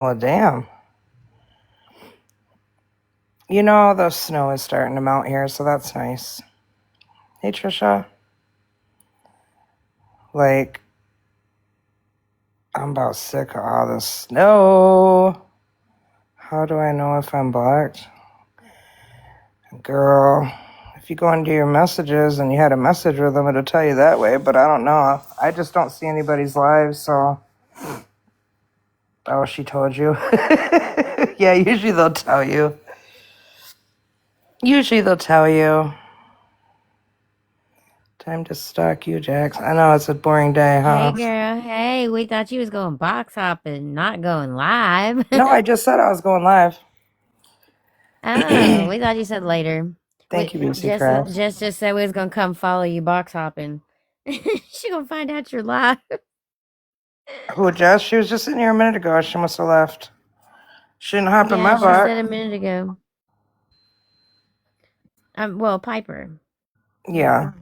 Well, damn. You know, the snow is starting to melt here, so that's nice. Hey, Trisha. Like, I'm about sick of all this snow. How do I know if I'm blocked? Girl, if you go into your messages and you had a message with them, it'll tell you that way, but I don't know. I just don't see anybody's lives, so... Oh, she told you? Yeah, usually they'll tell you. Usually they'll tell you. Time to stalk you, Jax. I know it's a boring day, huh? Hey girl, hey, we thought you was going box hopping, not going live. No, I just said I was going live. Oh, we thought you said later. Thank We you, BC just Crafts. just said we was gonna come follow you box hopping. She gonna find out you're live. Who, Jess? She was just in here a minute ago. She must have left. She didn't hop in Yeah, my she box. said a minute ago. Well, Piper. Yeah.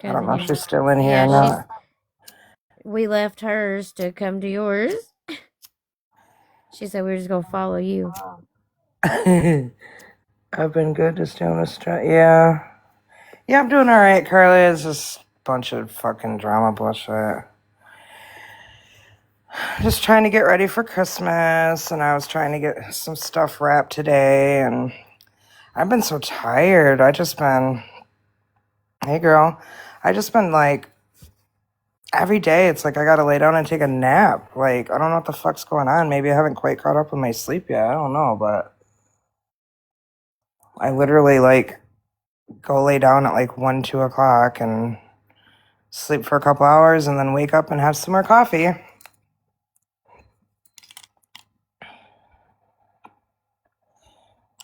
I don't know if she's still in here or not. We left hers to come to yours. She said we were just gonna follow you. I've been good, just doing a strut. Yeah. Yeah, I'm doing all right, Carly. It's just a bunch of fucking drama bullshit. Just trying to get ready for Christmas, and I was trying to get some stuff wrapped today, and I've been so tired. Hey girl, I just been like, every day it's like I gotta lay down and take a nap. Like, I don't know what the fuck's going on. Maybe I haven't quite caught up with my sleep yet. I don't know, but I literally like go lay down at like 1, 2 o'clock and sleep for a couple hours and then wake up and have some more coffee.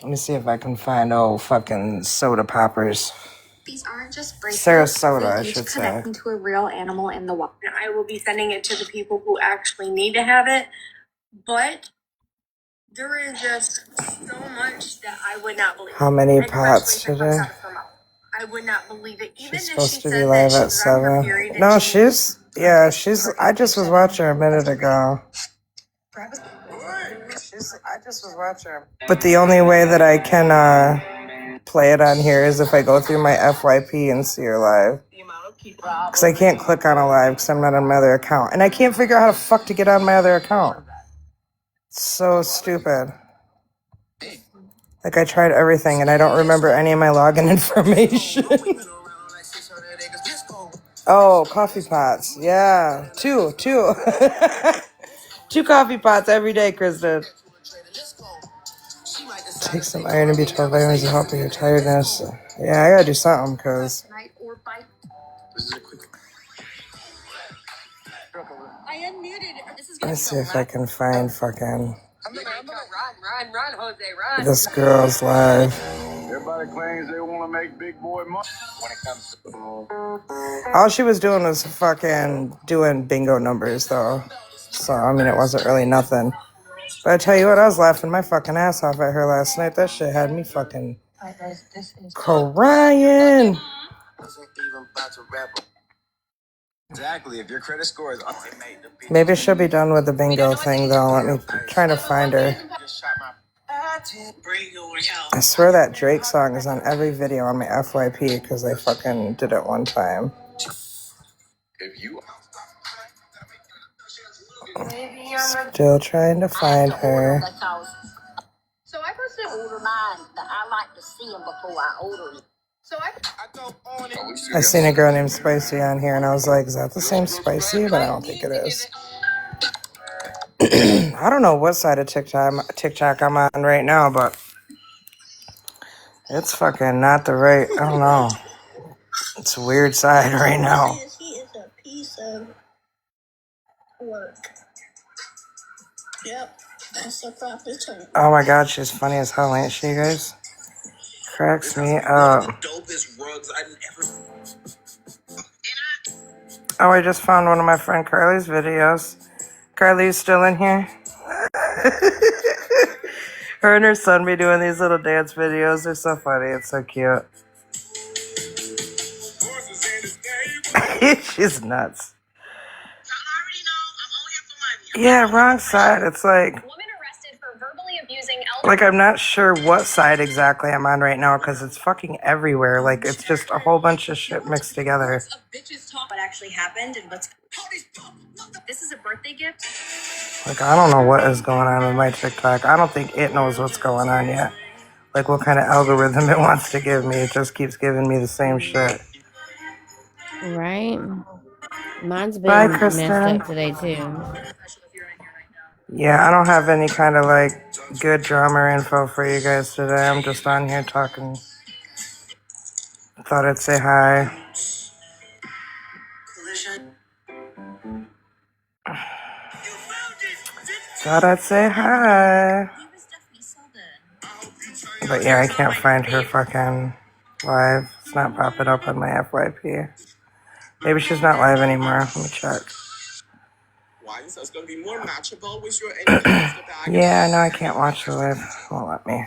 Let me see if I can find fucking soda poppers. These aren't just bracelets. Sarasota, I should say. Connecting to a real animal in the wild. I will be sending it to the people who actually need to have it, but there is just so much that I would not believe. How many pots today? I would not believe it. Even she's supposed to be live at 7. No, she's I just was watching her a minute ago. I just was watching her. But the only way that I can play it on here is if I go through my FYP and see her live. Because I can't click on a live because I'm not on my other account. And I can't figure out how the fuck to get on my other account. It's so stupid. Like, I tried everything and I don't remember any of my login information. Oh, coffee pots. Yeah. Two. 2 coffee pots every day, Kristen. Take some iron and B12 vitamins to help with your tiredness. Yeah, I gotta do something, because... Let's see if I can find fucking... Run, Jose, run. This girl's live. Everybody claims they want to make big boy money when it comes to... All she was doing was fucking doing bingo numbers, though. So, I mean, it wasn't really nothing. But I tell you what, I was laughing my fucking ass off at her last night. That shit had me fucking crying. Exactly. If your credit score is up, Maybe she'll be done with the bingo thing, though. Let me try to find her. I swear that Drake song is on every video on my FYP because they fucking did it one time. Still trying to find her. So I personally order mine, but I like to see them before I order them. I seen a girl named Spicy on here, and I was like, is that the same Spicy? But I don't think it is. I don't know what side of TikTok I'm on right now, but it's fucking not the right, I don't know. It's a weird side right now. He is a piece of work. Yep, that's the proper term. Oh my god, she's funny as hell, ain't she, guys? Cracks me up. Oh, I just found one of my friend Carly's videos. Carly's still in here? Her and her son be doing these little dance videos. They're so funny. It's so cute. She's nuts. Yeah, wrong side. It's like, Woman arrested for verbally abusing like I'm not sure what side exactly I'm on right now because it's fucking everywhere. Like it's just a whole bunch of shit mixed together. what actually happened and what's. This is a birthday gift. Like I don't know what is going on with my TikTok. I don't think it knows what's going on yet. Like what kind of algorithm it wants to give me. It just keeps giving me the same shit. Right? Mine's Bye, been messed Kristen. up today too. Yeah, I don't have any kind of like good drama info for you guys today. I'm just on here talking. Thought I'd say hi. Thought I'd say hi. But yeah, I can't find her fucking live. It's not popping up on my FYP. Maybe she's not live anymore. Let me check. Yeah, no, I can't watch the live. Won't let me.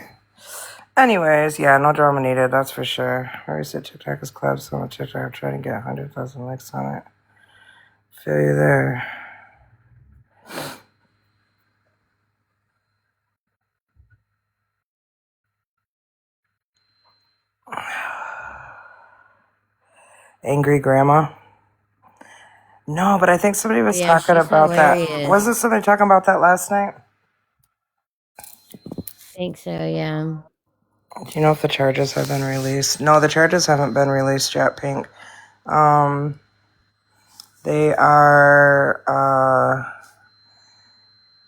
Anyways, yeah, no drama needed, that's for sure. Where is it? TikTok is collapsed on TikTok. I'm trying to get 100,000 likes on it. Feel you there. Angry grandma? No, but I think somebody was Yeah, talking she's about that. hilarious. Wasn't somebody talking about that last night? Think so, yeah. Do you know if the charges have been released? No, the charges haven't been released yet, Pink. They are,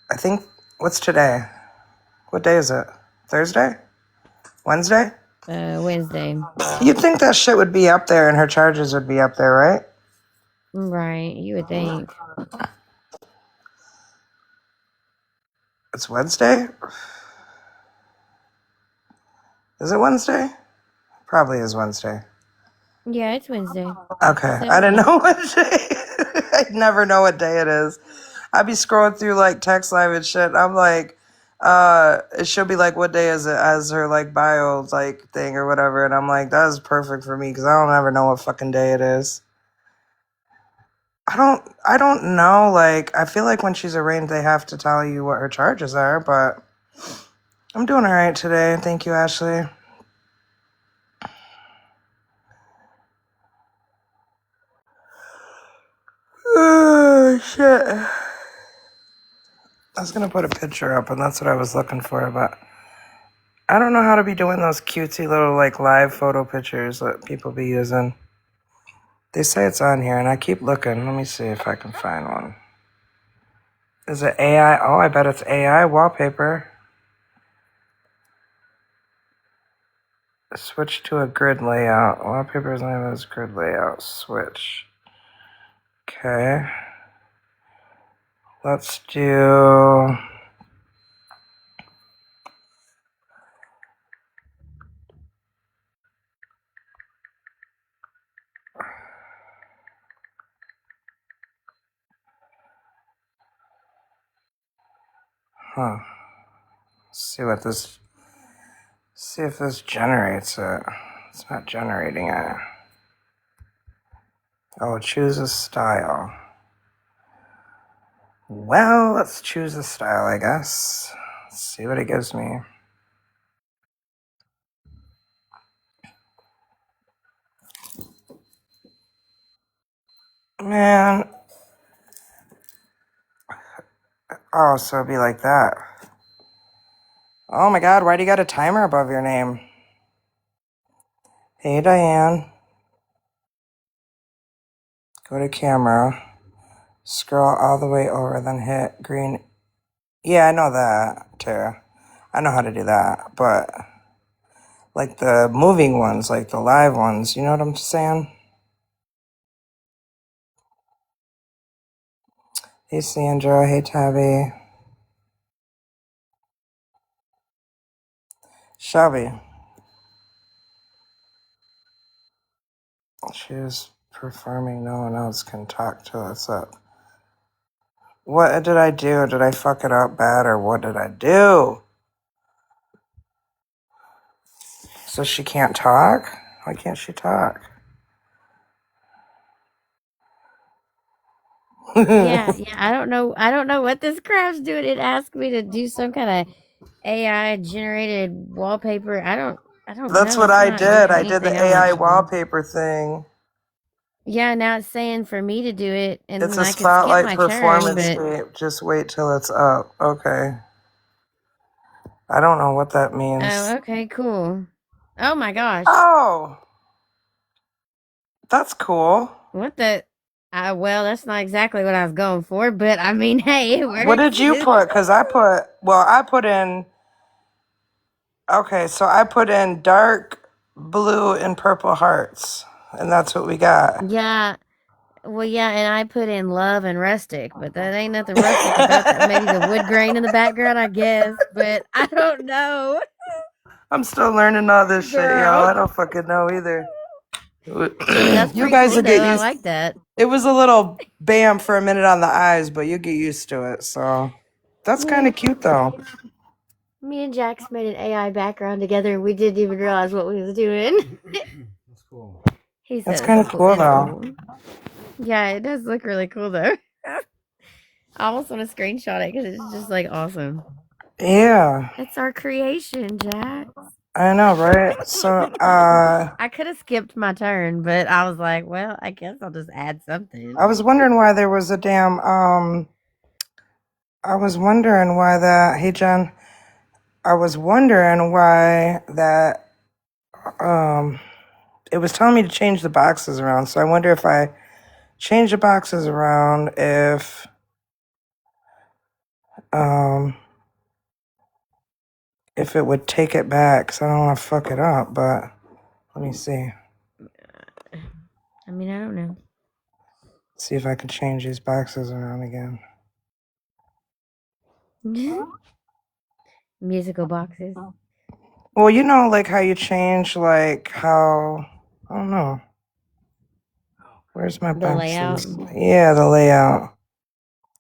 I think, what's today? What day is it? Thursday? Wednesday? Wednesday. You'd think that shit would be up there and her charges would be up there, right? Right, you would think. It's Wednesday? Is it Wednesday? Probably is Wednesday. Yeah, it's Wednesday. Okay. I didn't 17th. know what day. I never know what day it is. I'd be scrolling through like text live and shit. I'm like, she'll be like, what day is it? As her like bio like thing or whatever. And I'm like, that is perfect for me because I don't ever know what fucking day it is. I don't know. Like, I feel like when she's arraigned, they have to tell you what her charges are, but I'm doing all right today. Thank you, Ashley. Oh, shit. I was going to put a picture up, and that's what I was looking for, but I don't know how to be doing those cutesy little, like, live photo pictures that people be using. They say it's on here, and I keep looking. Let me see if I can find one. Is it AI? Oh, I bet it's AI wallpaper. Switch to a grid layout. Wallpaper's name is grid layout. Switch. Okay. Let's do... Huh. See what this... See if this generates it. It's not generating it. Oh, choose a style. Well, let's choose a style, I guess. Let's see what it gives me. Man. Oh, so it'd be like that. Oh my god, why do you got a timer above your name? Hey, Diane. Go to camera. Scroll all the way over, then hit green. Yeah, I know that, too. I know how to do that, but like the moving ones, like the live ones, you know what I'm saying? Hey, Sandra. Hey, Tabby. Shelby. She's performing. No one else can talk to us up. What did I do? Did I fuck it up bad or what did I do? So she can't talk? Why can't she talk? Yeah. I don't know. I don't know what this crap's doing. It asked me to do some kind of AI generated wallpaper. I don't That's know. what It's I not did. doing I did anything the I want AI it to do. wallpaper thing. Yeah, now it's saying for me to do it, and It's then a I could skip spotlight my turn, performance but tape. Just wait till it's up. Okay. I don't know what that means. oh, okay, cool. Oh my gosh, Oh, that's cool. what the? Well, that's not exactly what I was going for, but I mean, hey, it What works. did you put? Because I put in, okay, so I put in dark blue and purple hearts, and that's what we got. Yeah, well, yeah, and I put in love and rustic, but that ain't nothing rustic about that. Maybe the wood grain in the background, I guess, but I don't know. I'm still learning all this shit, y'all. Girl. I don't fucking know either. That's You pretty guys cool will though. get I used. like that. It was a little bam for a minute on the eyes, but you get used to it. So that's kind Me, of cute, though. me and Jax made an AI background together, and we didn't even realize what we was doing. That's cool. He That's said kind it's of cool. cool, It's though. cool. Yeah, it does look really cool though. I almost want to screenshot it because it's just like awesome. Yeah, It's our creation, Jax. I know, right? So, I could have skipped my turn, but I was like, well, I guess I'll just add something. I was wondering why there was a damn, I was wondering why that, hey, Jen, I was wondering why that, it was telling me to change the boxes around. So I wonder if I change the boxes around, if it would take it back, because I don't want to fuck it up, but let me see. I mean, I don't know. See if I can change these boxes around again. Musical boxes. Well, you know, like how you change, like how, I don't know. Where's my The layout. boxes? Yeah, the layout.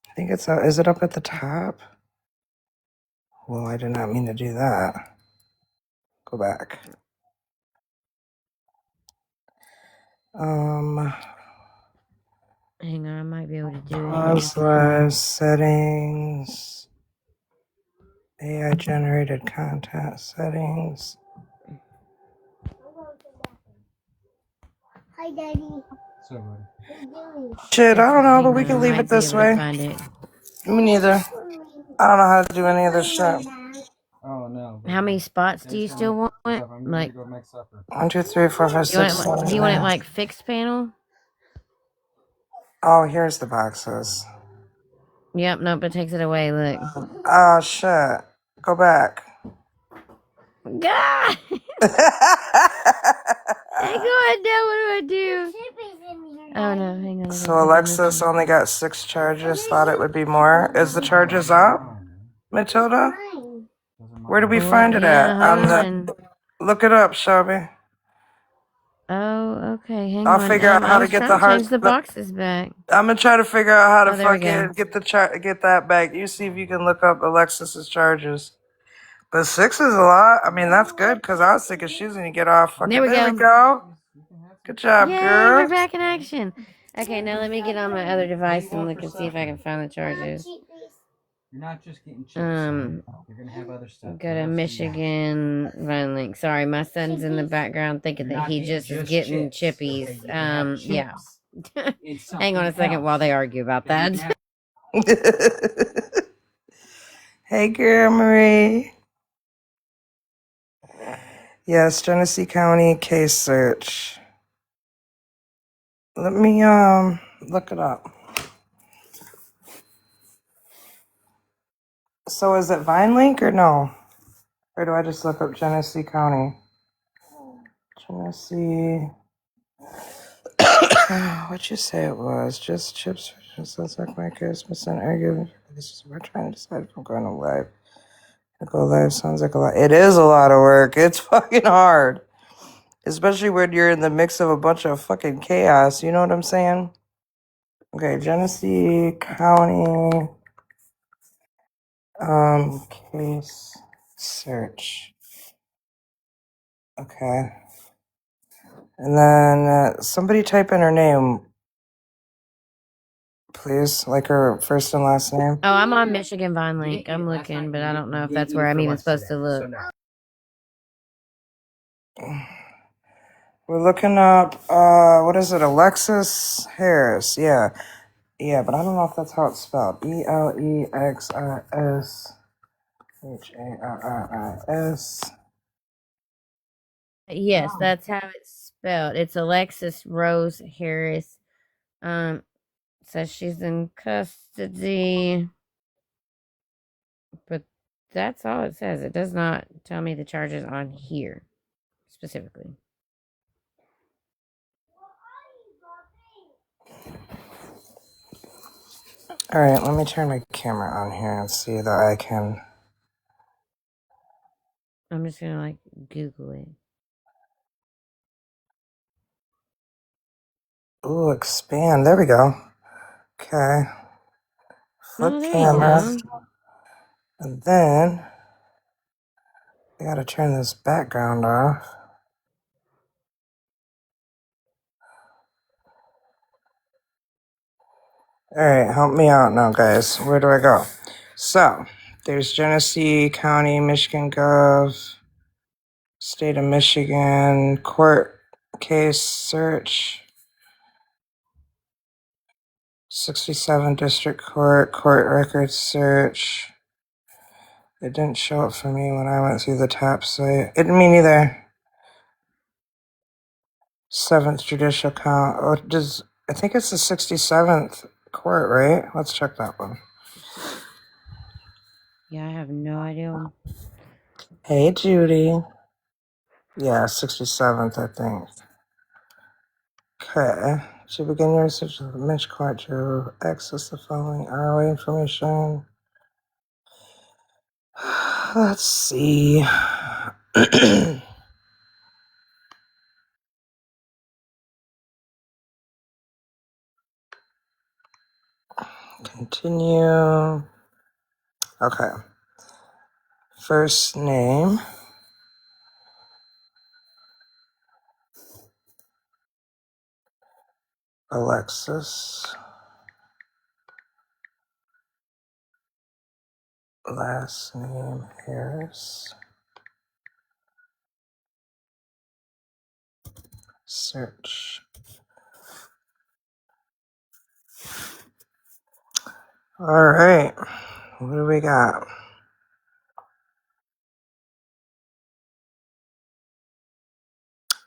I think it's, is it up at the top? Well, I did not mean to do that. Go back. Hang on, I might be able to do it here. Pause live settings. AI generated content settings. Hi, Daddy. So, buddy. What are you doing? Shit, I don't know, but Hang we on, I can leave might it be this able to way. find it. Me neither. I don't know how to do any of this shit. Oh no. How many spots do you still want? I'm getting ready Like, to go make supper. 1, 2, 3, 4, 5, you want 6, it? 7, Do you want it 8. like fixed panel? Oh, here's the boxes. Yep. Nope. It takes it away. Look. Oh, shit. Go back. God. Hang on. Now what do I do? Oh no. Hang on. I So gotta click on this Alexis one. only got 6 charges. Thought it would be more. Is the charges up, Matilda? Where do we What? find it Yeah. at? Hold On the. on. Look it up, Shelby. Oh. Okay. Hang I'll on. figure out how I to was get the trying to heart. change the boxes back. I'm gonna try to figure out how to Oh, there we go. fucking get the get that back. You see if you can look up Alexis's charges. But 6 is a lot. I mean, that's good because I was thinking she's gonna get off. Fucking. There we There we go. go. Good job, Yay, we're girl. back in action. Okay, now let me get on my other device and look and see if I can find the charges. You're not just getting chips. You're gonna have other stuff. Go to Michigan Vine Link. Sorry, my son's in the background thinking that he just is getting chippies. Yeah. Hang on a second while they argue about that. Hey, girl, Marie. Yes, Genesee County case search. Let me look it up. So is it VineLink or no? Or do I just look up Genesee County? Genesee. What'd you say it was? Just chips for just let's like my Christmas and argue. This is we're trying to decide if I'm going to live. To go live sounds like a lot. It is a lot of work. It's fucking hard. Especially when you're in the mix of a bunch of fucking chaos. You know what I'm saying? Okay, Genesee County case search. Okay. And then somebody type in her name. please? Like her first and last name? Oh, I'm on Michigan Vine Link. I'm looking, but I don't know if that's where I'm even supposed to look. We're looking up, what is it? Alexis Harris. Yeah. Yeah, but I don't know if that's how it's spelled. ELEXISHARRIS. Yes, that's how it's spelled. It's Alexis Rose Harris. Says she's in custody, but that's all it says. It does not tell me the charges on here specifically. All right, let me turn my camera on here and see that I can. I'm just gonna like Google it. Ooh, expand. There we go. Okay. Flip Oh, there camera. you go. And then I gotta turn this background off. All right, help me out now, guys. Where do I go? So, there's Genesee County, Michigan Gov, State of Michigan, court case search, 67 District Court, court records search. It didn't show up for me when I went through the top site. It didn't mean either. 7th Judicial Count. Oh, I think it's the 67th court, right? Let's check that one. Yeah, I have no idea. Hey, Judy. Yeah, 67th, I think. Okay. To begin your research of the Mitch Court to access the following ROA information. Let's see. Continue. Okay. First name. Alexis. Last name Harris. Search. All right. What do we got?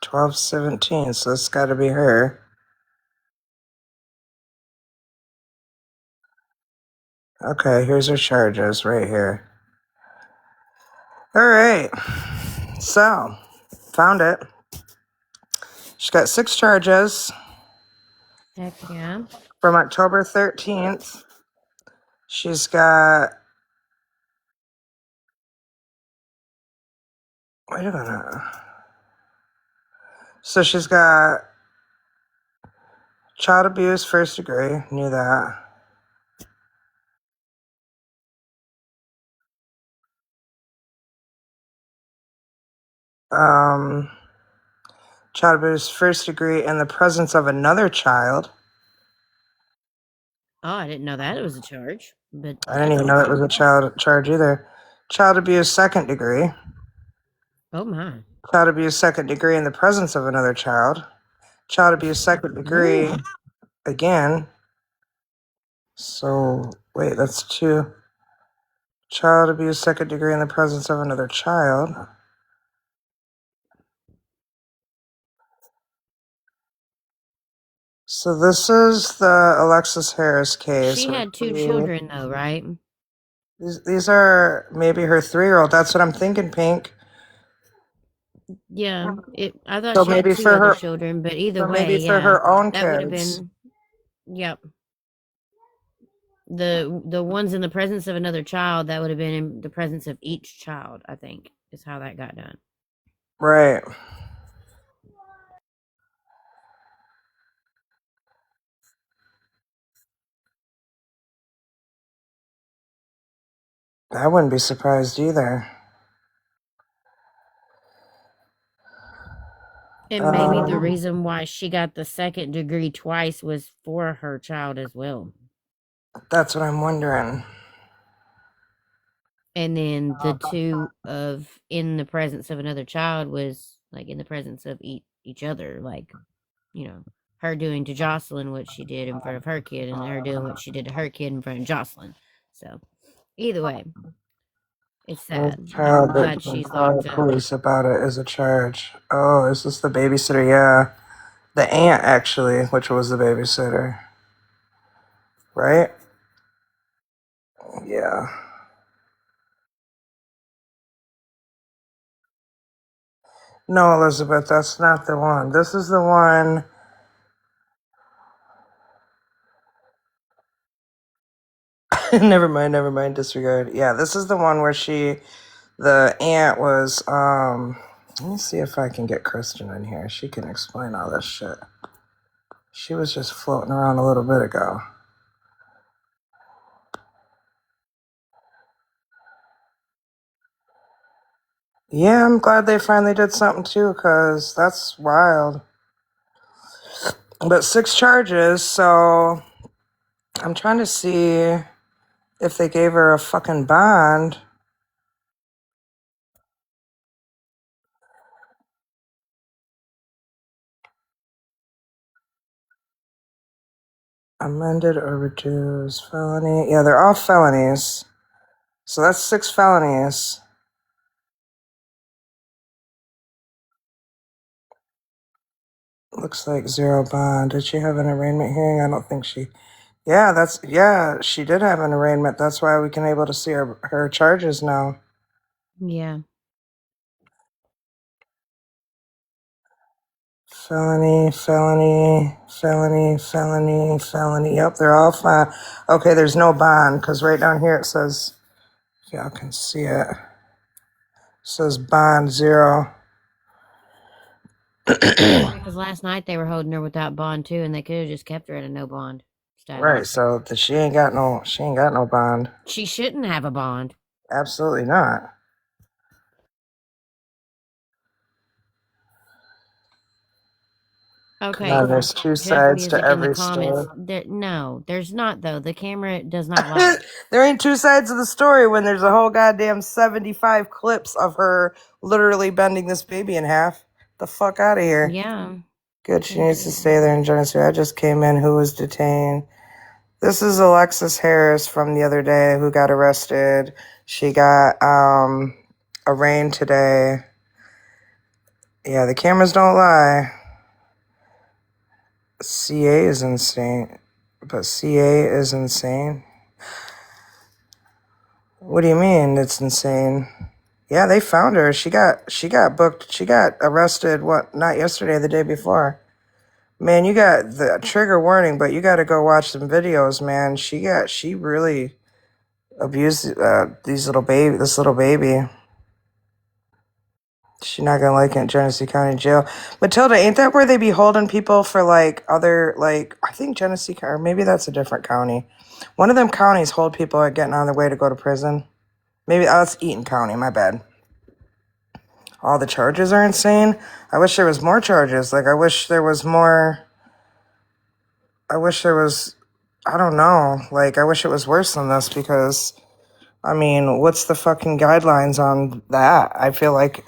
1217. So it's got to be her. Okay, here's her charges right here. All right. So, found it. She's got 6 charges Heck yeah. from October 13th. She's got. Wait a minute. So she's got child abuse first degree. Knew that. Child abuse first degree in the presence of another child. Oh, I didn't know that it was a charge, but I didn't that's even know it was awesome. a child charge either. Child abuse second degree. Oh my. Child abuse second degree in the presence of another child. Child abuse second degree Ooh. again. So, wait, that's 2. Child abuse second degree in the presence of another child. So this is the Alexis Harris case. She had 2 children though, right? These are maybe her 3-year-old. That's what I'm thinking, Pink. Yeah. I thought So she had maybe 2 for other her. children, but either So maybe way, for yeah. her own That would have kids. been yep. The ones in the presence of another child, that would have been in the presence of each child, I think, is how that got done. Right. I wouldn't be surprised either. And maybe the reason why she got the second degree twice was for her child as well. That's what I'm wondering. And then the two of in the presence of another child was like in the presence of each other, like, you know, her doing to Jocelyn what she did in front of her kid, and her doing what she did to her kid in front of Jocelyn. So either way, it's sad. I'm Child that glad can she's call locked the up. police about it is a charge. Oh, is this the babysitter? Yeah. The aunt, actually, which was the babysitter. Right? Yeah. No, Elizabeth, that's not the one. This is the one. Never mind, disregard. Yeah, this is the one where the aunt was, let me see if I can get Kristen in here. She can explain all this shit. She was just floating around a little bit ago. Yeah, I'm glad they finally did something too, because that's wild. But 6 charges, so I'm trying to see if they gave her a fucking bond. Amended or reduced felony. Yeah, they're all felonies. So that's 6 felonies. Looks like 0 bond. Did she have an arraignment hearing? I don't think she. Yeah, she did have an arraignment. That's why we can able to see her charges now. Yeah. Felony. Yep, they're all fine. Okay, there's no bond because right down here it says, y'all can see it. It says bond 0. Because last night they were holding her without bond too, and they could have just kept her at a no bond status. Right, so she ain't got no bond. She shouldn't have a bond. Absolutely not. Okay, God, there's 2 Hip sides to music in the every comments. story. No, there's not though. The camera does not lie. There ain't 2 sides of the story when there's a whole goddamn 75 clips of her literally bending this baby in half. The fuck out of here. Yeah. Good, she needs to stay there in Genesee. I just came in. Who was detained? This is Alexis Harris from the other day who got arrested. She got arraigned today. Yeah, the cameras don't lie. CA is insane. But CA is insane? What do you mean it's insane? Yeah, they found her. She got booked. She got arrested, not yesterday, the day before. Man, you got the trigger warning, but you got to go watch some videos, man. She really abused this little baby. She's not gonna like it in Genesee County Jail. Matilda, ain't that where they be holding people for I think Genesee, or maybe that's a different county. One of them counties hold people at getting on their way to go to prison. Maybe that's Eaton County, my bad. All the charges are insane. I wish there was more charges. I wish there was more. I wish there was, I don't know. I wish it was worse than this because, I mean, what's the fucking guidelines on that? I feel like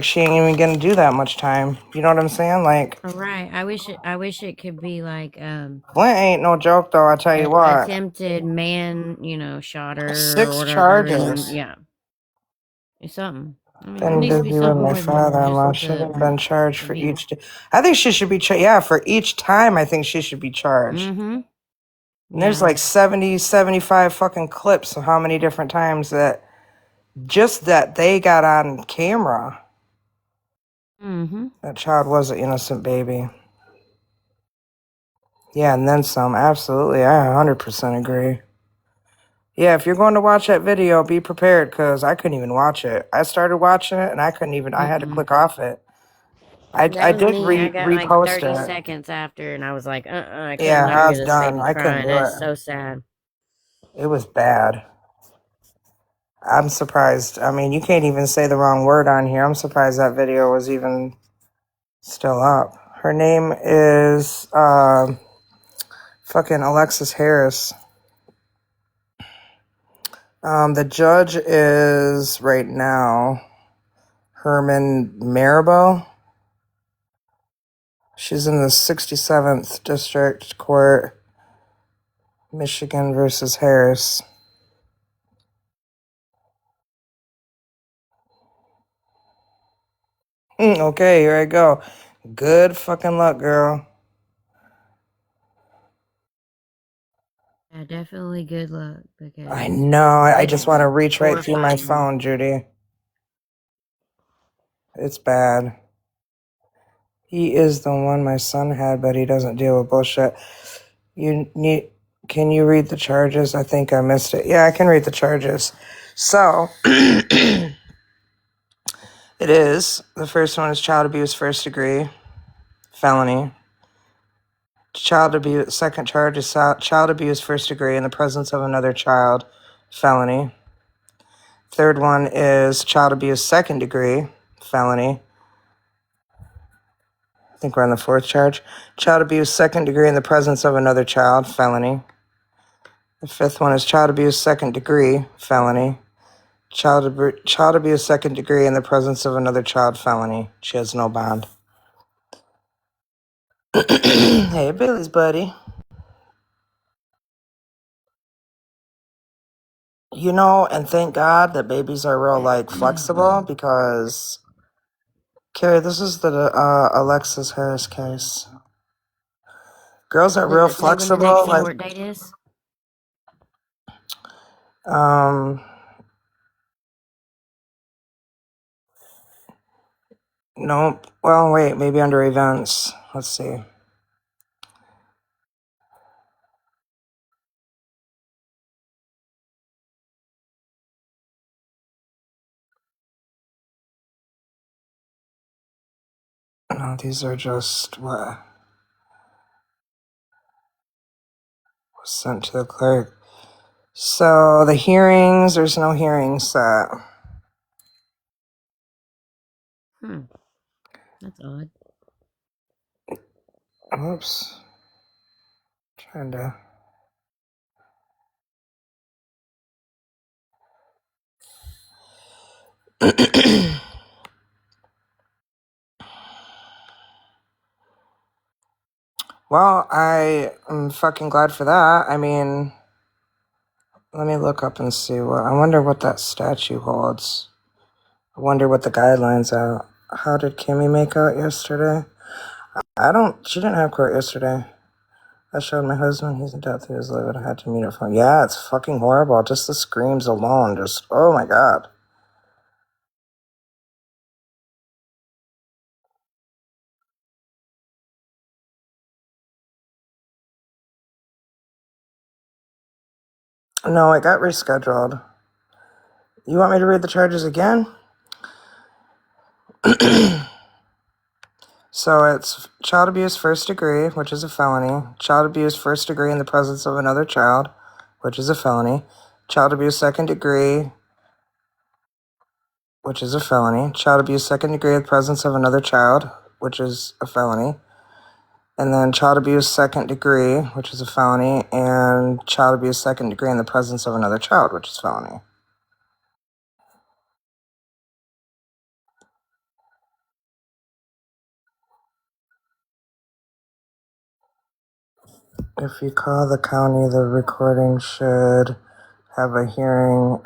she ain't even gonna do that much time. You know what I'm saying? Right. I wish it could be like Flint ain't no joke though. I tell you what. attempted man, shot her or 6 whatever, and charges. yeah, it's something. I mean, there Been needs to be busy with something my more than father-in-law. just Should the have been charged for abuse. each. I think she should be. Yeah, for each time, I think she should be charged. Mm-hmm. And there's 70, 75 fucking clips of how many different times that they got on camera. Mm-hmm. That child was an innocent baby. Yeah, and then some. Absolutely. I 100% agree. Yeah, if you're going to watch that video, be prepared because I couldn't even watch it. I started watching it and I couldn't even, I had to click off it. I That was did me. I got like repost 30 it. seconds after, and I was like, I could Yeah, not I hear was this done. baby I couldn't crying. do That's it. so sad. It was bad. I'm surprised. I mean, you can't even say the wrong word on here. I'm surprised that video was even still up. Her name is Fucking Alexis Harris. The judge is right now Herman Marable. She's in the 67th District Court, Michigan versus Harris. Okay, here I go. Good fucking luck, girl. Yeah, definitely good luck because I know. I it's just want to reach right through my horrifying. phone, Judy. It's bad. He is the one my son had, but he doesn't deal with bullshit. Can you read the charges? I think I missed it. Yeah, I can read the charges. So, it is. The first one is child abuse, first degree, felony. Child abuse, second charge is child abuse, first degree, in the presence of another child, felony. Third one is child abuse, second degree, felony. I think we're on the fourth charge. Child abuse, second degree, in the presence of another child, felony. The fifth one is child abuse, second degree, felony. Child abuse, second degree, in the presence of another child, felony. She has no bond. Hey, Billy's buddy. You know, and thank God that babies are real, like, flexible, because, Carrie, this is the Alexis Harris case. Girls are real Does it say when the flexible, next like, court date is? nope. Well, wait, maybe under events. Let's see. No, these are just what was sent to the clerk. So the hearings, there's no hearings set. That's odd. Oops. Trying to. Well, I am fucking glad for that. I mean, let me look up and see I wonder what that statue holds. I wonder what the guidelines are. How did Kimmy make out yesterday? She didn't have court yesterday. I showed my husband, he's in death, he was livid, I had to meet her phone. Yeah, it's fucking horrible. Just the screams alone, oh my God. No, it got rescheduled. You want me to read the charges again? So it's child abuse first degree, which is a felony. Child abuse first degree in the presence of another child, which is a felony. Child abuse second degree, which is a felony. Child abuse second degree in the presence of another child, which is a felony. And then child abuse second degree, which is a felony. And child abuse second degree in the presence of another child, which is felony. If you call the county, the recording should have a hearing.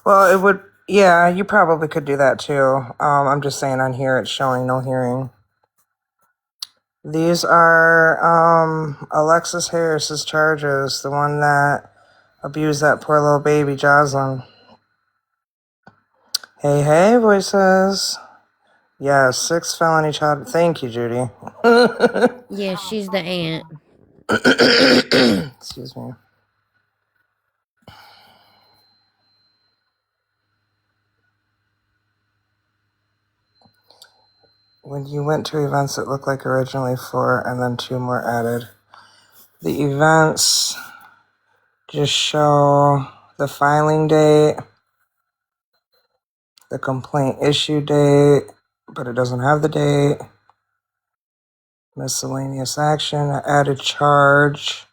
Well, it would, yeah, you probably could do that too. I'm just saying on here it's showing no hearing. These are Alexis Harris's charges, the one that abused that poor little baby Jocelyn. Hey, hey, voices. Yeah, 6 felony child. Thank you, Judy. Yeah, she's the aunt. Excuse me. When you went to events, it looked like originally 4 and then 2 more added. The events just show the filing date, the complaint issue date, but it doesn't have the date. Miscellaneous action, added charge.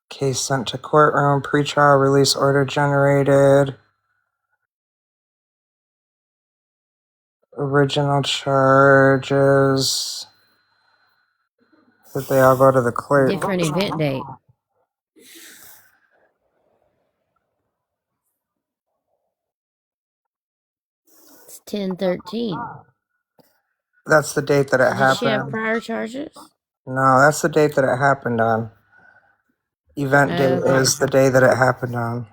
Case sent to courtroom. Pretrial release order generated. Original charges. Did they all go to the clerk? Different event date. It's 10/13. That's the date that it Did she have happened. prior charges? No, that's the date that it happened on. Event date Okay. is the day that it happened on.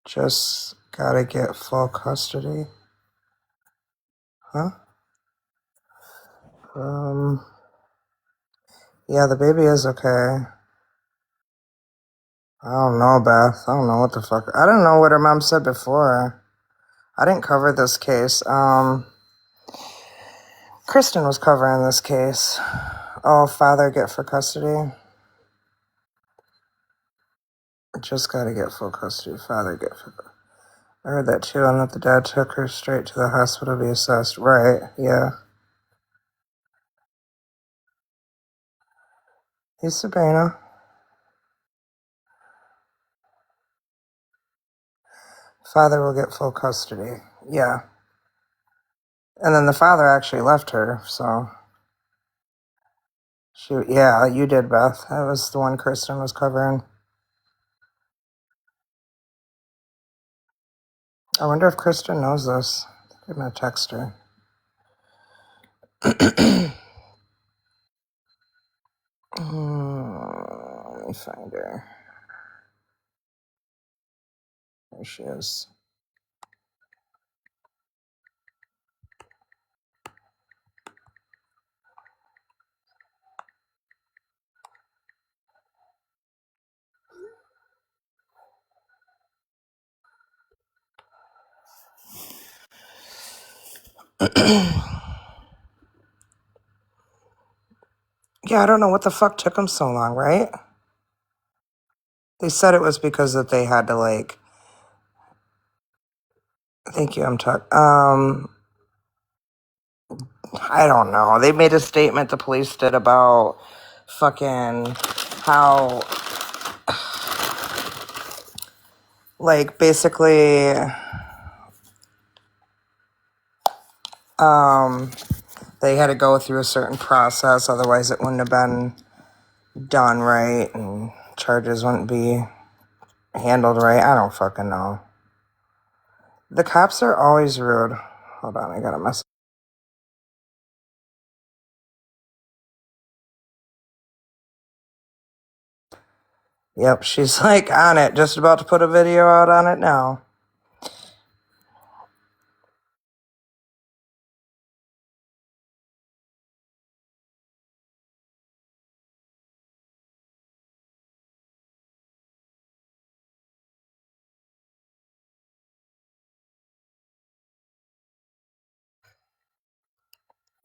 Just gotta get full custody. Huh? Yeah, the baby is okay. I don't know, Beth. I don't know what the fuck. I don't know what her mom said before. I didn't cover this case. Kristen was covering this case. Oh, father get for custody. Just gotta get full custody. Father get for. I heard that too, and that the dad took her straight to the hospital to be assessed. Right? Yeah. Hey, Sabrina. Father will get full custody. Yeah. And then the father actually left her, so. Shoot, yeah, you did, Beth. That was the one Kristen was covering. I wonder if Kristen knows this. I'm gonna text her. Let me find her. There she is. Yeah, I don't know what the fuck took them so long, right? They said it was because that they had to, like... Thank you, I don't know. They made a statement, the police did, about fucking how... Like, basically... They had to go through a certain process, otherwise it wouldn't have been done right, and charges wouldn't be handled right. I don't fucking know. The cops are always rude. Hold on, I got a message. Yep, she's like on it, just about to put a video out on it now.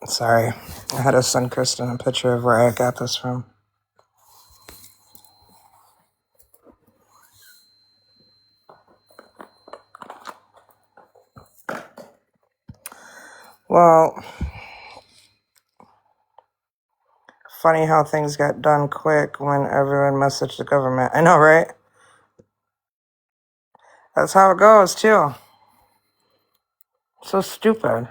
Sorry, I had to send Kristen a picture of where I got this from. Well, funny how things got done quick when everyone messaged the government. I know, right? That's how it goes, too. So stupid.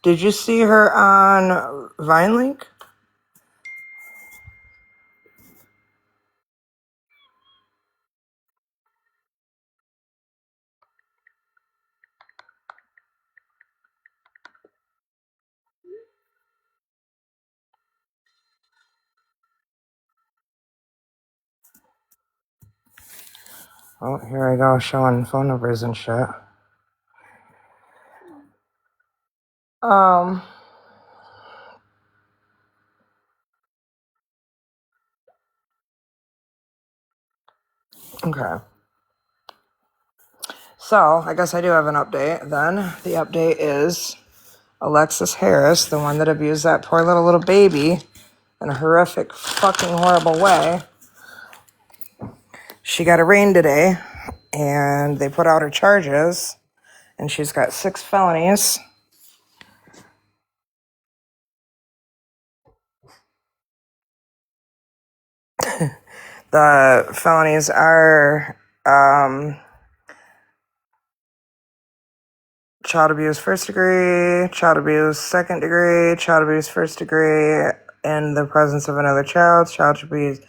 Did you see her on VineLink? Oh, here I go, showing phone numbers and shit. Okay. So, I guess I do have an update then. The update is Alexis Harris, the one that abused that poor little baby in a horrific, fucking horrible way. She got arraigned today, and they put out her charges, and she's got 6 felonies. The felonies are child abuse first degree, child abuse second degree, child abuse first degree in the presence of another child, child abuse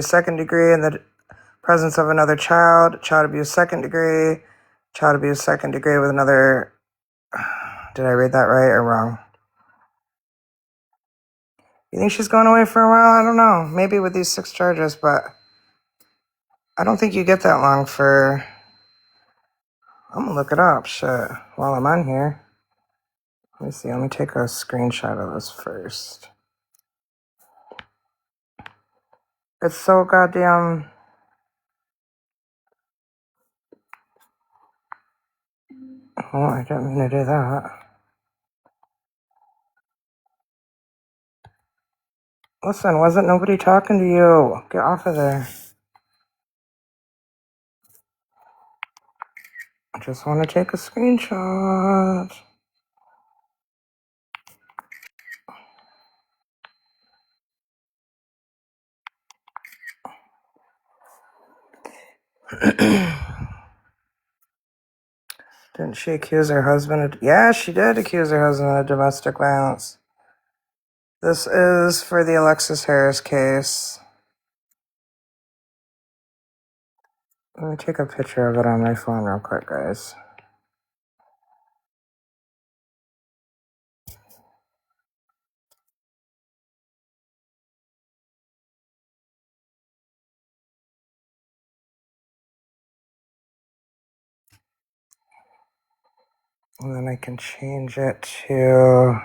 second degree in the presence of another child abuse second degree with another. Did I read that right or wrong? You think she's going away for a while? I don't know. Maybe with these 6 charges, but I don't think you get that long for. I'm gonna look it up. Shit. While I'm on here. Let me see. Let me take a screenshot of this first. It's so goddamn. Oh, I didn't mean to do that. Listen, wasn't nobody talking to you? Get off of there. I just want to take a screenshot. Didn't she accuse her husband of... Yeah, she did accuse her husband of domestic violence. This is for the Alexis Harris case. Let me take a picture of it on my phone real quick, guys. And then I can change it to...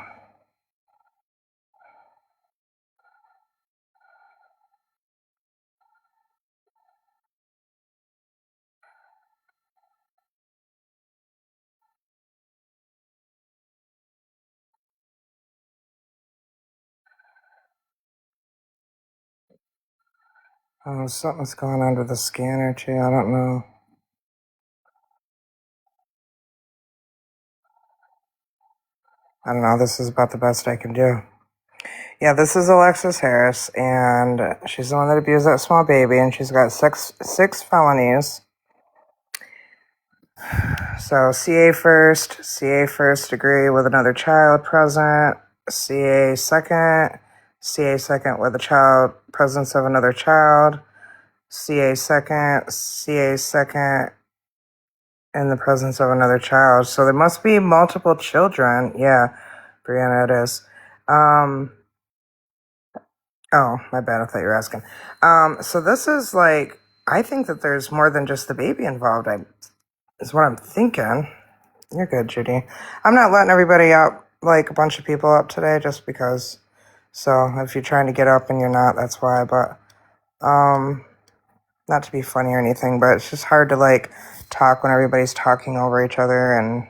Oh, something's going on with the scanner, too. I don't know. I don't know. This is about the best I can do. Yeah, this is Alexis Harris, and she's the one that abused that small baby, and she's got six felonies. So CA first degree with another child present, CA second with a child, presence of another child, CA second in the presence of another child. So there must be multiple children. Yeah, Brianna, it is. Oh, my bad. I thought you were asking. So this is like, I think that there's more than just the baby involved. Is what I'm thinking. You're good, Judy. I'm not letting everybody up, like a bunch of people up today, just because. So if you're trying to get up and you're not, that's why. But not to be funny or anything, but it's just hard to like talk when everybody's talking over each other and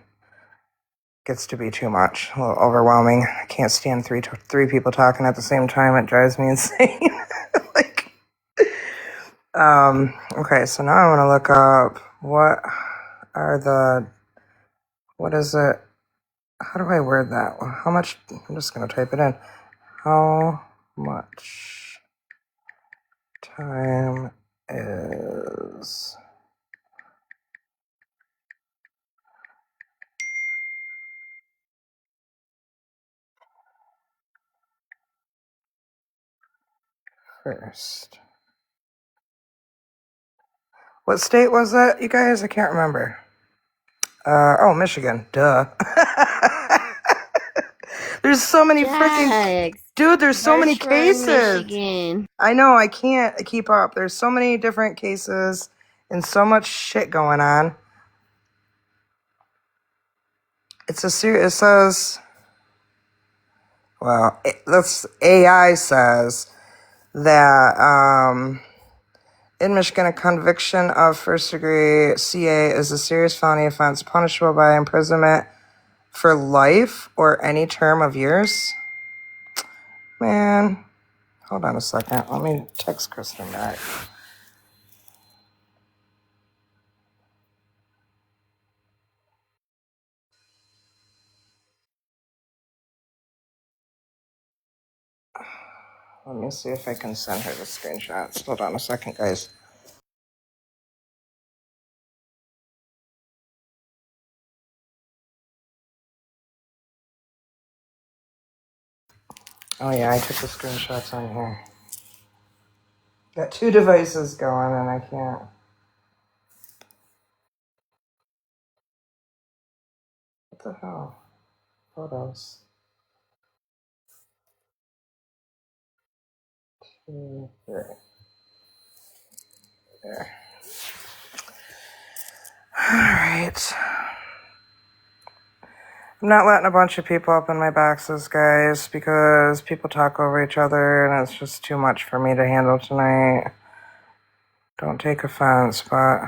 gets to be too much, a little overwhelming. I can't stand three people talking at the same time. It drives me insane. Like, okay, so now I want to look up what is it? How do I word that? How much? I'm just going to type it in. How much time is first? What state was that, you guys? I can't remember. Oh, Michigan. Duh. There's so many freaking... Dude, there's so many cases. Michigan. I know, I can't keep up. There's so many different cases and so much shit going on. It says... Well, AI says that in Michigan, a conviction of first-degree CA is a serious felony offense punishable by imprisonment for life or any term of years. Man, hold on a second. Let me text Kristen back. Let me see if I can send her the screenshots. Hold on a second, guys. Oh yeah, I took the screenshots on here. Got 2 devices going and I can't. What the hell? Photos. 2, 3. There. Alright. I'm not letting a bunch of people up in my boxes, guys, because people talk over each other and it's just too much for me to handle tonight. Don't take offense, but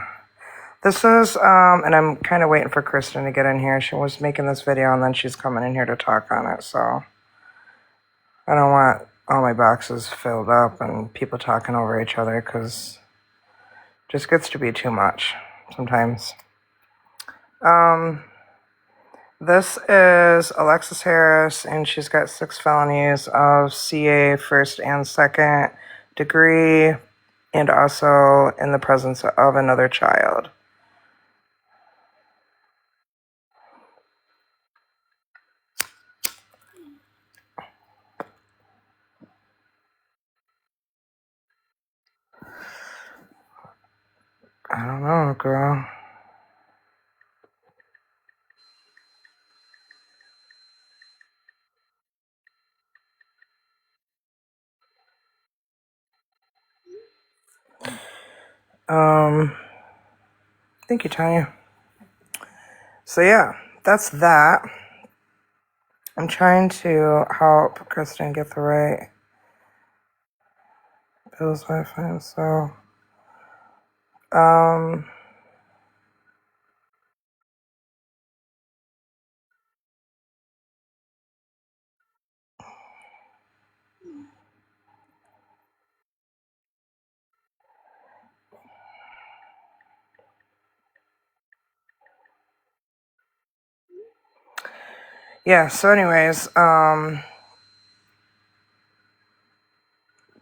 this is, and I'm kind of waiting for Kristen to get in here. She was making this video and then she's coming in here to talk on it, so I don't want all my boxes filled up and people talking over each other because it just gets to be too much sometimes. This is Alexis Harris, and she's got 6 felonies of CA first and second degree, and also in the presence of another child. I don't know, girl. Thank you, Tanya. So yeah, that's that. I'm trying to help Kristen get the right Bill's Wi-Fi, so, yeah, so anyways,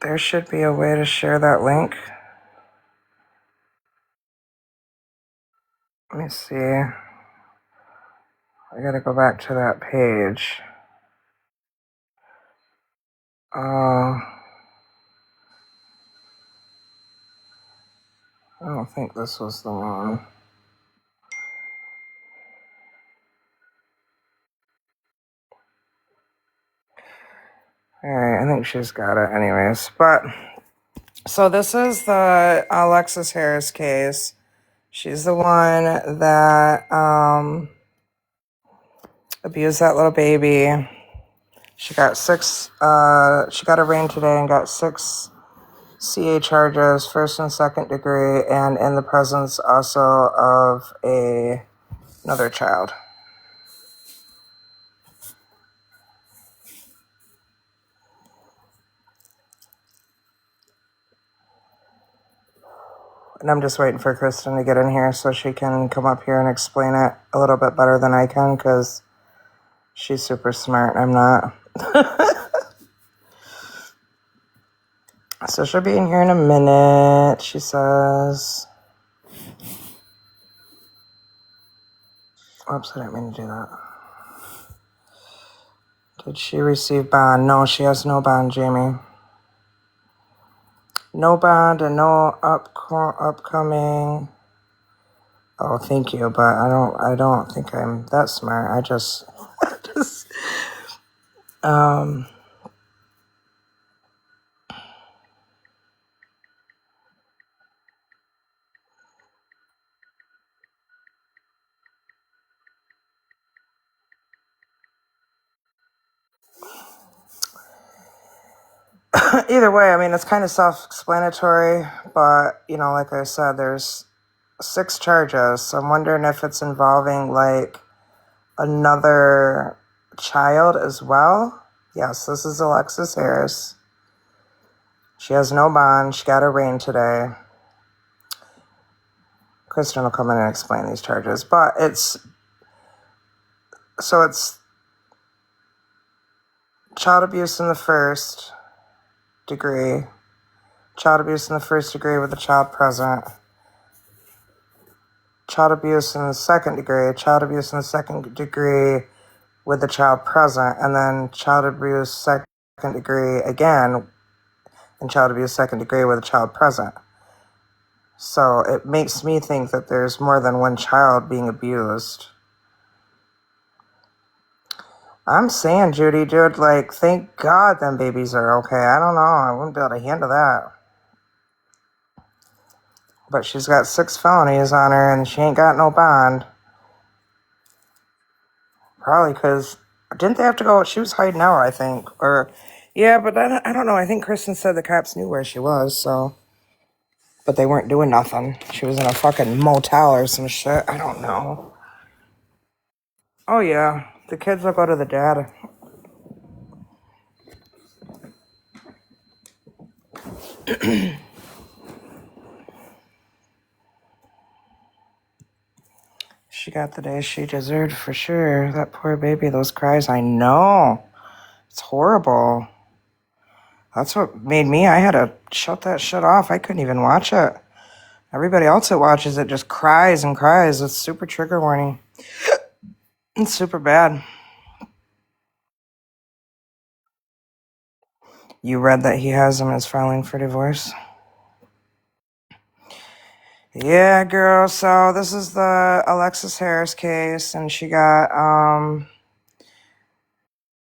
there should be a way to share that link. Let me see. I gotta go back to that page. I don't think this was the one. Alright, I think she's got it anyways. But, so this is the Alexis Harris case. She's the one that, abused that little baby. She got she got arraigned today and got 6 CA charges, first and second degree, and in the presence also of another child. And I'm just waiting for Kristen to get in here so she can come up here and explain it a little bit better than I can, because she's super smart and I'm not. So she'll be in here in a minute, she says. Oops, I didn't mean to do that. Did she receive bond? No, she has no bond, Jamie. No bond and no upcoming. Oh, thank you, but I don't think I'm that smart. I just either way, I mean, it's kind of self-explanatory, but, you know, like I said, there's 6 charges. So I'm wondering if it's involving, like, another child as well. Yes, this is Alexis Harris. She has no bond. She got arraigned today. Kristen will come in and explain these charges. But it's child abuse in the first, degree, child abuse in the first degree with a child present, child abuse in the second degree, child abuse in the second degree with a child present, and then child abuse second degree again, and child abuse second degree with a child present. So it makes me think that there's more than one child being abused. I'm saying, Judy, dude, like, thank God them babies are okay. I don't know. I wouldn't be able to handle that. But she's got 6 felonies on her, and she ain't got no bond. Probably because, didn't they have to go? She was hiding out, I think. Or, yeah, but I don't know. I think Kristen said the cops knew where she was, so. But they weren't doing nothing. She was in a fucking motel or some shit. I don't know. Oh, yeah. The kids will go to the dad. She got the day she deserved for sure. That poor baby, those cries, I know. It's horrible. That's what made me, I had to shut that shit off. I couldn't even watch it. Everybody else that watches it just cries and cries. It's super trigger warning. It's super bad. You read that he has him as filing for divorce? Yeah, girl. So this is the Alexis Harris case, and she got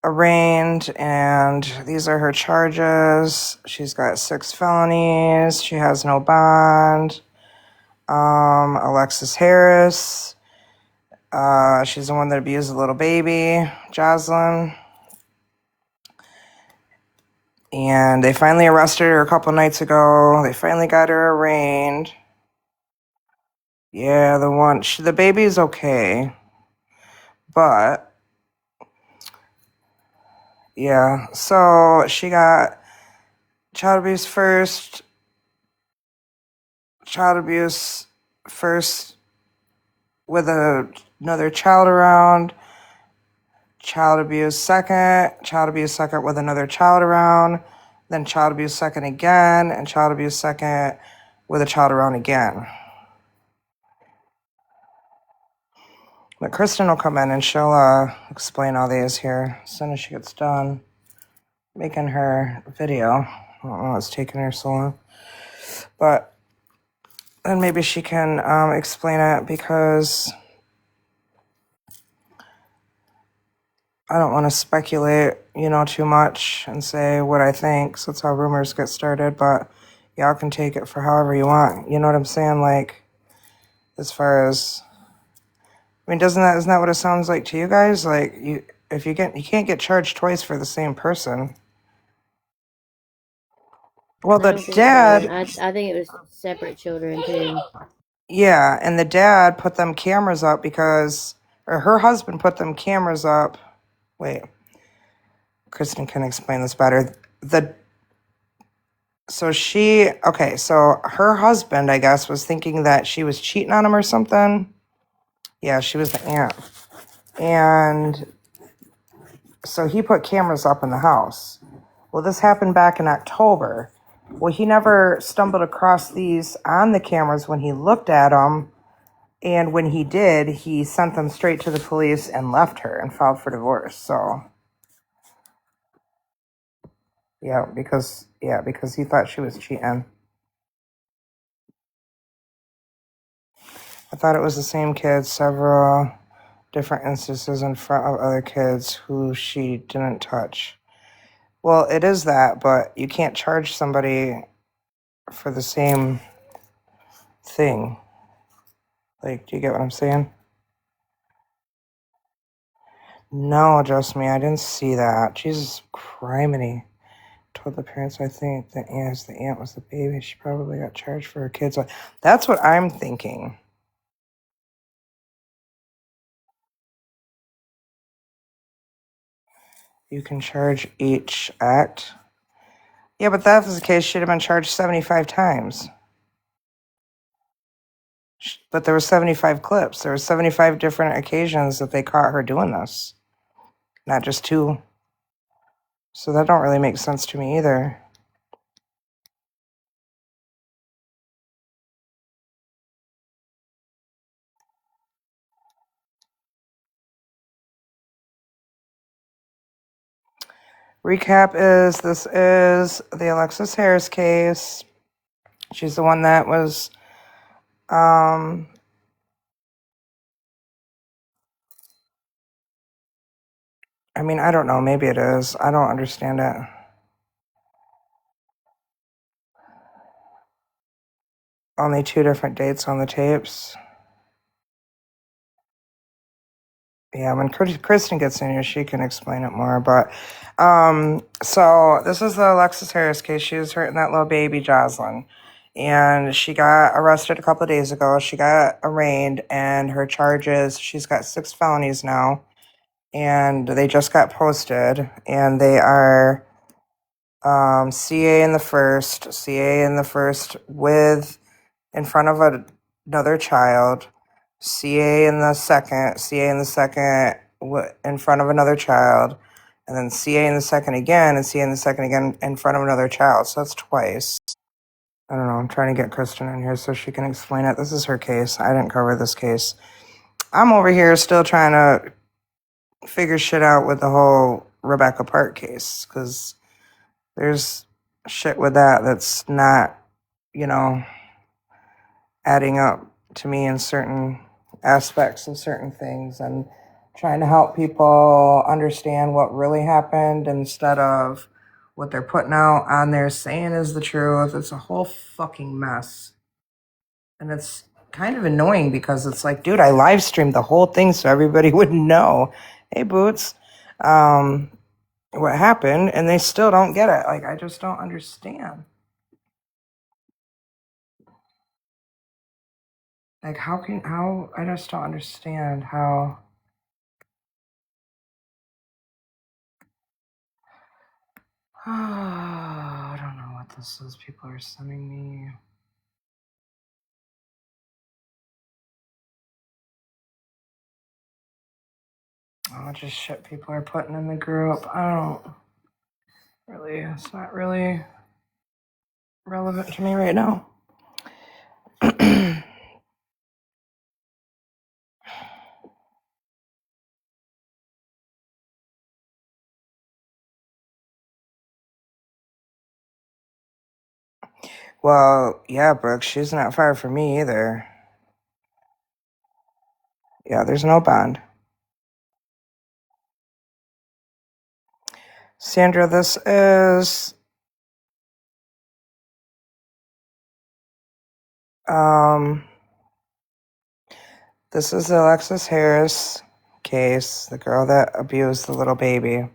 arraigned, and these are her charges. She's got 6 felonies. She has no bond. Alexis Harris. She's the one that abused the little baby, Jocelyn. And they finally arrested her a couple nights ago. They finally got her arraigned. Yeah, the baby's okay. But, yeah. So she got child abuse first with another child around, child abuse second with another child around, then child abuse second again, and child abuse second with a child around again. But Kristen will come in and she'll explain all these here as soon as she gets done making her video. I don't know what's taking her so long. But then maybe she can explain it, because I don't want to speculate, too much and say what I think. So that's how rumors get started. But y'all can take it for however you want. You know what I'm saying? Like, as far as, I mean, isn't that what it sounds like to you guys? Like, you can't get charged twice for the same person. Well, I the don't think dad, so. I think it was separate children too. yeah, and the dad put them cameras up or her husband put them cameras up. Wait, Kristen can explain this better. So her husband, I guess, was thinking that she was cheating on him or something. Yeah, she was the aunt. And so he put cameras up in the house. Well, this happened back in October. Well, he never stumbled across these on the cameras when he looked at them. And when he did, he sent them straight to the police and left her and filed for divorce. So, yeah, because he thought she was cheating. I thought it was the same kid, several different instances in front of other kids who she didn't touch. Well, it is that, but you can't charge somebody for the same thing. Like, do you get what I'm saying? No, just me. I didn't see that. Jesus criminy. Told the parents, I think the aunt was the baby. She probably got charged for her kids. That's what I'm thinking. You can charge each act. Yeah, but that was the case. She'd have been charged 75 times. But there were 75 clips. There were 75 different occasions that they caught her doing this. Not just 2. So that don't really make sense to me either. Recap is this is the Alexis Harris case. She's the one that was I mean, I don't know, maybe it is. I don't understand it. Only 2 different dates on the tapes. Yeah, when Kristen gets in here, she can explain it more. But so this is the Alexis Harris case. She was hurting that little baby Jocelyn, and she got arrested a couple of days ago. She got arraigned, and her charges. She's got 6 felonies now, and they just got posted, and they are CA in the first with in front of another child, CA in the second in front of another child, and then CA in the second again, and CA in the second again in front of another child. So that's twice. I don't know. I'm trying to get Kristen in here so she can explain it. This is her case. I didn't cover this case. I'm over here still trying to figure shit out with the whole Rebecca Park case because there's shit with that that's not, you know, adding up to me in certain aspects of certain things, and trying to help people understand what really happened instead of what they're putting out on there saying is the truth. It's a whole fucking mess. And it's kind of annoying because it's like, dude, I live streamed the whole thing so everybody would know. Hey, Boots. What happened, and they still don't get it. Like, I just don't understand. Like, how, I just don't understand how. I don't know what this is. People are sending me. Oh, just shit people are putting in the group. I don't really, it's not really relevant to me right now. Well, yeah, Brooke, she's not far from me either. Yeah, there's no bond. Sandra, this is this is the Alexis Harris case, the girl that abused the little baby.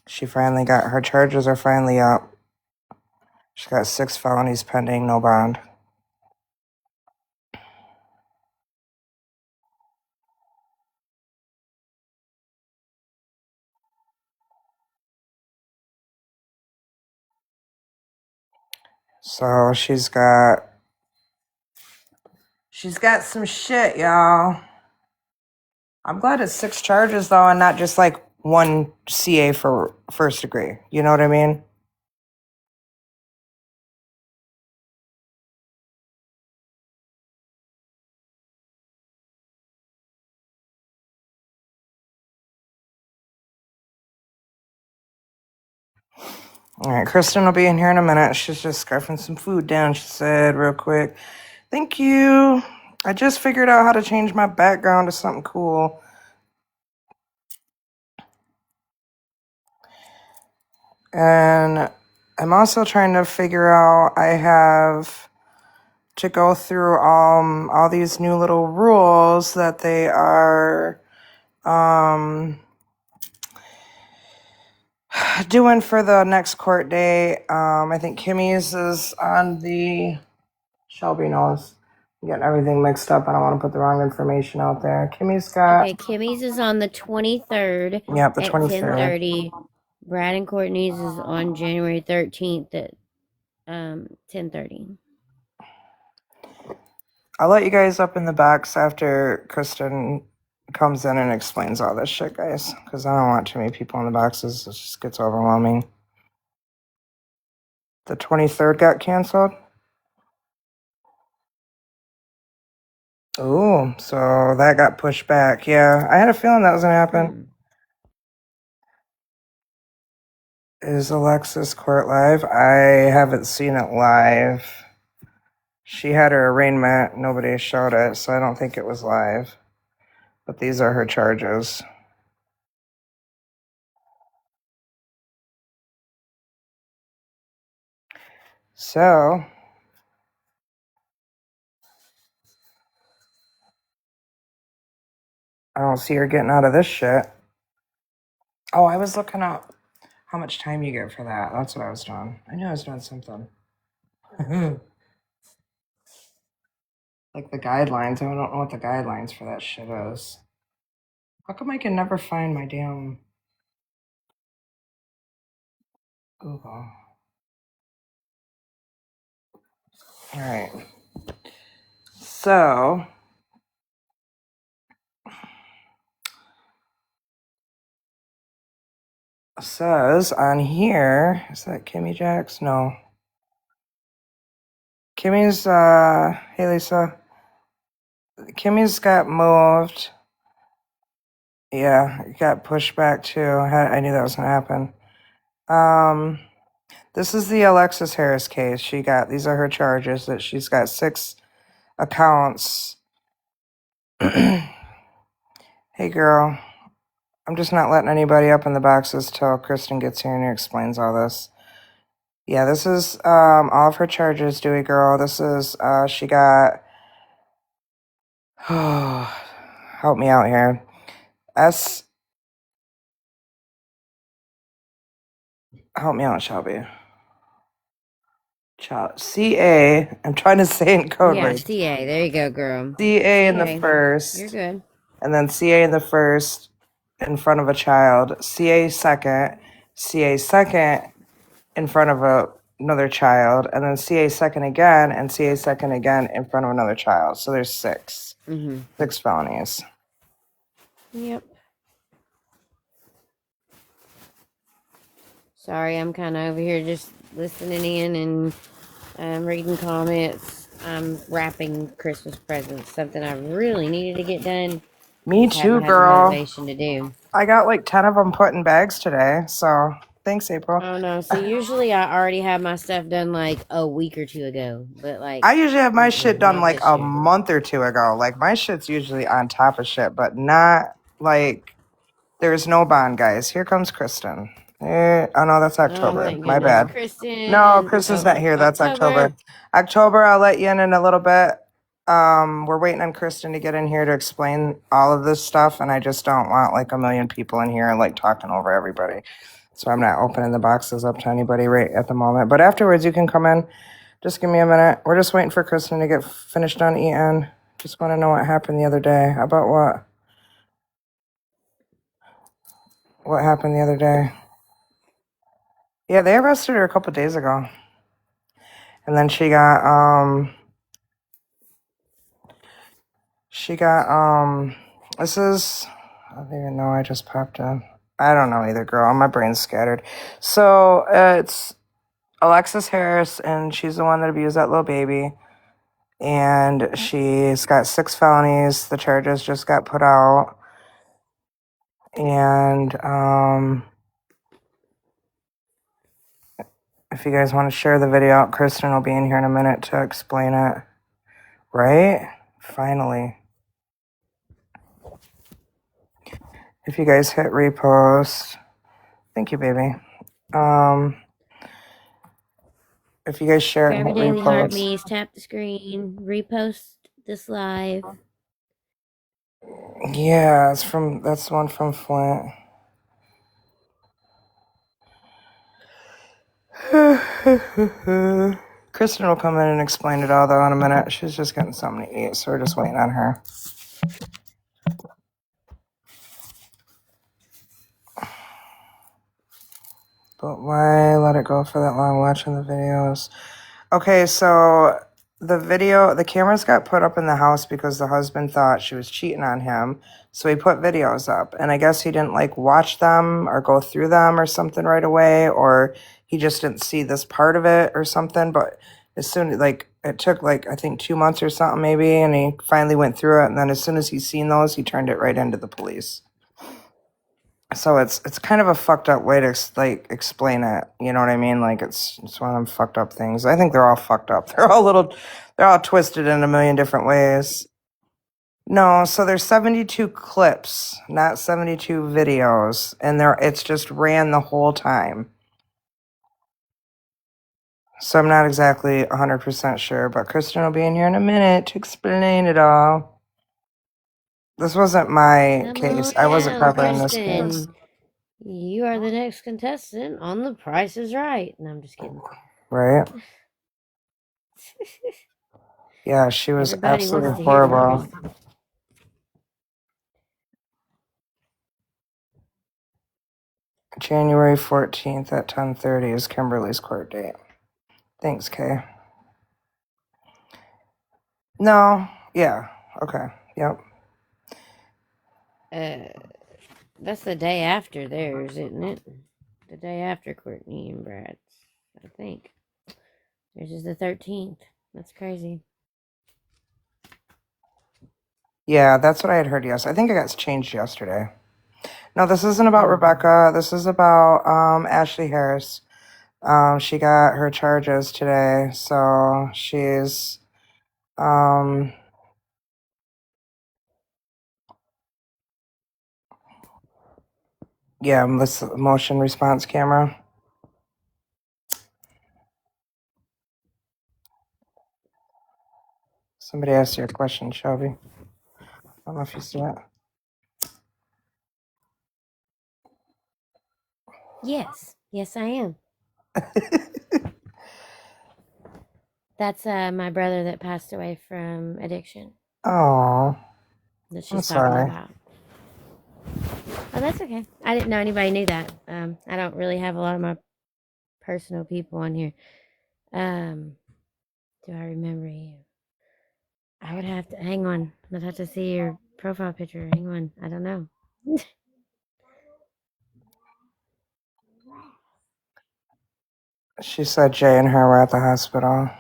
She finally got, her charges are finally up. She's got 6 felonies pending, no bond. So she's got some shit, y'all. I'm glad it's 6 charges though, and not just like 1 CA for first degree. You know what I mean? All right, Kristen will be in here in a minute. She's just scarfing some food down, she said real quick. Thank you. I just figured out how to change my background to something cool. And I'm also trying to figure out, I have to go through all these new little rules that they are doing for the next court date. I think Kimmy's is on the, Shelby knows. I'm getting everything mixed up. I don't want to put the wrong information out there. Kimmy's got. Okay, Kimmy's is on the 23rd. Yep, the at 23rd. 10:30. Brad and Courtney's is on January 13th at 10:30. I'll let you guys up in the box after Kristen comes in and explains all this shit, guys, because I don't want too many people in the boxes. It just gets overwhelming. The 23rd got canceled. Oh, so that got pushed back. Yeah, I had a feeling that was going to happen. Is Alexis Court live? I haven't seen it live. She had her arraignment. Nobody showed it, so I don't think it was live. But these are her charges. So, I don't see her getting out of this shit. Oh, I was looking up how much time you get for that. That's what I was doing. I knew I was doing something. Like the guidelines. I don't know what the guidelines for that shit is. How come I can never find my damn Google? All right. So, says on here, is that Kimmy Jacks? No. Kimmy's, hey Lisa. Kimmy's got moved. Yeah, it got pushed back too. I knew that was gonna happen. This is the Alexis Harris case. These are her charges that she's got 6 accounts. Hey girl, I'm just not letting anybody up in the boxes till Kristen gets here and explains all this. Yeah, this is all of her charges, Dewey girl. This is she got help me out here. Help me out, Shelby. CA. I'm trying to say in code Yeah, words. CA. There you go, girl. CA in the first. You're good. And then CA in the first in front of a child. CA second in front of another child, and then CA second again, and CA second again in front of another child. So there's 6. 6 felonies. Yep. Sorry, I'm kind of over here just listening in and reading comments. I'm wrapping Christmas presents, something I really needed to get done. Me Just too, haven't had the girl. motivation to do. I got like 10 of them put in bags today, so thanks, April. Oh no, so usually I already have my stuff done like a week or 2 ago, but like I usually have my shit done not like this a year. month or 2 ago. Like my shit's usually on top of shit, but not like there's no bond, guys. Here comes Kristen. Oh no, that's October. thank My goodness. bad. Kristen. No, Kristen's not here. That's October. October, I'll let you in a little bit. We're waiting on Kristen to get in here to explain all of this stuff, and I just don't want like a million people in here like talking over everybody. So I'm not opening the boxes up to anybody right at the moment. But afterwards, you can come in. Just give me a minute. We're just waiting for Kristen to get finished on eating. Just want to know what happened the other day. About what? What happened the other day? Yeah, they arrested her a couple days ago. And then she got this is, I don't even know, I just popped in. I don't know either, girl. My brain's scattered. So it's Alexis Harris, and she's the one that abused that little baby. And she's got 6 felonies. The charges just got put out. And if you guys want to share the video out, Kristen will be in here in a minute to explain it. Right? Finally. If you guys hit repost. Thank you, baby. If you guys share it and Forever hit Daily Heart repost. Me's, tap the screen, repost this live. Yeah, that's the one from Flint. Kristen will come in and explain it all though in a minute. She's just getting something to eat, so we're just waiting on her. But why let it go for that long watching the videos? Okay, so the cameras got put up in the house because the husband thought she was cheating on him. So he put videos up, and I guess he didn't like watch them or go through them or something right away, or he just didn't see this part of it or something. But as soon like it took like I think 2 months or something maybe, and he finally went through it. And then as soon as he seen those, he turned it right into the police. So it's kind of a fucked up way to like explain it. You know what I mean? Like it's one of them fucked up things. I think they're all fucked up. They're all twisted in a million different ways. No, so there's 72 clips, not 72 videos, and it's just ran the whole time. So I'm not exactly 100% sure, but Kristen will be in here in a minute to explain it all. This wasn't my Come case. on I wasn't down, covering this case. Kristen. You are the next contestant on The Price is Right. No, I'm just kidding. Right? Yeah, she was Everybody absolutely wants to hear from horrible. Kristen. January 14th at 10:30 is Kimberly's court date. Thanks, Kay. No, yeah, okay, yep. That's the day after theirs, isn't it? The day after Courtney and Brad's, I think. Theirs is the 13th. That's crazy. Yeah, that's what I had heard. Yes, I think it got changed yesterday. No, this isn't about Rebecca. This is about Ashley Harris. She got her charges today, so she's yeah, this motion response camera. Somebody asked you a question, Shelby. I don't know if you see it. Yes, I am. That's my brother that passed away from addiction. Oh, That I'm she's talking sorry. about. Oh, that's okay. I didn't know anybody knew that. I don't really have a lot of my personal people on here. Do I remember you? I would have to hang on. I'd have to see your profile picture. Hang on. I don't know. She said Jay and her were at the hospital.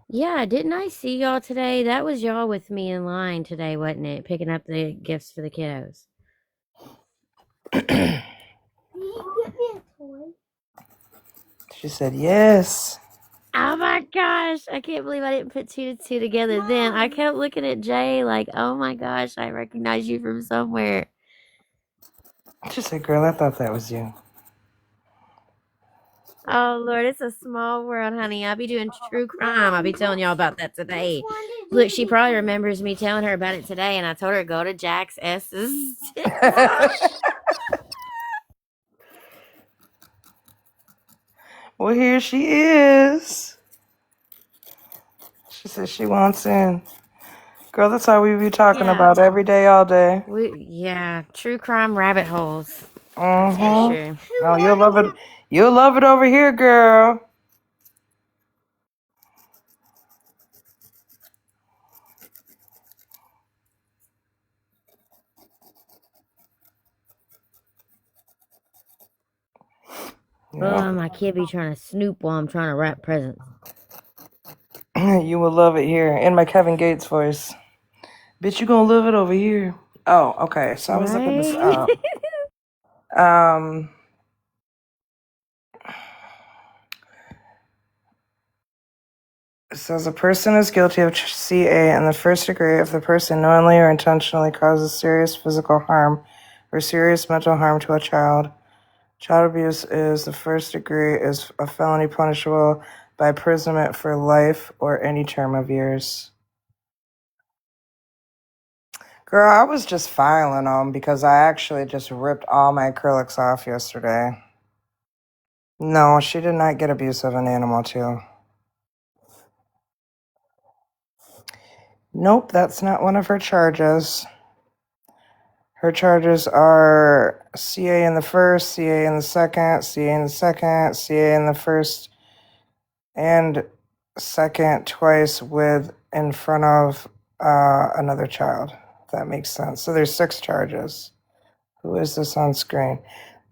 Yeah, didn't I see y'all today? That was y'all with me in line today, wasn't it? Picking up the gifts for the kiddos. She said yes. Oh my gosh, I can't believe I didn't put 2 to 2 together then. I kept looking at Jay like, oh my gosh, I recognize you from somewhere. She said, girl, I thought that was you. Oh Lord, it's a small world, honey. I'll be doing true crime. I'll be telling y'all about that today. Look, she probably remembers me telling her about it today, and I told her to go to Jax S's. Well, here she is. She said she wants in. Girl, that's how we be talking about every day, all day. Yeah, true crime rabbit holes. Mm-hmm. Sure. Oh, you'll love it. You'll love it over here, girl. Oh, my kid be trying to snoop while I'm trying to wrap presents. You will love it here. In my Kevin Gates voice. Bitch, you gonna love it over here. Oh, okay. So I was looking this up. It says a person is guilty of CA in the first degree if the person knowingly or intentionally causes serious physical harm or serious mental harm to a child. Child abuse is the first degree is a felony punishable by imprisonment for life or any term of years. Girl, I was just filing them because I actually just ripped all my acrylics off yesterday. No, she did not get abuse of an animal too. Nope, that's not one of her charges. Her charges are CA in the first, CA in the second, CA in the second, CA in the first and second twice with in front of another child. If that makes sense. So there's 6 charges. Who is this on screen?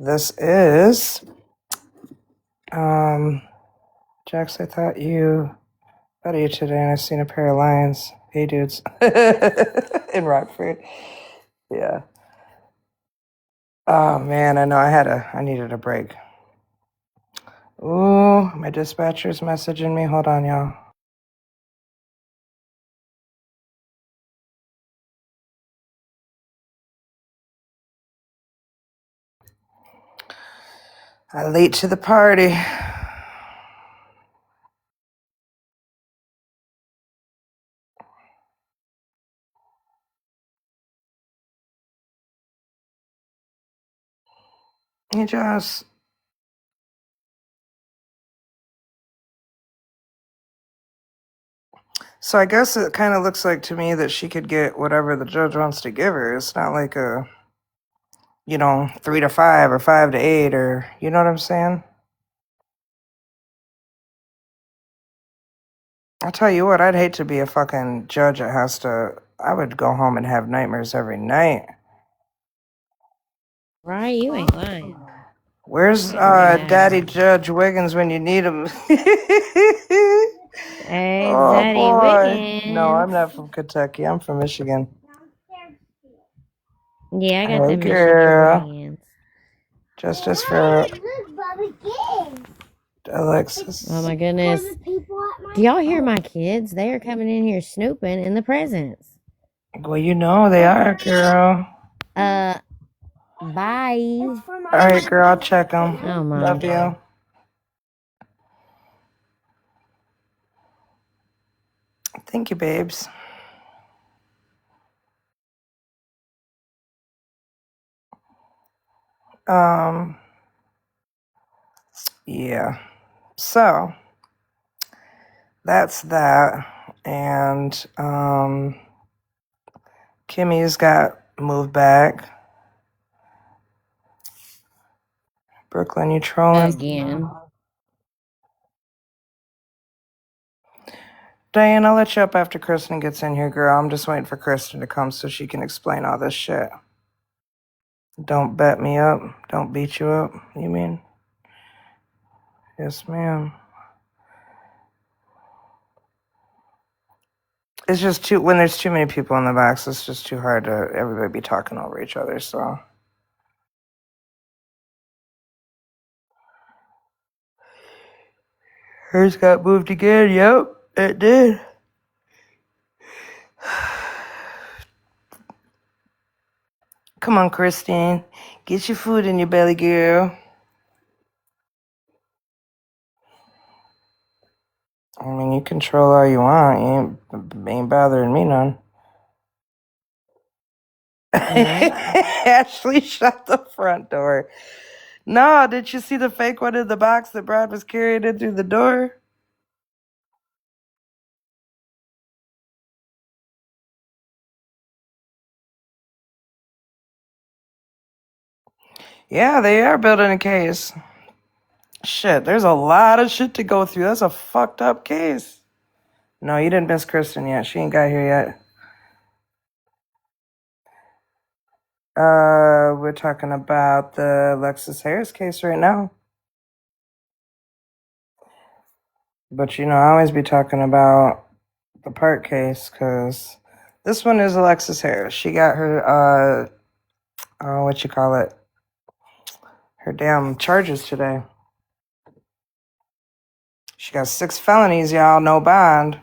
This is Jax, I thought of you today and I seen a pair of lions. Hey dudes. In Rockford. Yeah. Oh man, I know I needed a break. Ooh, my dispatcher's messaging me. Hold on, y'all. I'm late to the party. Hey, Joss. So I guess it kind of looks like to me that she could get whatever the judge wants to give her. It's not like a, 3 to 5 or 5 to 8 or, you know what I'm saying? I'll tell you what, I'd hate to be a fucking judge that has to, I would go home and have nightmares every night. Right, you ain't lying. Where's Yeah. Daddy Judge Wiggins when you need him? Hey, Oh Daddy boy. No, I'm Wiggins. not from Kentucky. I'm from Michigan. Yeah, I got Hey them Michigan girl. hands. Justice for Alexis. Oh my goodness. Do y'all hear my kids? They are coming in here snooping in the presents. Well, you know they are, girl. Bye. All right, girl. I'll check them. Oh my. Love you. Thank you, babes. Yeah. So that's that. And Kimmy's got moved back. Brooklyn, you trolling? Again. Diane, I'll let you up after Kristen gets in here, girl. I'm just waiting for Kristen to come so she can explain all this shit. Don't bet me up. Don't beat you up, you mean? Yes, ma'am. It's just when there's too many people in the box, it's just too hard to everybody be talking over each other, so. Hers got moved again, yep, it did. Come on, Christine. Get your food in your belly, girl. I mean, you control all you want. You ain't bothering me none. Right. Ashley shut the front door. No, did you see the fake one in the box that Brad was carrying in through the door? Yeah, they are building a case. Shit, there's a lot of shit to go through. That's a fucked up case. No, you didn't miss Kristen yet. She ain't got here yet. We're talking about the Alexis Harris case right now. But I always be talking about the Park case because this one is Alexis Harris. She got her what you call it? Her damn charges today. She got 6 felonies, y'all. No bond.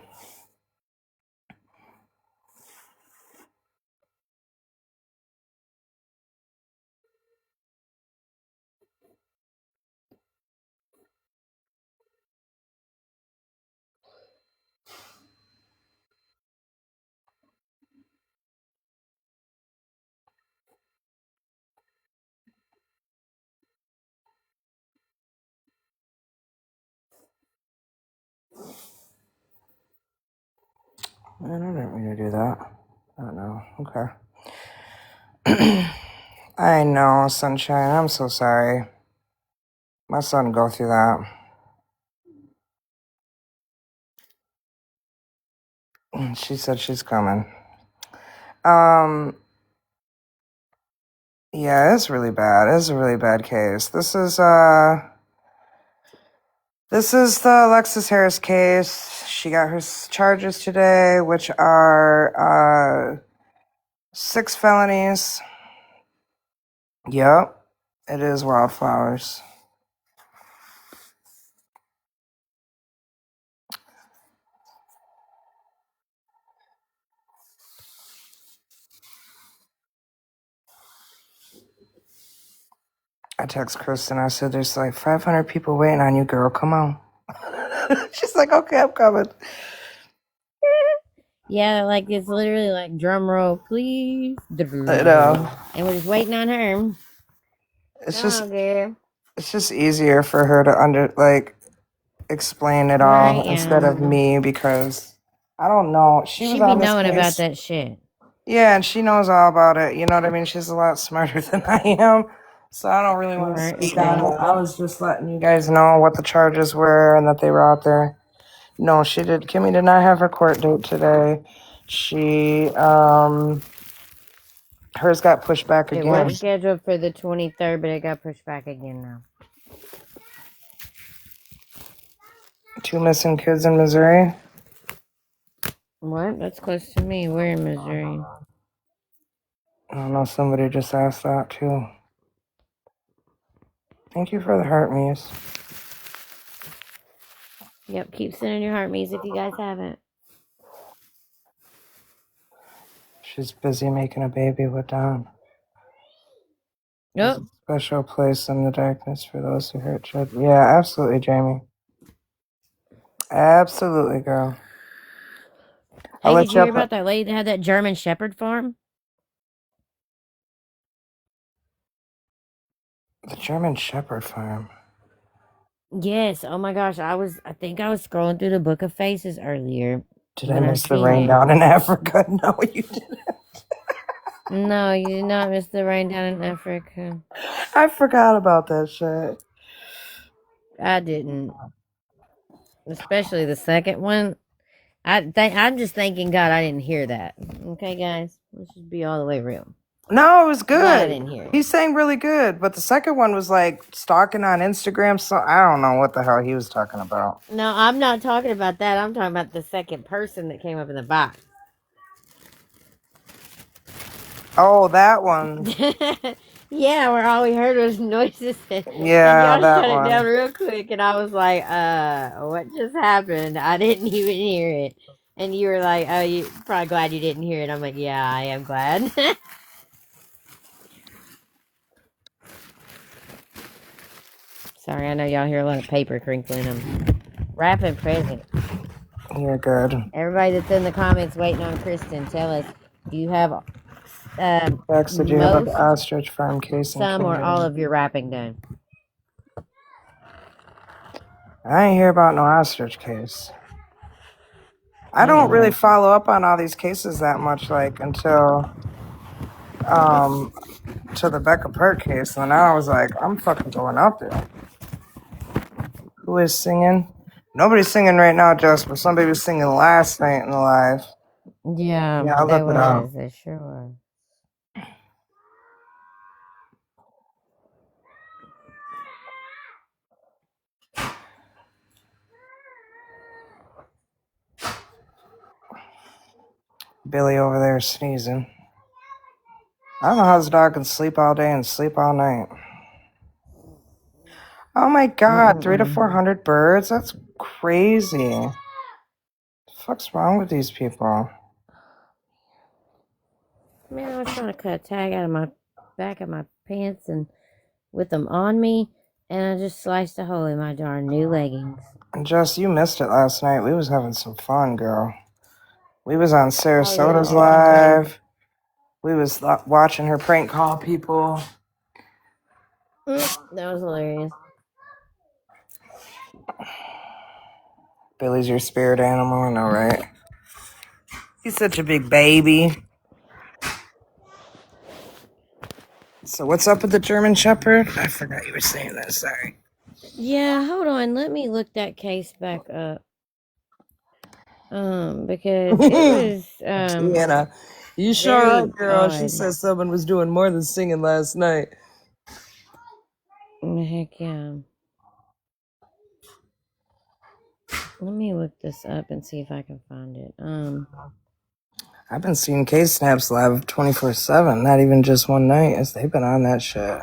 Man, I didn't mean to do that. Oh no. Okay. I know, Sunshine. I'm so sorry. My son go through that. She said she's coming. Yeah, it's really bad. It's a really bad case. This is the Alexis Harris case. She got her charges today, which are 6 felonies. Yep, it is wildflowers. I text Kristen. I said, "There's like 500 people waiting on you, girl. Come on." She's like, "Okay, I'm coming." Yeah, like it's literally like drum roll, please. I know. And we're just waiting on her. It's just, Oh, girl. it's just easier for her to explain it Right, all instead yeah. of me because I don't know. She was She be on this knowing about case. that shit. Yeah, and she knows all about it. You know what I mean? She's a lot smarter than I am. So I don't really want to Right, speak on okay. it. I was just letting you guys know what the charges were and that they were out there. No, she did. Kimmy did not have her court date today. She, hers got pushed back It again. was scheduled for the 23rd, but it got pushed back again now. 2 missing kids in Missouri. What? That's close to me. We're in Missouri. I don't know. Somebody just asked that too. Thank you for the heart, Muse. Yep, keep sending your heart me's if you guys haven't. She's busy making a baby with Don. There's Nope. a special place in the darkness for those who hurt children. Yeah, absolutely, Jamie. Absolutely, girl. I'll Hey, let did you you hear up. about that lady that had that German Shepherd farm? The German Shepherd farm. Yes. Oh my gosh. I think I was scrolling through the Book of Faces earlier. Did I when miss the seen rain it. down in Africa? No, you didn't. No, you did not miss the rain down in Africa. I forgot about that shit. I didn't. Especially the second one. I'm just thanking God I didn't hear that. Okay, guys? Let's just be all the way real. No, it was Glad I good. didn't hear it. He sang really good, but the second one was like stalking on Instagram. So I don't know what the hell he was talking about. No, I'm not talking about that. I'm talking about the second person that came up in the box. Oh, that one. Yeah, where all we heard was noises and Yeah, y'all that shut it one. down real quick and I was like, what just happened? I didn't even hear it. And you were like, oh, you probably glad you didn't hear it. I'm like, yeah, I am glad. Sorry, I know y'all hear a lot of paper crinkling. I'm wrapping presents. You're good. Everybody that's in the comments waiting on Kristen, tell us, do you have Bex, did you have an most, ostrich farm case in some, or all Canada? of your wrapping done? I ain't hear about no ostrich case. I Me don't really either. follow up on all these cases that much, like until to the Becca Perk case, and I was like, I'm fucking going up there. Who is singing? Nobody's singing right now, Jess, but somebody was singing last night in the live. Yeah, Yeah, I'll they look it up. was. They sure was. Billy over there sneezing. I don't know how this dog can sleep all day and sleep all night. Oh my god, 300 to 400 birds? That's crazy. What the fuck's wrong with these people? Man, I was trying to cut a tag out of my back of my pants and with them on me, and I just sliced a hole in my darn new leggings. And Jess, you missed it last night. We was having some fun, girl. We was on Sarasota's live. We was watching her prank call people. That was hilarious. Billy's your spirit animal, I know, right? He's such a big baby. So what's up with the German Shepherd? I forgot you were saying that, sorry. Yeah, hold on. Let me look that case back up. Because it was Deanna, you sure very are, girl. She odd. said someone was doing more than singing last night. Heck yeah. Let me look this up and see if I can find it. I've been seeing K-Snaps live 24/7, not even just one night. As they've been on that shit.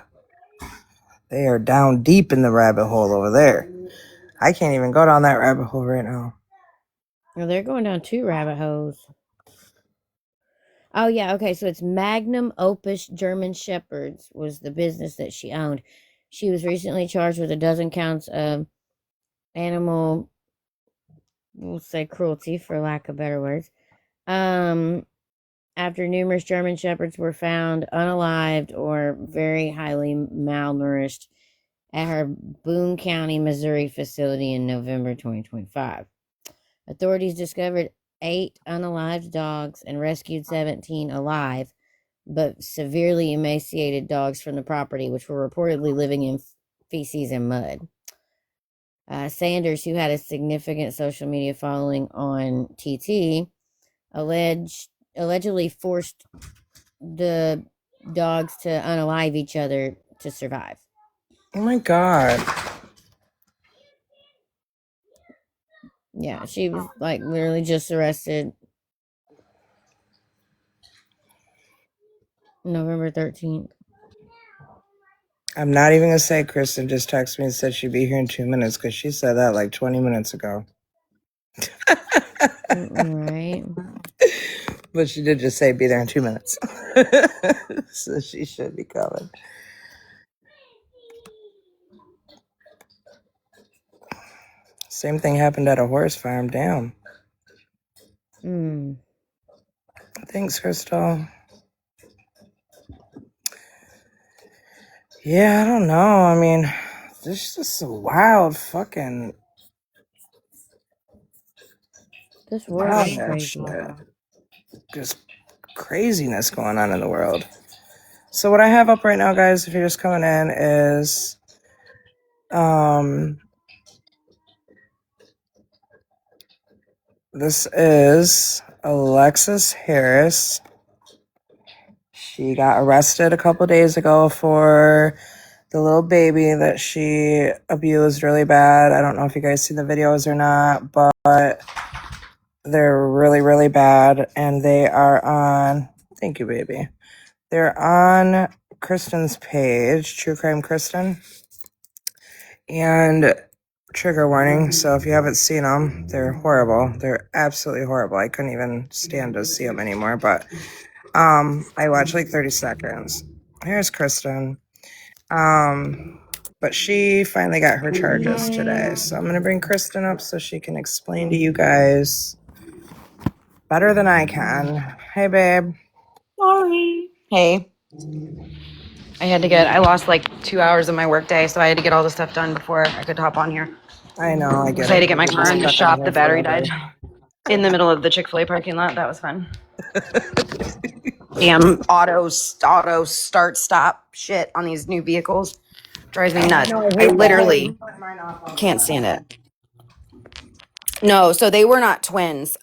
They are down deep in the rabbit hole over there. I can't even go down that rabbit hole right now. Well, they're going down 2 rabbit holes. Oh, yeah, okay, so it's Magnum Opus German Shepherds was the business that she owned. She was recently charged with a dozen counts of animal, we'll say cruelty for lack of better words. After numerous German Shepherds were found unalived or very highly malnourished at her Boone County, Missouri facility in November 2025. Authorities discovered 8 unalived dogs and rescued 17 alive but severely emaciated dogs from the property, which were reportedly living in feces and mud. Sanders, who had a significant social media following on TT, allegedly forced the dogs to unalive each other to survive. Oh my god. Yeah, she was like literally just arrested November 13th. I'm not even gonna say Kristen just texted me and said she'd be here in 2 minutes because she said that like 20 minutes ago. Right. But she did just say be there in 2 minutes. So she should be coming. Same thing happened at a horse farm. Damn. Thanks, Crystal. Yeah, I don't know. I mean, this is just a wild fucking. This world is crazy. Shit. Just craziness going on in the world. So what I have up right now, guys, if you're just coming in, is this is Alexis Harris. She got arrested a couple days ago for the little baby that she abused really bad. I don't know if you guys see the videos or not, but they're really, really bad. And they are on, thank you, baby. They're on Kristen's page, True Crime Kristen. And trigger warning, so if you haven't seen them, they're horrible. They're absolutely horrible. I couldn't even stand to see them anymore, but I watched like 30 seconds. Here's Kristen. But she finally got her charges today. So I'm going to bring Kristen up so she can explain to you guys better than I can. Hey, babe. Sorry. Hey. I lost like 2 hours of my workday, so I had to get all the stuff done before I could hop on here. I know, I get it. So I had to get my car in the shop. The battery forever. died in the middle of the Chick-fil-A parking lot. That was fun. Damn auto start stop shit on these new vehicles drives me nuts. I literally can't stand it. No, so they were not twins.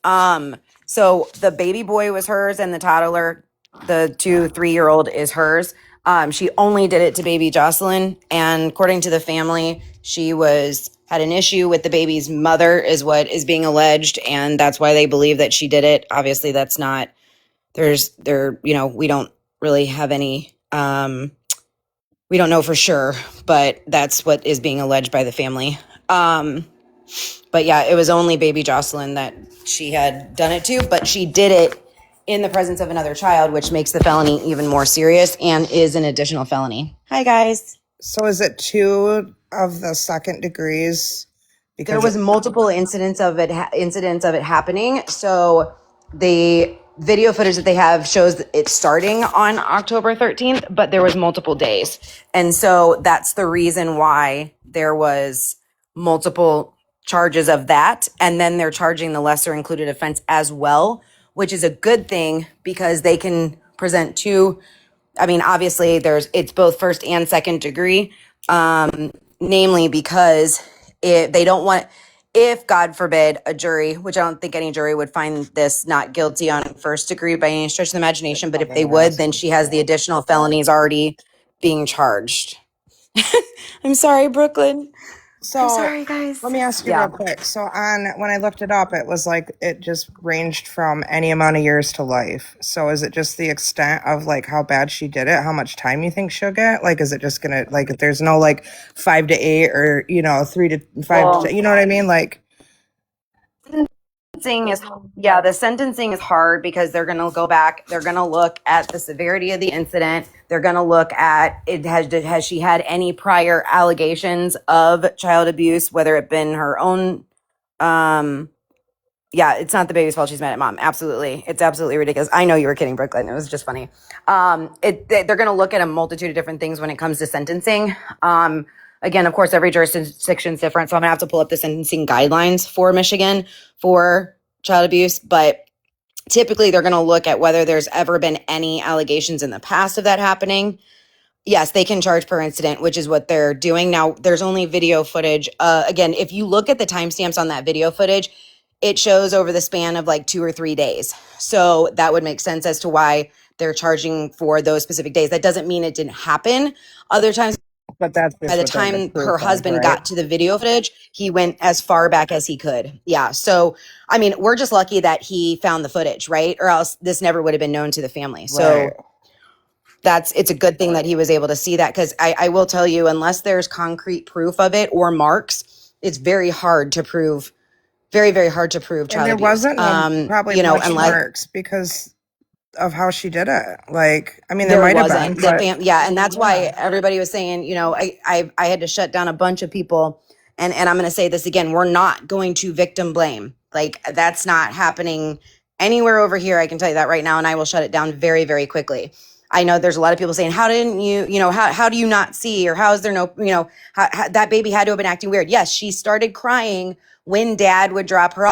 So the baby boy was hers, and the toddler, the 2-3-year-old, is hers. She only did it to baby Jocelyn, and according to the family, she had an issue with the baby's mother, is what is being alleged, and that's why they believe that she did it. Obviously, that's not. We don't really have any. We don't know for sure, but that's what is being alleged by the family. But yeah, it was only baby Jocelyn that she had done it to, but she did it in the presence of another child, which makes the felony even more serious and is an additional felony. Hi, guys. So is it 2 of the second degrees? Because there was multiple incidents of it happening. So the video footage that they have shows that it's starting on October 13th, but there was multiple days. And so that's the reason why there was multiple charges of that. And then they're charging the lesser included offense as well, which is a good thing because they can present 2. I mean, obviously it's both first and second degree, namely because they don't want, if God forbid a jury, which I don't think any jury would find this not guilty on first degree by any stretch of the imagination, but if they would, then she has the additional felonies already being charged. I'm sorry, Brooklyn. So I'm sorry, guys. let me ask you Yeah. real quick. So when I looked it up, it was like it just ranged from any amount of years to life. So is it just the extent of like how bad she did it, how much time you think she'll get? Like, is it just gonna like if there's no like 5 to 8 or 3 to 5 Well, to, you know what I mean? Like, the sentencing is hard because they're going to go back. They're going to look at the severity of the incident. They're going to look at it. Has she had any prior allegations of child abuse, whether it been her own, yeah, it's not the baby's fault she's mad at mom. Absolutely. It's absolutely ridiculous. I know you were kidding, Brooklyn. It was just funny. They're going to look at a multitude of different things when it comes to sentencing. Again, of course, every jurisdiction is different. So I'm going to have to pull up the sentencing guidelines for Michigan for child abuse. But typically, they're going to look at whether there's ever been any allegations in the past of that happening. Yes, they can charge per incident, which is what they're doing. Now, there's only video footage. Again, if you look at the timestamps on that video footage, it shows over the span of like 2 or 3 days. So that would make sense as to why they're charging for those specific days. That doesn't mean it didn't happen. Other times, but that's by just the what they're the time proof her of, husband right? got to the video footage, he went as far back as he could. Yeah. So, I mean, we're just lucky that he found the footage, right? Or else this never would have been known to the family. So Right. it's a good thing that he was able to see that, because I will tell you, unless there's concrete proof of it or marks, it's very hard to prove, very, very hard to prove And child there abuse. wasn't probably You know, much unless marks because of how she did it. Like, I mean, there there might have been, wasn't but yeah, and that's why everybody was saying, you know, I had to shut down a bunch of people, and I'm going to say this again: we're not going to victim blame. Like, that's not happening anywhere over here. I can tell you that right now, and I will shut it down very, very quickly. I know there's a lot of people saying, how didn't you, you know, how do you not see, or how is there no, you know, how that baby had to have been acting weird. Yes, she started crying when dad would drop her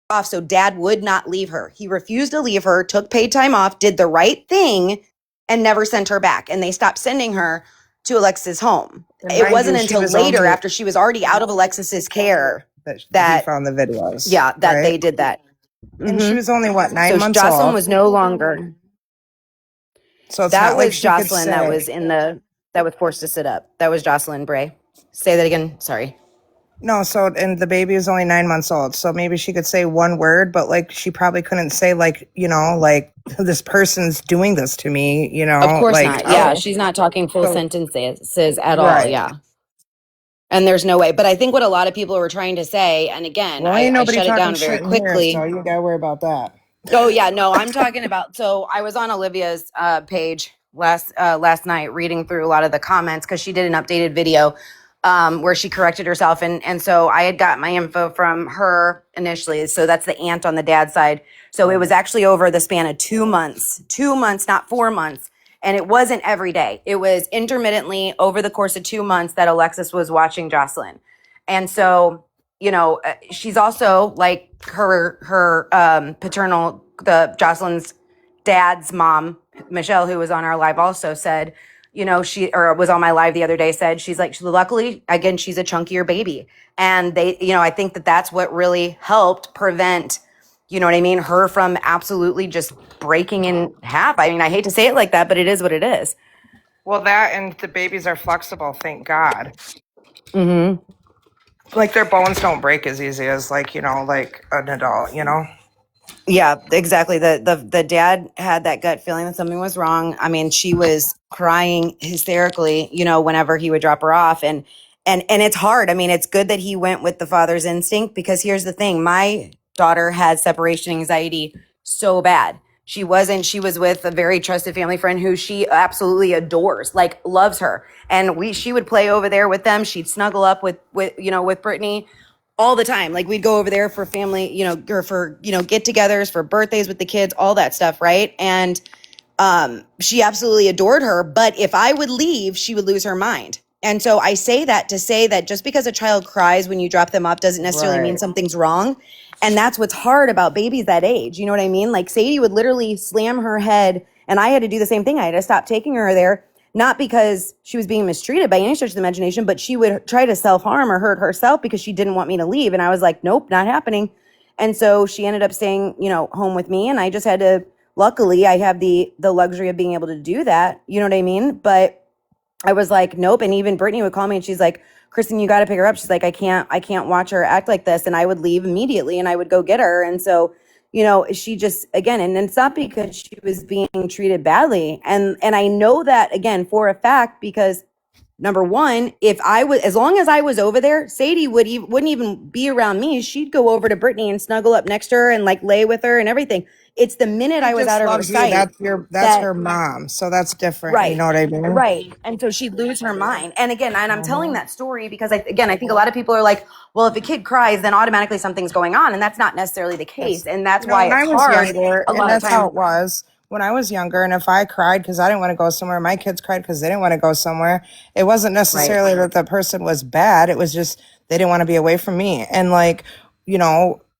off, so dad would not leave her. He refused to leave her, took paid time off, did the right thing, and never sent her back. And they stopped sending her to Alexis's home. and It mind wasn't you, she until was later, only after she was already out of Alexis's care, that he that found the videos. yeah, that right? they did that. And she was only what, 9 So months Jocelyn old. was no longer. So it's That not like was she could Jocelyn that say was that was forced to sit up. That was Jocelyn Bray. Say that again. Sorry. no. So and the baby is only 9 months old. So maybe she could say one word, but like she probably couldn't say like like this person's doing this to me. Of course Like not. Yeah, how? she's not talking full So sentences at all. right. Yeah. And there's no way. But I think what a lot of people were trying to say, and again, Well, ain't I nobody shut it talking down very shit in here, so quickly. you gotta worry about that. Oh yeah, no, I'm talking about. So I was on Olivia's page last night reading through a lot of the comments, because she did an updated video where she corrected herself, and so I had got my info from her initially. So that's the aunt on the dad's side. So it was actually over the span of 2 months, not 4 months. And it wasn't every day. It was intermittently over the course of 2 months that Alexis was watching Jocelyn. And so, she's also like her paternal, the Jocelyn's dad's mom, Michelle, who was on our live, also said, she, or was on my live the other day, said she's like, luckily, again, she's a chunkier baby. And they, I think that that's what really helped prevent, you know what I mean, her from absolutely just breaking in half. I mean, I hate to say it like that, but it is what it is. Well, that and the babies are flexible, thank God. Mm-hmm. Like their bones don't break as easy as like an adult. Yeah, exactly. The dad had that gut feeling that something was wrong. I mean, she was crying hysterically, whenever he would drop her off. And it's hard. I mean, it's good that he went with the father's instinct, because here's the thing. My daughter had separation anxiety so bad. She was with a very trusted family friend who she absolutely adores, like loves her. And she would play over there with them. She'd snuggle up with Brittany all the time. Like, we'd go over there for family, or for, get-togethers, for birthdays with the kids, all that stuff, right? And she absolutely adored her. But if I would leave, she would lose her mind. And so I say that to say that just because a child cries when you drop them off doesn't necessarily mean Right. something's wrong. And that's what's hard about babies that age. You know what I mean? Like, Sadie would literally slam her head, and I had to do the same thing. I had to stop taking her there, not because she was being mistreated by any stretch of the imagination, but she would try to self-harm or hurt herself because she didn't want me to leave. And I was like, nope, not happening. And so she ended up staying, home with me. And I just had to, luckily, I have the luxury of being able to do that. You know what I mean? But I was like, nope. And even Brittany would call me and she's like, Kristen, you got to pick her up. She's like, I can't watch her act like this. And I would leave immediately and I would go get her. And so, she just, again, and it's not because she was being treated badly. And I know that, again, for a fact, because number one, if I was, as long as I was over there, Sadie wouldn't even be around me. She'd go over to Brittany and snuggle up next to her and like lay with her and everything. It's the minute I was out of her sight. That's her mom. So that's different. Right. You know what I mean? Right. And so she'd lose her mind. And again, and I'm telling that story because I think a lot of people are like, well, if a kid cries, then automatically something's going on. And that's not necessarily the case. And that's why it's hard. That's how it was when I was younger. And if I cried because I didn't want to go somewhere, my kids cried because they didn't want to go somewhere. It wasn't necessarily that the person was bad. It was just they didn't want to be away from me. And like,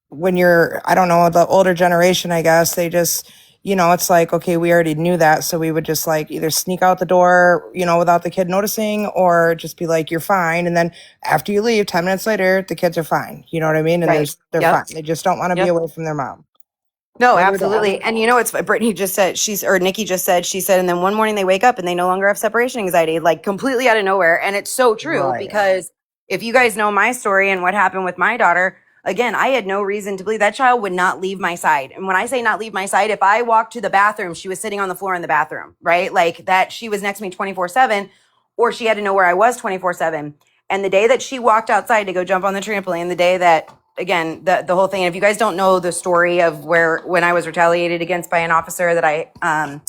when you're, I don't know, the older generation, I guess, they just, it's like, okay, we already knew that. So we would just like either sneak out the door, without the kid noticing, or just be like, you're fine. And then after you leave, 10 minutes later, the kids are fine. You know what I mean? And they're fine. They just don't want to be away from their mom. No, absolutely. And it's Brittany just said, Nikki just said, and then one morning they wake up and they no longer have separation anxiety, like completely out of nowhere. And it's so true because if you guys know my story and what happened with my daughter, again, I had no reason to believe that child would not leave my side. And when I say not leave my side, if I walked to the bathroom, she was sitting on the floor in the bathroom, right? Like that she was next to me 24/7, or she had to know where I was 24/7. And the day that she walked outside to go jump on the trampoline, the day that, again, the whole thing, if you guys don't know the story of when I was retaliated against by an officer that I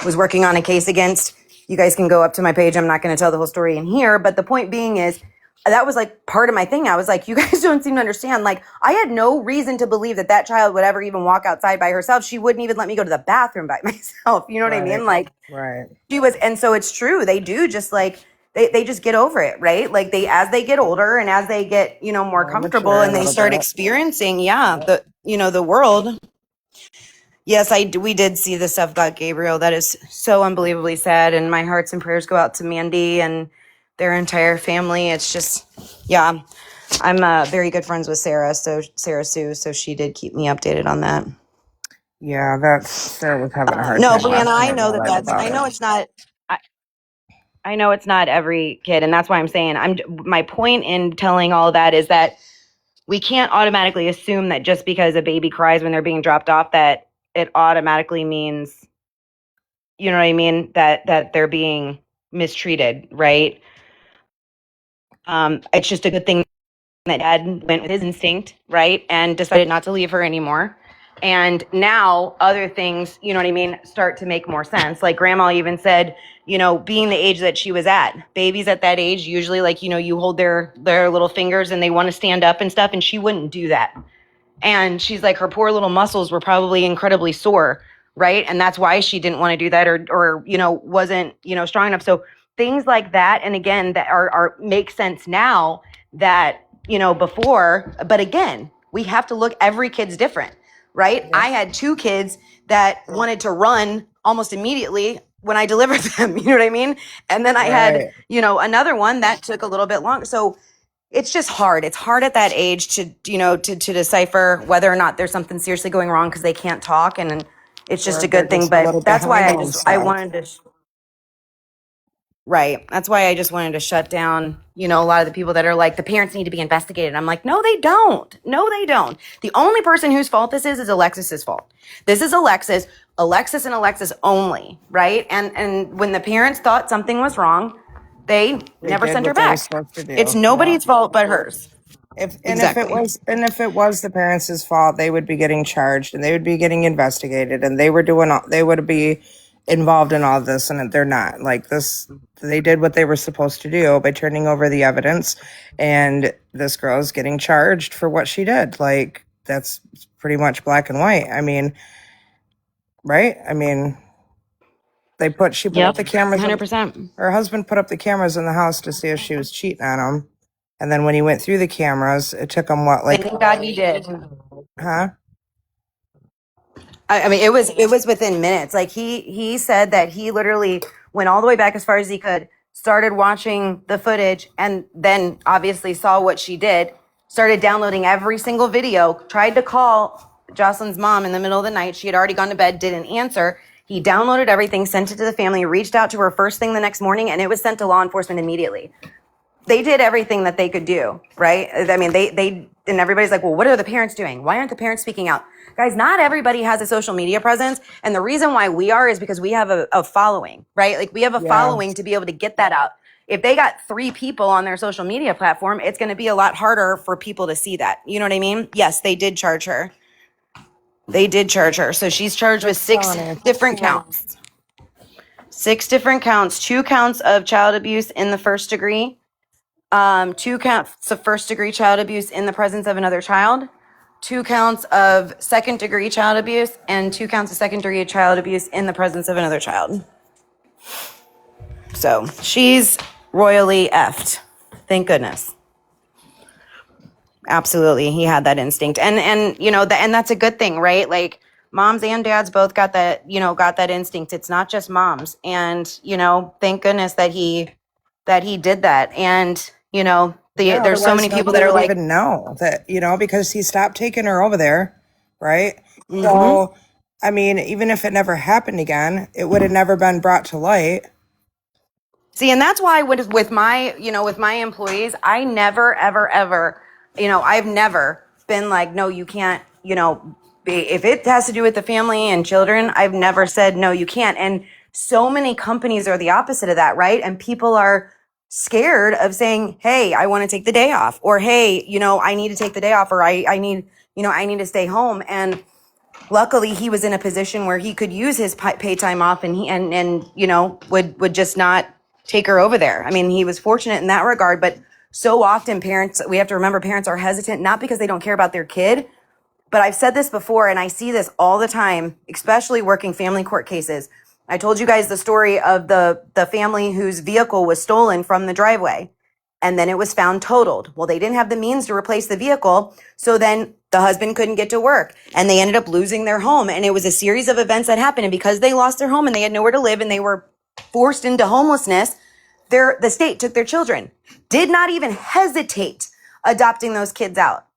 was working on a case against, you guys can go up to my page. I'm not going to tell the whole story in here, but the point being is, that was like part of my thing. I was like, you guys don't seem to understand. Like, I had no reason to believe that child would ever even walk outside by herself. She wouldn't even let me go to the bathroom by myself. You know what I mean? Like, she was, and so it's true. They do just like, they just get over it, right? Like as they get older and as they get, more comfortable and they start experiencing, the world. Yes, we did see the stuff about Gabriel. That is so unbelievably sad. And my hearts and prayers go out to Mandy and their entire family. It's just, I'm very good friends with Sarah Sue, so she did keep me updated on that. Yeah, Sarah was having a hard time. No, Brianna, I know I know it's not every kid, and that's why I'm saying my point in telling all of that is that we can't automatically assume that just because a baby cries when they're being dropped off that it automatically means, you know what I mean, that they're being mistreated, right? It's just a good thing that Dad went with his instinct, right, and decided not to leave her anymore. And now other things, you know what I mean, start to make more sense. Like Grandma even said, being the age that she was at, babies at that age usually, like, you hold their little fingers and they want to stand up and stuff, and she wouldn't do that. And she's like, her poor little muscles were probably incredibly sore, right? And that's why she didn't want to do that or wasn't, strong enough. So things like that, and again, that are make sense now that, before, but again, we have to look, every kid's different, right? Yes. I had 2 kids that wanted to run almost immediately when I delivered them, you know what I mean? And then I had, another one that took a little bit longer. So it's just hard. It's hard at that age to decipher whether or not there's something seriously going wrong because they can't talk, and it's just a good thing. But that's why I wanted to. Right. That's why I just wanted to shut down, a lot of the people that are like, the parents need to be investigated. I'm like, no, they don't. No, they don't. The only person whose fault this is Alexis's fault. This is Alexis and Alexis only, right? And when the parents thought something was wrong, they never sent her back. It's nobody's fault but hers. If it was the parents' fault, they would be getting charged and they would be getting investigated and they would be involved in all this, and they're not. Like this, they did what they were supposed to do by turning over the evidence, and this girl's getting charged for what she did. Like that's pretty much black and white. I mean, right? I mean, she put up the cameras. 100%. Her husband put up the cameras in the house to see if she was cheating on him, and then when he went through the cameras, it took him Thank God he did. Huh? I mean, it was within minutes. Like he said that he literally went all the way back as far as he could, started watching the footage, and then obviously saw what she did, started downloading every single video, tried to call Jocelyn's mom in the middle of the night. She had already gone to bed, didn't answer. He downloaded everything, sent it to the family, reached out to her first thing the next morning, and it was sent to law enforcement immediately. They did everything that they could do, right? I mean, they and everybody's like, well, what are the parents doing? Why aren't the parents speaking out? Guys, not everybody has a social media presence. And the reason why we are is because we have a following, right? Like we have a following to be able to get that out. If they got 3 people on their social media platform, it's going to be a lot harder for people to see that. You know what I mean? Yes, they did charge her. They did charge her. So she's charged with 6 different counts. 6 different counts, 2 counts of child abuse in the first degree. 2 counts of first degree child abuse in the presence of another child, 2 counts of second degree child abuse, and 2 counts of second degree child abuse in the presence of another child. So she's royally effed. Thank goodness. Absolutely. He had that instinct. And you know, and that's a good thing, right? Like moms and dads both got that, you know, got that instinct. It's not just moms. And, you know, thank goodness that he did that. And, you know, there's so many people that are like, even know that, you know, because he stopped taking her over there, right? So, I mean, even if it never happened again, it would have never been brought to light. See, and that's why with my, you know, with my employees, I never, ever, ever, you know, I've never been like, no, you can't, you know, if it has to do with the family and children, I've never said, no, you can't. And so many companies are the opposite of that, right? And people are scared of saying, hey, I want to take the day off, or hey, you know, I need to take the day off, or I need, you know, I need to stay home. And luckily he was in a position where he could use his pay time off, and you know, would just not take her over there. I mean, he was fortunate in that regard, but so often parents, we have to remember, parents are hesitant, not because they don't care about their kid, but I've said this before and I see this all the time, especially working family court cases. I told you guys the story of the family whose vehicle was stolen from the driveway, and then it was found totaled. Well, they didn't have the means to replace the vehicle, so then the husband couldn't get to work, and they ended up losing their home. And it was a series of events that happened, and because they lost their home and they had nowhere to live and they were forced into homelessness, the state took their children. Did not even hesitate adopting those kids out.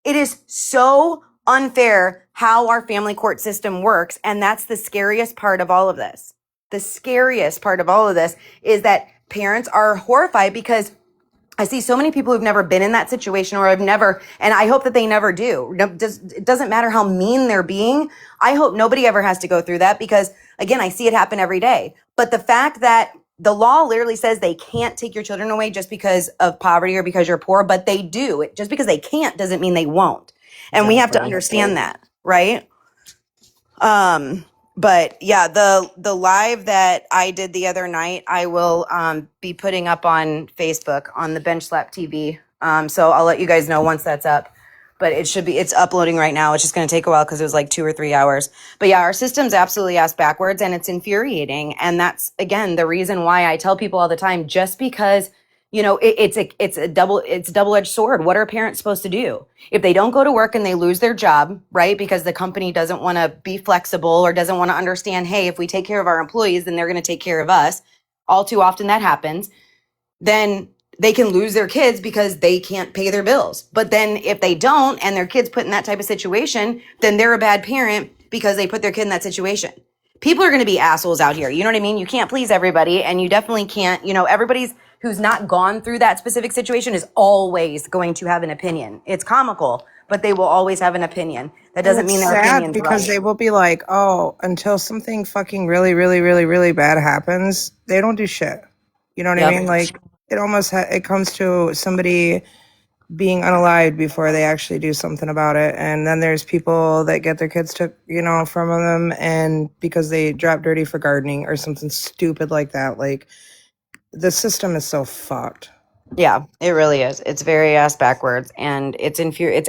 It is so unfair how our family court system works, and that's the scariest part of all of this. The scariest part of all of this is that parents are horrified because I see so many people who've never been in that situation, or have never, and I hope that they never do. It doesn't matter how mean they're being. I hope nobody ever has to go through that, because again, I see it happen every day. But the fact that the law literally says they can't take your children away just because of poverty or because you're poor, but they do. Just because they can't doesn't mean they won't. And we have to understand that, right? But yeah, the live that I did the other night, I will be putting up on Facebook on the Bench Slap TV. So I'll let you guys know once that's up. But it's uploading right now. It's just going to take a while because it was like 2 or 3 hours. But yeah, our system's absolutely ass backwards, and it's infuriating. And that's, again, the reason why I tell people all the time, just because, you know, it's a double-edged sword. What are parents supposed to do? If they don't go to work and they lose their job, right? Because the company doesn't want to be flexible or doesn't want to understand, hey, if we take care of our employees, then they're going to take care of us. All too often that happens. Then they can lose their kids because they can't pay their bills. But then if they don't, and their kid's put in that type of situation, then they're a bad parent because they put their kid in that situation. People are going to be assholes out here. You know what I mean? You can't please everybody, and you definitely can't, you know, everybody's who's not gone through that specific situation is always going to have an opinion. It's comical, but they will always have an opinion. That doesn't mean their opinion's because right. they will be like, oh, until something fucking really, really, really, really bad happens, they don't do shit. You know what I mean? Like, it almost it comes to somebody being unalived before they actually do something about it. And then there's people that get their kids took, you know, from them, and because they drop dirty for gardening or something stupid like that. Like, the system is so fucked. Yeah, it really is. It's very ass backwards, and it's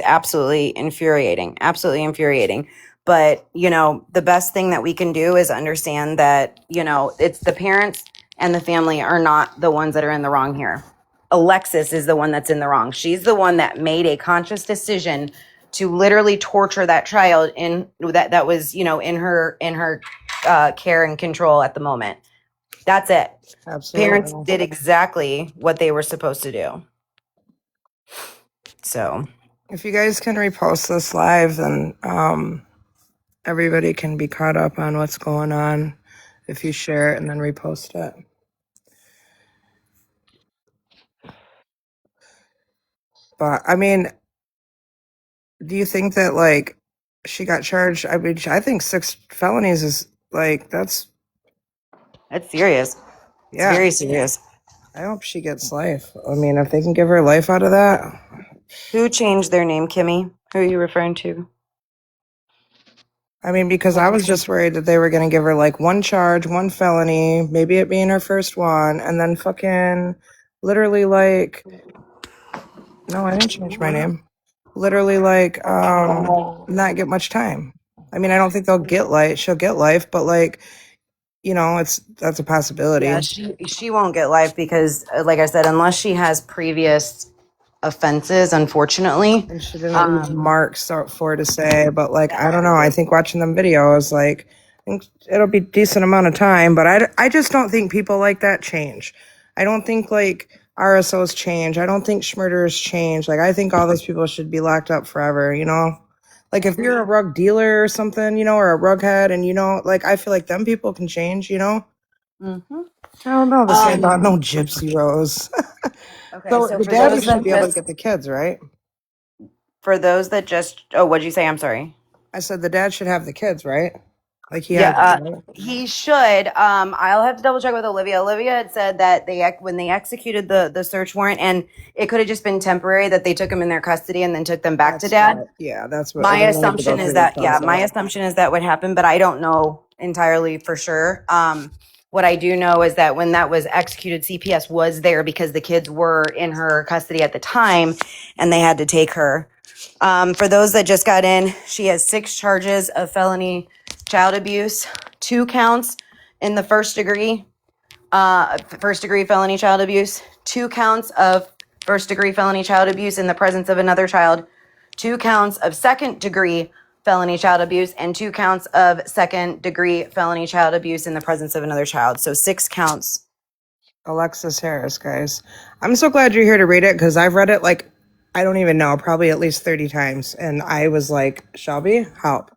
absolutely infuriating. Absolutely infuriating. But, you know, the best thing that we can do is understand that, you know, it's the parents and the family are not the ones that are in the wrong here. Alexis is the one that's in the wrong. She's the one that made a conscious decision to literally torture that child in that was, you know, in her care and control at the moment. That's it. Absolutely. Parents did exactly what they were supposed to do. So if you guys can repost this live, then everybody can be caught up on what's going on if you share it and then repost it. But I mean, do you think that like she got charged? I mean, I think 6 felonies is like that's serious. It's yeah. very serious. I hope she gets life. I mean, if they can give her life out of that. Who changed their name, Kimmy? Who are you referring to? I mean, because I was just worried that they were going to give her like 1 charge, 1 felony, maybe it being her first one, and then fucking literally like, no, I didn't change my name. Literally like, not get much time. I mean, I don't think they'll get life. She'll get life, but like, you know, that's a possibility. Yeah, she won't get life because, like I said, unless she has previous offenses, unfortunately. And she didn't leave marks for to say, but like, I don't know. I think watching them videos, like, I think it'll be decent amount of time, but I just don't think people like that change. I don't think like RSOs change. I don't think schmurderers change. Like, I think all those people should be locked up forever, you know? Like, if you're a rug dealer or something, you know, or a rug head, and you know, like, I feel like them people can change, you know? Mm-hmm. I don't know. This ain't about no Gypsy Rose. Okay, So so the for dad those should that be able to just, get the kids, right? what'd you say? I'm sorry. I said the dad should have the kids, right? Like he Yeah, had. Right? he should. I'll have to double check with Olivia. Olivia had said that when they executed the search warrant, and it could have just been temporary that they took him in their custody and then took them back to dad. Yeah, that's what. My and then they had to go assumption is through the that, process. my assumption is that would happen, but I don't know entirely for sure. What I do know is that when that was executed, CPS was there because the kids were in her custody at the time and they had to take her. For those that just got in, she has 6 charges of felony child abuse, 2 counts in the first degree felony child abuse, 2 counts of first degree felony child abuse in the presence of another child, 2 counts of second degree felony child abuse, and 2 counts of second degree felony child abuse in the presence of another child. So 6 counts. Alexis Harris, guys. I'm so glad you're here to read it because I've read it like, I don't even know, probably at least 30 times. And I was like, Shelby, help.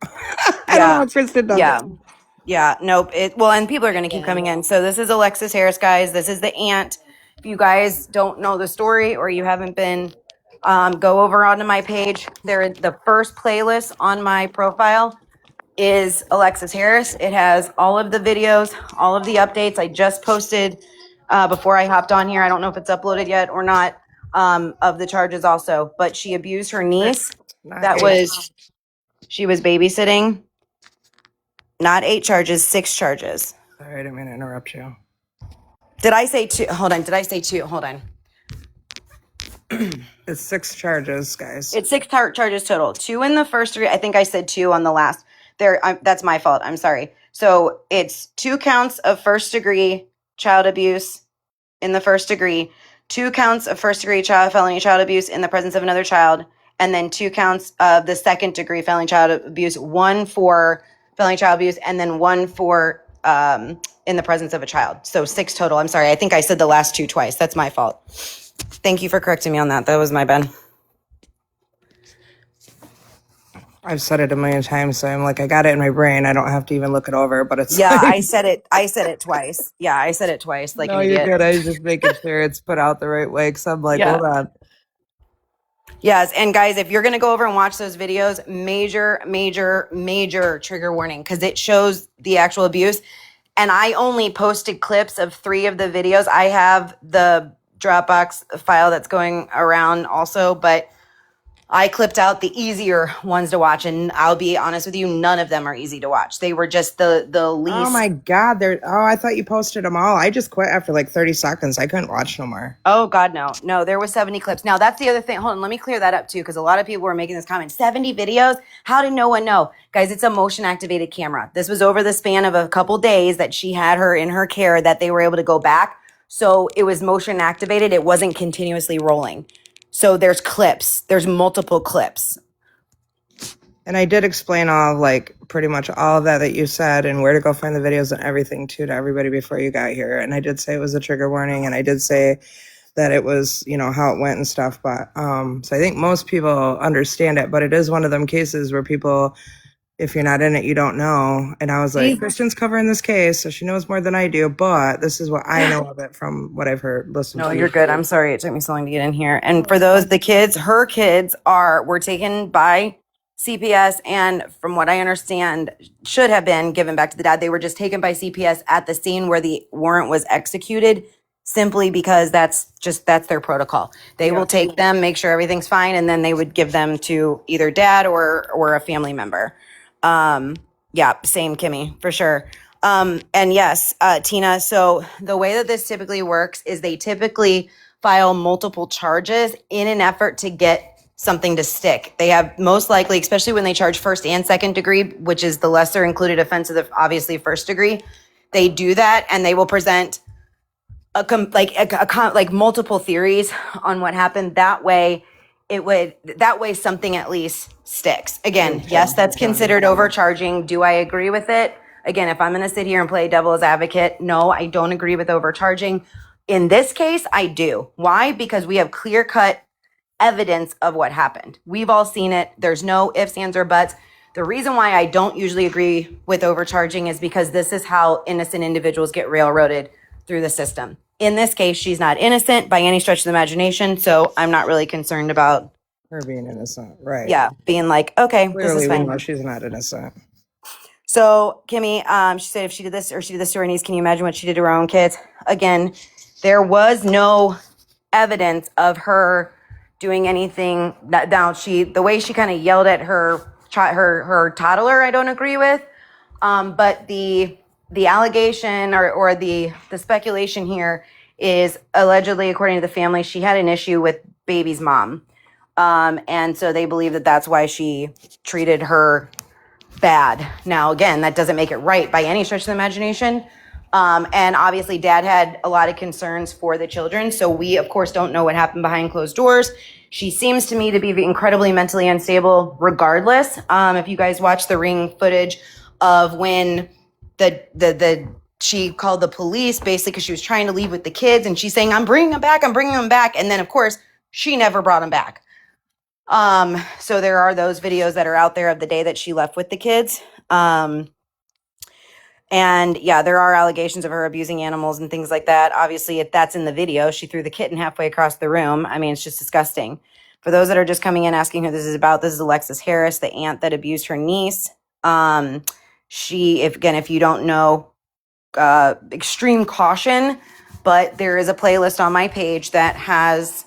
I don't know if Kristen does it. Yeah, nope. And people are going to keep coming in. So this is Alexis Harris, guys. This is the aunt. If you guys don't know the story or you haven't been, go over onto my page. The first playlist on my profile is Alexis Harris. It has all of the videos, all of the updates. I just posted before I hopped on here. I don't know if it's uploaded yet or not, of the charges also. But she abused her niece. She was babysitting. Not 8 charges, 6 charges. Sorry, I didn't mean to interrupt you. Did I say 2? Hold on. Did I say 2? Hold on. It's 6 charges, guys. It's 6 charges total. 2 in the first degree. I think I said 2 on the last. That's my fault. I'm sorry. So it's 2 counts of first degree child abuse in the first degree, 2 counts of first degree felony child abuse in the presence of another child, and then 2 counts of the second degree felony child abuse, 1 for felony child abuse, and then 1 for in the presence of a child. So 6 total. I'm sorry. I think I said the last 2 twice. That's my fault. Thank you for correcting me on that. That was my bad. I've said it a million times, so I'm like, I got it in my brain. I don't have to even look it over, but it's I said it twice. Yeah, I said it twice. Like, no, an you're idiot. good. I was just making sure it's put out the right way because I'm like, hold on. Yes, and guys, if you're going to go over and watch those videos, major, major, major trigger warning because it shows the actual abuse. And I only posted clips of 3 of the videos. I have the Dropbox file that's going around also, but I clipped out the easier ones to watch, and I'll be honest with you, none of them are easy to watch. They were just the least. Oh my God. I thought you posted them all. I just quit after like 30 seconds. I couldn't watch no more. Oh God, no. No, there was 70 clips. Now that's the other thing. Hold on, let me clear that up too, because a lot of people were making this comment. 70 videos? How did no one know? Guys, it's a motion activated camera. This was over the span of a couple days that she had her in her care that they were able to go back. So it was motion activated. It wasn't continuously rolling. So there's clips. There's multiple clips. And I did explain all, like, pretty much all of that you said and where to go find the videos and everything, too, to everybody before you got here. And I did say it was a trigger warning, and I did say that it was, you know, how it went and stuff. But so I think most people understand it, but it is one of them cases where people if you're not in it, you don't know. And I was like, Kristen's covering this case, so she knows more than I do, but this is what I know of it from what I've heard, listened No, to. you're good. I'm sorry it took me so long to get in here. And for those, her kids were taken by CPS, and from what I understand, should have been given back to the dad. They were just taken by CPS at the scene where the warrant was executed, simply because that's their protocol. They will take them, make sure everything's fine, and then they would give them to either dad or a family member. Yeah, same, Kimmy, for sure. And yes, Tina, so the way that this typically works is they typically file multiple charges in an effort to get something to stick. They have most likely, especially when they charge first and second degree, which is the lesser included offense of the obviously first degree, they do that and they will present like multiple theories on what happened. That way something at least sticks. Again, yes, that's considered overcharging. Do I agree with it? Again, if I'm going to sit here and play devil's advocate, no, I don't agree with overcharging. In this case, I do. Why? Because we have clear-cut evidence of what happened. We've all seen it. There's no ifs, ands, or buts. The reason why I don't usually agree with overcharging is because this is how innocent individuals get railroaded through the system. In this case, she's not innocent by any stretch of the imagination, so I'm not really concerned about her being innocent, right? Yeah, being like, okay, Clearly, this is fine. we know she's not innocent. So, Kimmy, she said if she did this or she did this to her niece, can you imagine what she did to her own kids? Again, there was no evidence of her doing anything. Now, the way she kind of yelled at her toddler, I don't agree with. But the allegation or the speculation here is allegedly, according to the family, she had an issue with baby's mom. And so they believe that that's why she treated her bad. Now, again, that doesn't make it right by any stretch of the imagination. And obviously dad had a lot of concerns for the children. So we, of course, don't know what happened behind closed doors. She seems to me to be incredibly mentally unstable regardless. If you guys watch the ring footage of when she called the police basically because she was trying to leave with the kids and she's saying, I'm bringing them back. And then of course she never brought them back. So there are those videos that are out there of the day that she left with the kids. And yeah, there are allegations of her abusing animals and things like that. Obviously, if that's in the video, she threw the kitten halfway across the room. I mean, it's just disgusting. For those that are just coming in asking who this is about, this is Alexis Harris, the aunt that abused her niece. If you don't know, extreme caution, but there is a playlist on my page that has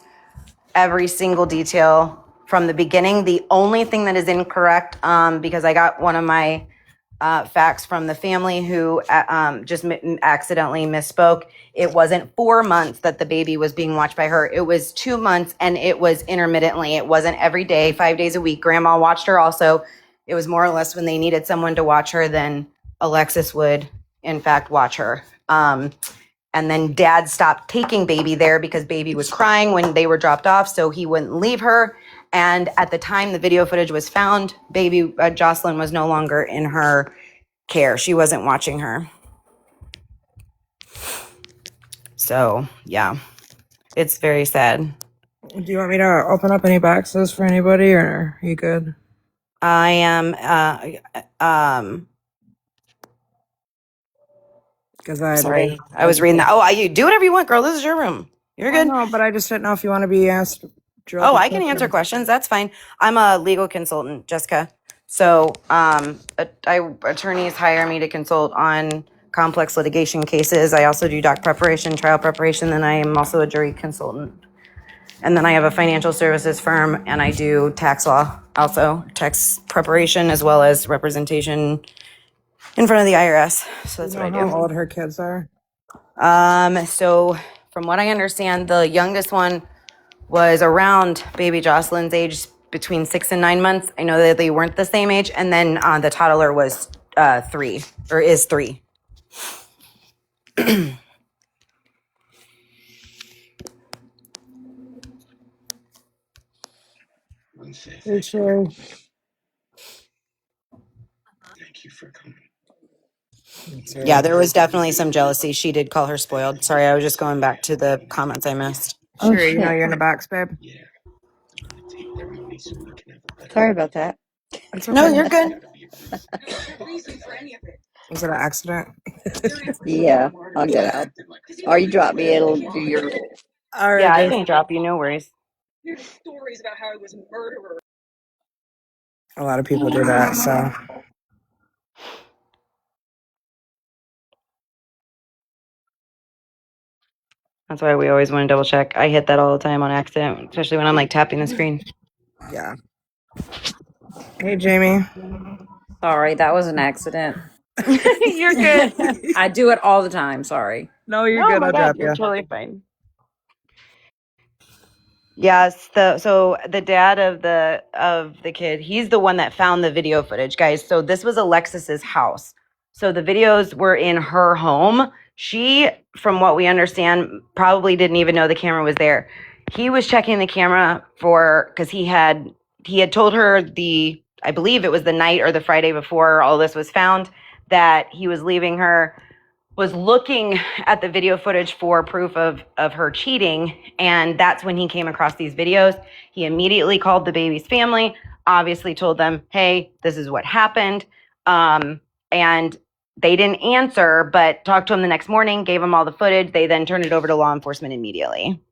every single detail from the beginning. The only thing that is incorrect, because I got one of my facts from the family who just accidentally misspoke. It wasn't 4 months that the baby was being watched by her. It was 2 months, and it was intermittently. It wasn't every day, 5 days a week. Grandma watched her also. It was more or less when they needed someone to watch her, then Alexis would, in fact, watch her. And then dad stopped taking baby there because baby was crying when they were dropped off, so he wouldn't leave her. And at the time the video footage was found, baby Jocelyn was no longer in her care. She wasn't watching her. So, yeah, it's very sad. Do you want me to open up any boxes for anybody, or are you good? I am, sorry, I was reading that. Oh, you do whatever you want, girl. This is your room. You're good. No, but I just didn't know if you want to be asked. Oh, I can answer questions. That's fine. I'm a legal consultant, Jessica. So, attorneys hire me to consult on complex litigation cases. I also do doc preparation, trial preparation, and I am also a jury consultant. And then I have a financial services firm, and I do tax law, also tax preparation as well as representation in front of the IRS. So that's what I do. How old her kids are? So from what I understand, the youngest one was around baby Jocelyn's age, between 6 and 9 months. I know that they weren't the same age. And then the toddler was 3, or is 3. Hey, Sherry. Thank you for coming. Yeah, there was definitely some jealousy. She did call her spoiled. Sorry, I was just going back to the comments I missed. Sure, you know you're in a box, babe. Yeah. I'm gonna take their money so we can have a better Sorry about that. It's No, okay. you're good. Was it an accident? Yeah, I'll get out. Or you drop me, it'll do your. All right, Yeah, I babe. can drop you. No worries. A lot of people do that, so. That's why we always want to double check. I hit that all the time on accident, especially when I'm like tapping the screen. Yeah. Hey, Jamie. Sorry, that was an accident. You're good. I do it all the time. Sorry. No, you're Oh good. my I'll God, drop you're you. totally fine. Yes, so the dad of the kid, he's the one that found the video footage, guys. So this was Alexis's house. So the videos were in her home. She, from what we understand, probably didn't even know the camera was there. He was checking the camera because he had told her I believe it was the night or the Friday before all this was found, that he was leaving her, was looking at the video footage for proof of her cheating. And that's when he came across these videos. He immediately called the baby's family, obviously told them, hey, this is what happened. And they didn't answer, but talked to him the next morning, gave him all the footage. They then turned it over to law enforcement immediately.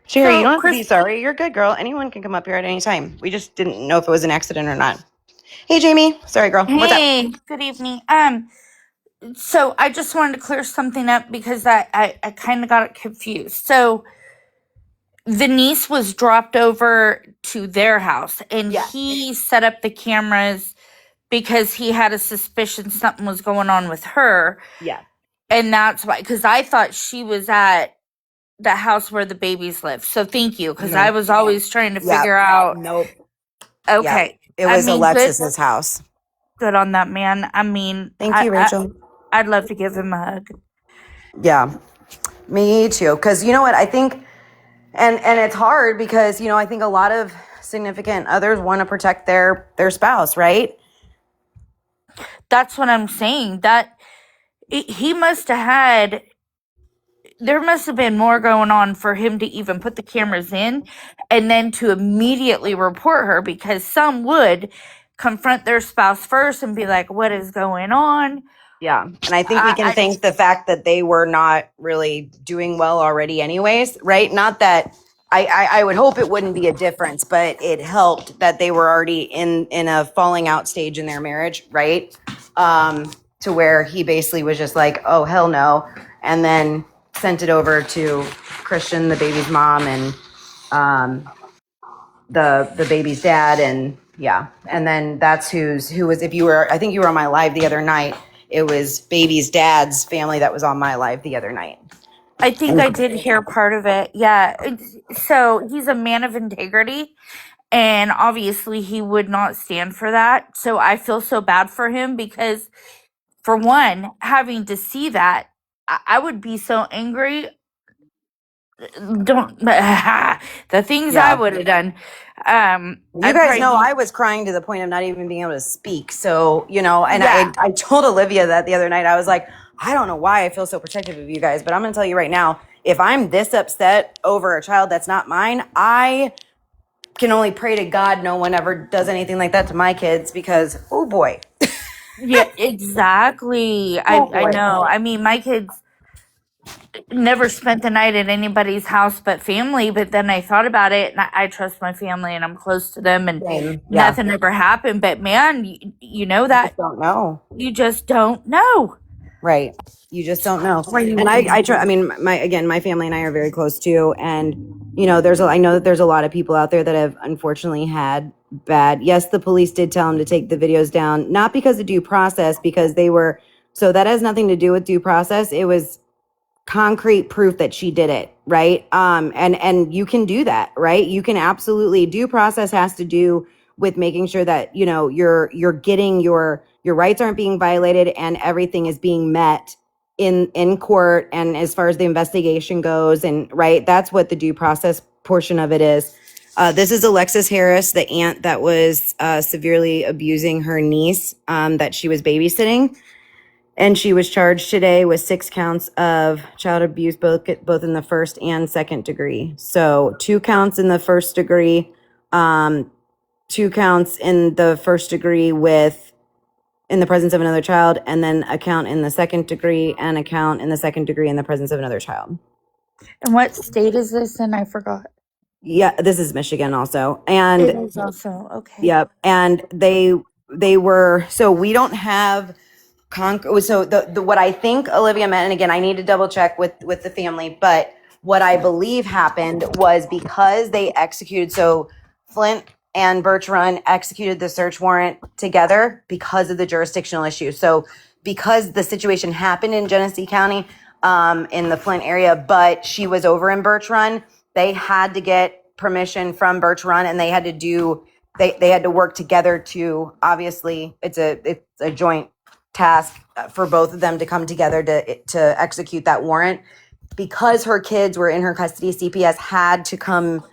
Sherry, you don't have to be sorry. You're good, girl. Anyone can come up here at any time. We just didn't know if it was an accident or not. Hey, Jamie. Sorry, girl. What's up? Hey, good evening. So I just wanted to clear something up because I kind of got confused. So the niece was dropped over to their house and Yeah. he set up the cameras because he had a suspicion something was going on with her. Yeah. And that's why, because I thought she was at the house where the babies live. So thank you, because I was always trying to figure out. Nope. Okay. It was Alexis's good, house. good on that man. I mean, Thank you, Rachel. I'd love to give him a hug. Yeah, me too. Because you know what? I think, and it's hard because, I think a lot of significant others want to protect their spouse, right? That's what I'm saying. That he must have had. There must have been more going on for him to even put the cameras in and then to immediately report her, because some would confront their spouse first and be like, what is going on? Yeah. And I think we can thank the fact that they were not really doing well already anyways, right? Not that I would hope it wouldn't be a difference, but it helped that they were already in a falling out stage in their marriage, right? To where he basically was just like, oh, hell no. And then sent it over to Christian, the baby's mom, and the baby's dad, and yeah, and then that's who was, if you were, I think you were on my live the other night, it was baby's dad's family that was on my live the other night. I think I did hear part of it. Yeah. So he's a man of integrity, and obviously he would not stand for that. So I feel so bad for him because, for one, having to see that, I would be so angry. Don't the things I would have done. You guys know I was crying to the point of not even being able to speak. So, and I told Olivia that the other night. I was like, I don't know why I feel so protective of you guys, but I'm going to tell you right now, if I'm this upset over a child that's not mine, I can only pray to God no one ever does anything like that to my kids, because, oh boy. Yeah, exactly. I know. I mean, my kids never spent the night at anybody's house but family, but then I thought about it, and I trust my family and I'm close to them, and nothing ever happened. But man, you know that. You just don't know. You just don't know. Right. You just don't know. And I try, I mean, my family and I are very close too. And, I know that there's a lot of people out there that have unfortunately had bad. Yes, the police did tell them to take the videos down, not because of due process, because so that has nothing to do with due process. It was concrete proof that she did it, right? And you can do that, right? You can absolutely. Due process has to do with making sure that you're getting your rights aren't being violated and everything is being met in court, and as far as the investigation goes, and right, that's what the due process portion of it is. This is Alexis Harris, the aunt that was severely abusing her niece that she was babysitting. And she was charged today with 6 counts of child abuse, both in the first and second degree. So 2 counts in the first degree, 2 counts in the first degree in the presence of another child, and then a count in the second degree and a count in the second degree in the presence of another child. And what state is this in? I forgot. Yeah, this is Michigan also. It And is also okay. yep, and they were, so we don't have so the what I think Olivia meant, and again, I need to double check with the family, but what I believe happened was because they executed, so Flint and Birch Run executed the search warrant together because of the jurisdictional issue. So because the situation happened in Genesee County, in the Flint area, but she was over in Birch Run, they had to get permission from Birch Run, and they had to do, they had to work together to, obviously, it's a joint task for both of them to come together to execute that warrant. Because her kids were in her custody, CPS had to come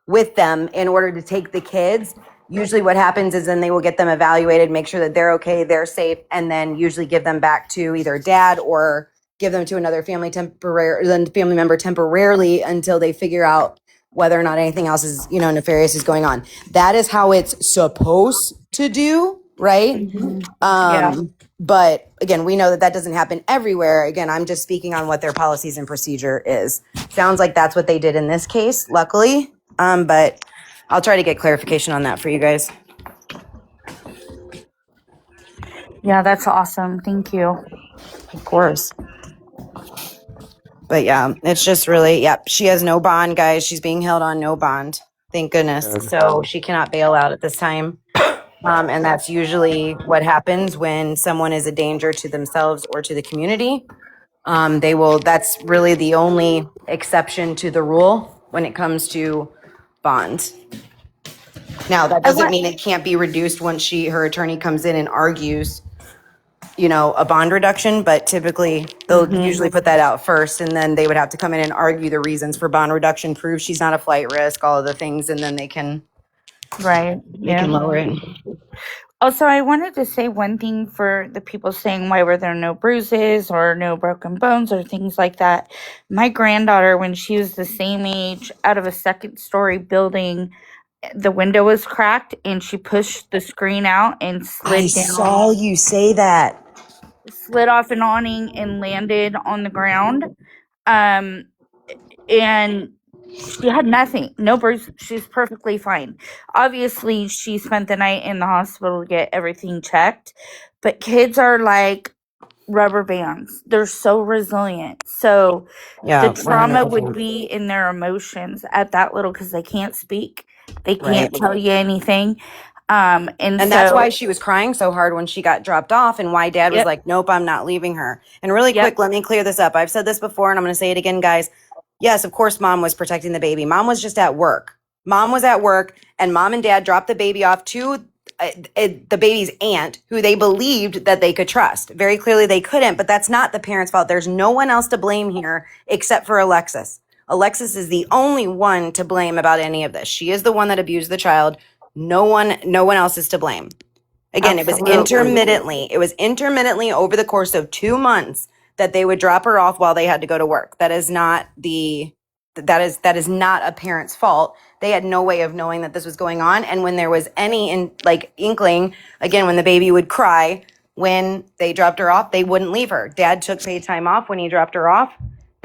with them in order to take the kids. Usually what happens is then they will get them evaluated, make sure that they're okay, they're safe, and then usually give them back to either dad or give them to another family member temporarily until they figure out whether or not anything else is, nefarious is going on. That is how it's supposed to do, right? Yeah. But again, we know that doesn't happen everywhere. Again, I'm just speaking on what their policies and procedure is. Sounds like that's what they did in this case, luckily. But I'll try to get clarification on that for you guys. Yeah, that's awesome. Thank you. Of course. But yeah, it's just really, she has no bond, guys. She's being held on no bond. Thank goodness. So she cannot bail out at this time. And that's usually what happens when someone is a danger to themselves or to the community. That's really the only exception to the rule when it comes to bonds. Now, that doesn't mean it can't be reduced once her attorney comes in and argues, a bond reduction, but typically they'll usually put that out first, and then they would have to come in and argue the reasons for bond reduction, prove she's not a flight risk, all of the things, and then they can lower it. Also, I wanted to say one thing for the people saying, why were there no bruises or no broken bones or things like that? My granddaughter, when she was the same age, out of a second-story building, the window was cracked and she pushed the screen out and slid down. I saw you say that. Slid off an awning and landed on the ground. And she had nothing, no bruise. She's perfectly fine. Obviously, she spent the night in the hospital to get everything checked. But kids are like rubber bands. They're so resilient. So the trauma would be in their emotions at that little, because they can't speak. They can't tell you anything. And that's why she was crying so hard when she got dropped off, and why dad was like, nope, I'm not leaving her. And really quick, let me clear this up. I've said this before and I'm going to say it again, guys. Yes, of course, mom was protecting the baby. Mom was just at work. Mom was at work, and mom and dad dropped the baby off to the baby's aunt, who they believed that they could trust. Very clearly they couldn't, but that's not the parents' fault. There's no one else to blame here except for Alexis. Alexis is the only one to blame about any of this. She is the one that abused the child. No one else is to blame. Again, Absolutely. It was intermittently over the course of 2 months that they would drop her off while they had to go to work. That is not a parent's fault. They had no way of knowing that this was going on. And when there was any inkling, again, when the baby would cry, when they dropped her off, they wouldn't leave her. Dad took paid time off when he dropped her off.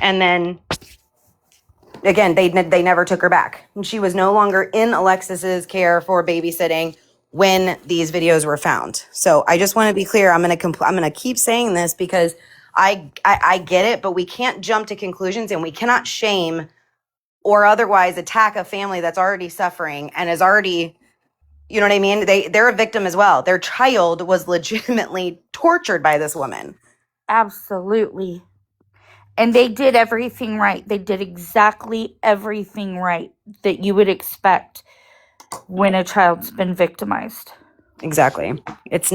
And then again, they never took her back. And she was no longer in Alexis's care for babysitting when these videos were found. So I just want to be clear. I'm going to keep saying this because I get it, but we can't jump to conclusions, and we cannot shame or otherwise attack a family that's already suffering and is already, you know what I mean? They're a victim as well. Their child was legitimately tortured by this woman. Absolutely. And they did everything right. They did exactly everything right that you would expect when a child's been victimized. Exactly. It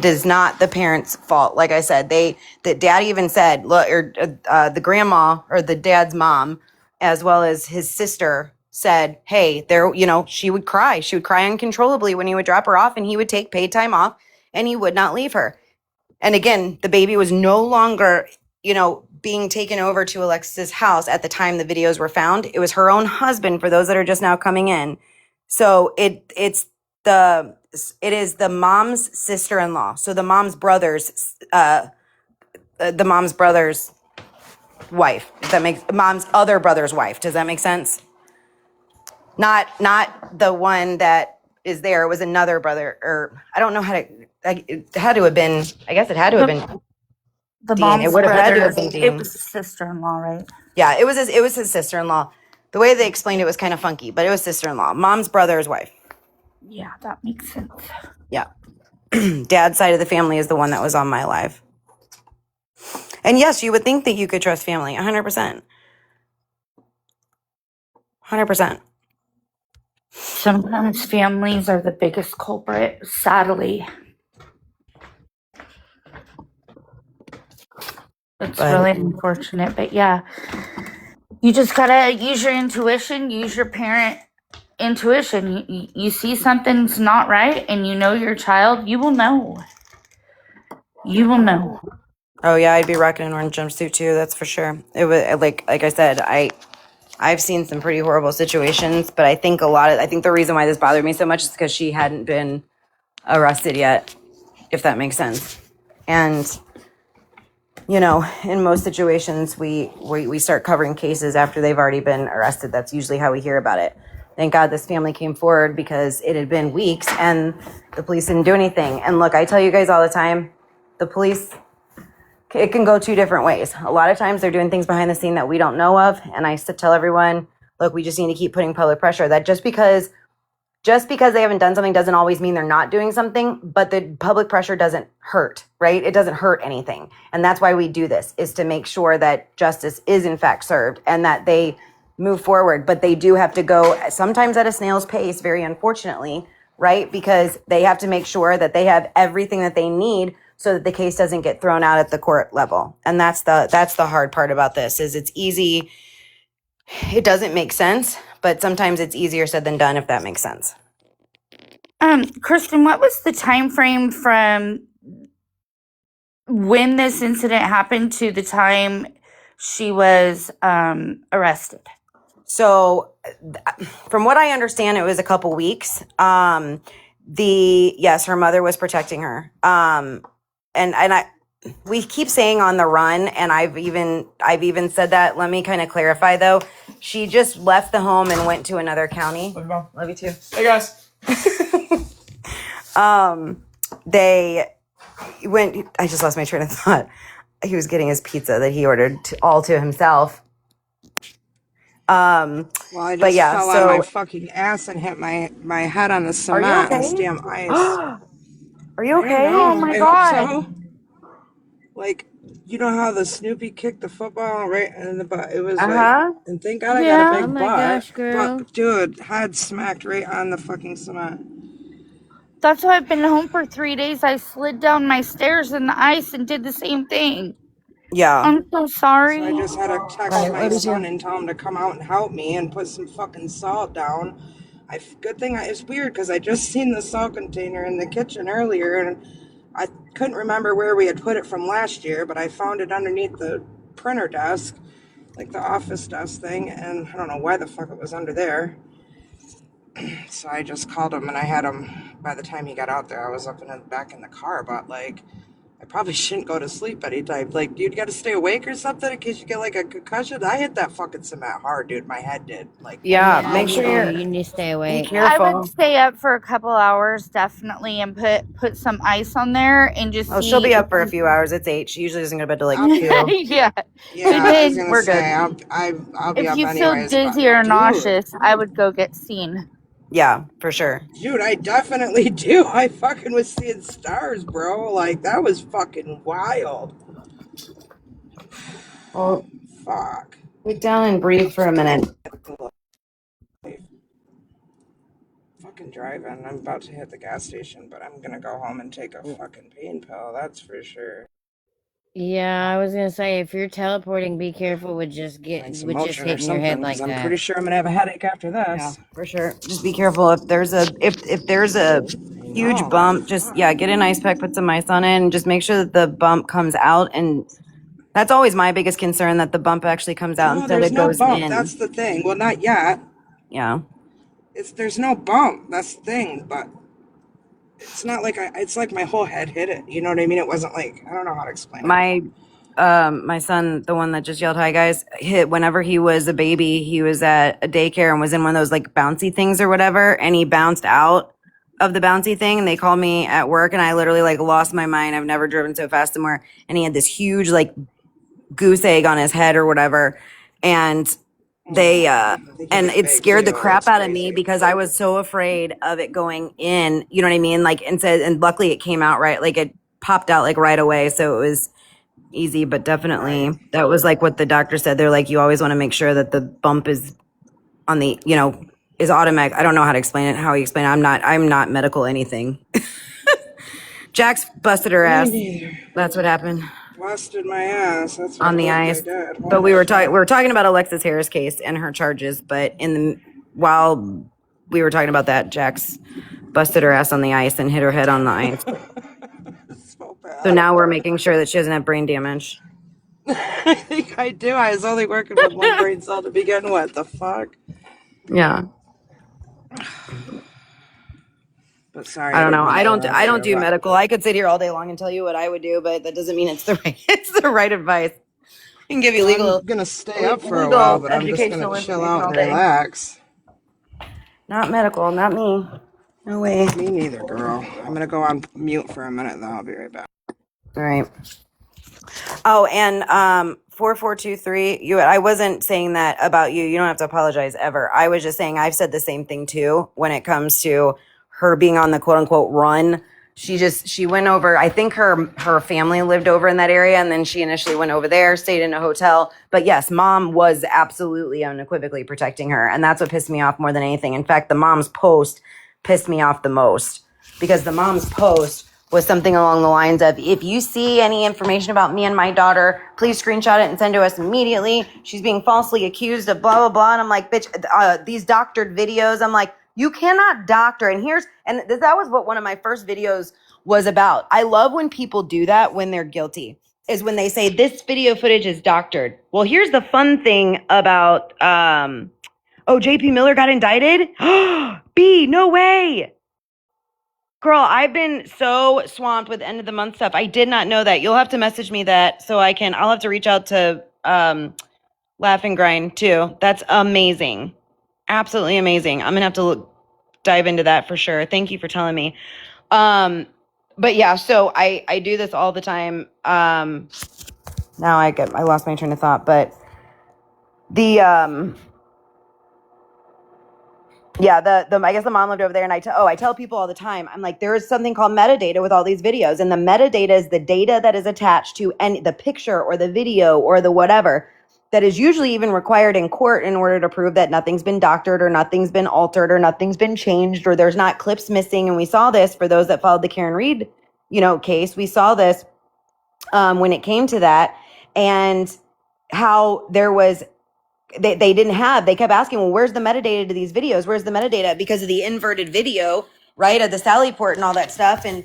is not the parents' fault. Like I said, dad even said, look, the grandma or the dad's mom, as well as his sister, said, hey, she would cry. She would cry uncontrollably when he would drop her off, and he would take paid time off, and he would not leave her. And again, the baby was no longer, being taken over to Alexis's house at the time the videos were found. It was her own husband, for those that are just now coming in. So it's it is the mom's sister-in-law. So the mom's brother's wife. If that makes mom's other brother's wife. Does that make sense? Not the one that is there. It was another brother, or I don't know how to. It had to have been. I guess it had to have been The Dean. mom's It would have had to brother. have been It Dean. was sister-in-law, right? Yeah, it was his sister-in-law. The way they explained it was kind of funky, but it was sister-in-law. Mom's brother's wife. Yeah, that makes sense. Yeah. Dad's side of the family is the one that was on my live. And yes, you would think that you could trust family. 100%. 100%. Sometimes families are the biggest culprit, sadly. It's really unfortunate, but yeah. You just gotta use your intuition, use your parent intuition. You see something's not right and you know your child, you will know. You will know. Oh yeah, I'd be rocking an orange jumpsuit too, that's for sure. It was like I said, I've seen some pretty horrible situations, but I think the reason why this bothered me so much is because she hadn't been arrested yet, if that makes sense. And you know, in most situations, we start covering cases after they've already been arrested. That's usually how we hear about it. Thank God this family came forward because it had been weeks and the police didn't do anything. And look, I tell you guys all the time, the police, it can go two different ways. A lot of times they're doing things behind the scene that we don't know of. And I used to tell everyone, look, we just need to keep putting public pressure. That just because they haven't done something doesn't always mean they're not doing something, but the public pressure doesn't hurt, right? It doesn't hurt anything. And that's why we do this, is to make sure that justice is in fact served and that they move forward. But they do have to go sometimes at a snail's pace, very unfortunately, right? Because they have to make sure that they have everything that they need so that the case doesn't get thrown out at the court level. And that's the hard part about this, is it's easy. It doesn't make sense, but sometimes it's easier said than done, if that makes sense. Kristen, what was the time frame from when this incident happened to the time she was arrested? So from what I understand, it was a couple weeks. Yes, her mother was protecting her. We keep saying on the run, and I've even said that. Let me kind of clarify though. She just left the home and went to another county. Love you, Mom. Love you too. Hey guys. They went. I just lost my train of thought. He was getting his pizza that he ordered all to himself. Well, I just fell on my fucking ass and hit my head on the cement and damn ice. Are you okay? Oh my God. Hope so. Like, you know how the Snoopy kicked the football right in the butt? It was like, and thank God I got a big Oh my butt. gosh, girl. But, dude, head smacked right on the fucking cement. That's why I've been home for 3 days. I slid down my stairs in the ice and did the same thing. Yeah. I'm so sorry. So I just had to text my son and tell him to come out and help me and put some fucking salt down. It's weird because I just seen the salt container in the kitchen earlier and I couldn't remember where we had put it from last year, but I found it underneath the printer desk, like the office desk thing, and I don't know why the fuck it was under there. So I just called him and I had him, by the time he got out there, I was up back in the car, but like, I probably shouldn't go to sleep anytime. Like, dude, you got to stay awake or something in case you get like a concussion. I hit that fucking cement hard, dude. My head did. Like, Yeah, make you sure do. You need to stay awake. be careful. I would stay up for a couple hours, definitely, and put some ice on there and just see. She'll be up for a few hours. It's 8. She usually doesn't go to bed till like 2. Yeah. I was gonna We're say, good. I'll be If up you anyways. feel dizzy or nauseous, I would go get seen. Yeah, for sure. Dude, I definitely do. I fucking was seeing stars, bro. Like, that was fucking wild. Well, Fuck. sit down and breathe for a minute. Fucking driving. I'm about to hit the gas station, but I'm gonna go home and take a fucking pain pill. That's for sure. Yeah, I was gonna say, if you're teleporting, be careful with just Like some with just Motrin or hitting your head something, like because I'm that. pretty sure I'm gonna have a headache after this. Yeah, for sure. Just be careful if there's a huge bump. Just get an ice pack, put some ice on it, and just make sure that the bump comes out. And that's always my biggest concern, that the bump actually comes out instead there's of no goes bump. in. That's the thing. Well, not yet. Yeah. There's no bump. That's the thing. But It's not like it's like my whole head hit it. You know what I mean? It wasn't like, I don't know how to explain it. My son, the one that just yelled hi guys, hit whenever he was a baby, he was at a daycare and was in one of those like bouncy things or whatever, and he bounced out of the bouncy thing, and they called me at work, and I literally like lost my mind. I've never driven so fast somewhere, and he had this huge like goose egg on his head or whatever, and they and it scared the crap out of me because I was so afraid of it going in, you know what I mean, like, and luckily it came out right, like it popped out like right away, so it was easy. But definitely that was like what the doctor said. They're like, you always want to make sure that the bump is on the, is automatic. I don't know how to explain it, how he explained it. I'm not medical anything. Jax busted her ass. That's what happened. Busted my ass. That's what On the ice. But we were talking about Alexis Harris case and her charges, but while we were talking about that, Jax busted her ass on the ice and hit her head on the ice. So bad. So now we're making sure that she doesn't have brain damage. I think I do. I was only working with one brain cell to begin with. The fuck? Yeah. But sorry. I don't know. I don't do medical. I could sit here all day long and tell you what I would do, but that doesn't mean it's the right advice. I can give you legal. I'm gonna stay up for a while, but I'm just gonna chill out and relax. Not medical, not me. No way. Me neither, girl. I'm gonna go on mute for a minute, though. I'll be right back. All right. Oh, and 4423, I wasn't saying that about you. You don't have to apologize ever. I was just saying I've said the same thing too when it comes to her being on the quote unquote run. She went over, I think her family lived over in that area, and then she initially went over there, stayed in a hotel. But yes, mom was absolutely unequivocally protecting her, and that's what pissed me off more than anything. In fact, the mom's post pissed me off the most, because the mom's post was something along the lines of, if you see any information about me and my daughter, please screenshot it and send to us immediately. She's being falsely accused of blah, blah, blah. And I'm like, bitch, these doctored videos. I'm like, you cannot doctor. And that was what one of my first videos was about. I love when people do that when they're guilty, is when they say this video footage is doctored. Well, here's the fun thing about, JP Miller got indicted? B, no way. Girl, I've been so swamped with end of the month stuff. I did not know that. You'll have to message me that so I'll have to reach out to Laugh and Grind too. That's amazing. Absolutely amazing. I'm going to have to dive into that for sure. Thank you for telling me. But yeah, so I do this all the time. Now I lost my train of thought, but I guess the mom lived over there, and I tell people all the time, I'm like, there is something called metadata with all these videos, and the metadata is the data that is attached to the picture or the video or the whatever that is usually even required in court in order to prove that nothing's been doctored or nothing's been altered or nothing's been changed or there's not clips missing. And we saw this for those that followed the Karen Reed, case. We saw this when it came to that, and how there was they kept asking, well, where's the metadata to these videos? Where's the metadata? Because of the inverted video, right, of the Sally port and all that stuff. And,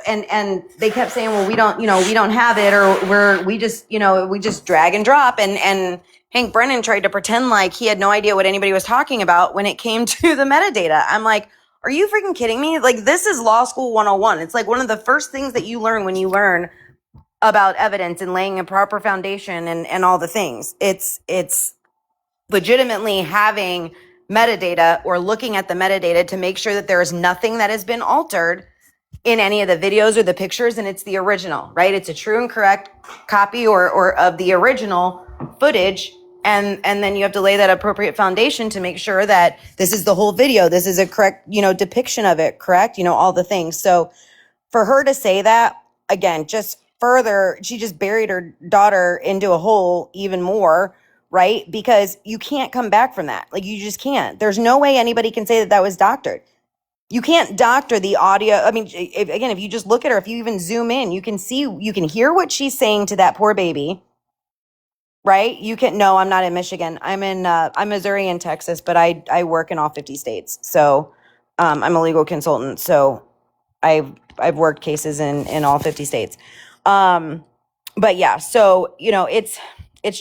and they kept saying, well, we don't have it, or we just drag and drop. And Hank Brennan tried to pretend like he had no idea what anybody was talking about when it came to the metadata. I'm like, are you freaking kidding me? Like, this is law school 101. It's like one of the first things that you learn when you learn about evidence and laying a proper foundation and all the things. It's legitimately having metadata or looking at the metadata to make sure that there is nothing that has been altered in any of the videos or the pictures, and it's the original, right? It's a true and correct copy or of the original footage. And then you have to lay that appropriate foundation to make sure that this is the whole video. This is a correct, depiction of it, correct? All the things. So for her to say that, again, just further, she just buried her daughter into a hole even more, right? Because you can't come back from that. Like, you just can't. There's no way anybody can say that was doctored. You can't doctor the audio. I mean, if you just look at her, if you even zoom in, you can hear what she's saying to that poor baby, right? No, I'm not in Michigan. I'm Missouri and Texas, but I work in all 50 states. So I'm a legal consultant. So I've worked cases in all 50 states. But yeah, so, it's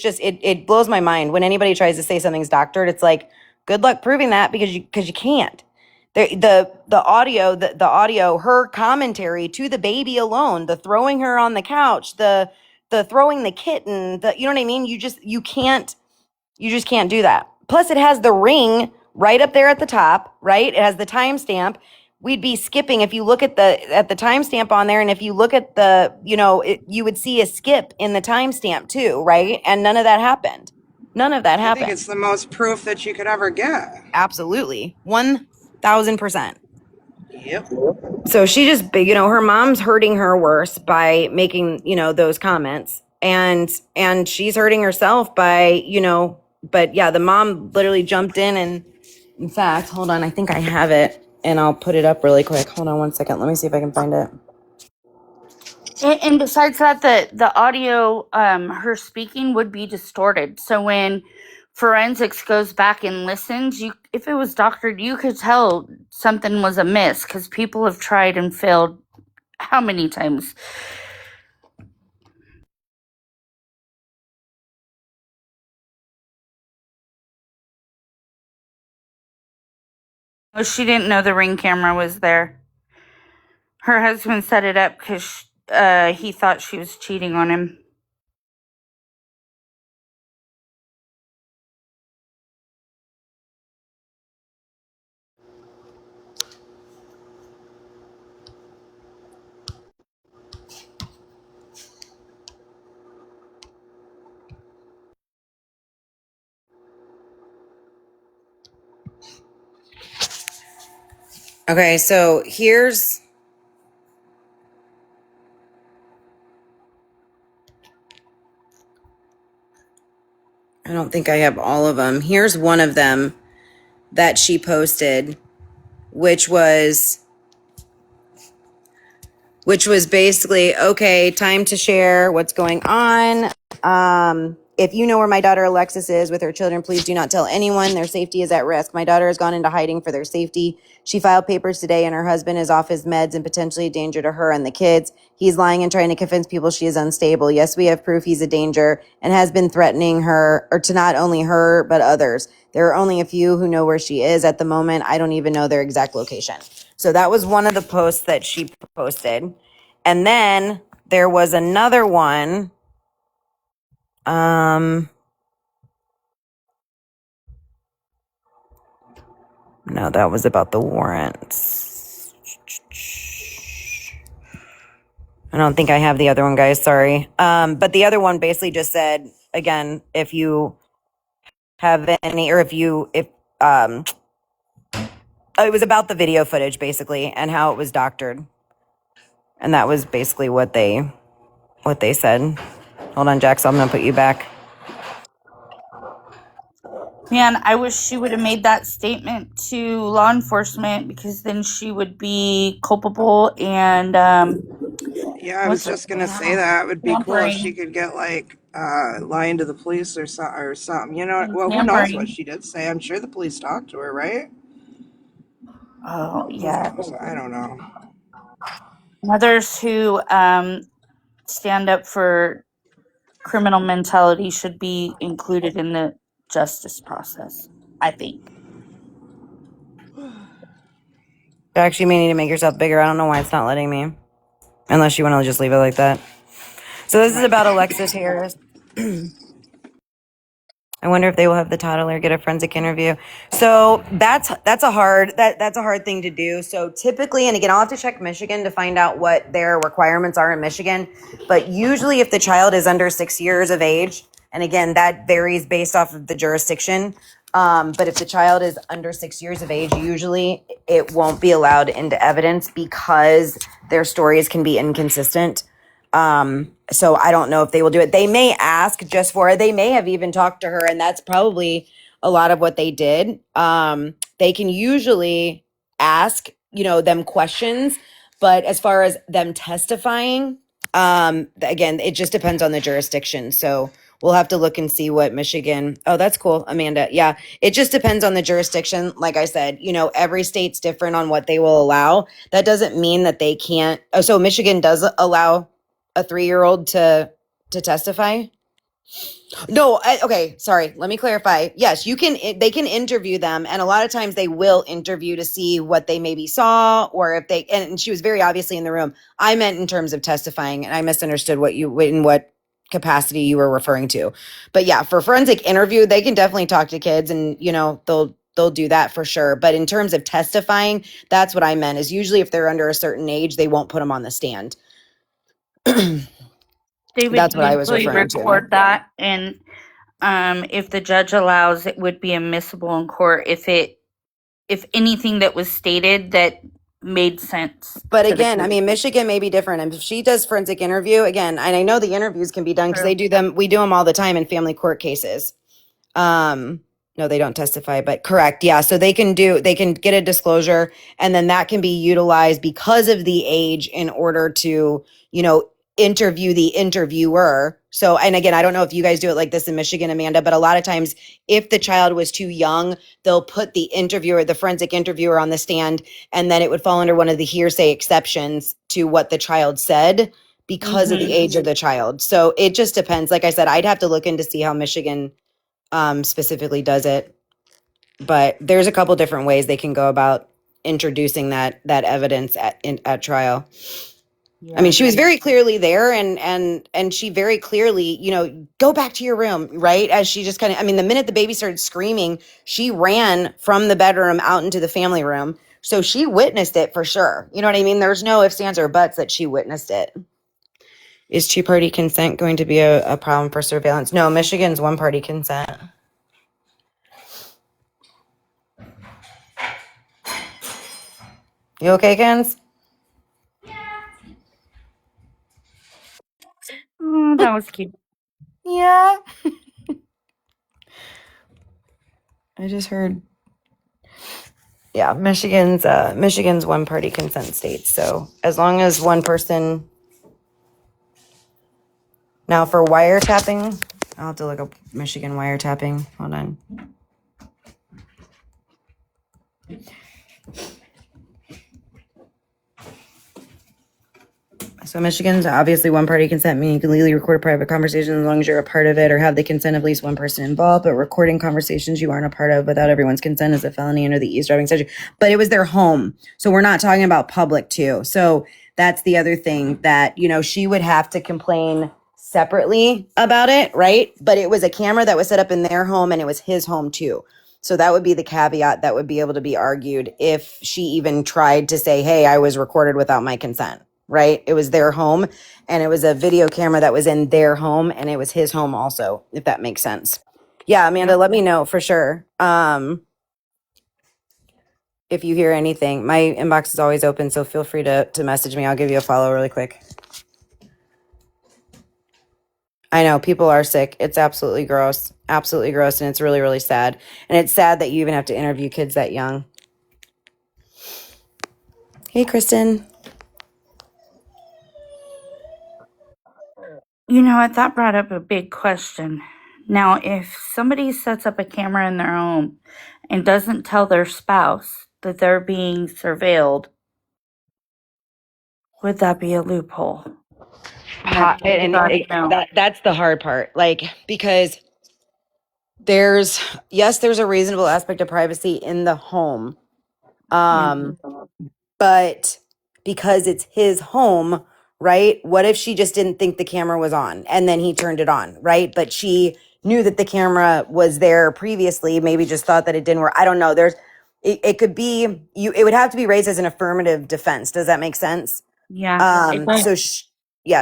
just, it blows my mind when anybody tries to say something's doctored. It's like, good luck proving that, because you can't. The audio, her commentary to the baby alone, the throwing her on the couch, the throwing the kitten, you know what I mean? You just can't do that. Plus it has the ring right up there at the top, right? It has the timestamp. We'd be skipping if you look at the timestamp on there, and if you look at you would see a skip in the timestamp too, right? And none of that happened. None of that I think happened. it's the most proof that you could ever get. Absolutely. 1000%. Yep. So she just, her mom's hurting her worse by making, those comments, and she's hurting herself by, but yeah, the mom literally jumped in fact, hold on, I think I have it and I'll put it up really quick. Hold on one second. Let me see if I can find it. And besides that, the audio, her speaking would be distorted. So when forensics goes back and listens, if it was doctored, you could tell something was amiss, because people have tried and failed how many times? Oh, she didn't know the Ring camera was there. Her husband set it up because he thought she was cheating on him. Okay, so here's, I don't think I have all of them. Here's one of them that she posted, which was basically, okay, time to share what's going on. If you know where my daughter Alexis is with her children, please do not tell anyone. Their safety is at risk. My daughter has gone into hiding for their safety. She filed papers today, and her husband is off his meds and potentially a danger to her and the kids. He's lying and trying to convince people she is unstable. Yes, we have proof he's a danger and has been threatening her, or to not only her, but others. There are only a few who know where she is at the moment. I don't even know their exact location. So that was one of the posts that she posted. And then there was another one. No, that was about the warrants. I don't think I have the other one, guys. Sorry. But the other one basically just said, again, if you have any, or it was about the video footage basically and how it was doctored. And that was basically what they said. Hold on, Jax, I'm going to put you back. Man, I wish she would have made that statement to law enforcement, because then she would be culpable and Yeah, I was just gonna say that it would be cool if she could get lying to the police or something. Well, who knows what she did say? I'm sure the police talked to her, right? Oh yeah. I don't know. Others who stand up for criminal mentality should be included in the justice process, I think. Jax, you may need to make yourself bigger. I don't know why it's not letting me. Unless you want to just leave it like that. So this is about Alexis Harris. I wonder if they will have the toddler get a forensic interview. So that's a hard thing to do. So typically, and again, I'll have to check Michigan to find out what their requirements are in Michigan. But usually if the child is under 6 years of age, and again, that varies based off of the jurisdiction. But if the child is under 6 years of age, usually it won't be allowed into evidence because their stories can be inconsistent. So I don't know if they will do it. They may ask just for it. They may have even talked to her, and that's probably a lot of what they did. They can usually ask, them questions, but as far as them testifying, again, it just depends on the jurisdiction. So we'll have to look and see what Michigan. Oh, that's cool, Amanda. Yeah, it just depends on the jurisdiction. Like I said, every state's different on what they will allow. That doesn't mean that they can't. Oh, so Michigan does allow a 3-year-old to testify? No, okay, sorry. Let me clarify. Yes, you can. They can interview them, and a lot of times they will interview to see what they maybe saw, or if they. And she was very obviously in the room. I meant in terms of testifying, and I misunderstood in what capacity you were referring to. But yeah, for forensic interview, they can definitely talk to kids, and they'll do that for sure. But in terms of testifying, that's what I meant. Is usually if they're under a certain age, they won't put them on the stand. They would That's what I was usually referring to. record that, and if the judge allows, it would be admissible in court if anything that was stated that made sense. But again, I mean, Michigan may be different. And if she does forensic interview, again, and I know the interviews can be done because we do them all the time in family court cases. No, they don't testify, but correct. Yeah. So they can get a disclosure, and then that can be utilized because of the age in order to, interview the interviewer. So, and again, I don't know if you guys do it like this in Michigan, Amanda, but a lot of times if the child was too young, they'll put the forensic interviewer on the stand, and then it would fall under one of the hearsay exceptions to what the child said because of the age of the child. So it just depends. Like I said, I'd have to look in to see how Michigan specifically does it, but there's a couple different ways they can go about introducing that evidence at trial. I mean, she was very clearly there, and she very clearly, go back to your room, right? As she just I mean, the minute the baby started screaming, she ran from the bedroom out into the family room. So she witnessed it for sure. You know what I mean? There's no ifs, ands, or buts that she witnessed it. Is two-party consent going to be a problem for surveillance? No, Michigan's one-party consent. You okay, Kens? Oh, that was cute. Yeah. I just heard. Yeah, Michigan's one-party consent state. So as long as one person. Now for wiretapping, I'll have to look up Michigan wiretapping. Hold on. So Michigan's obviously one-party consent, meaning you can legally record a private conversation as long as you're a part of it or have the consent of at least one person involved. But recording conversations you aren't a part of without everyone's consent is a felony under the eavesdropping statute. But it was their home, so we're not talking about public too. So that's the other thing that she would have to complain separately about it, right? But it was a camera that was set up in their home, and it was his home too. So that would be the caveat that would be able to be argued if she even tried to say, "Hey, I was recorded without my consent." Right? It was their home, and it was a video camera that was in their home, and it was his home also, if that makes sense. Yeah, Amanda, let me know for sure. If you hear anything, my inbox is always open, so feel free to message me. I'll give you a follow really quick. I know people are sick. It's absolutely gross, and it's really, really sad. And it's sad that you even have to interview kids that young. Hey, Kristen. You know what? That brought up a big question. Now, if somebody sets up a camera in their home and doesn't tell their spouse that they're being surveilled, would that be a loophole? That's the hard part. Because there's a reasonable aspect of privacy in the home. But because it's his home, right? What if she just didn't think the camera was on and then he turned it on, right? But she knew that the camera was there previously, maybe just thought that it didn't work. I don't know. It could be it would have to be raised as an affirmative defense. Does that make sense? Yeah.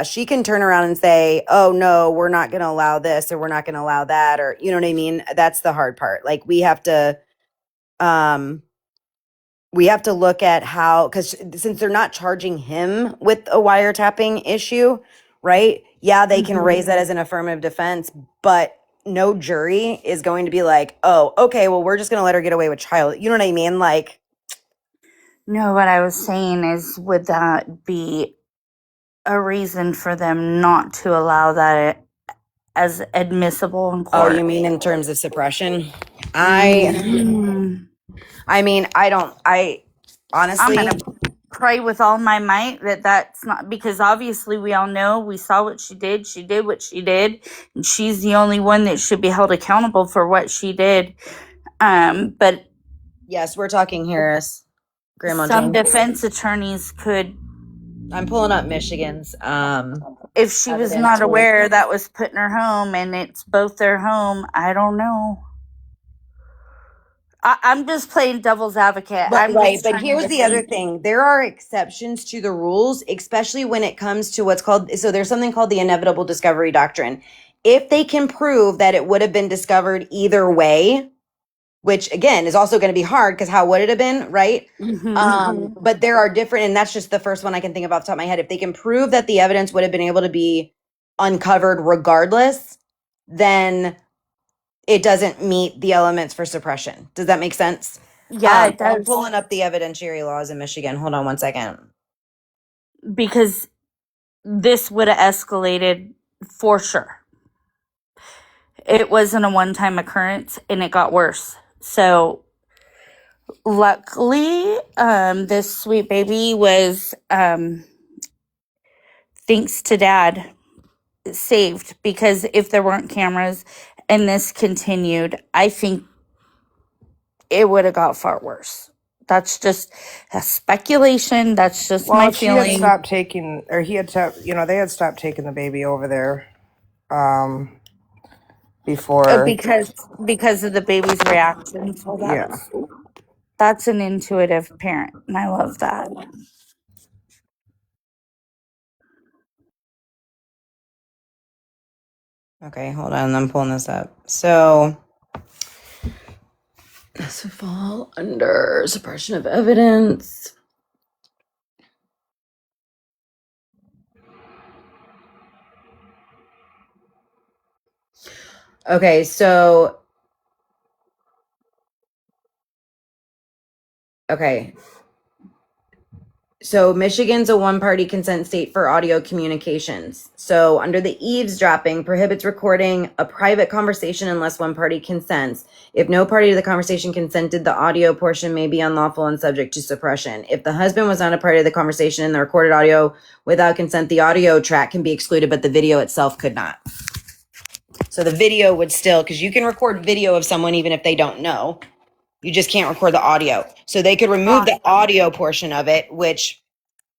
She can turn around and say, "Oh no, we're not going to allow this, or we're not going to allow that," or you know what I mean? That's the hard part. We have to look at how, because since they're not charging him with a wiretapping issue, right? Yeah, they can raise that as an affirmative defense, but no jury is going to be like, "Oh, okay, well, we're just going to let her get away with child." You know what I mean? No, what I was saying is, would that be a reason for them not to allow that as admissible in court? Oh, you mean in terms of suppression? I mean, I honestly, pray with all my might that that's not, because obviously we all know, we saw what she did what she did, and she's the only one that should be held accountable for what she did. But Yes, we're talking Harris. Grandma some Jones. defense attorneys could, I'm pulling up Michigan's. if she was Evidence not rule. aware that was put in her home and it's both their home, I don't know. I'm just playing devil's advocate. But I'm right, just but trying here's to the other think. thing. There are exceptions to the rules, especially when it comes to what's called, so there's something called the inevitable discovery doctrine. If they can prove that it would have been discovered either way, which again is also going to be hard because how would it have been, right? But there are different, and that's just the first one I can think of off the top of my head. If they can prove that the evidence would have been able to be uncovered regardless, then it doesn't meet the elements for suppression. Does that make sense? Yeah, it I'm does. pulling up the evidentiary laws in Michigan. Hold on one second. Because this would have escalated for sure. It wasn't a one-time occurrence and it got worse. So luckily, this sweet baby was, thanks to dad, saved, because if there weren't cameras and this continued, I think it would have got far worse. That's just a speculation. That's just my She had feeling. stopped taking, or he had stopped, they had stopped taking the baby over there before. Because of the baby's reaction. So Yeah. that's an intuitive parent, and I love that. Okay, hold on. I'm pulling this up. So this would fall under suppression of evidence. Okay, so Michigan's a one-party consent state for audio communications. So under the eavesdropping prohibits recording a private conversation unless one party consents. If no party to the conversation consented, the audio portion may be unlawful and subject to suppression. If the husband was not a party to the conversation and the recorded audio without consent, the audio track can be excluded, but the video itself could not. So the video would still, because you can record video of someone even if they don't know. You just can't record the audio. So they could remove the audio portion of it, which,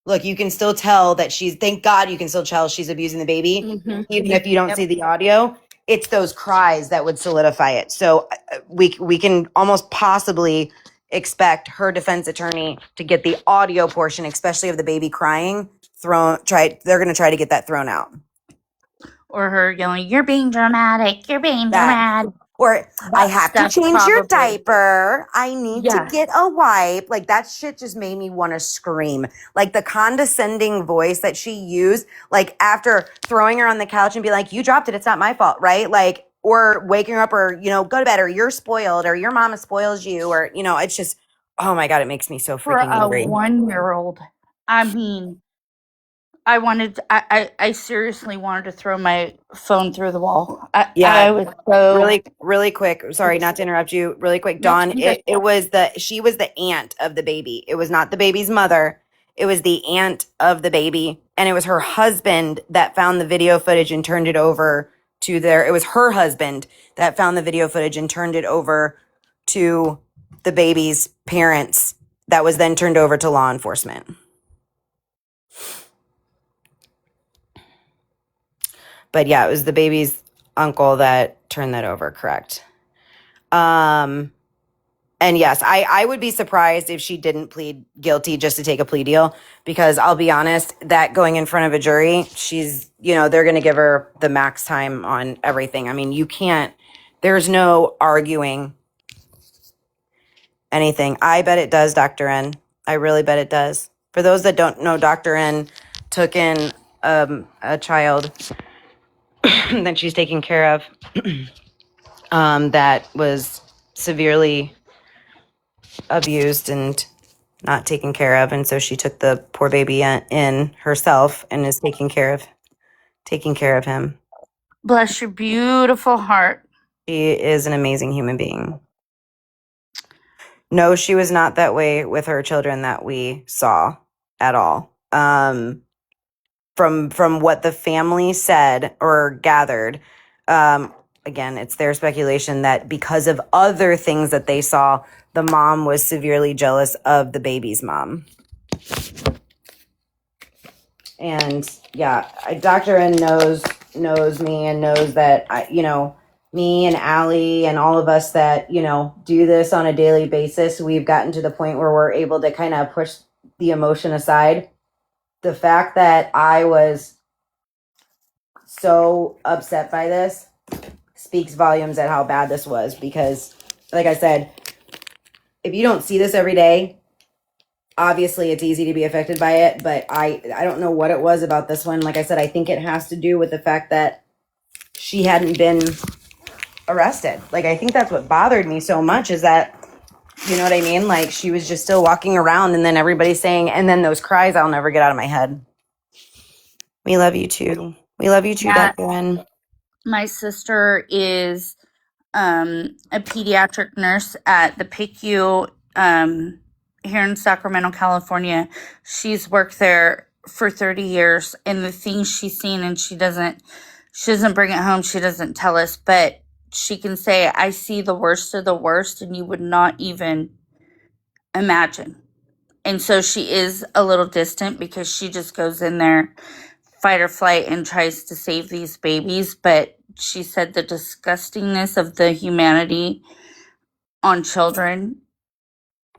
look, you can still tell that thank God you can still tell she's abusing the baby, even if you don't see the audio. It's those cries that would solidify it. So we can almost possibly expect her defense attorney to get the audio portion, especially of the baby crying, they're going to try to get that thrown out. Or her yelling, "You're being dramatic. You're being dramatic." Or I have to change your diaper. I need to Yeah. get a wipe. Like that shit just made me want to scream. Like the condescending voice that she used, like after throwing her on the couch and be like, "You dropped it. It's not my fault." Right? Like, or waking her up or, go to bed or you're spoiled or your mama spoils you or, it's just, oh my God, it makes me so For freaking a angry. 1-year-old. I mean, I seriously wanted to throw my phone through the wall. I was so really quick. Sorry, not to interrupt you. Really quick, Dawn. She was the aunt of the baby. It was not the baby's mother. It was the aunt of the baby, and it was her husband that found the video footage and turned it over to it was her husband that found the video footage and turned it over to the baby's parents. That was then turned over to law enforcement. But yeah, it was the baby's uncle that turned that over, correct? And yes, I would be surprised if she didn't plead guilty just to take a plea deal, because I'll be honest, that going in front of a jury, she's, they're going to give her the max time on everything. I mean, there's no arguing anything. I bet it does, Dr. N. I really bet it does. For those that don't know, Dr. N took in a child that she's taking care of that was severely abused and not taken care of, and so she took the poor baby in herself and is taking care of him. bless your beautiful heart. She is an amazing human being. No, she was not that way with her children that we saw. at all. From what the family said or gathered, again, it's their speculation that because of other things that they saw, the mom was severely jealous of the baby's mom. And yeah, Dr. N knows me and knows that me and Allie and all of us that, do this on a daily basis, we've gotten to the point where we're able to kind of push the emotion aside. The fact that I was so upset by this speaks volumes at how bad this was, because like I said, if you don't see this every day, obviously it's easy to be affected by it, but I don't know what it was about this one. Like I said, I think it has to do with the fact that she hadn't been arrested. Like, I think that's what bothered me so much, is that, you know what I mean? Like, she was just still walking around, and then everybody's saying, and then those cries I'll never get out of my head. We love you too. We love you too, Dr. N. My sister is a pediatric nurse at the PICU here in Sacramento, California. She's worked there for 30 years, and the things she's seen, and she doesn't bring it home. She doesn't tell us, but she can say, I see the worst of the worst, and you would not even imagine. And so she is a little distant because she just goes in there, fight or flight, and tries to save these babies. But she said the disgustingness of the humanity on children,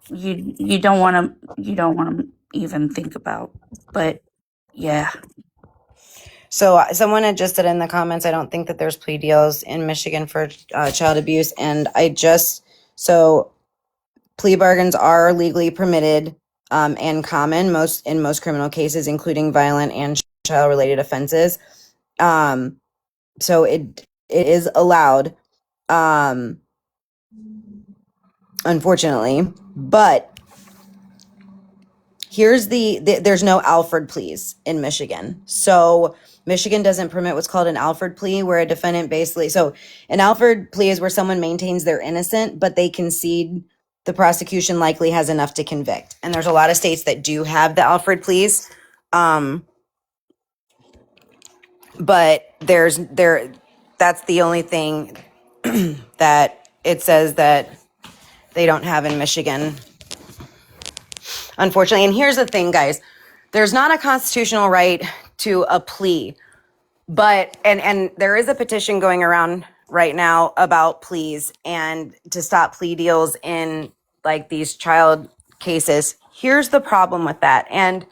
you don't want to even think about. But yeah. So someone had just said in the comments, I don't think that there's plea deals in Michigan for child abuse. And so plea bargains are legally permitted and common in most criminal cases, including violent and child related offenses. So it is allowed, unfortunately, but here's there's no Alford pleas in Michigan. So Michigan doesn't permit what's called an Alford plea, where a defendant so an Alford plea is where someone maintains they're innocent, but they concede the prosecution likely has enough to convict. And there's a lot of states that do have the Alford pleas. But that's the only thing that it says that they don't have in Michigan, unfortunately. And here's the thing, guys. There's not a constitutional right to a plea, but and there is a petition going around right now about pleas and to stop plea deals in like these child cases. Here's the problem with that. And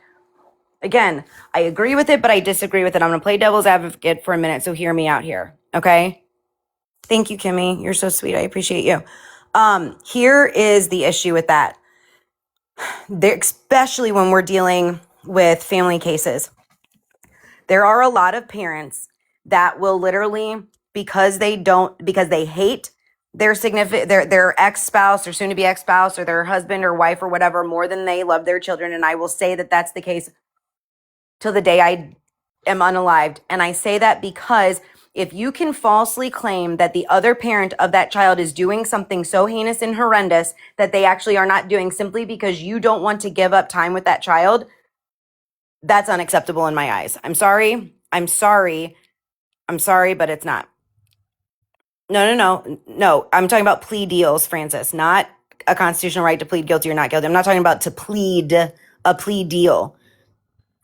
again, I agree with it, but I disagree with it. I'm going to play devil's advocate for a minute, so hear me out here, okay? Thank you, Kimmy. You're so sweet. I appreciate you. Here is the issue with that. Especially when we're dealing with family cases. There are a lot of parents that will literally, because they hate their ex-spouse or soon-to-be ex-spouse or their husband or wife or whatever more than they love their children. And I will say that that's the case till the day I am unalived. And I say that because if you can falsely claim that the other parent of that child is doing something so heinous and horrendous that they actually are not doing simply because you don't want to give up time with that child, that's unacceptable in my eyes. I'm sorry, but it's not. No. I'm talking about plea deals, Francis, not a constitutional right to plead guilty or not guilty. I'm not talking about to plead a plea deal.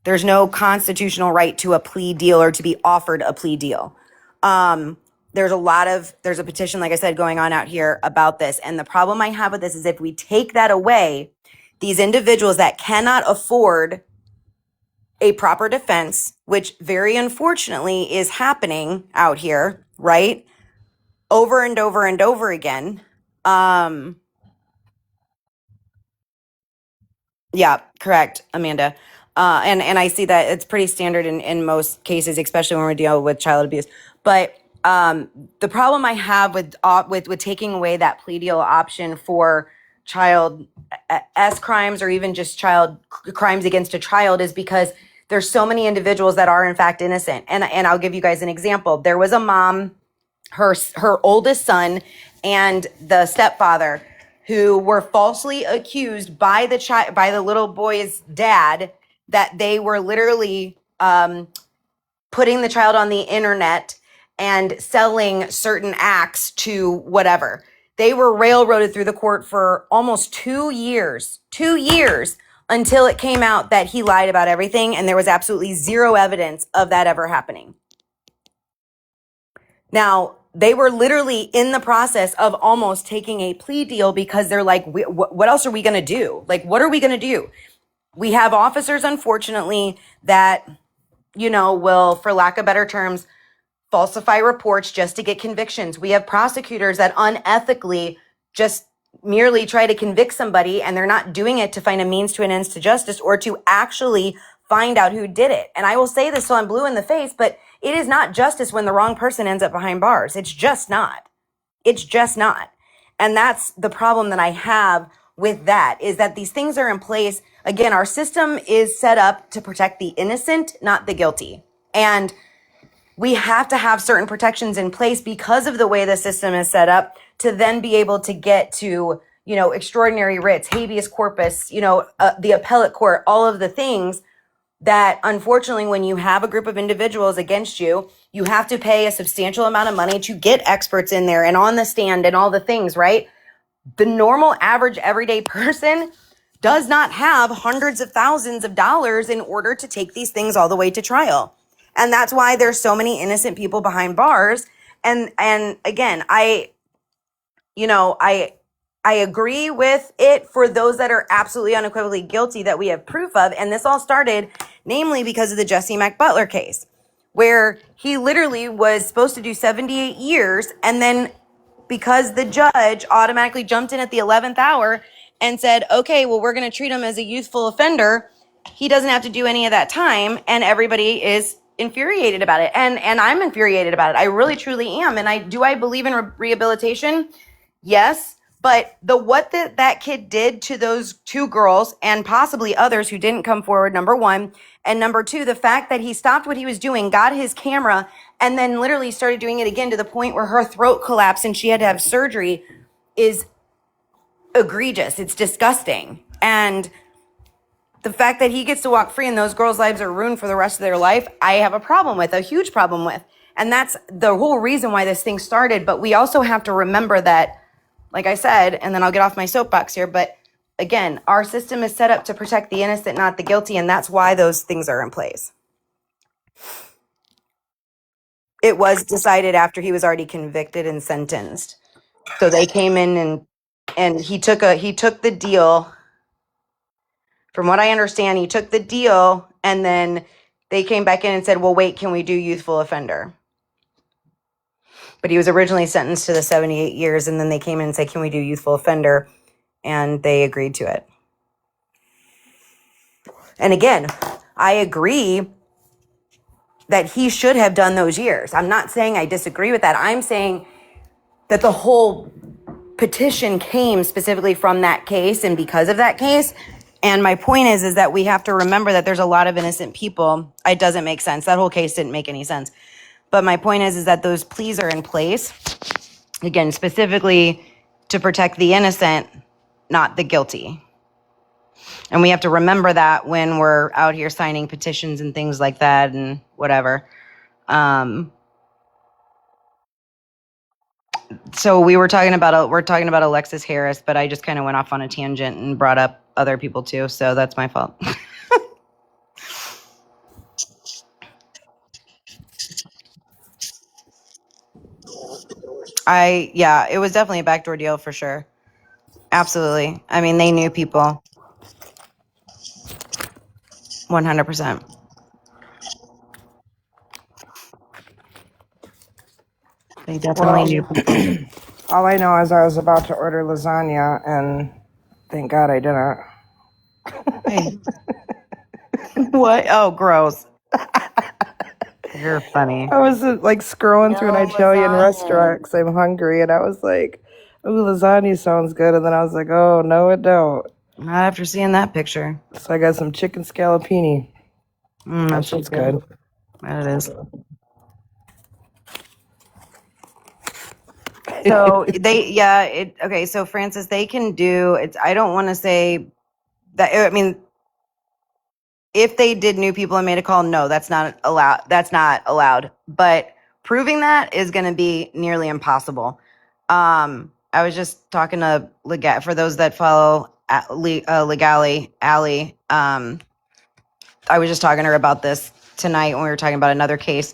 There's no constitutional right to a plea deal or to be offered a plea deal. There's a petition, like I said, going on out here about this. And the problem I have with this is if we take that away, these individuals that cannot afford a proper defense, which very unfortunately is happening out here, right? Over and over and over again. Yeah, correct, Amanda. And I see that it's pretty standard in most cases, especially when we're dealing with child abuse. But the problem I have with taking away that plea deal option for child S crimes or even just child crimes against a child is because there's so many individuals that are in fact innocent. And I'll give you guys an example. There was a mom, her oldest son, and the stepfather, who were falsely accused by the little boy's dad that they were literally putting the child on the internet and selling certain acts to whatever. They were railroaded through the court for almost 2 years, until it came out that he lied about everything, and there was absolutely zero evidence of that ever happening. Now, they were literally in the process of almost taking a plea deal because they're like, what else are we going to do? Like, what are we going to do? We have officers, unfortunately, that, will, for lack of better terms, falsify reports just to get convictions. We have prosecutors that unethically just merely try to convict somebody, and they're not doing it to find a means to an ends to justice or to actually find out who did it. And I will say this till I'm blue in the face, but it is not justice when the wrong person ends up behind bars. It's just not. It's just not. And that's the problem that I have with that, is that these things are in place. Again, our system is set up to protect the innocent, not the guilty. And we have to have certain protections in place because of the way the system is set up to then be able to get to, extraordinary writs, habeas corpus, the appellate court, all of the things that, unfortunately, when you have a group of individuals against you, you have to pay a substantial amount of money to get experts in there and on the stand and all the things, right? The normal, average, everyday person does not have hundreds of thousands of dollars in order to take these things all the way to trial. And that's why there's so many innocent people behind bars. And again, I agree with it for those that are absolutely unequivocally guilty that we have proof of. And this all started namely because of the Jesse McButler case, where he literally was supposed to do 78 years. And then because the judge automatically jumped in at the 11th hour and said, okay, well, we're going to treat him as a youthful offender, he doesn't have to do any of that time. And everybody is infuriated about it. And I'm infuriated about it. I really, truly am. And I believe in rehabilitation? Yes. But that kid did to those 2 girls and possibly others who didn't come forward, number one. And number two, the fact that he stopped what he was doing, got his camera, and then literally started doing it again to the point where her throat collapsed and she had to have surgery is egregious. It's disgusting. And the fact that he gets to walk free and those girls' lives are ruined for the rest of their life, I have a problem with, a huge problem with. And that's the whole reason why this thing started. But we also have to remember that, like I said, and then I'll get off my soapbox here, but again, our system is set up to protect the innocent, not the guilty, and that's why those things are in place. It was decided after he was already convicted and sentenced. So they came in and he took the deal. From what I understand, he took the deal and then they came back in and said, well, wait, can we do youthful offender? But he was originally sentenced to the 78 years, and then they came in and said, can we do youthful offender? And they agreed to it. And again, I agree that he should have done those years. I'm not saying I disagree with that. I'm saying that the whole petition came specifically from that case and because of that case. And my point is that we have to remember that there's a lot of innocent people. It doesn't make sense. That whole case didn't make any sense. But my point is that those pleas are in place, again, specifically to protect the innocent, not the guilty. And we have to remember that when we're out here signing petitions and things like that and whatever. So we're talking about Alexis Harris, but I just kind of went off on a tangent and brought up other people too. So that's my fault. It was definitely a backdoor deal for sure. Absolutely. I mean, they knew people. 100%. They definitely knew people. All I know is I was about to order lasagna, and thank God I didn't. Hey. What? Oh, gross. You're funny. I was scrolling through an Italian restaurant because I'm hungry, and I was like, "Ooh, lasagna sounds good," and then I was like, "Oh no, it don't." Not after seeing that picture. So I got some chicken scallopini. That shit's good. That it is. So okay, so Francis, they can do it. I don't want to say that, I mean, if they did new people and made a call, no, that's not allowed. That's not allowed. But proving that is going to be nearly impossible. I was just talking to for those that follow Legally Allie. I was just talking to her about this tonight when we were talking about another case.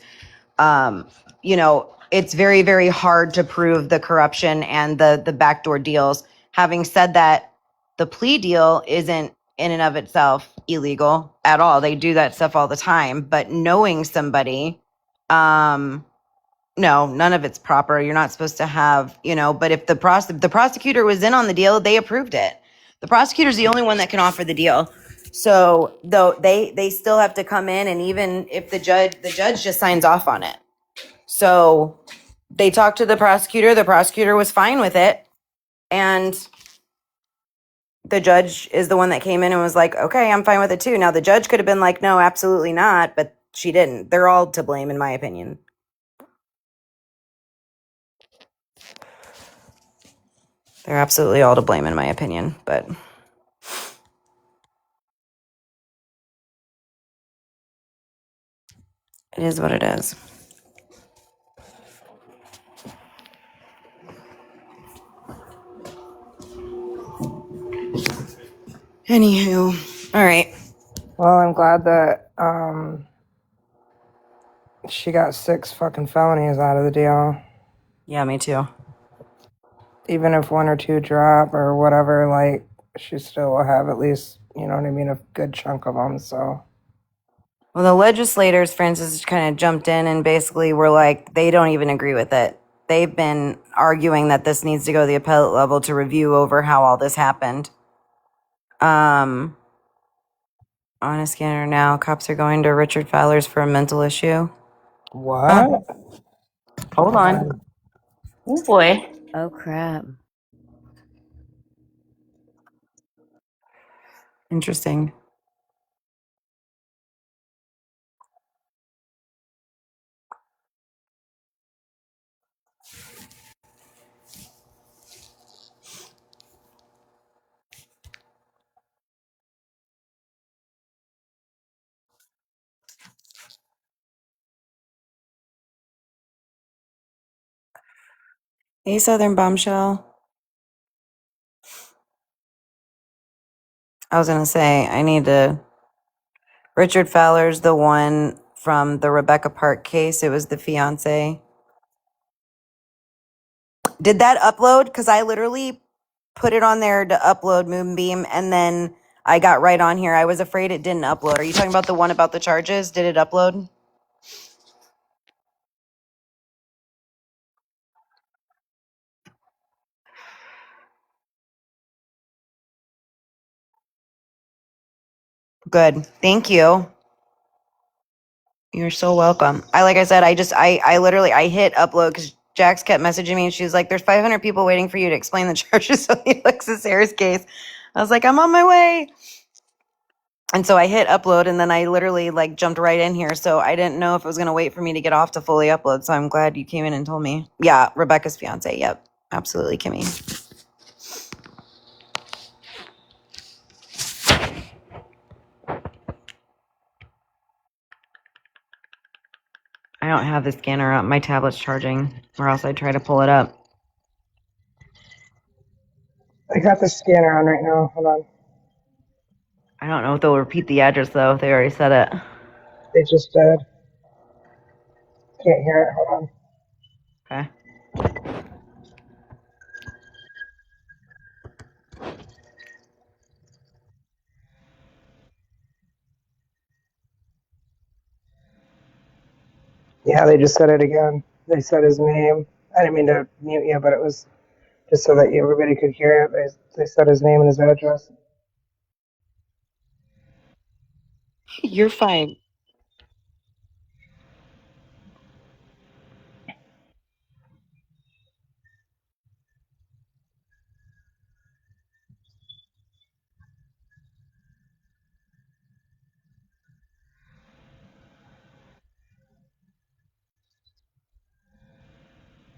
You know, it's very, very hard to prove the corruption and the backdoor deals. Having said that, the plea deal isn't in and of itself illegal at all. They do that stuff all the time. But knowing somebody, no, none of it's proper. You're not supposed to have, you know, but if the prosecutor was in on the deal, they approved it. The prosecutor's the only one that can offer the deal. So though they still have to come in, and even if the judge just signs off on it. So they talked to the prosecutor was fine with it, and the judge is the one that came in and was like, okay, I'm fine with it too. Now the judge could have been like, no, absolutely not, but she didn't. They're all to blame in my opinion. They're absolutely all to blame in my opinion, but it is what it is. Anywho, all right. Well, I'm glad that she got 6 fucking felonies out of the deal. Yeah, me too. Even if 1 or 2 drop or whatever, like, she still will have at least, you know what I mean, a good chunk of them, so. Well, the legislators, Francis, kind of jumped in and basically were like, they don't even agree with it. They've been arguing that this needs to go to the appellate level to review over how all this happened. On a scanner now, cops are going to Richard Fowler's for a mental issue. What? Hold on. Oh boy. Oh crap. Interesting. Hey, Southern Bombshell. I was going to say, Richard Fowler's the one from the Rebecca Park case. It was the fiance. Did that upload? Because I literally put it on there to upload Moonbeam, and then I got right on here. I was afraid it didn't upload. Are you talking about the one about the charges? Did it upload? Good. Thank you. You're so welcome. Like I said, I literally, I hit upload because Jax kept messaging me and she was like, there's 500 people waiting for you to explain the charges on the Alexis Harris case. I was like, I'm on my way. And so I hit upload, and then I literally like jumped right in here. So I didn't know if it was going to wait for me to get off to fully upload. So I'm glad you came in and told me. Yeah, Rebecca's fiance. Yep. Absolutely, Kimmy. I don't have the scanner up. My tablet's charging, or else I'd try to pull it up. I got the scanner on right now. Hold on. I don't know if they'll repeat the address, though, if they already said it. They just did. Can't hear it. Hold on. Okay. Yeah, they just said it again. They said his name. I didn't mean to mute you, but it was just so that everybody could hear it. They said his name and his address. You're fine.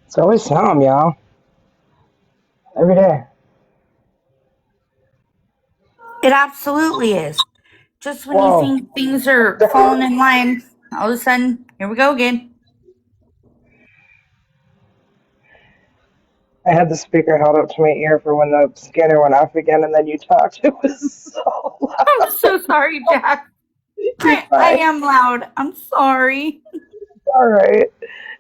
It's always Tom, y'all. Every day. It absolutely is. Just when you Whoa. think things are falling in line, all of a sudden, here we go again. I had the speaker held up to my ear for when the scanner went off again, and then you talked. It was so loud. I'm so sorry, Jack. You're I fine. am loud. I'm sorry. All right.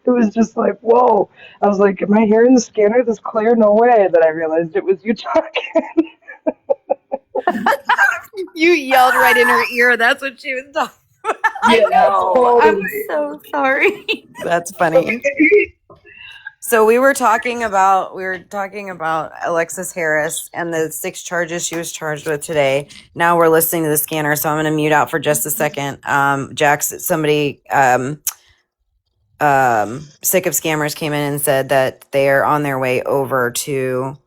It was just like, whoa. I was like, am I hearing the scanner this clear? No way. Then I realized it was you talking. You yelled right in her ear. That's what she was talking. I know. I'm totally. so sorry. That's funny. So we were talking about Alexis Harris and the 6 charges she was charged with today. Now we're listening to the scanner, so I'm going to mute out for just a second. Somebody sick of scammers came in and said that they are on their way over to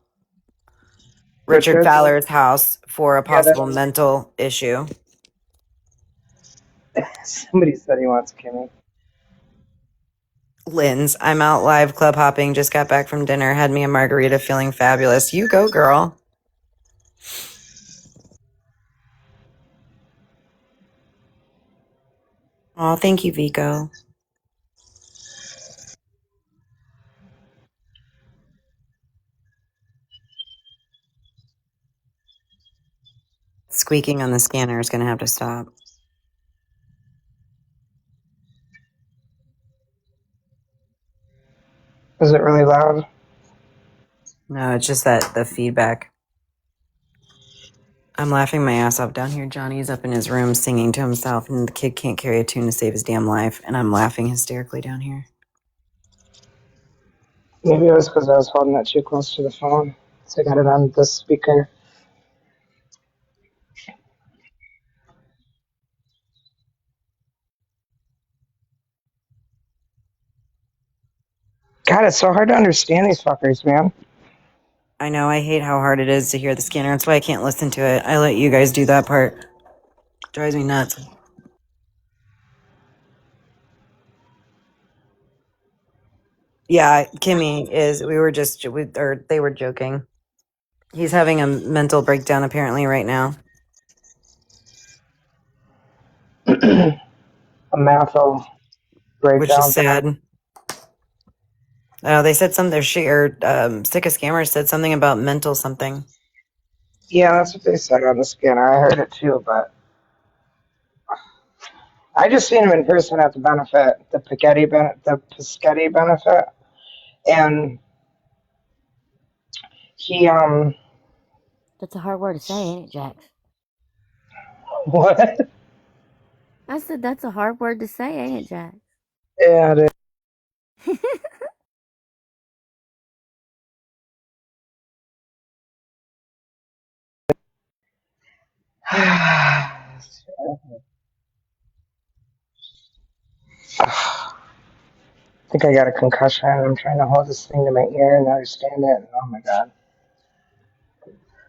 Richard Richard? Fowler's house for a Yeah, possible mental issue. somebody said he wants Kimmy. Lynn's, I'm out live club hopping, just got back from dinner, had me a margarita, feeling fabulous. You go, girl. Oh, thank you, Vico. Squeaking on the scanner is going to have to stop. Is it really loud? No, it's just that the feedback. I'm laughing my ass off down here. Johnny's up in his room singing to himself, and the kid can't carry a tune to save his damn life, and I'm laughing hysterically down here. Maybe it was because I was holding it too close to the phone. So I got it on the speaker. God, it's so hard to understand these fuckers, man. I know, I hate how hard it is to hear the scanner. That's why I can't listen to it. I let you guys do that part. Drives me nuts. Yeah, Kimmy is. They were joking. He's having a mental breakdown apparently right now, A mental which is breakdown. sad. They said something. Sick of Scammers said something about mental something. Yeah, that's what they said on the scanner. I heard it too, but I just seen him in person at the benefit, the Piscetti benefit, and he That's a hard word to say, ain't it, Jax? what? I said that's a hard word to say, ain't it, Jax? Yeah, it is. I think I got a concussion. I'm trying to hold this thing to my ear and understand it. Oh my god.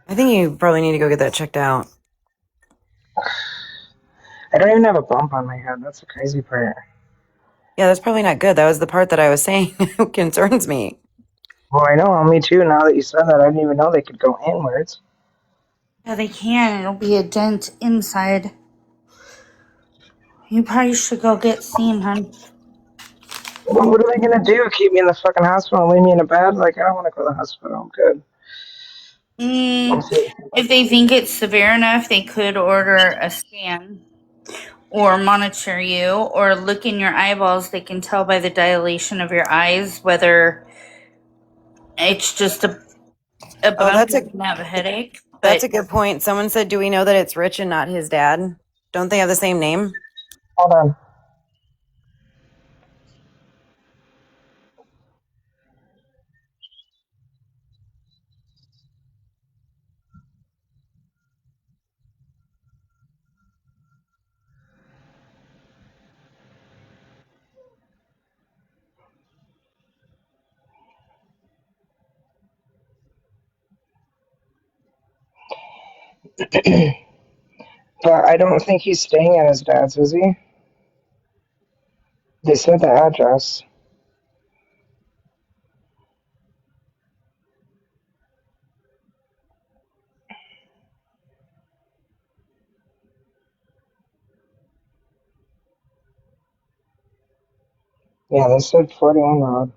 I think you probably need to go get that checked out. I don't even have a bump on my head. That's the crazy part. Yeah, that's probably not good. That was the part that I was saying concerns me. Well, I know, me too. Now that you said that, I didn't even know they could go inwards. Yeah, they can. It'll be a dent inside. You probably should go get seen, hun. Well, what are they gonna do? Keep me in the fucking hospital and leave me in a bed? Like, I don't want to go to the hospital. I'm good. If they think it's severe enough, they could order a scan or monitor you or look in your eyeballs. They can tell by the dilation of your eyes whether it's just a Oh, bump or you can have a headache. that's But a good point. Someone said, "Do we know that it's Rich and not his dad? Don't they have the same name?" Hold on. But I don't think he's staying at his dad's, is he? They said the address. Yeah, they said 41 road.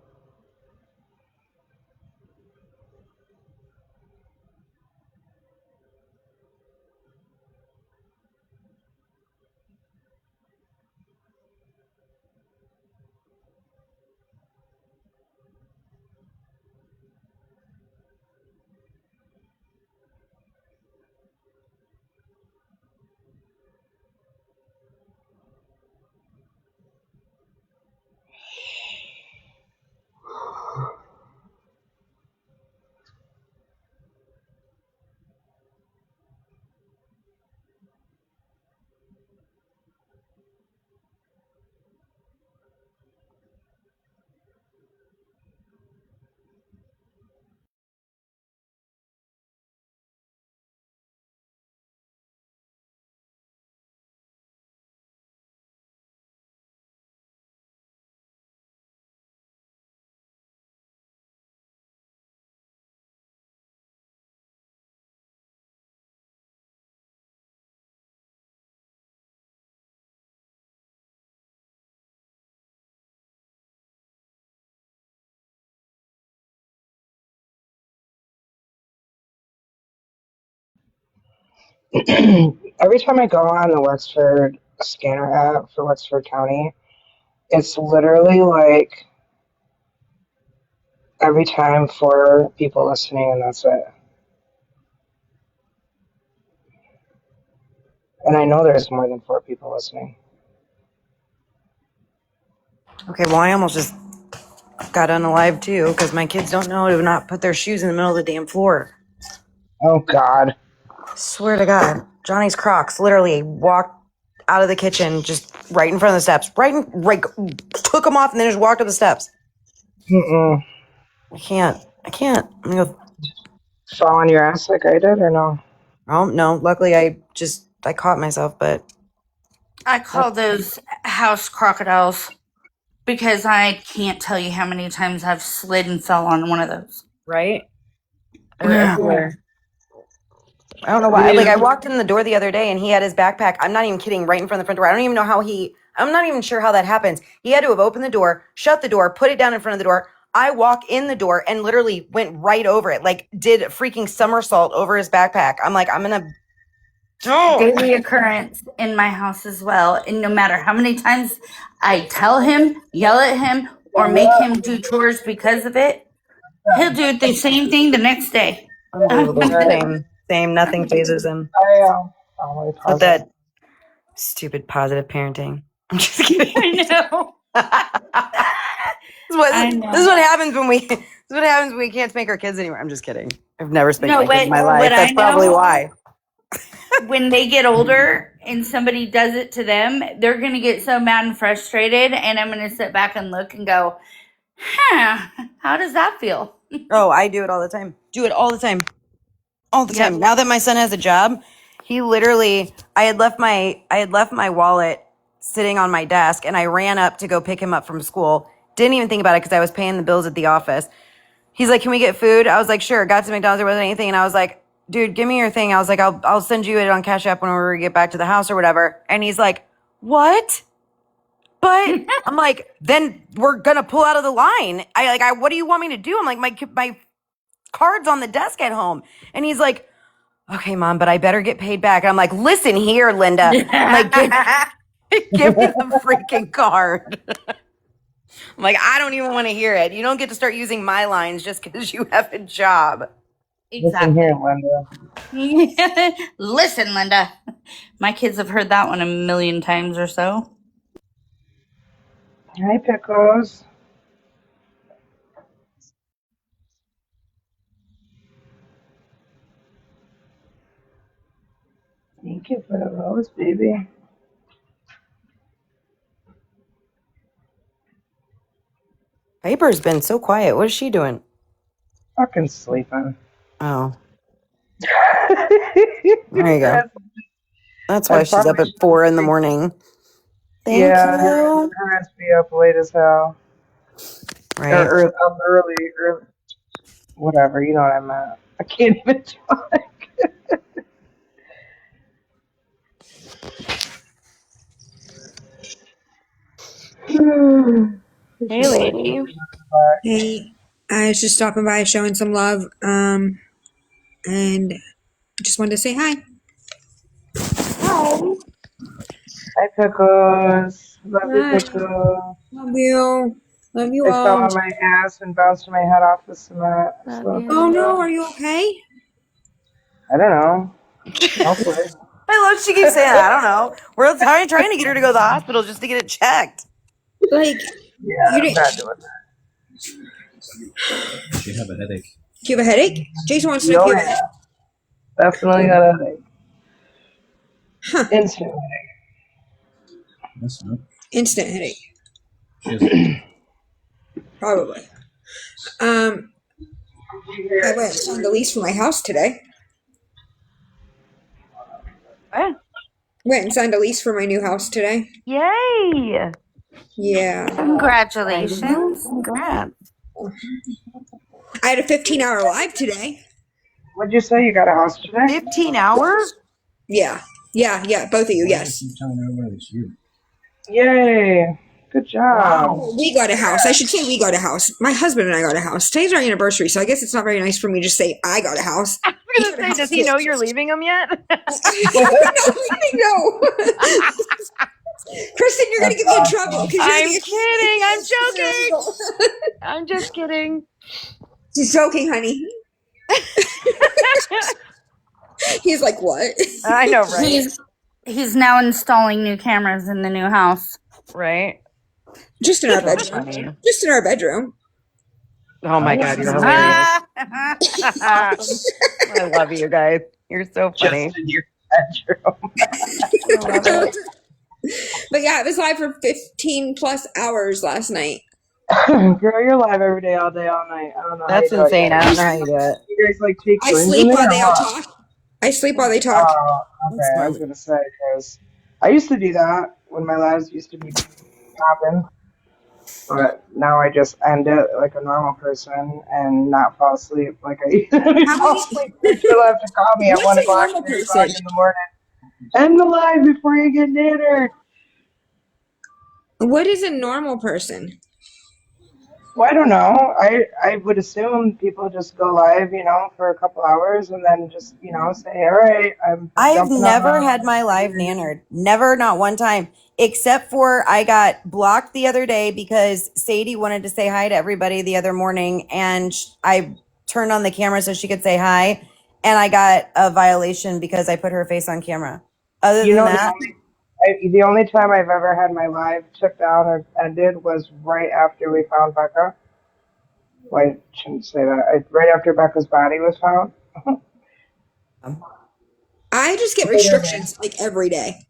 Every time I go on the Wexford scanner app for Wexford County, it's literally like every time 4 people listening, and that's it. And I know there's more than 4 people listening. Okay, well, I almost just got unalive too because my kids don't know to not put their shoes in the middle of the damn floor. Oh, God. Swear to God, Johnny's Crocs literally walked out of the kitchen just right in front of the steps. Right, took them off and then just walked up the steps. Mm-mm. I can't. I'm gonna go. Fall on your ass like I did, or no? Oh no! Luckily, I caught myself, but I call those house crocodiles because I can't tell you how many times I've slid and fell on one of those. right. They're Yeah. everywhere. I don't know why. Like, I walked in the door the other day and he had his backpack. I'm not even kidding. Right in front of the front door. I don't even know how I'm not even sure how that happens. He had to have opened the door, shut the door, put it down in front of the door. I walk in the door and literally went right over it. Like, did a freaking somersault over his backpack. I'm like, I'm gonna. Daily occurrence in my house as well. And no matter how many times I tell him, yell at him, or make him do chores because of it, he'll do the same thing the next day. Unbelievable. Same. Nothing phases him. Oh, But that stupid positive parenting. I'm just kidding. I know. This is what happens when we. This is what happens when we can't spank our kids anymore. I'm just kidding. I've never spanked my kids in my life. That's probably why. When they get older and somebody does it to them, they're going to get so mad and frustrated. And I'm going to sit back and look and go, how does that feel? Oh, I do it all the time. All the time. Now that my son has a job, he literally, I had left my wallet sitting on my desk and I ran up to go pick him up from school. Didn't even think about it because I was paying the bills at the office. He's like, "Can we get food?" I was like, "Sure." Got to McDonald's, there wasn't anything. And I was like, "Dude, give me your thing." I was like, I'll send you it on Cash App whenever we get back to the house or whatever. And he's like, "What?" But I'm like, "Then we're going to pull out of the line." What do you want me to do? I'm like, my card's on the desk at home. And he's like, "Okay, Mom, but I better get paid back." And I'm like, "Listen here, Linda." I'm like, give me the freaking card. I'm like, I don't even want to hear it. You don't get to start using my lines just because you have a job. Listen here, Linda. Listen, Linda. My kids have heard that one a million times or so. Hi, Pickles. Thank you for the rose, baby. Piper's been so quiet. What is she doing? Fucking sleeping. Oh. There you go. That's why she's up at 4 a.m. Thank you. Her has to be up late as hell. Right. Or up early, whatever, you know what I meant. I can't even talk. Hey, lady. Hey, I was just stopping by showing some love, and just wanted to say hi. Hi. Hi, Pickles. Love you, Hi. Pickle. Love you. Love you I fell all. on my ass and bounced my head off the cement. Love So, Oh you. no, are you okay? I don't know. Hopefully. I love she keeps saying, I don't know. We're trying to get her to go to the hospital just to get it checked. Like, Yeah, you I'm didn't. not doing She have a headache. Do you have a headache? Jason wants to know that. if Oh, you have a yeah. headache. Definitely got a headache. Huh? Instant That's not. Instant headache, She has a probably. I went and signed the lease for my house today. What? Went and signed a lease for my new house today. Yay! Yeah, Congratulations. Congrats. I had a 15-hour live today. What'd you say? You got a house today? 15 hours? Yeah, both of you. Why do Yes. you keep telling everybody it's you? Yay. Good job. Wow. We got a house. I should say we got a house. My husband and I got a house. Today's our anniversary, so I guess it's not very nice for me to say I got a house. I was gonna say, does he know you're leaving him yet? I know. Kristen, you're gonna That's get me in awesome. trouble because you're I'm the kidding. I'm joking. I'm just kidding. She's joking, honey. He's like, what? I know, right? He's now installing new cameras in the new house. Right. Just in our So bedroom. funny. Just in our bedroom. Oh my God, you're hilarious. I love you guys. You're so funny. Just in your bedroom. I love it. But yeah, it was live for 15 plus hours last night. Girl, you're live every day, all day, all night. I don't know That's how you do insane. it. I don't know how you do it. You guys like take I turns in sleep there while or they all what? talk. I sleep while they talk. Oh, okay. I was gonna say because I used to do that when my lives used to be popping, but now I just end it like a normal person and not fall asleep like I used to How fall many? asleep. People have to call me at What's 1 o'clock, a normal 3 o'clock person? in the morning. End the live before you get dinner. What is a normal person? Well, I don't know. I would assume people just go live, for a couple hours and then just, say, all right, I'm I've jumping on never live. had my live nannered. Never, not one time. Except for I got blocked the other day because Sadie wanted to say hi to everybody the other morning, and I turned on the camera so she could say hi, and I got a violation because I put her face on camera. Other You than know, that, the only time I've ever had my live took down or ended was right after we found Becca. Well, I shouldn't say that. Right after Becca's body was found. I just get Literally. restrictions like every day.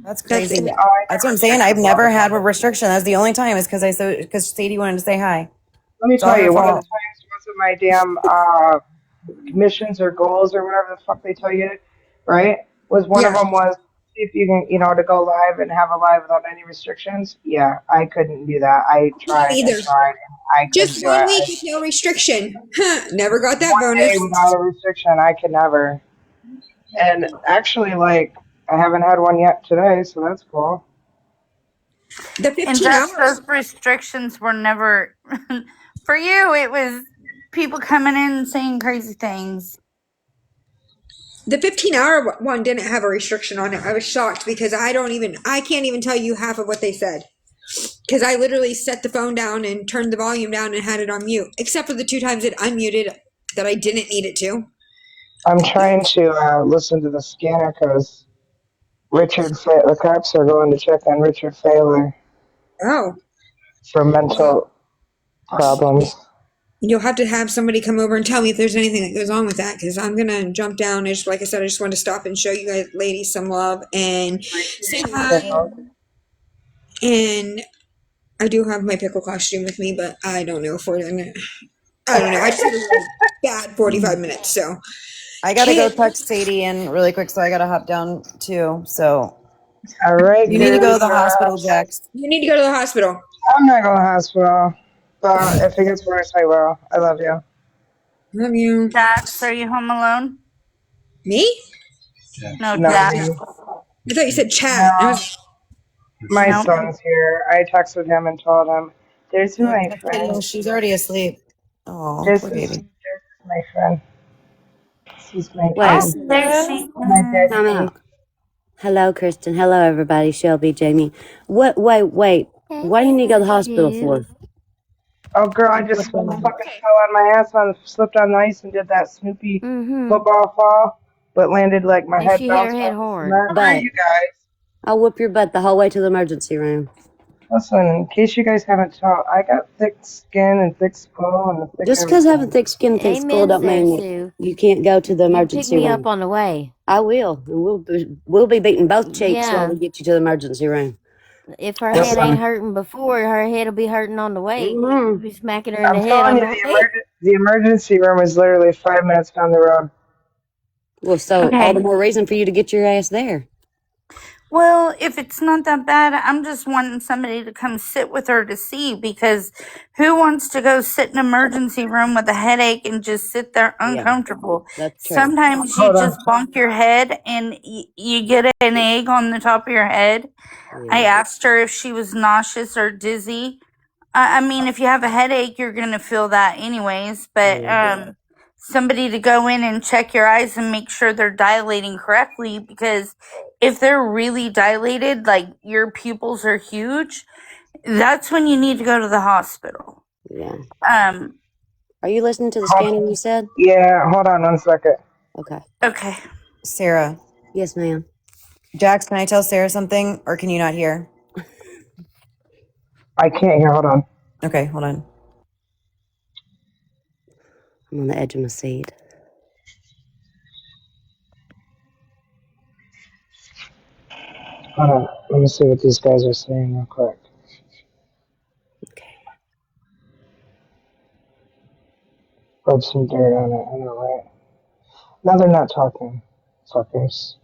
that's That's crazy. it. Oh, I That's got what I'm saying. I've restrictions all never the had a time. restriction. That's the only time is because Sadie wanted to say hi. Let me It's all tell her you, one of the fault. times wasn't my damn missions or goals or whatever the fuck they tell you, right? Was one of Yeah. them was see if you can, to go live and have a live without any restrictions. Yeah, I couldn't do that. I Can't tried and either. tried and I couldn't Just do it. 1 week with no restriction. Huh. Never got that One day bonus. without a restriction, I could never. And actually, like, I haven't had one yet today, so that's cool. The And 15 Jess, hours. those restrictions were never for you. It was people coming in and saying crazy things. The 15-hour one didn't have a restriction on it. I was shocked because I can't even tell you half of what they said. Because I literally set the phone down and turned the volume down and had it on mute, except for the 2 times it unmuted that I didn't need it to. I'm trying to listen to the scanner because the cops are going to check on Richard Thaler Oh, for well, mental problems. you'll have to have somebody come over and tell me if there's anything that goes on with that, because I'm gonna jump down. Like I said, I just wanted to stop and show you guys, ladies, some love and say Appreciate you, hi. Pickle. And I do have my pickle costume with me, but I don't know if we're gonna. I don't know. I just had a really bad 45 minutes. So, I gotta go Kit, text Sadie in really quick, so I gotta hop down too. So All right, you need to go to the Kira. hospital, Jax. you need to go to the hospital. I'm not going to the hospital, but if it gets worse, I will. I love you. Love you. Dax, are you home alone? Me? Yeah. No, No, Dax. you. I thought you said chat. I No, was my Nope. son's here. I texted him and told him. There's Yeah, my friend. No, she's already asleep. Oh, This poor is baby. my friend. She's my Oh, Wait, friend. there she My is. time bestie. out. Hello, Kristen. Hello, everybody. Shelby, Jamie. What? Wait. What do you need to go to the hospital for? Oh, girl, I just What's going on? fucking fell on my ass slipped on the ice and did that Snoopy Mm-hmm. football fall, but landed like my And head she hit her bounced head off the hard. cement. Hi, But you guys. I'll whoop your butt the whole way to the emergency room. Listen, in case you guys haven't told, I got thick skin and thick skull and thick Just because having everything. thick skin and thick skull Amen, don't there, mean Sue. you can't go to the You pick emergency me up room. on the way. I will. And we'll be beating both cheeks while Yeah. we get you to the emergency room. If her head ain't Listen, hurting before, her head'll be hurting on the way. Mm-hmm. You'll be smacking her in I'm the head telling on you, the way. the emergency room is literally 5 minutes down the road. Well, so all the Okay. more reason for you to get your ass there. Well, if it's not that bad, I'm just wanting somebody to come sit with her to see, because who wants to go sit in an emergency room with a headache and just sit there Yeah, uncomfortable? that's true. Sometimes you Hold on. just bonk your head and you get an egg on the top of your head. I Yeah. asked her if she was nauseous or dizzy. I mean, if you have a headache, you're going to feel that anyways, but Yeah. somebody to go in and check your eyes and make sure they're dilating correctly, because if they're really dilated, like your pupils are huge, that's when you need to go to the hospital. Yeah. Um, Are you listening to the Hold, scanning you said? yeah, hold on 1 second. Okay. okay. Sarah. Yes, ma'am. Jax, can I tell Sarah something, or can you not hear? I can't hear. Hold on. Okay, hold on. I'm on the edge of my seat. Hold on. Let me see what these guys are saying real quick. Okay. Rub some dirt on it. I know, right? No, they're not talking. Fuckers.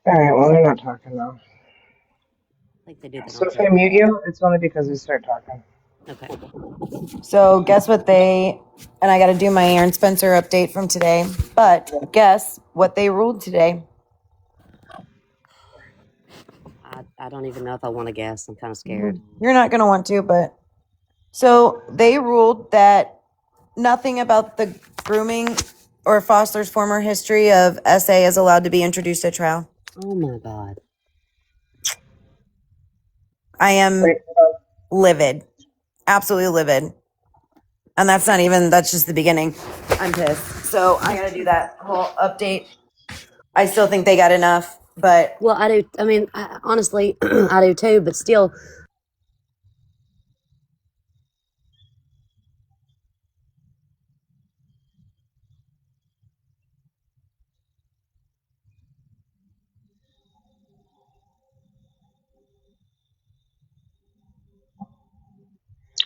Alright, well, they're not talking now. I think they do that So on if I purpose. mute you, it's only because we start talking. Okay. So guess what and I got to do my Aaron Spencer update from today, but guess what they ruled today? I don't even know if I want to guess. I'm kind of scared. You're not going to want to, but so they ruled that nothing about the grooming or Foster's former history of SA is allowed to be introduced at trial. Oh my God. I am Wait, livid, absolutely livid. And that's just the beginning. I'm pissed. So I got to do that whole update. I still think they got enough, but Well, I do. I mean, honestly, I do too. But still,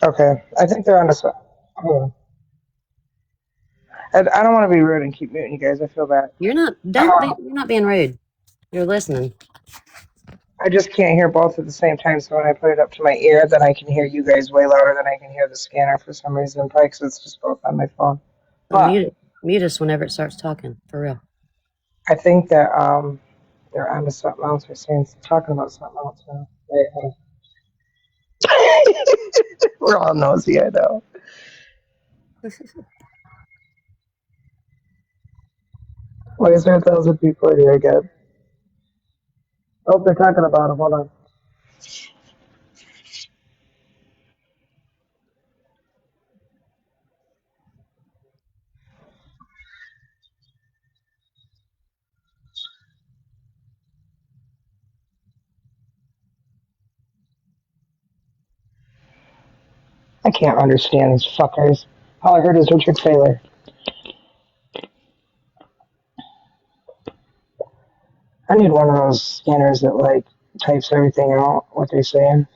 okay. I think they're on the side. Hold on. I don't want to be rude and keep muting you guys. I feel bad. you're not. Don't be. You're not being rude. You're listening. I just can't hear both at the same time, so when I put it up to my ear, then I can hear you guys way louder than I can hear the scanner for some reason, probably because it's just both on my phone. Oh, But mute us whenever it starts talking. For real. I think that they're on to something else or saying talking about something else now. Wait, hold on. We're all nosy, I know. Why is there 1,000 people in here again? Oh, they're talking about him. Hold on. I can't understand these fuckers. All I heard is Richard Taylor. I need one of those scanners that like types everything out, what they're saying.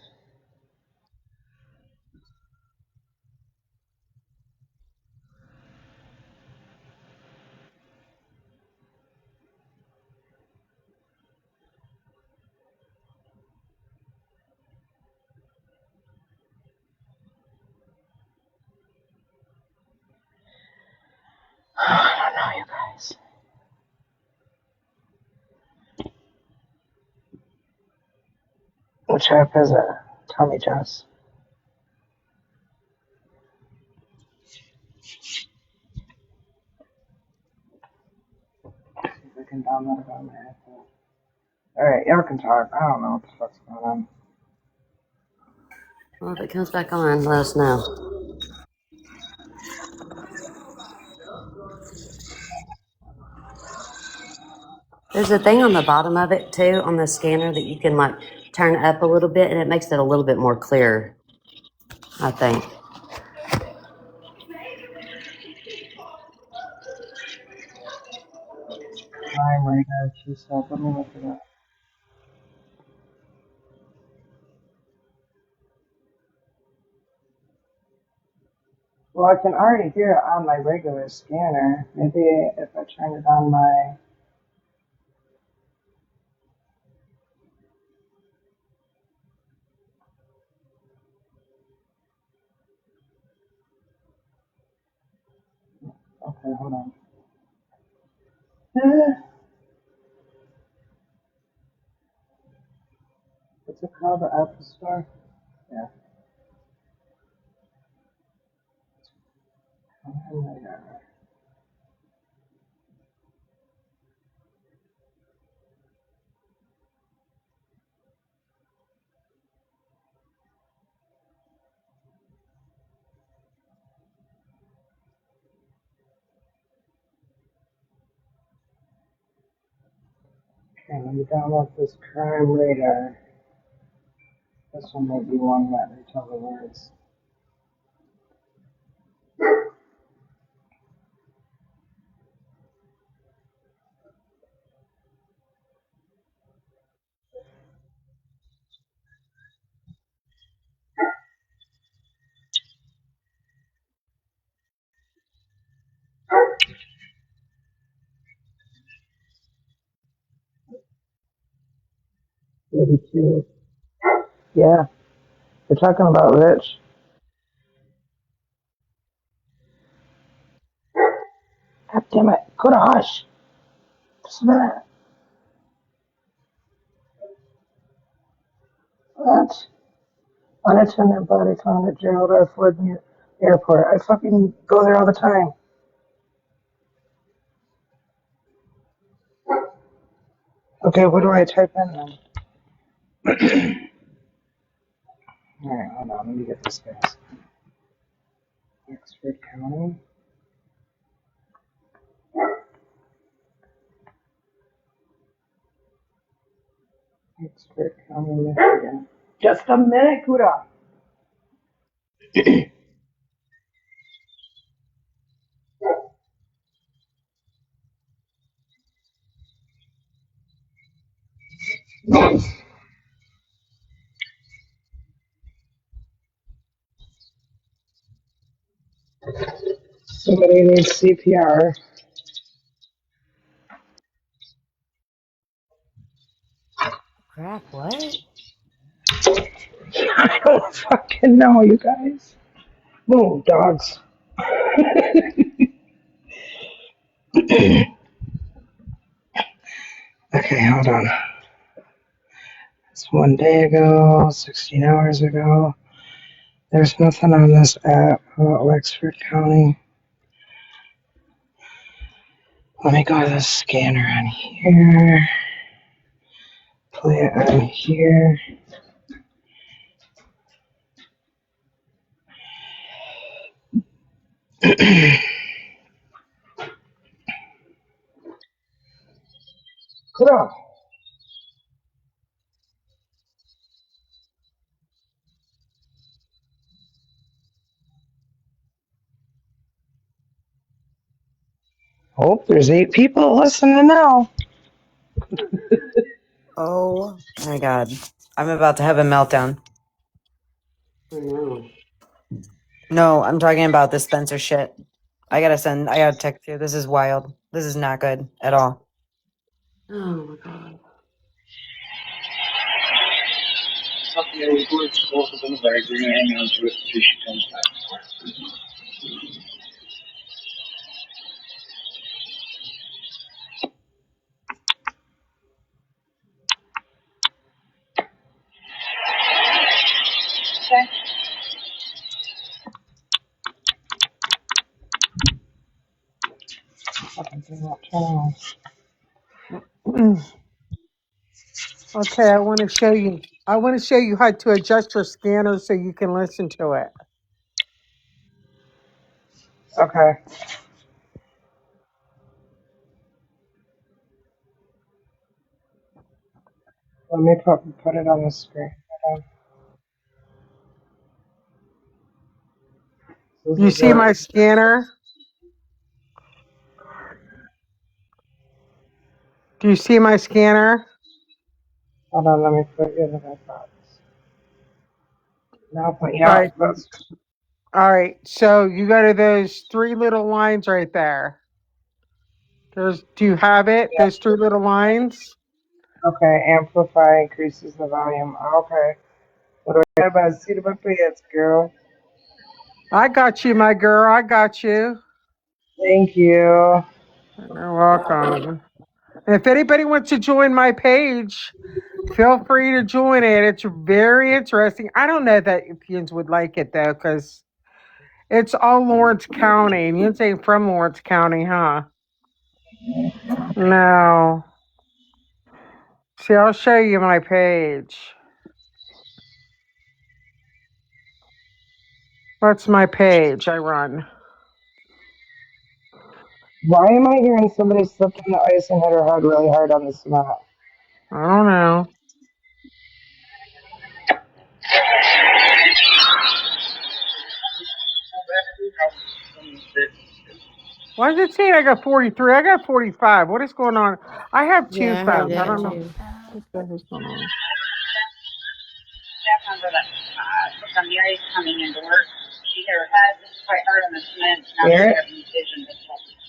chap has a Tommy John's. See if I can download it on my iPhone. Alright, y'all can talk. I don't know what the fuck's going on. Well, if it comes back on, let us know. There's a thing on the bottom of it too, on the scanner, that you can like turn up a little bit, and it makes it a little bit more clear, I think. Crime radar, she said. Let me look it up. Well, I can already hear it on my regular scanner. Maybe if I turn it on my... Okay, hold on. What's it called? The Apple Store? Yeah. Crime radar. Okay, let me download this crime radar. This one might be one that they tell the words. Maybe two. Yeah, they're talking about Rich. God damn it. Go to hush. Just a minute. What? Unattended body found at Gerald R. Ford Airport. I fucking go there all the time. Okay, what do I type in then? Alright, hold on. Let me get this fast. Oxford County. Oxford County, Michigan. Just a minute, Kuda. Somebody needs CPR. Crap, what? I don't fucking know, you guys. Move, dogs. Okay, hold on. It's 1 day ago, 16 hours ago. There's nothing on this app about Wexford County. Let me go to the scanner on here. Play it on here. Put up. Oh, there's 8 people listening now. Oh my god. I'm about to have a meltdown. I know. No, I'm talking about this Spencer shit. I gotta text you. This is wild. This is not good at all. Oh my god. Okay, we're going to both of them, but we're going to hang on to it until she comes back. fucking thing won't turn Okay, I want to show you. I want to show you how to adjust your scanner so you can listen to it. on. Okay. Let me put it on the screen. Hold on. This You is see my it. scanner? Do you see my scanner? Hold on, let me put you in the box. No, but All yeah, right. that's All right. So you go to those three little lines right there. Do you have it? yeah. Those three little lines? Okay, amplify increases the volume. Okay. What do I got about see the pants, girl? I got you, my girl. I got you. Thank you. You're welcome. And if anybody wants to join my page, feel free to join it. It's very interesting. I don't know that Indians would like it though, because it's all Lawrence County. And you ain't from Lawrence County, huh? No. See, I'll show you my page. That's my page I run. Why am I hearing somebody slip in the ice and hit her head really hard on the cement? I don't know. Why does it say I got 43? I got 45. What is going on? I have two Yeah, I heard phones. I that don't know too. what the heck is going on. Staff member that took on the ice coming into work. She hit her head quite hard on the cement. Now Hear she's it? having vision difficulties.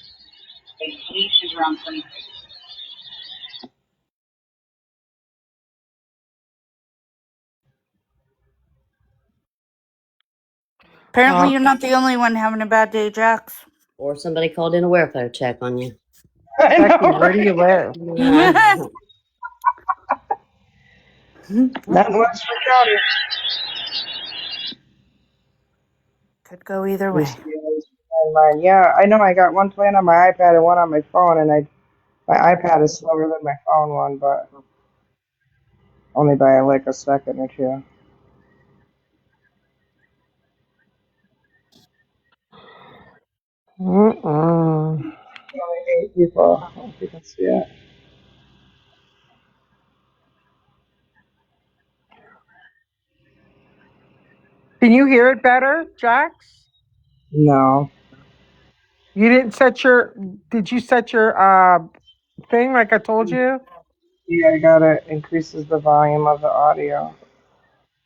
I believe she's around 26. Apparently, you're not the only one having a bad day, Jax. Or somebody called in a welfare check on you. I Becky, know, where do you right? live? Yeah. Not in Westford County. Could go either Used way. to be always on mine. Yeah, I know. I got one playing on my iPad and one on my phone, and my iPad is slower than my phone one, but only by like a second or two. Mm-mm. Only 8 people. I don't know if you can see it. Can you hear it better, Jax? No. You didn't set did you set your thing like I told you? Yeah, I got it. Increases the volume of the audio.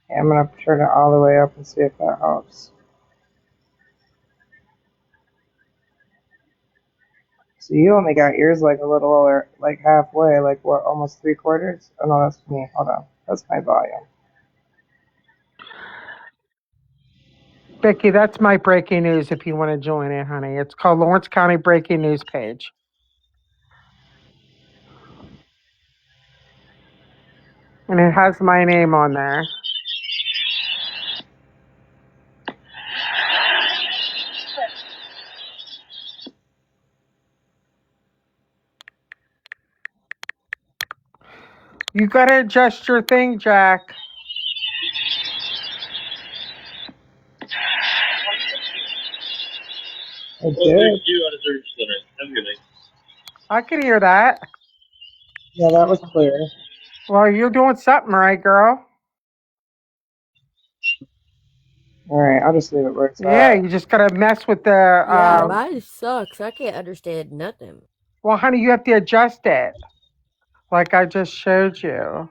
Yeah, I'm gonna turn it all the way up and see if that helps. So you only got yours like a little over, like halfway, like what, almost 3/4? Oh no, that's me. Hold on, that's my volume. Becky, that's my breaking news if you want to join it, honey. It's called Lawrence County Breaking News page. And it has my name on there. You gotta adjust your thing, Jack. I did. I can hear that. Yeah, that was clear. Well, you're doing something right, girl. All right, I'll just leave it where it's Yeah, at. you just gotta mess with the Yeah, mine sucks. I can't understand nothing. well, honey, you have to adjust it. Like I just showed you.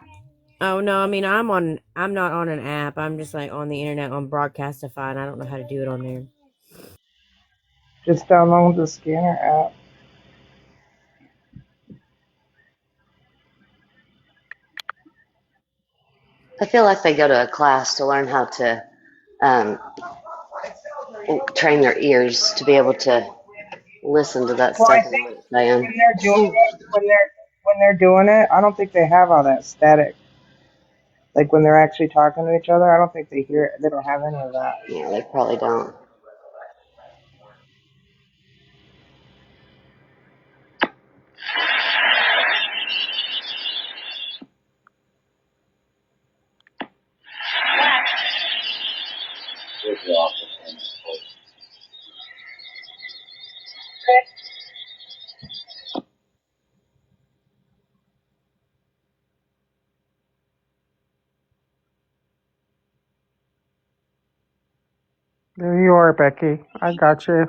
Oh no, I mean I'm not on an app. I'm just like on the internet on Broadcastify and I don't know how to do it on there. Just download the scanner app. I feel like they go to a class to learn how to um, train their ears to be able to listen to that Well, I stuff and think what it's saying. when they're doing it, when they're doing it, I don't think they have all that static. Like when they're actually talking to each other, I don't think they hear it. They don't have any of that. Yeah, they probably don't. Where's the office? There you are, Becky. I got you.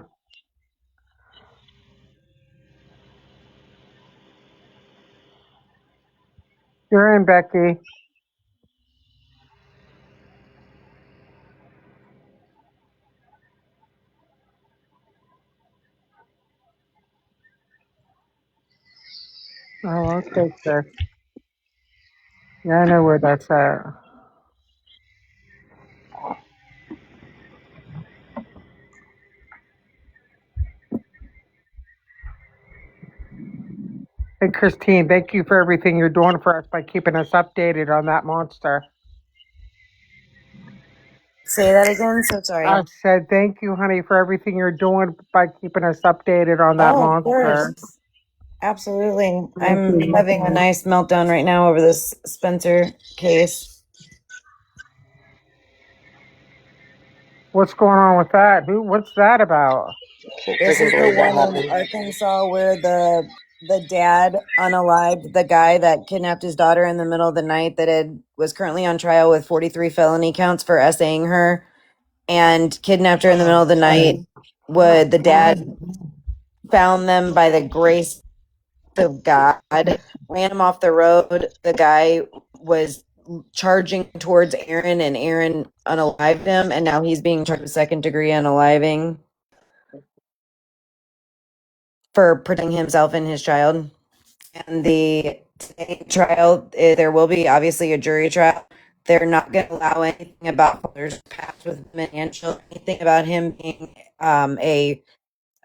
You're in, Becky. Oh, okay, sir. Yeah, I know where that's at. Hey, Christine, thank you for everything you're doing for us by keeping us updated on that monster. Say that again. So I sorry. said thank you, honey, for everything you're doing by keeping us updated on that Oh, of course. monster. Absolutely. Thank I'm you. having a nice meltdown right now over this Spencer case. What's going on with that? What's that about? Can't This freaking is the believe that one in happened. Arkansas where the dad unalived the guy that kidnapped his daughter in the middle of the night that was currently on trial with 43 felony counts for essaying her and kidnapped her in the middle of the night. Would the dad found them by the grace of God, ran him off the road. The guy was charging towards Aaron, and Aaron unalived him, and now he's being charged with second degree unaliving for protecting himself and his child. And the trial, there will be obviously a jury trial. They're not going to allow anything about father's past with him and children, anything about him being a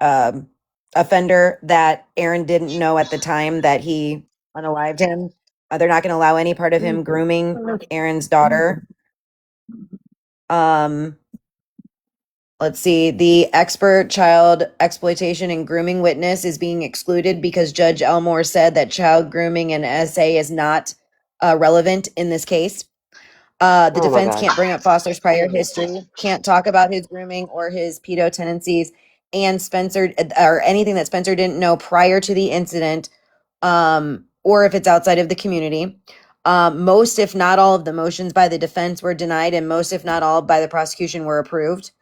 um, offender that Aaron didn't know at the time that he unalived him. They're not going to allow any part of him grooming Aaron's daughter. Um, let's see. The expert child exploitation and grooming witness is being excluded because Judge Elmore said that child grooming and SA is not relevant in this case. The Oh my defense God. can't bring up Foster's prior history, can't talk about his grooming or his pedo tendencies, and Spencer or anything that Spencer didn't know prior to the incident, or if it's outside of the community. Most, if not all, of the motions by the defense were denied, and most, if not all, by the prosecution were approved.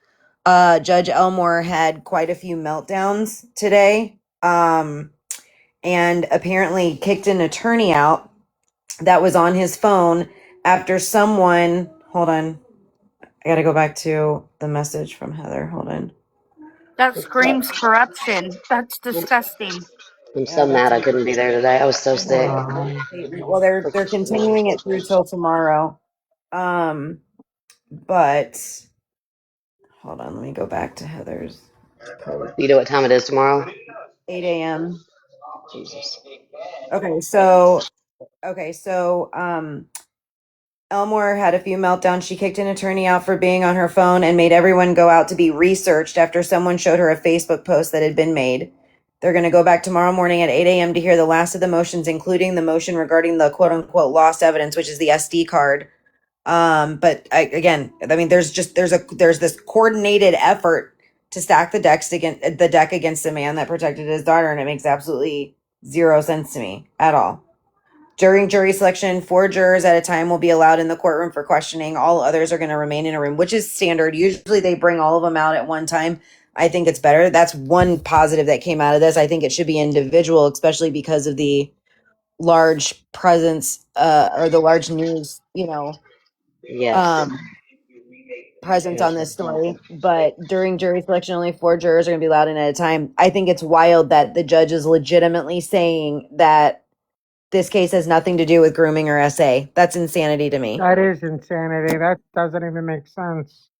Judge Elmore had quite a few meltdowns today, and apparently kicked an attorney out that was on his phone after someone, hold on, I gotta go back to the message from Heather. Hold on. That screams corruption. That's disgusting. I'm Yeah, so that's mad I couldn't be there today. I was so I know sick. it's a statement. Well, they're continuing it through till tomorrow. Um, but hold on, let me go back to Heather's post. You know what time it is tomorrow? 8 a.m. Jesus. Okay, so Elmore had a few meltdowns. She kicked an attorney out for being on her phone and made everyone go out to be researched after someone showed her a Facebook post that had been made. They're going to go back tomorrow morning at 8 a.m. to hear the last of the motions, including the motion regarding the quote unquote lost evidence, which is the SD card. But I mean, there's this coordinated effort to stack the deck against a man that protected his daughter, and it makes absolutely zero sense to me at all. During jury selection, 4 jurors at a time will be allowed in the courtroom for questioning. All others are going to remain in a room, which is standard. Usually they bring all of them out at one time. I think it's better. That's one positive that came out of this. I think it should be individual, especially because of the large presence or the large news, Yes. um, presence on this story. But during jury selection, only 4 jurors are going to be allowed in at a time. I think it's wild that the judge is legitimately saying that this case has nothing to do with grooming or SA. That's insanity to me. That is insanity. That doesn't even make sense.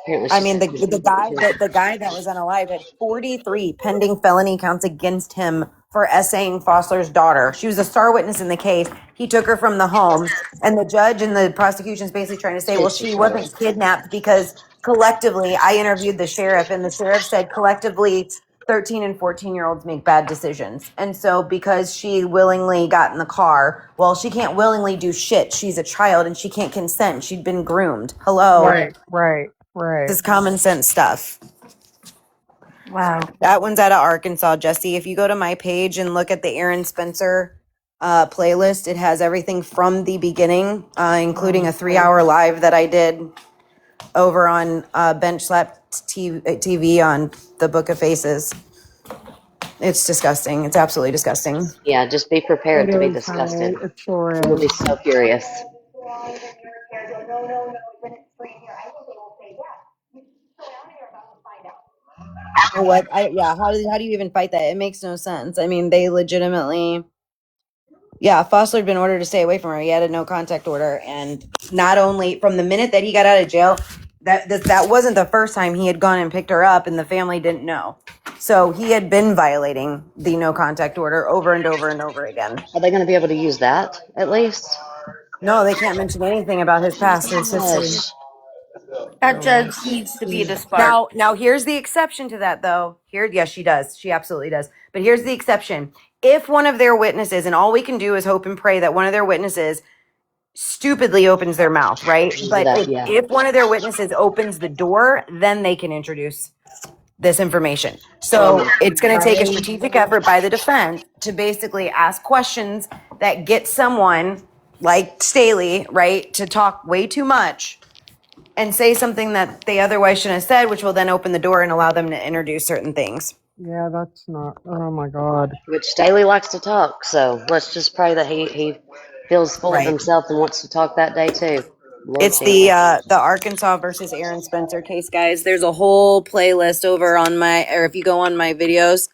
Apparently I she's mean, the guy that was unalive had 43 pending felony counts against him for essaying Foster's daughter. She was a star witness in the case. He took her from the home, and the judge and the prosecution is basically trying to say, well, she's too she shallow. wasn't kidnapped because collectively, I interviewed the sheriff, and the sheriff said collectively 13 and 14-year-olds make bad decisions. And so because she willingly got in the car, well, she can't willingly do shit. She's a child and she can't consent. She'd been groomed. Hello. Right, right, Right. This is common sense stuff. Wow. That one's out of Arkansas, Jesse. If you go to my page and look at the Aaron Spencer playlist, it has everything from the beginning, including a 3-hour live that I did over on Bench Slap TV on the Book of Faces. It's disgusting. It's absolutely disgusting. Yeah, just be It prepared to be is, honey. disgusted. It sure You'll is. be so curious. What? Yeah. How do you even fight that? It makes no sense. I mean, they legitimately. Yeah, Fossler had been ordered to stay away from her. He had a no contact order, and not only from the minute that he got out of jail, that wasn't the first time he had gone and picked her up, and the family didn't know. So he had been violating the no contact order over and over and over again. Are they going to be able to use that at least? No, they can't mention anything about his past or his history. Gosh. That judge needs to be disbarred. Now here's the exception to that, though. Yes, she does. She absolutely does. But here's the exception. If one of their witnesses, and all we can do is hope and pray that one of their witnesses stupidly opens their mouth, right? But Yeah. if one of their witnesses opens the door, then they can introduce this information. So it's going to take a strategic effort by the defense to basically ask questions that get someone like Staley, right, to talk way too much and say something that they otherwise shouldn't have said, which will then open the door and allow them to introduce certain things. Yeah, that's not. Oh my God. Which Staley likes to talk, so let's just pray that he feels full of Right. himself and wants to talk that day too. Lord It's the Jesus. Arkansas versus Aaron Spencer case, guys. There's a whole playlist over on or if you go on my videos,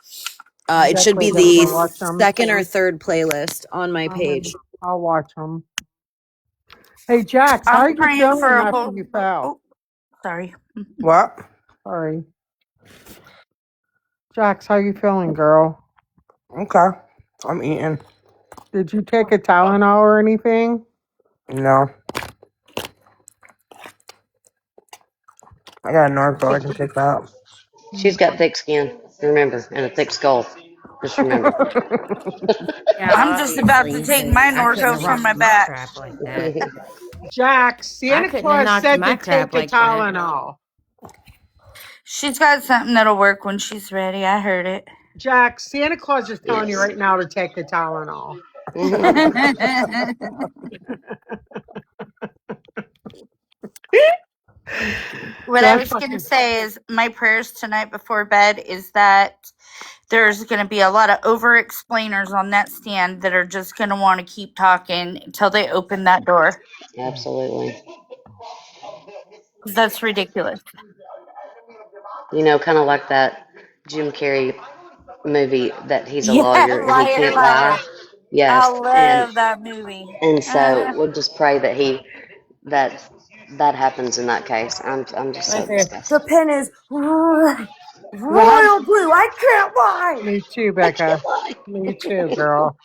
I'm it should definitely be gonna the go watch them. second or third playlist on my page. I'll watch them. Hey, Jax, how are I'm you praying for feeling a after whole. you fell? Oh, sorry. What? Sorry. Jax, how you feeling, girl? Okay. I'm eating. Did you take a Tylenol or anything? No. I got a Norco. I can take that. She's got thick skin, remember, and a thick skull. Just remember. Yeah, I'm just about to obviously, take since my I couldn't Norco have from rocked my my back. crap like that. Jax, I Santa couldn't have Claus knocked said to my crap take a like that. Tylenol. She's got something that'll work when she's ready. I heard it. Jax, Santa Claus is telling you right now to take a Tylenol. What I That's was going to fucking. say is my prayers tonight before bed is that there's going to be a lot of over explainers on that stand that are just going to want to keep talking until they open that door. Absolutely. 'Cause that's ridiculous. You know, kind of like that Jim Carrey movie that he's a Yeah, lawyer and he liar, can't lie. liar. I Yes, love that movie. and so we'll just pray that that that happens in that case. I'm just so Right there. The disgusted. pen is Well, royal blue. I can't lie. me too, I Becca. can't lie. Me too, girl.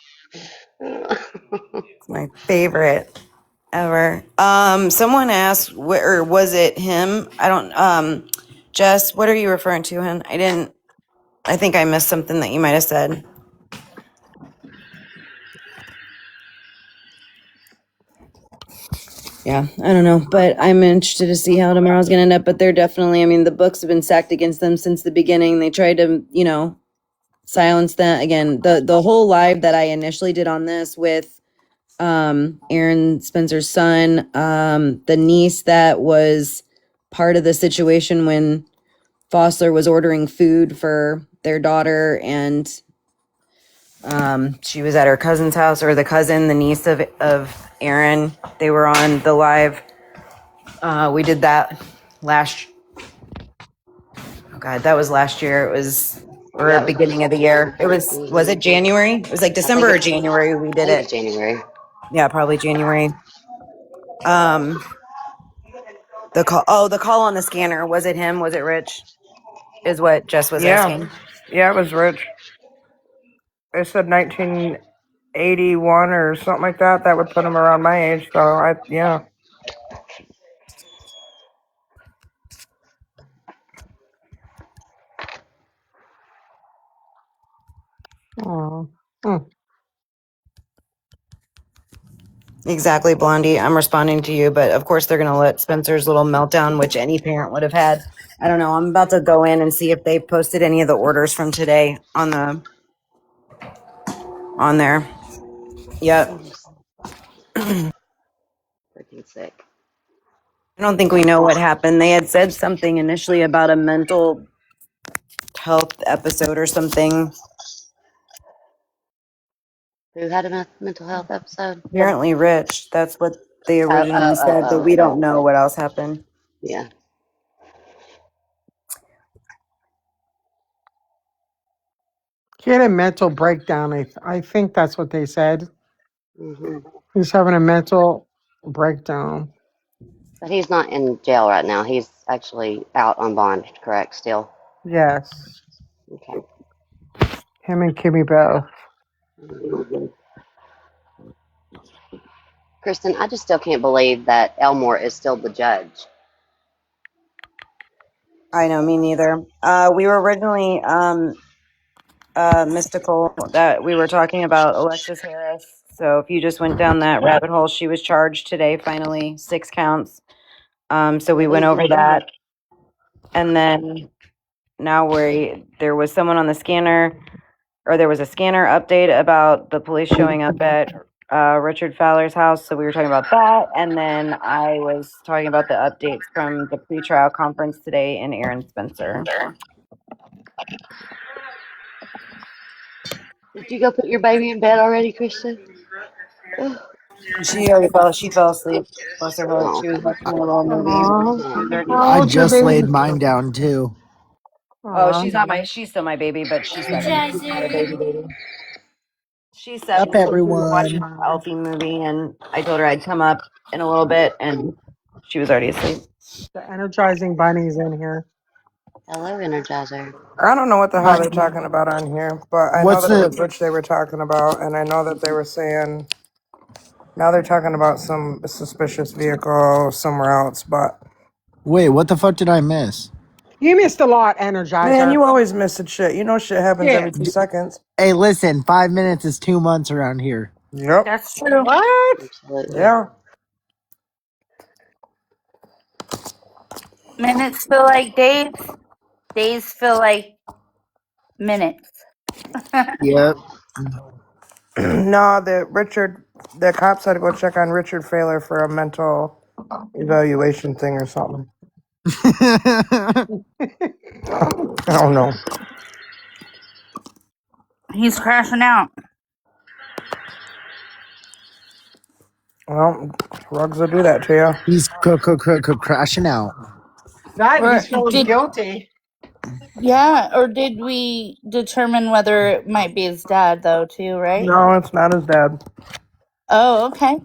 It's my favorite ever. Someone asked, or was it him? I don't. Jess, what are you referring to? Him? I didn't. I think I missed something that you might have said. Yeah, I don't know, but I'm interested to see how tomorrow's gonna end up. But they're definitely. I mean, the books have been stacked against them since the beginning. They tried to, silence that again. The whole live that I initially did on this with Aaron Spencer's son, the niece that was part of the situation when Fossler was ordering food for their daughter, and she was at her cousin's house, or the niece of Aaron. They were on the live. We did that last. Oh God, that was last year. It was or That beginning of the year. It was was. it January? It was like I think December or January we I did think it. it's January. Yeah, probably January. Um, the call on the scanner. Was it him? Was it Rich? Is what Jess was Yeah. asking. Yeah, it was Rich. They said 1981 or something like that. That would put him around my age. So, yeah. Oh. Hmm. Exactly, Blondie. I'm responding to you, but of course they're going to let Spencer's little meltdown, which any parent would have had. I don't know. I'm about to go in and see if they posted any of the orders from today on there. Yep. I'm just freaking sick. I don't think we know what happened. They had said something initially about a mental health episode or something. Who had a mental health episode? Apparently Rich. That's what they Oh, originally oh, oh, said, but oh, we okay. don't know what else happened. Yeah. He had a mental breakdown. I think that's what they said. Hmm. He's having a mental breakdown. But he's not in jail right now. He's actually out on bond, correct? Still. Yes. Okay. Him and Kimmy both. Hmm. Kristen, I just still can't believe that Elmore is still the judge. I know, me neither. We were originally mystical that we were talking about Alexis Harris. So if you just went down that rabbit hole, she was charged today, finally, 6 counts. So we went over that. And then now there was someone on the scanner, or there was a scanner update about the police showing up at Richard Fowler's house. So we were talking about that. And then I was talking about the updates from the pretrial conference today in Aaron Spencer. Did you go put your baby in bed already, Kristen? She fell asleep. Bless her heart. Oh, She was watching a little movie. Aww. oh, How I old's your just laid baby? mine down too. Oh, Aw. she's still my baby, but she's 7. She's not a baby. She's Up, 7. We were watching everyone. a healthy movie, and I told her I'd come up in a little bit, and she was already asleep. The energizing bunny's in here. hello, Energizer. I don't know what the hell Hi. they're talking about on here, but I know What's that it the was Rich they were talking about, and I know that they were saying now they're talking about some suspicious vehicle somewhere else. But wait? What the fuck did I miss? You missed a lot, man, Energizer. you always missing shit. You know shit happens every Shit. 2 seconds. Hey, listen, 5 minutes is 2 months around here. Yep. That's true. What? Absolutely. Yeah. Minutes feel like days. Days feel like minutes. Yep. No, the cops had to go check on Richard Failer for a mental evaluation thing or something. I don't know. He's crashing out. Well, drugs will do that to you. He's crashing out. That Or he's feeling did guilty. or did we determine whether it might be his dad though too, right? No, it's not his dad. Oh, okay. All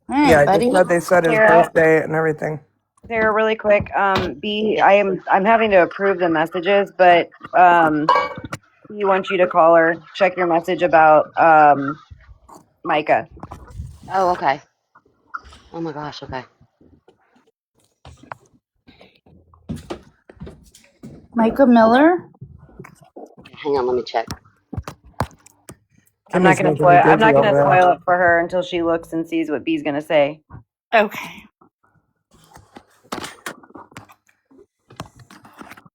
Yeah, right, I just buddy. said they said his Sarah, birthday and everything. Sarah, really quick. I'm having to approve the messages, but he wants you to call her. Check your message about Micah. Oh, okay. Oh my gosh. Okay. Micah Miller? Hang on. Let me check. I'm not Kimmy's gonna making me spoil. I'm dizzy not over gonna there. spoil it for her until she looks and sees what B's gonna say. Okay.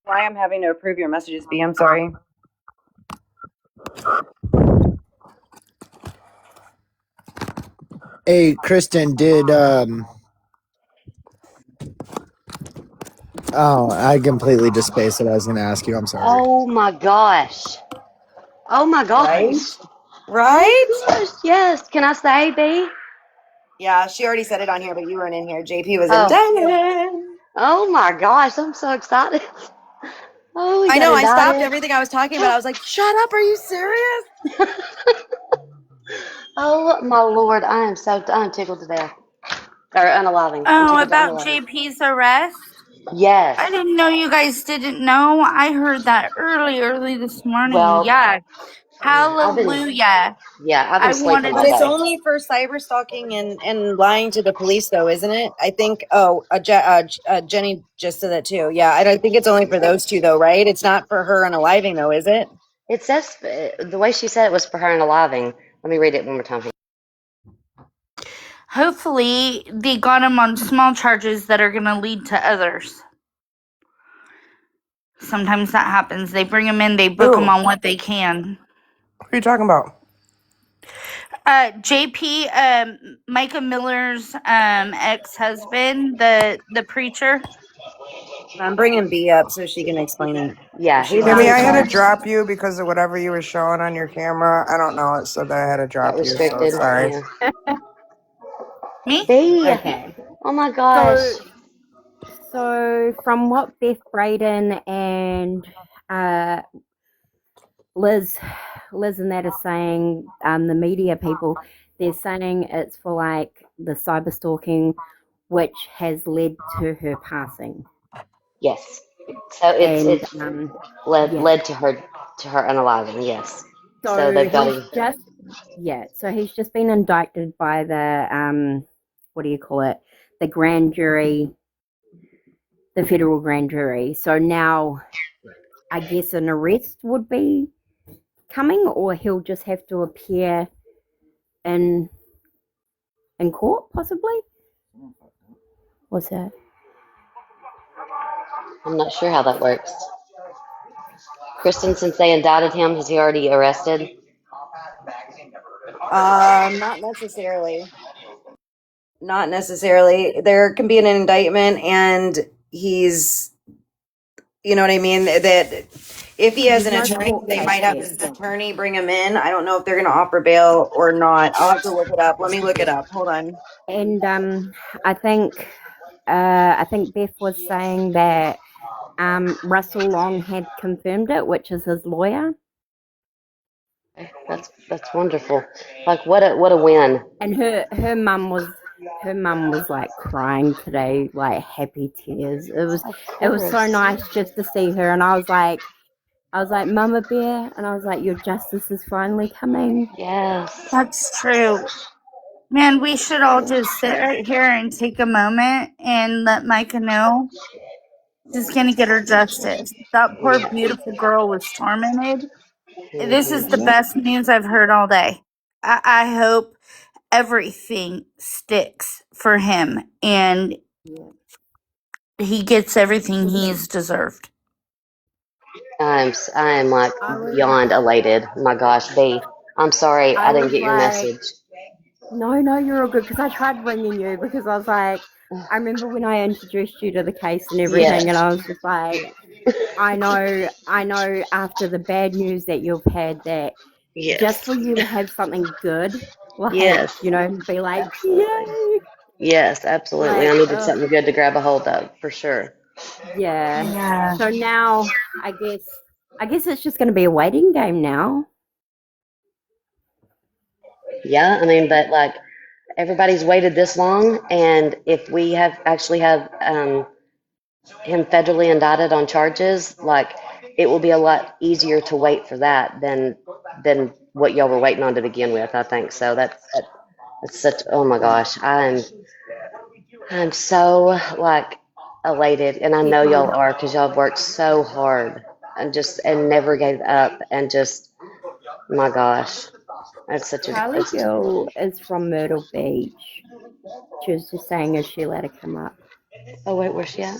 Why I'm having to approve your messages, B? I'm sorry. Hey, Kristen, did Oh, I completely just spaced what I was going to ask you. I'm sorry. Oh my gosh. Oh my Right? gosh. Right? Oh my gosh. Yes. Can I say, B? Yeah, she already said it on here, but you weren't in here. JP was in Oh. Denver. Oh my gosh. I'm so excited. Oh, we I got know. I stopped indicted. everything I was talking about. I was like, "Shut up! Are you serious?" Oh my lord. I'm tickled to death. Or unaliving. I'm Oh, tickled to about unaliving. JP's arrest? Yes. I didn't know you guys didn't know. I heard that early this morning. Well, Yeah. I've been Hallelujah. I've been I sleeping wanted But all to. it's day. only for cyber stalking and lying to the police, though, isn't it? I think. Oh, Jenny just said that too. Yeah, I don't think it's only for those two, though, right? It's not for her unaliving, though, is it? It says the way she said it was for her unaliving. Let me read it one more time. hopefully they got him on small charges that are going to lead to others. Sometimes that happens. They bring him in, they book him Who? on what they can. Who are you talking about? JP, Micah Miller's ex-husband, the preacher. I'm bringing B up so she can explain it. Yeah, She he's wants Kimmy, to I had talk. to drop you because of whatever you were showing on your camera. I don't know. It said that I had to got drop you, so restricted. sorry. Yeah. Me? B. Okay. Oh my gosh. So from what Beth Braden and uh, Liz and that are saying, the media people, they're saying it's for like the cyber stalking, which has led to her passing. Yes. So And it's led yeah. led to her unaliving. Yes. So So they've got he's him. just so he's just been indicted by the what do you call it? The grand jury, the federal grand jury. So now I guess an arrest would be coming, or he'll just have to appear in court, possibly. What's that? I'm not sure how that works. Kristen, since they indicted him, has he already arrested? Not necessarily. Not necessarily. There can be an indictment, and he's, you know what I mean? That if he has There's an no attorney, court they case might have yet. his attorney bring him in. I don't know if they're going to offer bail or not. I'll have to look it up. Let me look it up. Hold on. And I think Beth was saying that Russell Long had confirmed it, which is his lawyer. That's wonderful. Like what a win. And her mum was like crying today, like happy tears. It was so nice just to see her, and I was like Mama Bear, and I was like, your justice is finally coming. Yes. That's true. Man, we should all just sit right here and take a moment and let Micah know she's going to get her justice. That poor, beautiful girl was tormented. This is the best news I've heard all day. I hope everything sticks for him and he gets everything he's deserved. I'm like I beyond elated. My gosh, B. I'm sorry I didn't was get your like, message. no, you're all good, because I tried ringing you because I was like, I remember when I introduced you to the case and everything, and Yes. I was just like, I know after the bad news that you've had, that just Yes. for you to have something good, like, Yes. be like, Absolutely. yay, Yes, absolutely. I like, needed something good to grab a hold of, for sure. yeah. Yeah. So now I guess it's just going to be a waiting game now. Yeah, I mean, but like everybody's waited this long, and if we actually have him federally indicted on charges, like it will be a lot easier to wait for that than what y'all were waiting on to begin with. I think so. That's such. Oh my gosh, I'm so like elated, and I know y'all are because y'all have worked so hard and never gave up, and just my gosh, that's such a. Charlie It's, Girl is from Myrtle Beach. She was just saying as she let her come up. oh wait, where's she at?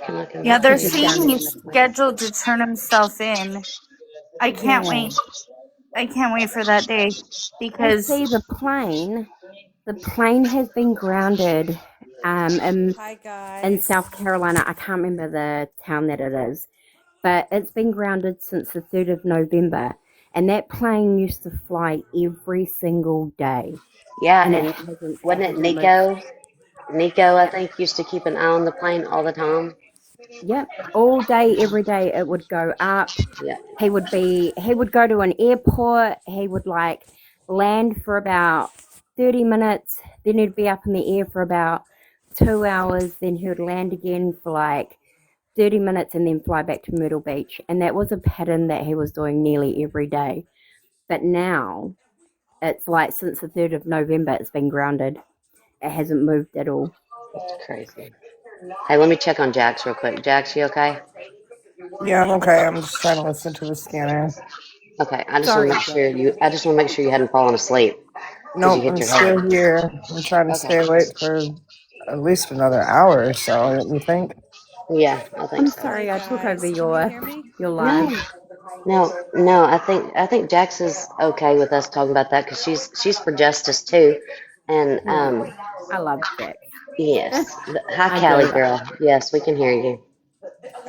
Can Yeah, I they're She's just down saying there in he's the corner. scheduled to turn himself in. I can't Yeah. wait. I can't wait for that day Well, because see, the plane has been grounded Hi in guys. South Carolina. I can't remember the town that it is, but it's been grounded since the 3rd of November. And that plane used to fly every single day. Yeah, And and it wasn't it hasn't moved. Nico? Nico, I Yep. think, used to keep an eye on the plane all the time. Yep. All day, every day it would go up. Yeah. He would go to an airport, he would like land for about 30 minutes, then he'd be up in the air for about 2 hours, then he would land again for like 30 minutes and then fly back to Myrtle Beach. And that was a pattern that he was doing nearly every day. But now it's like since the 3rd of November it's been grounded. It hasn't moved at all. That's crazy. Hey, let me check on Jax real quick. Jax, you okay? Yeah, I'm okay. I'm just trying to listen to the scanner. Okay, I just want to Sorry, make sure Jack. you. I just want to make sure you hadn't fallen asleep. Did you Nope, hit I'm your head? still here. I'm trying to Okay. stay awake for at least another hour or so, don't you think? Yeah, I think I'm so. sorry Hey I took over guys, can you hear me? your live. No, no. I think Jax is okay with us talking about that because she's for justice too, and Yeah, I love Jax. yes. Hi, I Callie do. girl. Yes, we can hear you.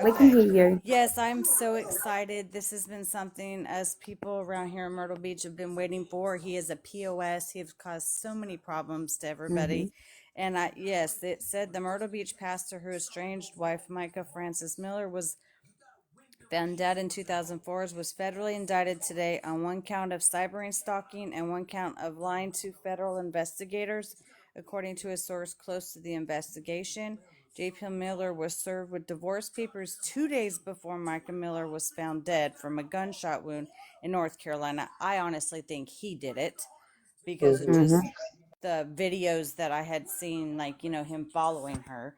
We can Okay. hear you. Yes, I'm so excited. This has been something us people around here in Myrtle Beach have been waiting for. He is a POS. He has caused so many problems to Hmm. everybody. And yes, it said the Myrtle Beach pastor whose estranged wife, Micah Frances Miller, was found dead in 2004, was federally indicted today on one count of cyber stalking and one count of lying to federal investigators, according to a source close to the investigation. J.P. Miller was served with divorce papers 2 days before Micah Miller was found dead from a gunshot wound in North Carolina. I honestly think he did it because of Hmm. Hmm. just the videos that I had seen, like, him following her.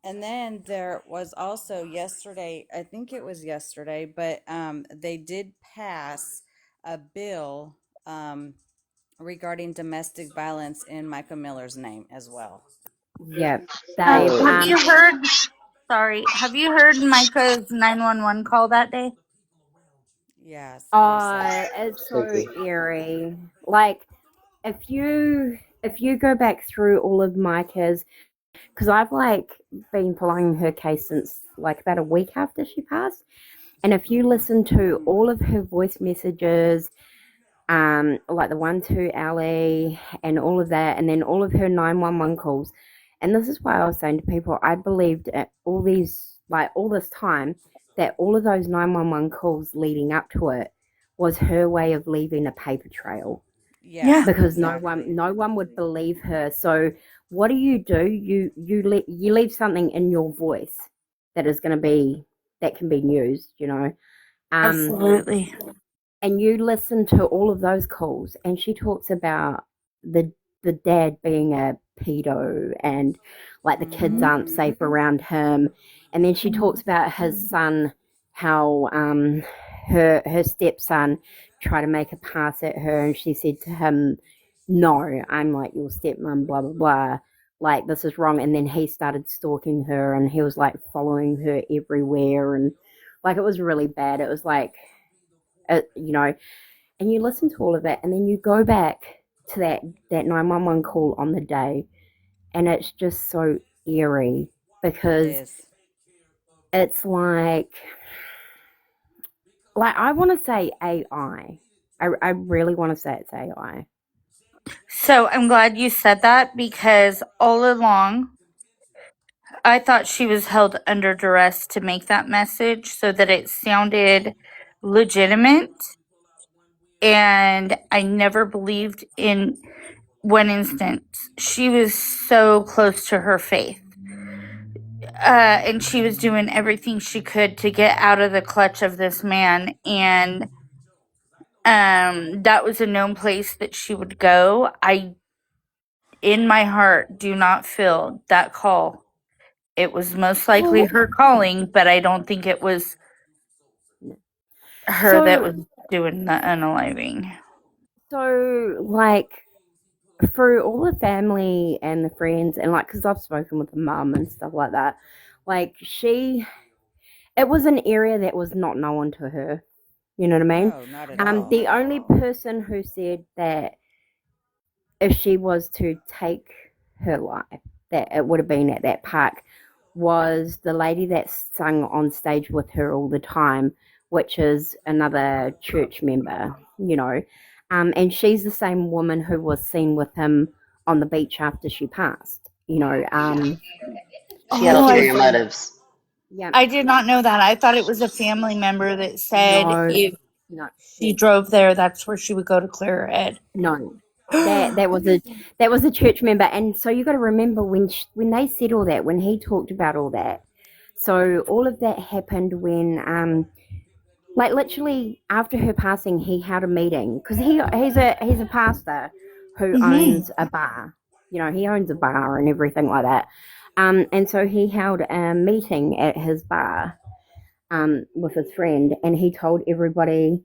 And then there was also yesterday, I think it was yesterday, but they did pass a bill regarding domestic violence in Michael Miller's name as well. Yep. They've Have Oh, you heard? Sorry, have you heard Micah's 911 call that day? Yeah, it's pretty sad. oh, it's so creepy. eerie. Like if you go back through all of Micah's, because I've like been following her case since like about a week after she passed, and if you listen to Mm. all of her voice messages, like the one to Ali and all of that, and then all of her 911 calls. And this is why I was saying to people, I believed all these, like all this time, that all of those 911 calls leading up to it was her way of leaving a paper trail Yeah, Yeah. because exactly. no one would believe her. So what do? You leave something in your voice that is going to be that can be used, Um, Absolutely. and you listen to all of those calls, and she talks about the the dad being a pedo and like the kids Mhm. aren't safe around him, and then she talks about his son, how her stepson tried to make a pass at her, and she said to him, "No, I'm like your stepmom, blah blah blah." Like this is wrong, and then he started stalking her, and he was like following her everywhere, and like it was really bad. It was like you know, and you listen to all of that, and then you go back to that 911 call on the day, and it's just so eerie It because is. it's like I want to say AI. I really want to say it's AI. So I'm glad you said that because all along I thought she was held under duress to make that message so that it sounded legitimate. And I never believed in one instance. She was so close to her faith. And she was doing everything she could to get out of the clutch of this man. And that was a known place that she would go. I, in my heart, do not feel that call. It was most likely Well, her calling, but I don't think it was her that so was doing the unaliving. like through all the family and the friends, and like because I've spoken with the mum and stuff like that, like it was an area that was not known to her. You know what I mean? No, not at all. The only person who said that if she was to take her life, that it would have been at that park, was the lady that sung on stage with her all the time, which is another church member, and she's the same woman who was seen with him on the beach after she passed, She had Oh, she ulterior was, motives. yeah, I did not know that. I thought it was a family member that said no, if no, she drove there, that's where she would go to clear her head. no. That was a church member, and so you got to remember when they said all that, when he talked about all that. So all of that happened when, like literally after her passing, he had a meeting because he's a pastor who Hmm. owns a bar. He owns a bar and everything like that. And so he held a meeting at his bar, with his friend, and he told everybody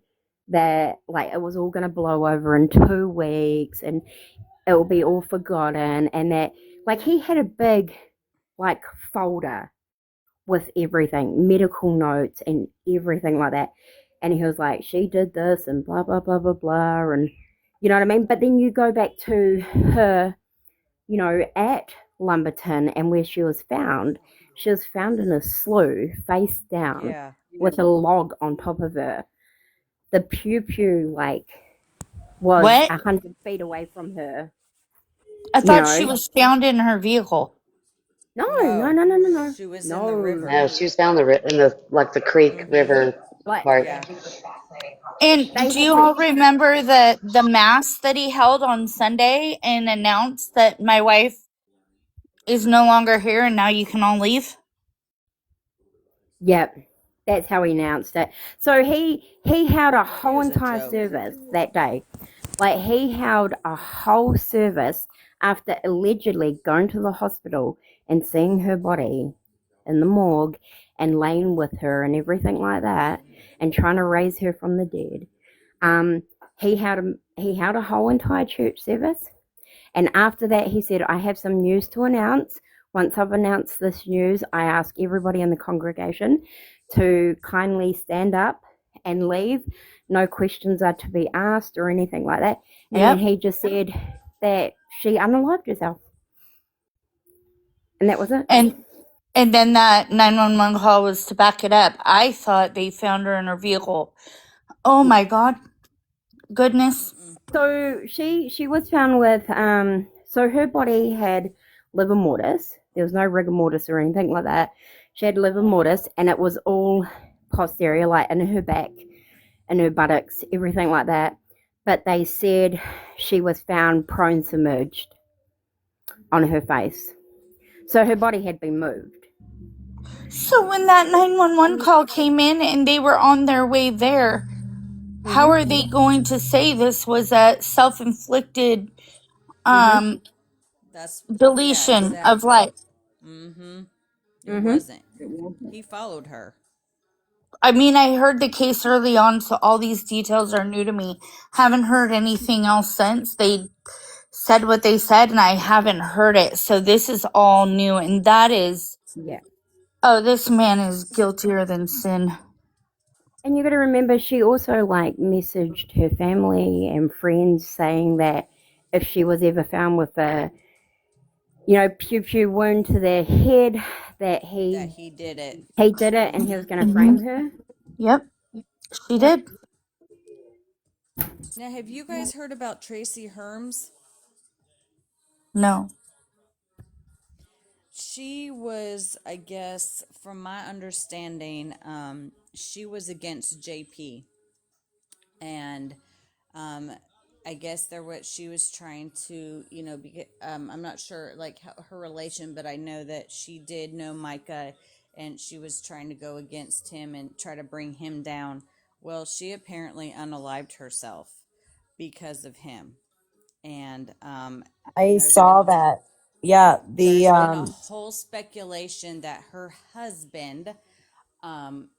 that like it was all going to blow over in 2 weeks and it will be all forgotten, and that like he had a big like folder with everything, medical notes and everything like that. And he was like, she did this and blah, blah, blah, blah, blah. And you know what I mean? But then you go back to her, you know, at Lumberton and where she was found. She was found in a slough, face down, Yeah. with a log on top of her. The pew pew, like, was What? 100 feet away from her, I you thought she know? was found in her vehicle. No, no, No. no, no, no, no. She was in the No. river. No, she was found in the like the creek Mm-hmm. river Like, part. Yeah. And they do had you to, all remember the mass that he held on Sunday and announced that my wife is no longer here and now you can all leave? yep. That's how he announced it. So he held a It whole was a entire joke. service that day. Like he held a whole service after allegedly going to the hospital and seeing her body in the morgue and laying with her and everything like that and trying to raise her from the dead. He held a whole entire church service, and after that he said, I have some news to announce. Once I've announced this news, I ask everybody in the congregation to kindly stand up and leave. No questions are to be asked or anything like that. And then Yep. he just said that she unalived herself. And that was it. And then that 911 call was to back it up. I thought they found her in her vehicle. Oh my god. Goodness. Mm-mm. So she was found with so her body had liver mortis. There was no rigor mortis or anything like that. She had liver mortis and it was all posterior, like in her back, in her buttocks, everything like that. But they said she was found prone submerged on her face. So her body had been moved. So when that 911 call came in and they were on their way there, how are they going to say this was a self-inflicted That's yeah, deletion of exactly. life? Mm-hmm. It wasn't. He followed her. I mean, I heard the case early on, so all these details are new to me. Haven't heard anything else since. They said what they said, and I haven't heard it. So this is all new, and that is, Yeah. oh, this man is guiltier than sin. And you got to remember, she also like messaged her family and friends saying that if she was ever found with a, you know, pew pew wound to their head, that That he did it. he did it and he Mm-hmm. was going to frame her. Yep, she Yep. did. Now, have you guys heard about Tracy Herms? No. She was, I guess, from my understanding, she was against JP, and um, I guess there what she was trying to, I'm not sure like her relation, but I know that she did know Micah, and she was trying to go against him and try to bring him down. Well, she apparently unalived herself because of him, and I there's been saw a that. Yeah, there's been a whole speculation that her husband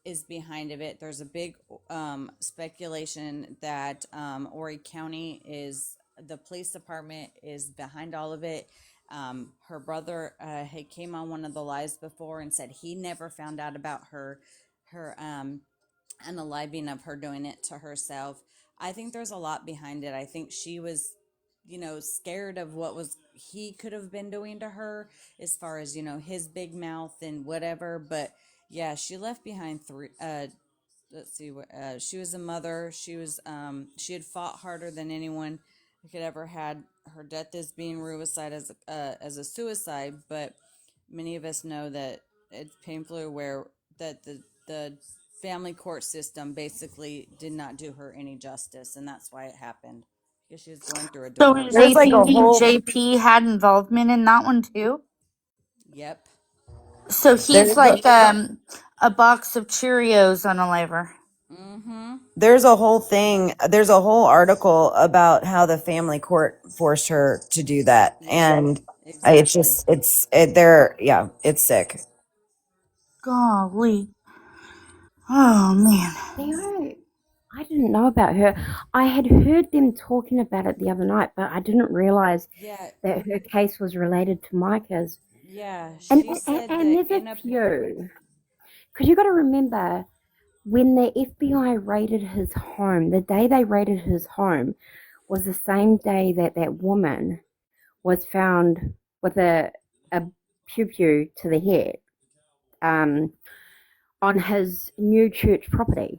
is behind of it. There's a big speculation that Horry County is the police department is behind all of it. Her brother had came on one of the lives before and said he never found out about her unaliving of her doing it to herself. I think there's a lot behind it. I think she was, scared of what was he could have been doing to her as far as, his big mouth and whatever. But yeah, she left behind three. Let's see what she was a mother. She had fought harder than anyone could ever had. Her death is being ruicide as a suicide, but many of us know that it's painfully aware that the family court system basically did not do her any justice, and that's why it happened, because she was going through a So are divorce. they there's like a thinking whole JP had involvement in that one too? Yep. So he's there's a, like a box of Cheerios on a liver. Mm-hmm. there's a whole thing. There's a whole article about how the family court forced her to do that, Yep. and it's Exactly. just they're yeah, it's sick. Golly. Oh man. See, I didn't know about her. I had heard them talking about it the other night, but I didn't realize Yeah, that her case was related to Micah's. yeah. And She and, said and that there's in a a few. Because you got to remember, when the FBI raided his home, the day they raided his home was the same day that that woman was found with a pew pew to the head on his new church property.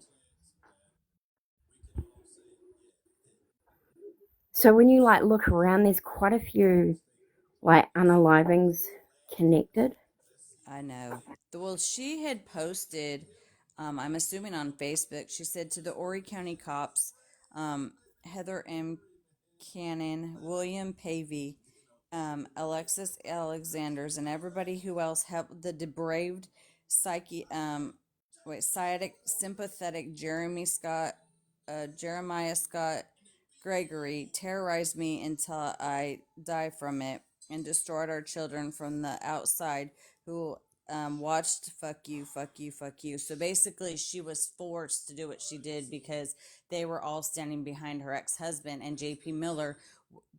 So when you like look around, there's quite a few like unalivings connected. I know. Well, she had posted, I'm assuming on Facebook, she said to the Horry County cops, Heather M. Cannon, William Pavey, Alexis Alexanders, and everybody who else helped the depraved sympathetic Jeremiah Scott Gregory terrorized me until I die from it and destroyed our children from the outside who watched fuck you, fuck you, fuck you. So basically, she was forced to do what she did because they were all standing behind her ex-husband, and JP Miller,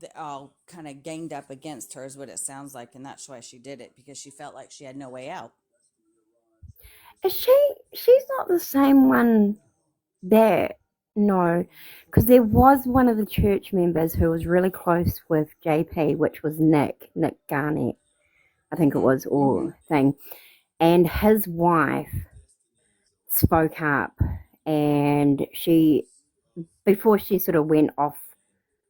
they all kind of ganged up against her is what it sounds like, and that's why she did it, because she felt like she had no way out. Is she's not the same one there? No, because there was one of the church members who was really close with JP, which was Nick Garnett, I think it was, or thing. And his wife spoke up, and she, before she sort of went off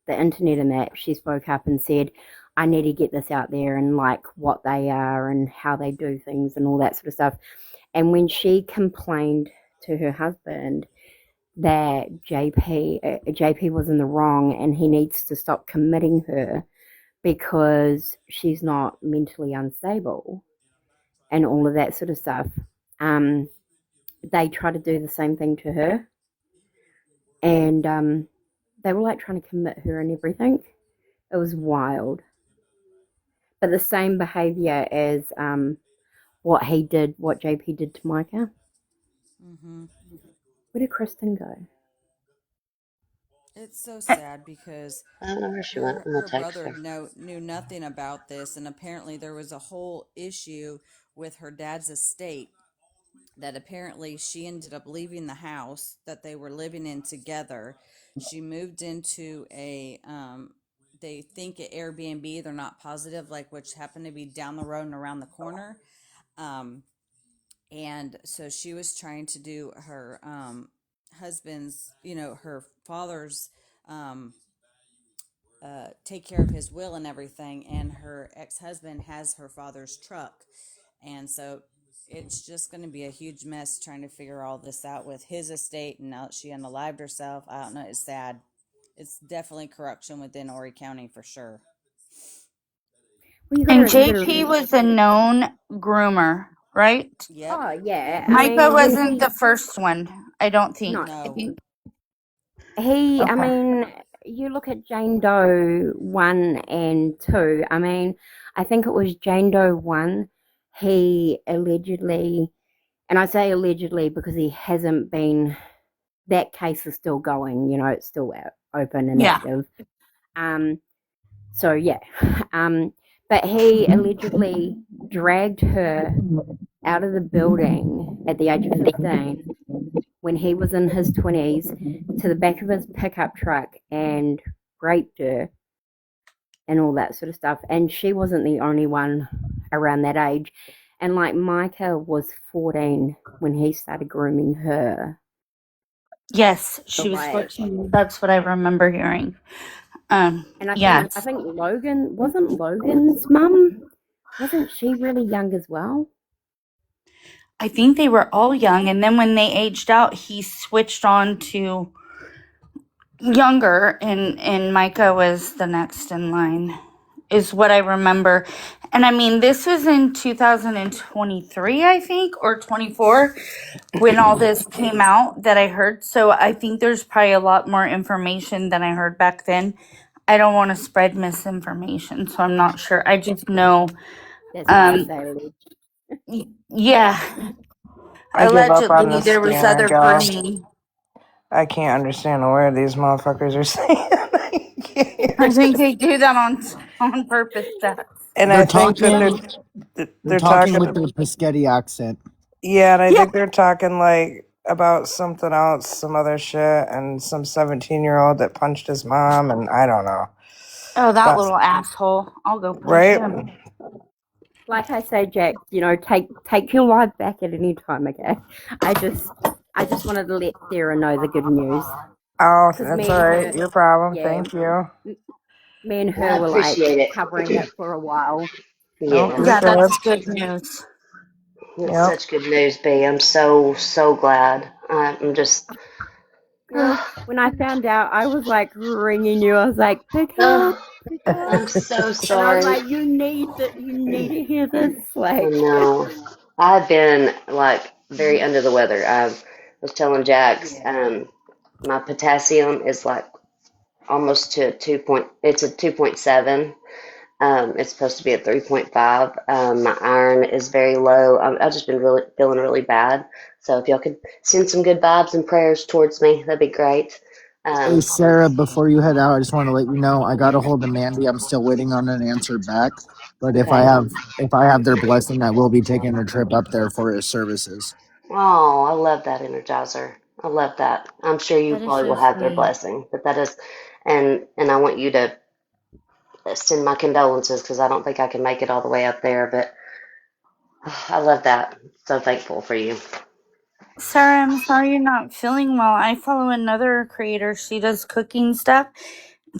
the internet and that, she spoke up and said, I need to get this out there and like what they are and how they do things and all that sort of stuff. And when she complained to her husband that JP was in the wrong and he needs to stop committing her because she's not mentally unstable and all of that sort of stuff, they try to do the same thing to her. And they were like trying to commit her and everything. It was wild. But the same behavior as what JP did to Micah. Where did Kristen go? It's so sad because I don't know where she went. I'm gonna her text brother her. knew nothing about this, and apparently there was a whole issue with her dad's estate that apparently she ended up leaving the house that they were living in together. She moved into a they think at Airbnb, they're not positive, like, which happened to be down the road and around the corner. And so she was trying to do her husband's, her father's, take care of his will and everything. And her ex-husband has her father's truck. And so it's just going to be a huge mess trying to figure all this out with his estate. And now that she unalived herself, I don't know. It's sad. It's definitely corruption within Horry County for sure. Well, And you gotta JP was a known groomer, right? Yep. Oh yeah, Yep. I Micah mean wasn't the first one, I don't think. no, I No. think I okay. mean, you look at Jane Doe 1 and 2. I mean, I think it was Jane Doe 1. He allegedly, and I say allegedly because he hasn't been, that case is still going, it's still open and Yeah. active. So, yeah. But he allegedly dragged her out of the building at the age of 15 when he was in his 20s to the back of his pickup truck and raped her and all that sort of stuff. And she wasn't the only one around that age. And like Micah was 14 when he started grooming her. Yes, So she was 14. That's what I remember hearing. And I Yes. think Logan's mum, wasn't she really young as well? I think they were all young, and then when they aged out, he switched on to younger, and Micah was the next in line, is what I remember. And I mean, this was in 2023, I think, or 24, when all this came out that I heard. So I think there's probably a lot more information than I heard back then. I don't want to spread misinformation, so I'm not sure. I just know, That's why I say yeah, I give up on allegedly this there was scamming other job. grooming. I can't understand a word these motherfuckers are saying. I think they do that on purpose, Jax. And They're I think that talking. They're they're talking with talking. their Pescetti accent. Yeah, and I Yeah. think they're talking like about something else, some other shit, and some 17-year-old that punched his mom, and I don't know. Oh, that But little asshole. I'll go punch right? him. Like I say, Jack, take your life back at any time, okay? I just wanted to let Sarah know the good news. Oh, Because that's me all and right. her, Your problem. yeah, Thank you. me and I her were like appreciate covering it. it for a while. Oh, Yeah, you're Yeah, good. that's good news. it's Yep. such good news, B. I'm so glad. I'm just, Girl, when I found out, I was like ringing you. I was like, pick up, pick up. I'm so And I was sorry. like, you need to hear this. I Like, know. I've been like very under the weather. I was telling Jax, my potassium is like almost to a 2 point. It's a 2.7. It's supposed to be at 3.5. My iron is very low. I've just been really feeling really bad. So if y'all could send some good vibes and prayers towards me, that'd be great. Hey Um, Sarah, before you head out, I just want to let you know I got a hold of Mandy. I'm still waiting on an answer back. But okay. if I have their blessing, I will be taking a trip up there for his services. Oh, I love that Energizer. I love that. I'm sure you That is probably so will have their sweet. blessing, but that is, and I want you to send my condolences because I don't think I can make it all the way up there, but I love that. So thankful for you. Sarah, I'm sorry you're not feeling well. I follow another creator. She does cooking stuff.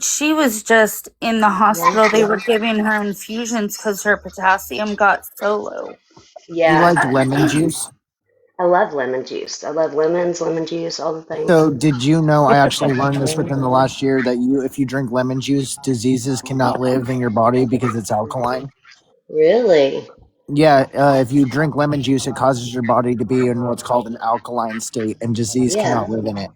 She was just in the hospital. They were giving her infusions because her potassium got so low. You Yeah, like lemon juice? I love lemon juice. I love lemons, lemon juice, all the things. So did you know I actually learned this within the last year that if you drink lemon juice, diseases cannot live in your body because it's alkaline? Really? Yeah, if you drink lemon juice, it causes your body to be in what's called an alkaline state, and disease Yeah. cannot live in it.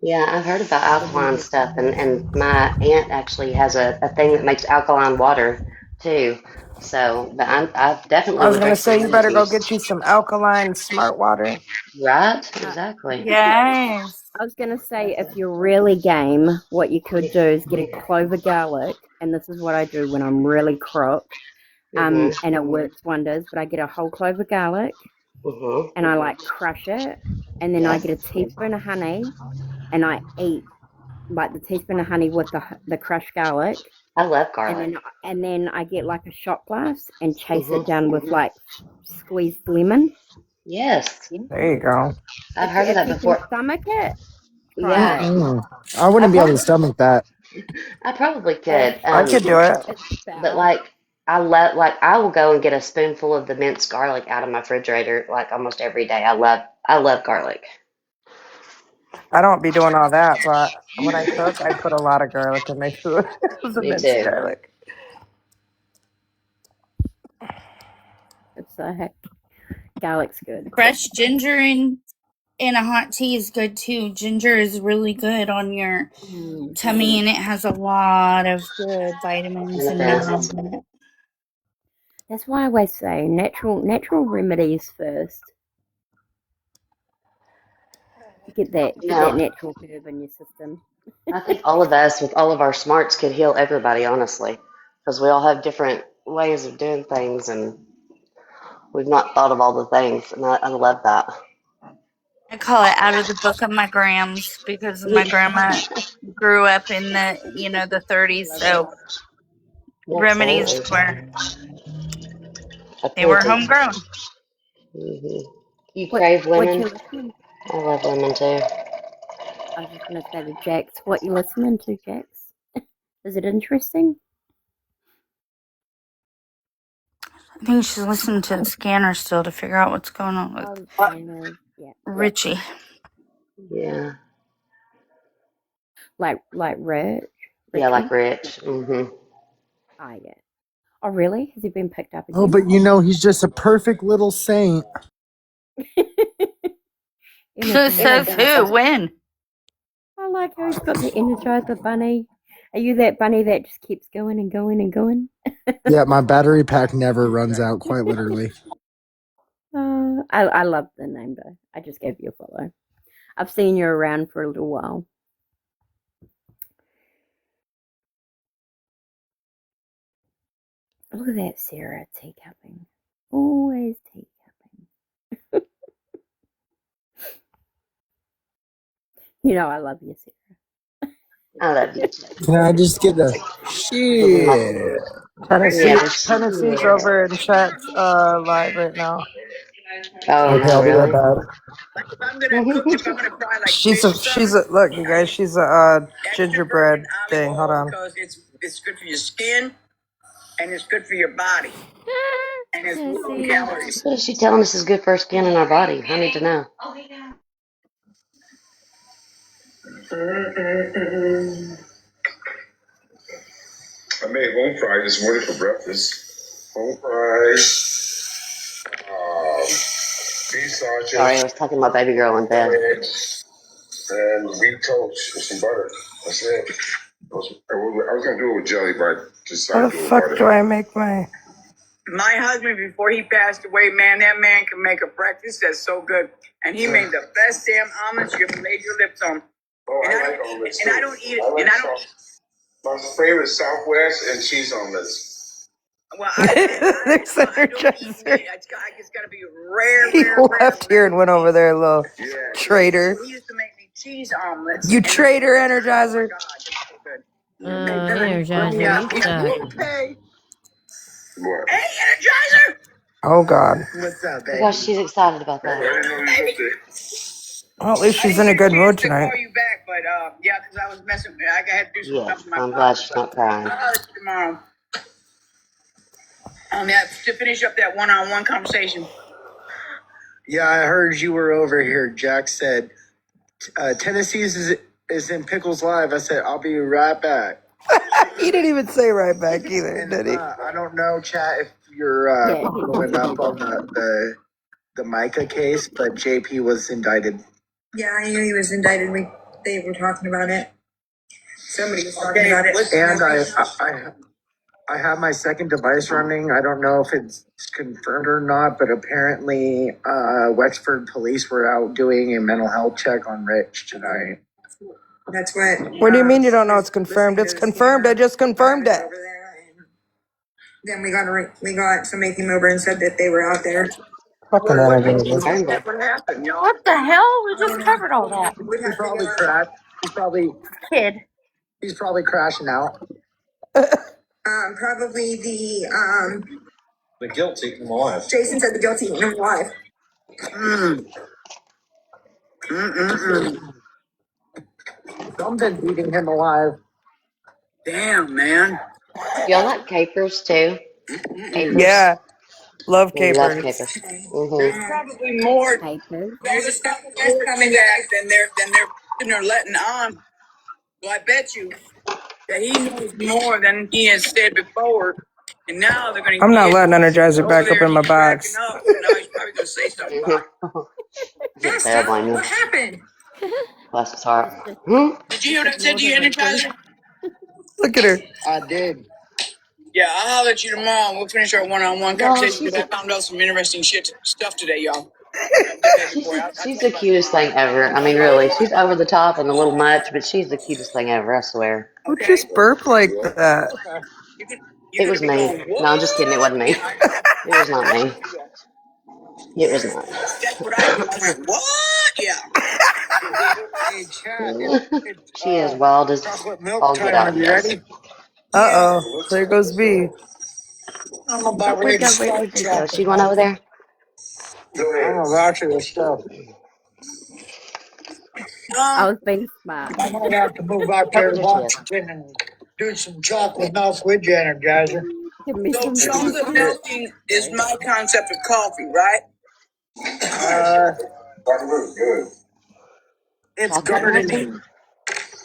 Yeah, I've heard about alkaline stuff, and my aunt actually has a thing that makes alkaline water too. So, but I I definitely was would gonna drink some say you lemon better go juice. get you some alkaline smart water. Right? uh, Exactly. Yes. I was gonna say, if you're really game, what you could do is get a clove of garlic, and this is what I do when I'm really crook. Mhm. And it works wonders. But I get a whole clove of garlic, Mhm. and I like crush it, and then I Yes. get a teaspoon of honey, and I eat like the teaspoon of honey with the crushed garlic, I love and garlic. then I get like a shot glass and chase it Mhm. down with like squeezed lemon. Yes. There you go. I've heard of If that you can before. stomach it, try Yeah. it. Mm-mm. I I wouldn't be able to probably stomach that. I probably could. It's I could do it. it's But foul. like I will go and get a spoonful of the minced garlic out of my refrigerator like almost every day. I love garlic. I don't be doing all that, but when I cook, I put a lot of garlic in my food. The Me minced too. garlic. It's garlic's good. Fresh ginger in a hot tea is good too. Ginger is really good on your Mm. tummy and it has a lot of good vitamins It and does. minerals in it. That's why I always say natural remedies first. You Get that know, natural herb in your system. I think all of us with all of our smarts could heal everybody, honestly, because we all have different ways of doing things, and we've not thought of all the things, and I love that. I call it out of the book of my grams because my grandma grew up in the 30s, so remedies Absolutely. they were Aplenty. homegrown. You What crave what lemon? you listening? I love lemon too. I was just gonna say to Jax, what you listening to, Jax? Is it interesting? I think she's listening to the scanner still to figure out what's going on with Oh, the scanners. Yeah, yeah. Richie. Yeah. Like Yeah, like Richie. rich. Ah, yeah. Oh, really? Has he been picked up Oh, again? but he's just a perfect little saint. Says who? Energizer. When? I like how he's got the Energizer bunny. Are you that bunny that just keeps going and going and going? Yeah, my battery pack never runs out, quite literally. I love the name though. I just gave you a follow. I've seen you around for a little while. Look at that, Sarah, teacupping. Always teacupping. You know I love you, Sarah. I love you too. Can I just get a Give me my shit? yeah, Tennessee's over in chat live right now. Oh Okay, no, I'll be right really? back. She's a look, you guys. She's a gingerbread thing. Hold on. Because it's good for your skin and it's good for your body and it's low calories. What is she telling us is good for our skin and our body? I need to know. I made home fries this morning for breakfast. Home fries, beef Sorry, I sausage, was talking to my baby girl in bed. eggs, and wheat toast with some butter. That's it. I was gonna do it with jelly, but I How decided the to do it with fuck butter. do I make my husband, before he passed away, man, that man can make a breakfast that's so good. And he made the best damn omelets you ever laid your lips on. Oh, And I like omelets too. I don't eat it. I like And I don't. My favorite is Southwest and cheese omelets. Well, I don't eat meat. I just gotta be rare. He left here and went over there, little traitor. He used to make me cheese omelets. You traitor, Energizer. Energizer, you suck. What? Hey, Energizer! Oh God. What's up, Oh baby? gosh, she's excited about that. Well, at least she's in a good mood tonight. Call you back, but yeah, because I was messing. I had to do some stuff Yes, with my I'm father. glad she's not crying. I'll hurt you tomorrow. That to finish up that one-on-one conversation. Yeah, I heard you were over here. Jack said Tennessee's is in Pickles Live. I said I'll be right back. He didn't even say right back either, And, did he? I don't know, chat, if you're Yeah, he following did. up on the Micah case, but JP was indicted. Yeah, I knew he was indicted. They were talking about it. Somebody was talking about it. And I have my second device running. I don't know if it's confirmed or not, but apparently Wexford police were out doing a mental health check on Rich tonight. That's what. What do you mean you don't know it's confirmed? It's confirmed. I just confirmed it. Then we got somebody came over and said that they were out there. Fucking Who Energizer. confirmed it? What happened, y'all? What the hell? We just covered all that. He probably crashed. Kid. He's probably crashing out. Probably The guilt's eating them alive. Jason said the guilty eating him alive. Something beating him alive. Damn, man. Do y'all like capers too? Capers? Yeah, love We love capers. capers. There's probably more. Papers. There's a stuff that's coming back than they're letting on. So I bet you that he knows more than he has said before. And now they're going to. I'm not letting Energizer back up in my He's cracking box. up. So now he's probably going to say something about it. Can't say I blame you. What happened? Bless his heart. Did you hear what I said to you, Energizer? Look at her. I did. Yeah, I'll holler at you tomorrow and we'll finish our one-on-one Y'all, conversation she's because a, I found out some interesting stuff today, y'all. she's the cutest thing ever. I mean, really, she's over the top and a little much, but she's the cutest thing ever. I swear. Who just burped like that? It was me. No, I'm just kidding. It wasn't me. It was not me. It was not. That's what I do. I went, what? Yeah. Hey, chat. She is wild as Chocolate milk all get time. Are out, you yes. ready? Uh-oh. There goes B. I'm about ready to start There you go. Is she chocolate going over milk. there? I'm a voucher this stuff. I was being smart. I might have to move out there to There she is. Washington and do some chocolate milk with you, Energizer. Give me So some chocolate biscuits. melting is my concept of coffee, right? It's Chocolate melting? gardening.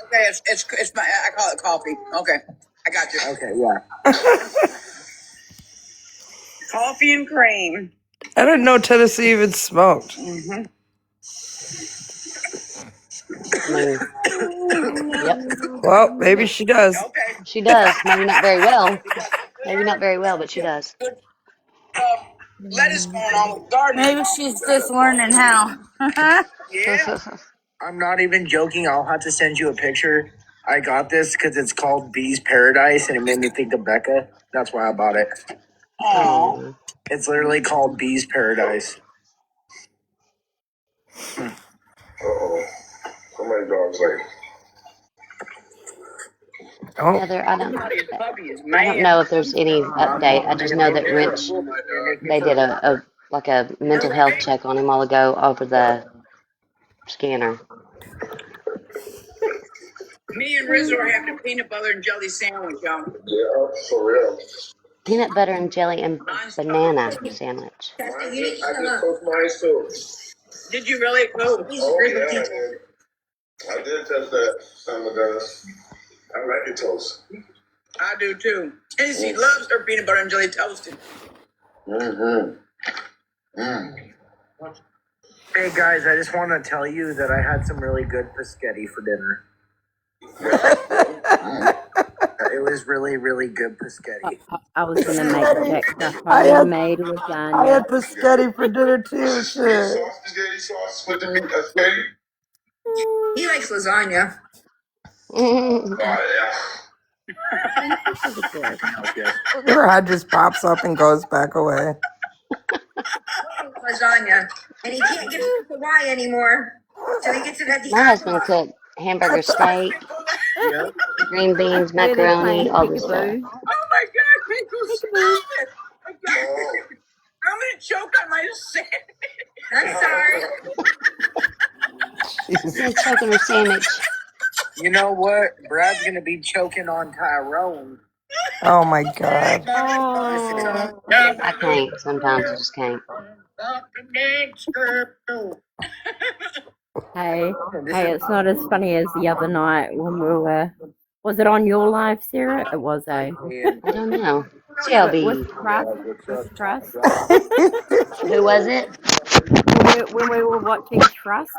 Okay, it's my I call it coffee. Okay, I got you. Okay, yeah. Coffee and cream. I didn't know Tennessee even smoked. Mm-hmm. I mean, yep. Well, maybe she does. Okay. She does. Maybe not very well. Maybe not very well, but she does. Good lettuce going on with gardening. Maybe she's just learning how. Yeah. I'm not even joking. I'll have to send you a picture. I got this because it's called Bee's Paradise, and it made me think of Becca. That's why I bought it. Oh. It's literally called Bee's Paradise. Uh-oh. Somebody dog's like, Oh, Heather, I don't know if there's any update. I just know that Rich, they did a like a mental health check on him while ago over the scanner. Me and Rizzo are having a peanut butter and jelly sandwich, y'all. yeah, for real. Peanut butter and jelly and banana sandwich. I just took mine too. Did you really? Oh, Oh, yeah, I did. I did test that, some of the, I like it toast. I do too. And she loves her peanut butter and jelly toasted. Mm-hmm. Mm. Hey guys, I just want to tell you that I had some really good paschetti for dinner. It was really, really good paschetti. I was gonna make Jack stuff. I I would have had made I had lasagna. paschetti for dinner too. Shit. Spaghetti sauce with the meat, spaghetti. He likes lasagna. Oh, yeah. Her head just pops up and goes back away. Lasagna. And he can't get it to Hawaii anymore. So he gets it at the My husband Aqua. cooked hamburger steak, green beans, Yeah, they're macaroni, playing all this stuff. peekaboo. Oh my God, Pickle, Peekaboo. stop it! I'm gonna choke on my sandwich. I'm sorry. She's gonna choke on her sandwich. You know what? Brad's gonna be choking on Tyrone. Oh my god. Oh, I can't. Sometimes I just can't. hey, it's not as funny as the other night when we were. Was it on your live, Sarah? It was, I don't know. Shelby. With trust, with trust. Who was it? When we were watching Trust.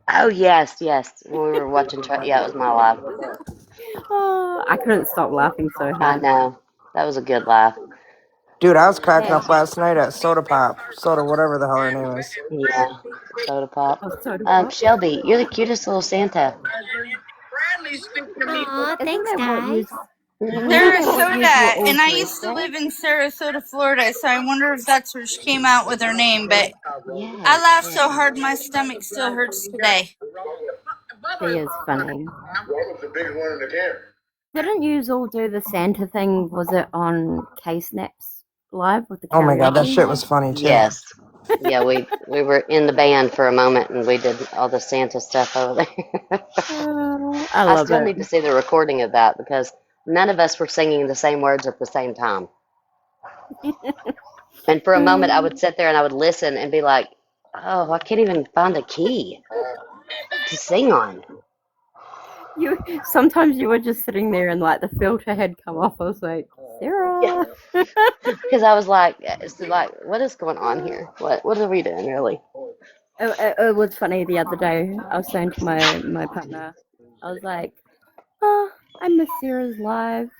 Oh yes, yes. When we were watching, yeah, it was my live. Oh, I couldn't stop laughing so I hard. know. That was a good laugh. Dude, I was cracking Hey, up last night at Soda Pop. Soda, whatever the hell her name is. Yeah. Soda pop. oh, soda pop. Shelby, you're the cutest little Santa. Bradley's sticking to me. Aw, Isn't thanks, that what you? guys. Isn't that what you were Sarasota, all and I used dressed to as? live in Sarasota, Florida, so I wonder if that's where she came out with her name, but I Yes, laughed so yes. hard my stomach still hurts today. She is funny. What was the biggest one in the camp? Didn't you all do the Santa thing? Was it on K-Snaps live with the Oh my god, that karaoke? shit was funny too. Yes. Yeah, we were in the band for a moment and we did all the Santa stuff over there. Oh, I I love still it. need to see the recording of that because none of us were singing the same words at the same time. And for a moment, I would sit there and I would listen and be like, oh, I can't even find a key to sing on. You sometimes you were just sitting there and like the filter had come off. I was like, Sarah. Because I was like, what is going on here? What are we doing, really? It was funny the other day. I was saying to my partner, I was like, oh, I miss Sarah's lives.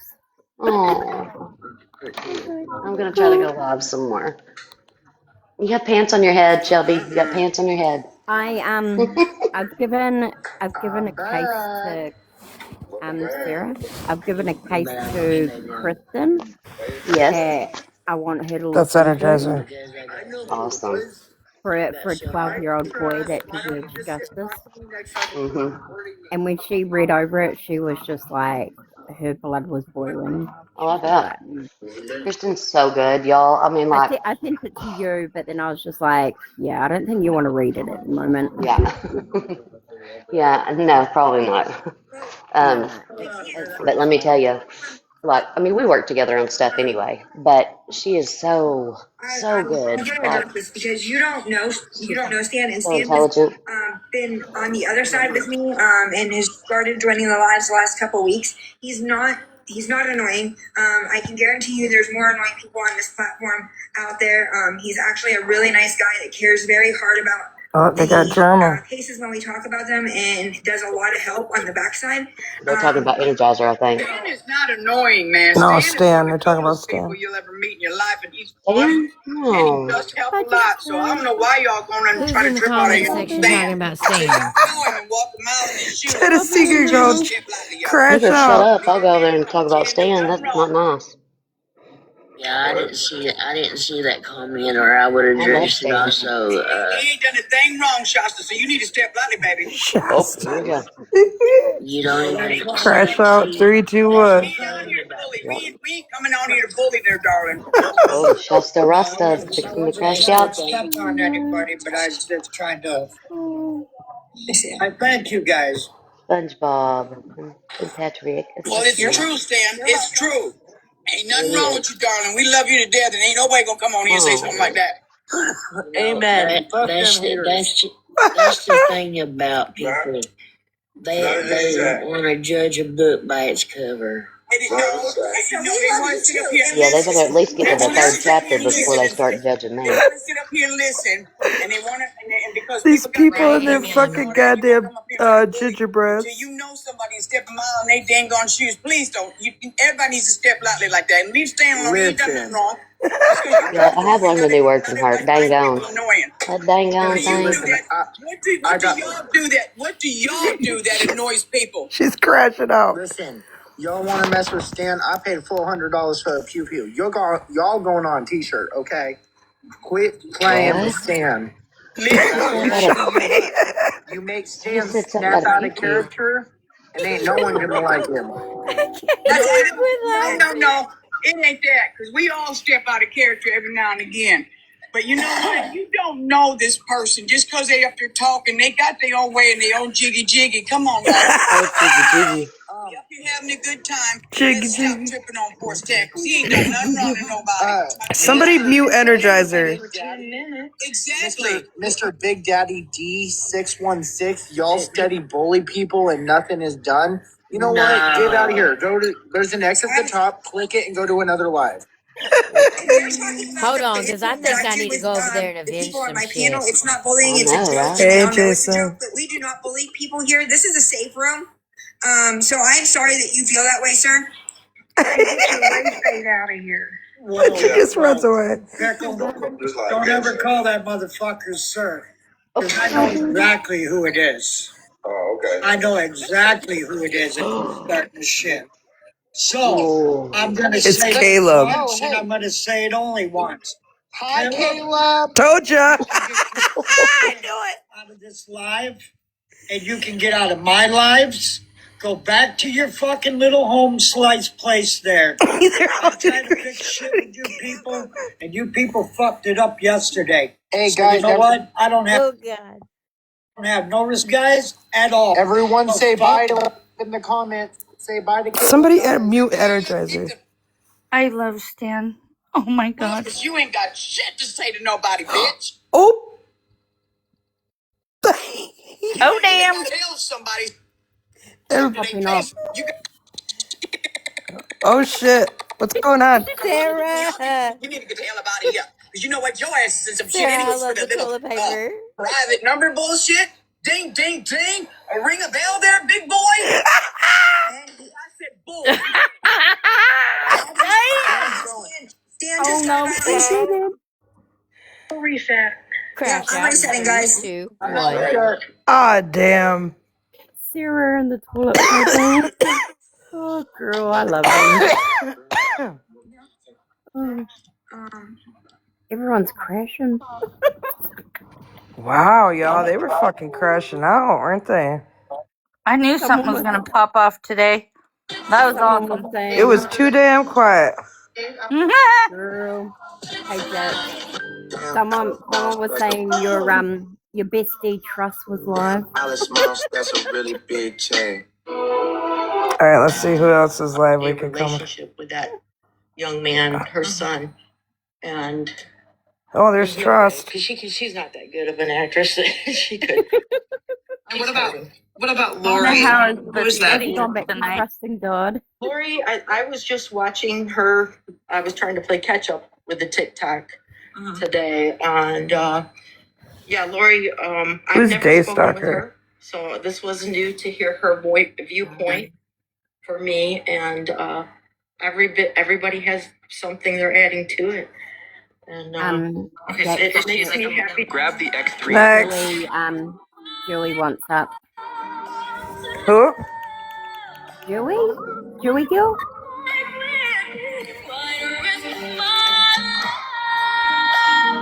Oh, I'm going to try to go live some more. You got pants on your head, Shelby. You got pants on your head. I've given a case to Sarah. I've given a case to Kristen Yes. that I want her to look That's into Energizer. Awesome. for a 12-year-old boy that deserves justice. Mm-hmm. And when she read over it, she was just like, her blood was boiling. Oh, I bet. Kristen's so good, y'all. I mean, like, I sent it to you, but then I was just like, yeah, I don't think you want to read it at the moment. yeah. Yeah, no, probably not. Nah, But let me tell you, like, I mean, we work together on stuff anyway, but she is so good. I'm gonna Like, adopt this because you don't know Stan, and so Stan has intelligent. been on the other side with me and has started joining the lives the last couple weeks. He's not annoying. I can guarantee you there's more annoying people on this platform out there. He's actually a really nice guy that cares very hard about Oh, they got drama. Cases when we talk about them, and does a lot of help on the backside. They're talking about Energizer, I think. Stan is not annoying, man. No, Stan is one Stan. of They're the talking about coolest people Stan. you'll ever meet in your life, and he's Stan? funny, and he No. does help I a lot. just So I don't know why y'all gonna Who's try to in the trip on comment him. section Stan. talking about Just Stan? know him and walk a mile in his shoes. Tennessee You could need to go step lightly, y'all. crash Nigga, shut out. up. I'll go over there and talk about Stan. That's not nice. Yeah, I didn't see it. I didn't see that comment, or I would have I love addressed it. Stan. Also, He ain't done a thing wrong, Shasta, so you need to step lightly, baby. Oh, here we go. you don't even Crash out. 3, 2, 1. We ain't out here to bully. Yep. We ain't coming on here to bully there, darling. Oh, Shasta Rasta fixing to crash out. Step on anybody, but I was just trying to. Oh, I thank you guys. SpongeBob and Patrick. Well, it's true, Stan. It's true. Ain't nothing wrong with you, darling. We love you to death, and ain't nobody gonna come on here and say something like that. Amen. That's the thing about people. They want to judge a book by its cover. Yeah, they better at least get to the third chapter before they start judging me. They want to sit up here and listen, and they want to, and because These people got in their fucking goddamn gingerbreads. so you know somebody step a mile in they dang on shoes. Please don't. Everybody needs to step lightly like that. And leave Stan alone. He ain't done nothing wrong. Yeah, I have learned a new word from her. Dang on. That dang on thing. What do y'all do that? What do y'all do that annoys people? She's crashing out. Listen, y'all want to mess with Stan? I paid $400 for a pew pew. Y'all going on T-shirt, okay? Quit playing with What? Stan. You said something about a, You make you Stan said something snap about a out pew of pew. character, and ain't no one gonna like him. I can't quit laughing. No. It ain't that, because we all step out of character every now and again. But you know what? You don't know this person just because they up there talking. They got their own way and their own jiggy. Come on, y'all. Oh, jiggy. If you're having a good time, Jiggy, let's stop jiggy. tripping on poor Stan, because he ain't done nothing wrong to nobody. Somebody mute Energizer. Exactly. Mr. Big Daddy D616, y'all steady bully people and nothing is done. You know what? Get out of here. There's an X at the top, click it and go to another live. Hold on, because I think I need to go over there and The avenge people on some my panel, shit. it's not bullying, I it's a know, joke. right? And they Hey, all know it's a Jason. joke, but we do not bully people here. This is a safe room. So I'm sorry that you feel that way, sir. Get your race fade out of here. She just runs away. Don't ever call that motherfucker sir. Oh. I know exactly who it is. Oh, okay. I know exactly who it is that's starting the shit. So, Ooh. I'm going to It's say Caleb. it once, and I'm going to say it only once. Hi, Caleb. Told ya. I knew it. Out of this live, and you can get out of my lives. Go back to your fucking little home slice place there. I'm trying to fix shit with you people, and you people fucked it up yesterday. Hey, So guys, you know what? I don't Oh, God. have no risk, guys, at all. everyone say bye to in the comments. Say bye to Caleb. Somebody mute Energizer. I love Stan. Oh my god. Because you ain't got shit to say to nobody, bitch. Oh. Oh damn. Tell somebody. Popping off. Oh shit. What's going on? Sarah. You need to get the hell up out of here. Because you know what? Your ass is in some shit Sarah, I anyways for love the the little toilet paper. private number bullshit. Ding, ding, ding. A ring a bell there, big boy. And I said bull. Stan, Oh, just no, he didn't. reset. Crash I'm out in resetting, 3, guys. 2, 1. Ah, damn. Sarah and the toilet paper. Oh, girl, I love them. Oh, everyone's crashing. Wow, y'all, they were fucking crashing out, weren't they? I knew something was gonna pop off today. That was Someone was awesome. It was saying, too damn quiet. girl, hey, Jack. Someone was saying your bestie Trust was live. Alice Mouse, that's a really big chain. All right, let's see who else is live. We could come. With that young man, her son, and Oh, there's Trust. because she's not that good of an actress. She could. And what about Lori? How is Who's that? She's gone back to trusting God. Lori, I was just watching her. I was trying to play catch up with the TikTok today, and Yeah, Lori, I've never spoken with her, so this was new to hear her viewpoint for me, and everybody has something they're adding to it. And okay, so it makes me happy. Grab the X3. Next. Julie wants up. Who? Julie girl?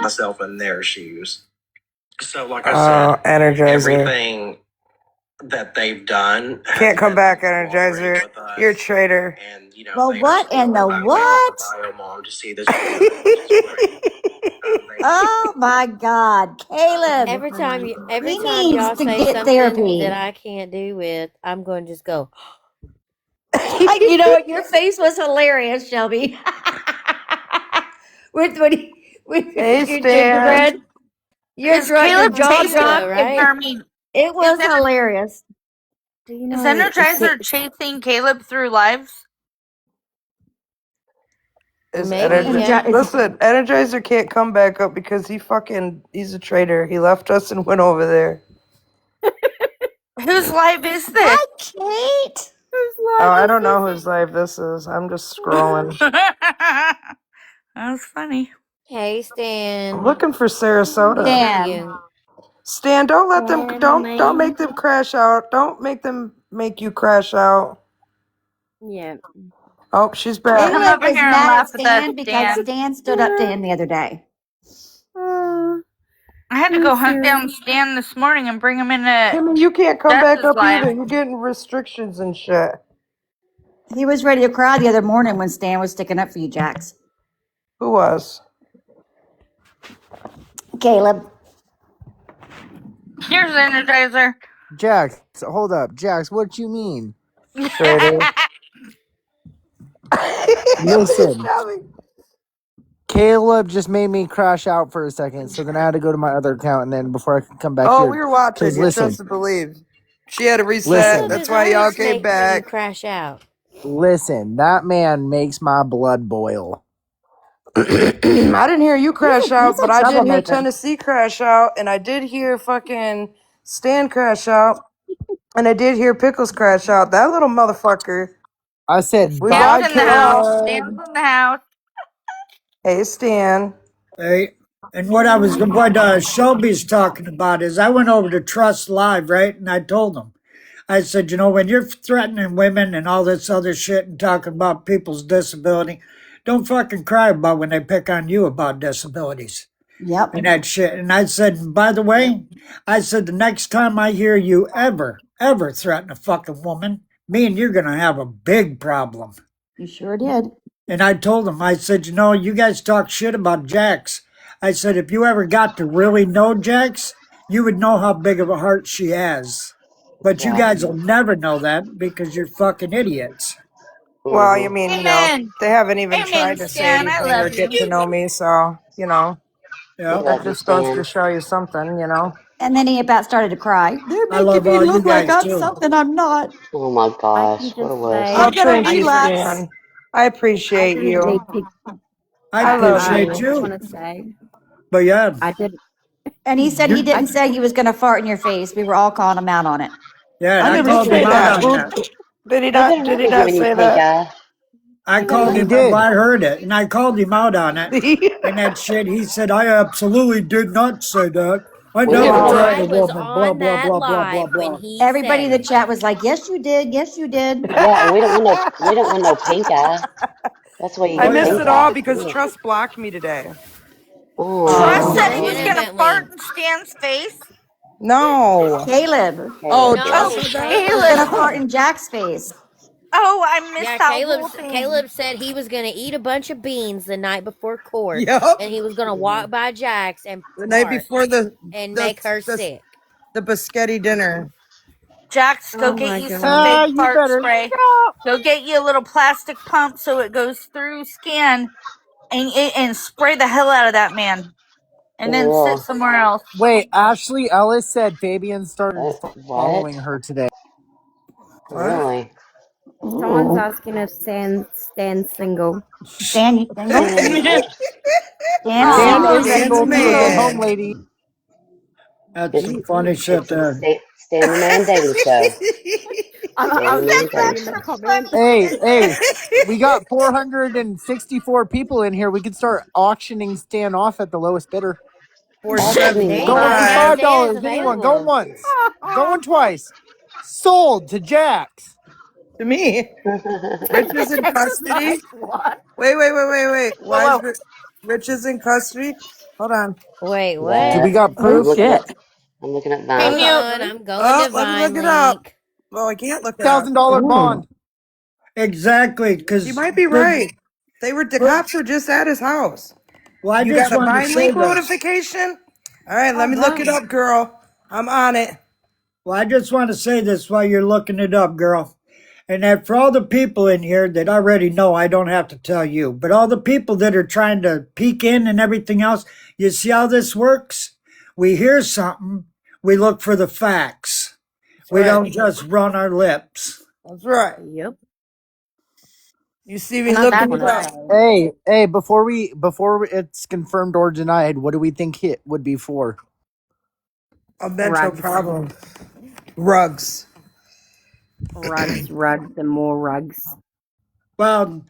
Myself in their shoes. So, like I said, Energizer. everything that they've done Can't come back, Energizer. You're a traitor. and Well, what in the what? Biomom to see this. Oh my God, Caleb! Every time He needs y'all to say get something that therapy. I can't do with, I'm going to just go. You know what? Your face was hilarious, Shelby. with Hey, your Stan. gingerbread, your Is Caleb jaw chasing? drop. right? I mean, It was hilarious. Do you is know? Energizer chasing Caleb through lives? Is Maybe, yeah. Listen, Energizer can't come back up because he's a traitor. He left us and went over there. Whose live is this? Hi, Kate. Oh, I don't know whose live this is. I'm just scrolling. That was funny. Hey, Stan. I'm looking for Sarasota. We see Dan. you. Stan, don't let them Stan, don't make them crash out. Don't make them make you crash out. Yeah. Oh, she's Come back. Caleb over is here and mad at laugh with us, Stan because Dan. Stan stood up to him the other day. I had to go hunt down Stan this morning and bring him in Timmy, you can't come back Jess's up live. either. You're getting restrictions and shit. He was ready to cry the other morning when Stan was sticking up for you, Jax. Who was? Caleb. Here's the Energizer. Jax, hold up. Jax, what you mean? Traitor. Listen. Caleb just made me crash out for a second, so then I had to go to my other account, and then before I could come back here. We were watching. You listen, trust to believe. She had to reset. Listen. That's why y'all always came making back. you crash out. Listen, that man makes my blood boil. I didn't hear you crash out, he's a but I did hear troublemaker. Tennessee crash out, and I did hear fucking Stan crash out, and I did hear Pickles crash out. That little motherfucker. I said, We bye, got Stan's in the house. Caleb. Stan's in the house. Hey, Stan. Hey, and what Shelby's talking about is I went over to Trust Live, right? And I told them, I said, when you're threatening women and all this other shit and talking about people's disability, don't fucking cry about when they pick on you about disabilities Yep. and that shit. And I said, by the way, I said, the next time I hear you ever threaten a fucking woman, me and you're going to have a big problem. You sure did. And I told him, I said, you guys talk shit about Jax. I said, if you ever got to really know Jax, you would know how big of a heart she has. But you guys will never know that because you're fucking idiots. Well, I mean, Amen. they haven't even Amen, tried to say Stan. I anything or love get you. to know me, so, Yeah. that just goes to show you something, And then he about started to cry. They're I making love me all you look like guys I'm too. something I'm not. Oh my I can gosh, what a just wuss. say. I'm gonna thank you, relapse. Stan. I I appreciate didn't need you. to. I I love appreciate I you. just you. want to say. But yeah, I did. And he said he you, didn't say he was going to fart in your face. We were all calling him out on it. yeah, and I I never called say him out that. on that. Did he I've not? been Did he really not giving you say pink that? eye. I called He him, did. I heard it, and I called him out on it. And that shit, he said, I absolutely did not say that. I We never didn't hear threatened it. a I was woman, blah, on blah, that blah, blah, blah, live when blah. he Everybody said in the it. chat was like, "Yes, you did. Yes, you did." Yeah, and we don't want no pink eye. That's why you I Oh, get missed yeah. pink it all eye. because Ugh. Trust blocked me today. Trust Oh, said he was gonna fart Legitimately. in Stan's face. No. Caleb Oh, Caleb. Trust Oh, No, said that? was Caleb. going to Caleb. fart in Jack's face. Oh, I missed Yeah, that whole thing. Caleb said he was gonna eat a bunch of beans the night before court, Yep. and he was gonna walk by Jax and The night fart before and the make her the sick. the biscotti dinner. Jax, go Oh get my you some fake god. You fart better spray. stop. Go get you a little plastic pump so it goes through skin and spray the hell out of that man. And then sit ugh. somewhere else. Wait, Ashley Ellis said Fabian started following What? her today. What? Really? Someone's Ooh. asking if Stan's single. Stan, you single? Stan, Stan's Dan single. is Stan's Ready a to single. He's a good mingle. home man. lady. That's some It's funny shit there. Stanley Man Daily Show. I Stanley was Man just saying Daily in the Show. comments. Hey, we got 464 people in here. We could start auctioning Stan off at the lowest bidder. Auctioning Dang, off. let's Going see if $475. Stan is $5. Anyone? Going available. once. Going twice. Sold to Jax. To me. Rich is in Jack's custody. like, what? Wait. Whoa, Why is whoa. Rich is in custody? Hold on. Wait, Do we what? What? got Oh I'm proof? looking at shit. I'm looking at Hey, Hold Vine. mute. on, I'm going Oh, to let me look Vine it up. Link. Well, I can't look it up. $1,000 Oh. bond. Exactly, You because might be right. The cops were just at his house. well, I You just got a wanted to Vine say Link this. notification? All right, let me look it Uh-huh. up, girl. I'm on it. Well, I just want to say this while you're looking it up, girl. And that for all the people in here that already know, I don't have to tell you, but all the people that are trying to peek in and everything else, you see how this works? We hear something, we look for the facts. That's We right. don't just run our lips. That's right. Yep. You see me And I just looking want it to up. say, Hey, before it's confirmed or denied, what do we think it would be for? A mental rugs, problem. Rugs. rugs, and more rugs. Well,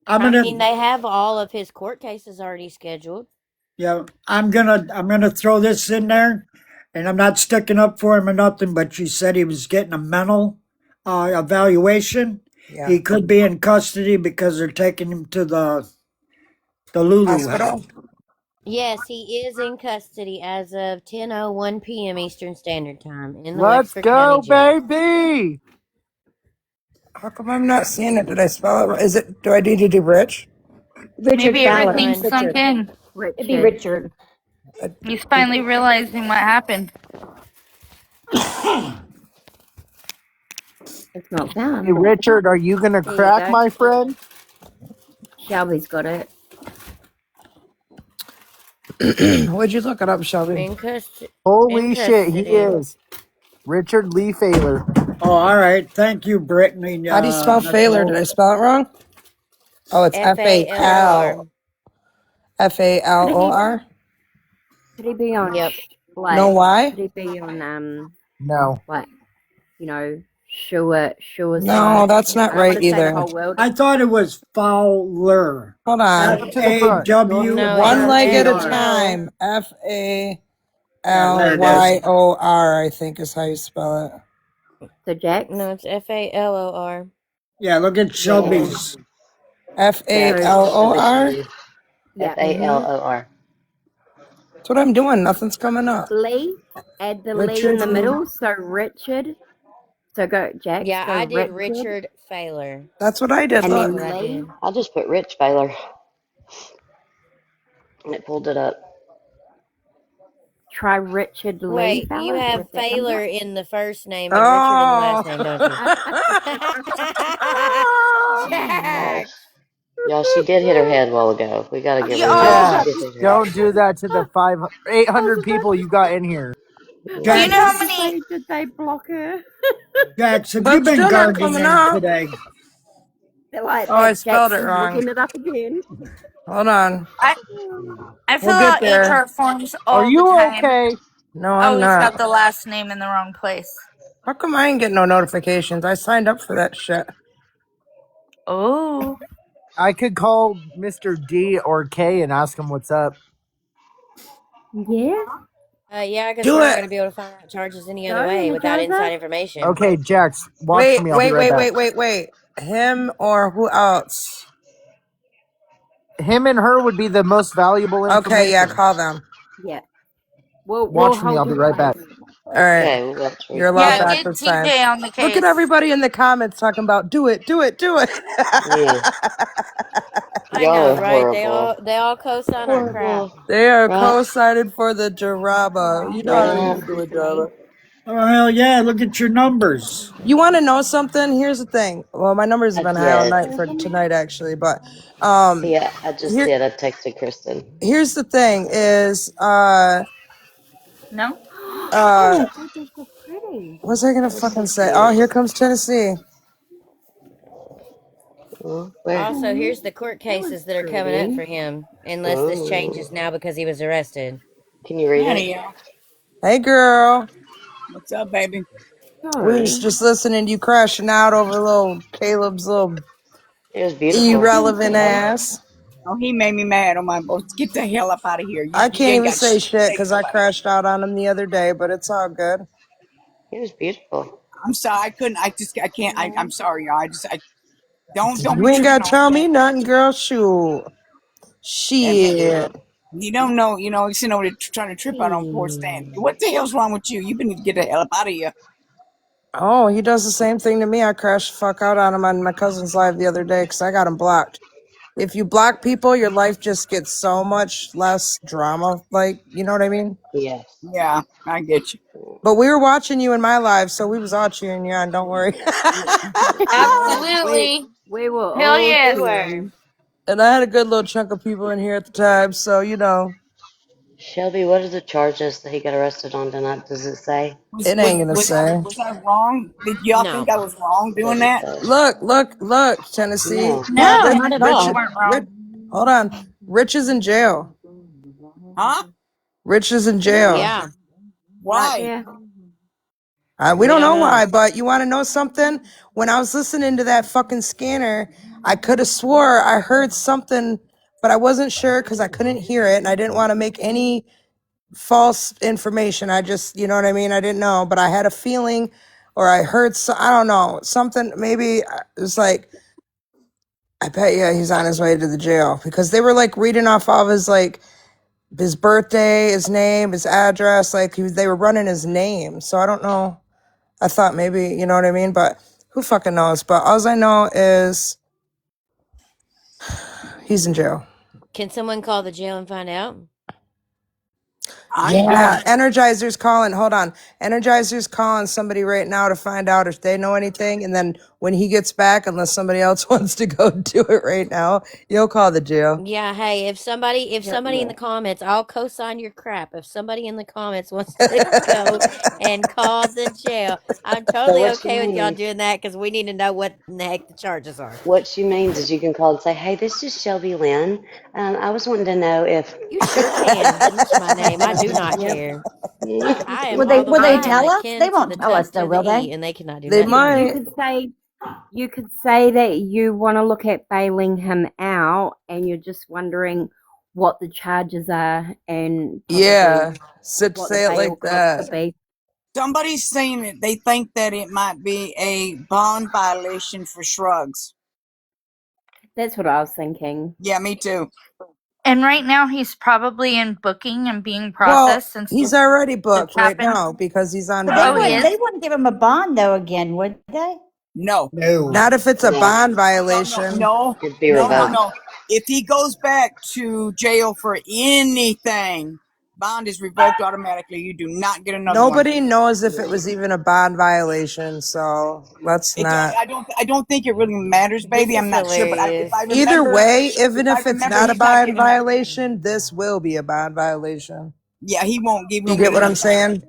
I'm I gonna mean, they have all of his court cases already scheduled. yeah, I'm gonna throw this in there, and I'm not sticking up for him or nothing. But she said he was getting a mental evaluation. Yeah. He could be in custody because they're taking him to the Lulu house. Hospital. Yes, he is in custody as of 10:01 p.m. Eastern Standard Time in the Let's Wexford County go, Jail. baby. How come I'm not seeing it? Did I spell it right? Do I need to do Rich? Richard Maybe Which Fowler. everything one? sunk in. It'd be Richard. Uh, He's did- finally realizing what happened. It's not Hey, found. Richard, are you gonna There you crack, go. my friend? Shelby's got it. What'd you look it up, Shelby? In custody. In Holy shit, he custody. is. Richard Lee Failer. Oh, all right. Thank you, Brittany. How do you spell failure? Did Nicole. I spell it wrong? Oh, it's FALOR. FALOR. Could he be on, Yep. No like, Y? could he be on, No. like, sure No, side? that's not I don't want right to say the either. whole world. I thought it was Fowler. Hold Go on. to the front. No, One it's leg at a FALYOR. time. Yeah, there it is. FALYOR, I think is how you spell it. So Jax, no, it's FALOR. Yeah, look at yeah. Shelby's. Jax, Shelby FALOR. Shelby. Yeah. FALOR. That's what I'm doing. Nothing's coming up. Lee, add the Lee in Richard the Lee. middle. So Richard. So go Jax, Yeah, go I did Richard, Richard Failer. That's what I did. and That's Look. what then I Lee. did. I just put Rich Baylor and it pulled it up. Try Richard Lee Wait, you Fowler. See have if that comes Failer up. in the first name and Richard in the last Oh. name, don't you? Yeah, Jack. yeah, she did hit her head a while ago. We got to get rid of that. She Oh, did hit her head. Don't do that to the 800 people you got in here. do I you was know Jax, how about to many? say, did they block her? Jax, have you But been still not coming gardening up. today? They're like Oh, I that. spelled it Jackson's wrong. looking it up again. Hold on. I fill We'll get out there. HR forms Are all the you time. okay? No, I'm Always not. got the last name in the wrong place. How come I ain't getting no notifications? I signed up for that shit. Oh, I could call Mr. D or K and ask him what's up. Yeah. Yeah, because Do we're not it. going to be able to find out charges any Go, other way without Energizer. inside information. Okay, Jax, watch for me. I'll be right back. Wait. Him or who else? Him and her would be the most valuable Okay, yeah, information. call them. Yeah. We'll Watch for me. I'll hold be your right back. place. All right. Okay, we got three You're allowed yeah, people. back get this time. TJ on the Look at case. everybody in the comments talking about do it. Yeah, I y'all know, are right? horrible. They all co-sign our crap. Horrible. They are Right? co-sided for the Jaraba. You know how to Right? do it, Jaraba. Oh, hell yeah, look at your numbers. You want to know something? Here's the thing. Well, my numbers have I been high all did. night for tonight, actually. But um, Yeah, I just here, did. I texted Kristen. here's the thing: is No? Oh, uh, my God, they're so pretty. what's I gonna That was so fucking say? Oh, cute. here comes Tennessee. Oh, where? Also, Oh, here's the court that was cases that are coming up pretty. for him, unless this Oh. changes now because he was arrested. Can you read There it? you go. Hey, girl. What's up, baby? We was So, just listening to you crashing out over little Caleb's little It was beautiful. irrelevant ass. Oh, he made me mad on my boat. Get the hell up out of here. I You can't ain't even got say shit to shit say to because I nobody. crashed out on him the other day, but it's all good. It was beautiful. I'm sorry. I couldn't. I can't. I'm sorry, y'all. Don't You be ain't tripping gotta on tell me. me nothing, girl. Shoot. And Shit. you don't know. He's sitting over there trying to trip out on poor Stan. What the hell's wrong with you? You need to get the hell up out of here. Oh, he does the same thing to me. I crashed the fuck out on him on my cousin's live the other day because I got him blocked. If you block people, your life just gets so much less drama. Like, you know what I mean? Yes. Yeah, I get you. But we were watching you in my live, so we was all cheering you on. Don't worry. we Absolutely. we were Hell all yes. We were. cheering. And I had a good little chunk of people in here at the time, so you know, Shelby, what are the charges that he got arrested on tonight? Does it say? Was it was ain't gonna was, say. was I wrong? Did y'all think No. I was wrong doing Doesn't that? say. Look, Tennessee. No. No, No, Rich, not at you Rich, all. weren't Rich, wrong. hold on. Rich is in jail. Huh? Rich is in jail. Yeah. Right Why? there. We We don't don't know know. why, but you want to know something? When I was listening to that fucking scanner, I could have swore I heard something, but I wasn't sure because I couldn't hear it, and I didn't want to make any false information. I just, you know what I mean? I didn't know, but I had a feeling, or I heard, I don't know, something. Maybe it was like, I bet, yeah, he's on his way to the jail because they were like reading off all of his like his birthday, his name, his address. Like they were running his name, so I don't know. I thought maybe, you know what I mean? But who fucking knows? But all I know is he's in jail. Can someone call the jail and find out? I ain't doing Yeah, it. Energizer's calling. Hold on. Energizer's calling somebody right now to find out if they know anything. And then when he gets back, unless somebody else wants to go do it right now, you'll call the jail. Yeah, hey, if Yep. somebody in the comments, I'll co-sign your crap. If somebody in the comments wants to go and call the jail, I'm So totally what she okay with y'all means, doing that because we need to know what in the heck the charges are. what she means is you can call and say, "Hey, this is Shelby Lynn. I was wanting to know if." You sure can mention my name. I do not Yep. care. I am Will they all the will they way from tell the us? They Ken to won't the tell us Tut though, to the will they? E, and they cannot do They nothing to me. might. You could say that you want to look at bailing him out, and you're just wondering what the charges are and probably Yeah. what the Say it bail like cost that. could be. Somebody's saying that they think that it might be a bond violation for shrugs. That's what I was thinking. Yeah, me too. And right now he's probably in booking and being Well, processed since he's already this booked right happened. now because he's on But they Oh, he bond. wouldn't is? they wouldn't give him a bond though again, would they? No, No. Not if it's a No, bond no, no, violation. no, it'd be no, no, Oh. revoked. no. If he goes back to jail for anything, bond is revoked automatically. You do not get another one. Nobody knows if it was even a bond violation, so let's It don't. not. I don't think it really matters, This baby. is I'm not sure, but if I hilarious. Either remember, way, even if it's not a he's not bond getting another. violation, this will be a bond violation. Yeah, he won't. He You won't get get what I'm another bond. saying?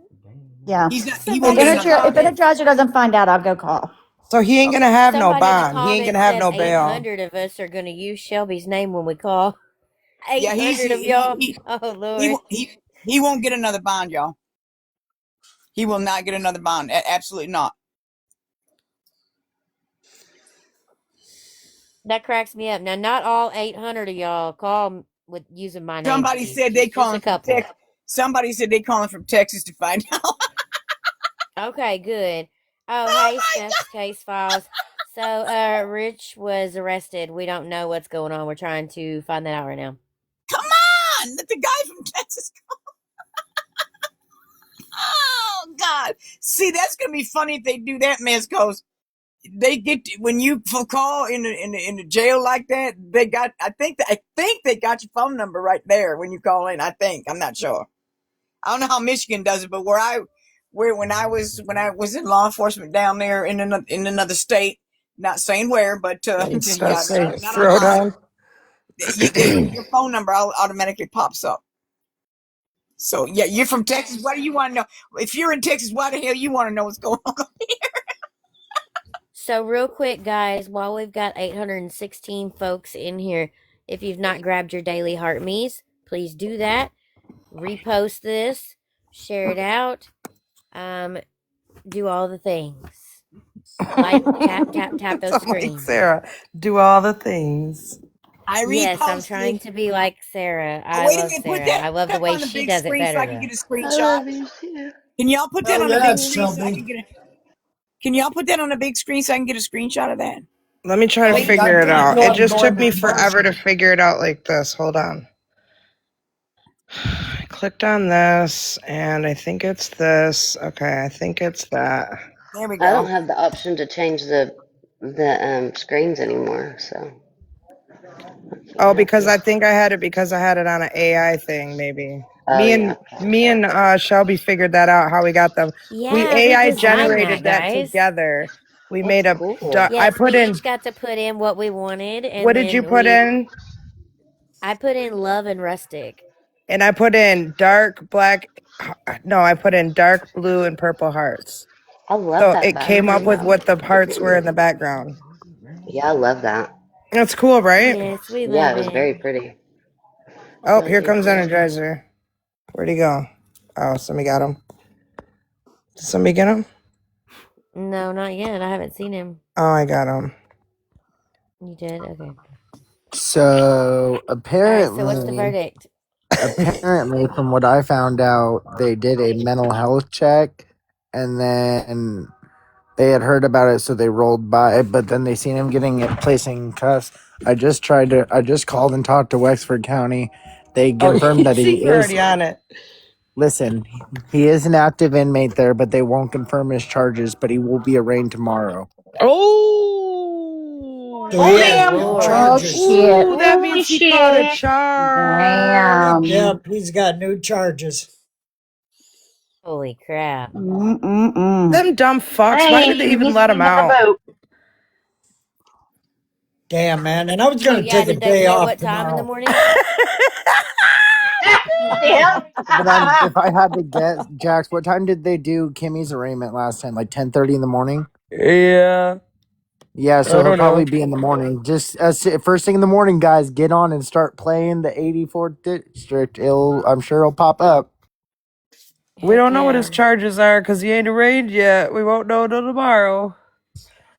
Yeah. He's not. He won't If get another If bond. Energizer doesn't find out, I'll go call. So he ain't gonna have no Somebody in the bond. He ain't gonna comments have said no bail. 800 of us are going to use Shelby's name when we call. Yeah, 800 of y'all. Oh, he Lord. won't- he won't get another bond, y'all. He will not get another bond. Absolutely not. That cracks me up. Now, not all 800 of y'all call with using my name, Somebody please. said they Just a calling from couple. Texas. Somebody said they calling from Texas to find out. Okay, good. Oh, Oh hey, my Steph's case files. So, Rich was arrested. We don't know what's going on. We're trying to find that out right now. God! Come on, the guy from Texas. Oh God! See, that's gonna be funny if they do that, Miss Coast. They get when you call in the jail like that. They got. I think they got your phone number right there when you call in. I think. I'm not sure. I don't know how Michigan does it, but where when I was in law enforcement down there in another state, not saying where, but It's gonna yeah, say not on throw mine. down. Your phone number automatically pops up. So yeah, you're from Texas. What do you want to know? If you're in Texas, why the hell you want to know what's going on? So, real quick, guys, while we've got 816 folks in here, if you've not grabbed your daily heart me's, please do that. Repost this. share it out, do all the things. Like tap those I'm like screens. Sarah. Do all the things. I Yes, I'm reposted. trying to be like Sarah. Oh, I wait a love minute. Put Sarah. that I love the way on the she big does it screen so better I can though. get a I screenshot. love you too. Can y'all put that Oh on the yeah, big screen so I Shelby. can get a? Can y'all put that on the big screen so I can get a screenshot of that? Let me try to Shelby, figure I'm it gonna out. go It and just took join me the forever to person. figure it out like this. Hold on. I clicked on this and I think it's this. Okay, I think it's that. There we I go. don't have the option to change the screens anymore, so that's what Oh, because I happened. think I had it because I had it on an AI thing, maybe. Oh yeah, Me and Shelby figured that out how we got them. We Yeah, we AI designed that, generated that guys. together. We that's made a cool. I Yes, we put in each got to put in what we wanted, what and did you then put in? I put in love and rustic. And I put in dark black no, I put in dark blue and purple hearts. I love So that it came up background with though. what the hearts were in the background. Yeah, I love that. That's cool, right? Yes, we Yeah, love it was it. very pretty. It's Oh, really here comes beautiful. Energizer. Where'd he go? Oh, somebody got him. Did somebody get him? No, not yet. I haven't seen him. Oh, I got him. You did? Okay. So All right, so what's the apparently, verdict? apparently, from what I found out, they did a mental health check, and then they had heard about it, so they rolled by. But then they seen him getting it placing cuffs. I just called and talked to Wexford County. They Oh, confirmed that he you're is. already on it. Listen, he is an active inmate there, but they won't confirm his charges. But he will be arraigned tomorrow. Oh. So Oh he has damn! new Lord. Oh charges. shit! Ooh, that Holy means he caught a shit! charge. Damn! Yep, he's got new charges. Holy crap. Mm-mm-mm. Them dumb fucks. Why did they Dang! even He's let him getting that out? vote. Damn, man. And I was So gonna yeah, take a did they day say off what time in the tomorrow. morning? Damn! But if I had to guess, Jax, what time did they do Kimmy's arraignment last time? Like 10:30 in the morning. Yeah. Yeah, I so he'll don't probably know. be in the morning. Just first thing in the morning, guys, get on and start playing the 84th district. I'm sure it'll pop up. We Heck don't know what his yeah. charges are because he ain't arraigned yet. We won't know till tomorrow.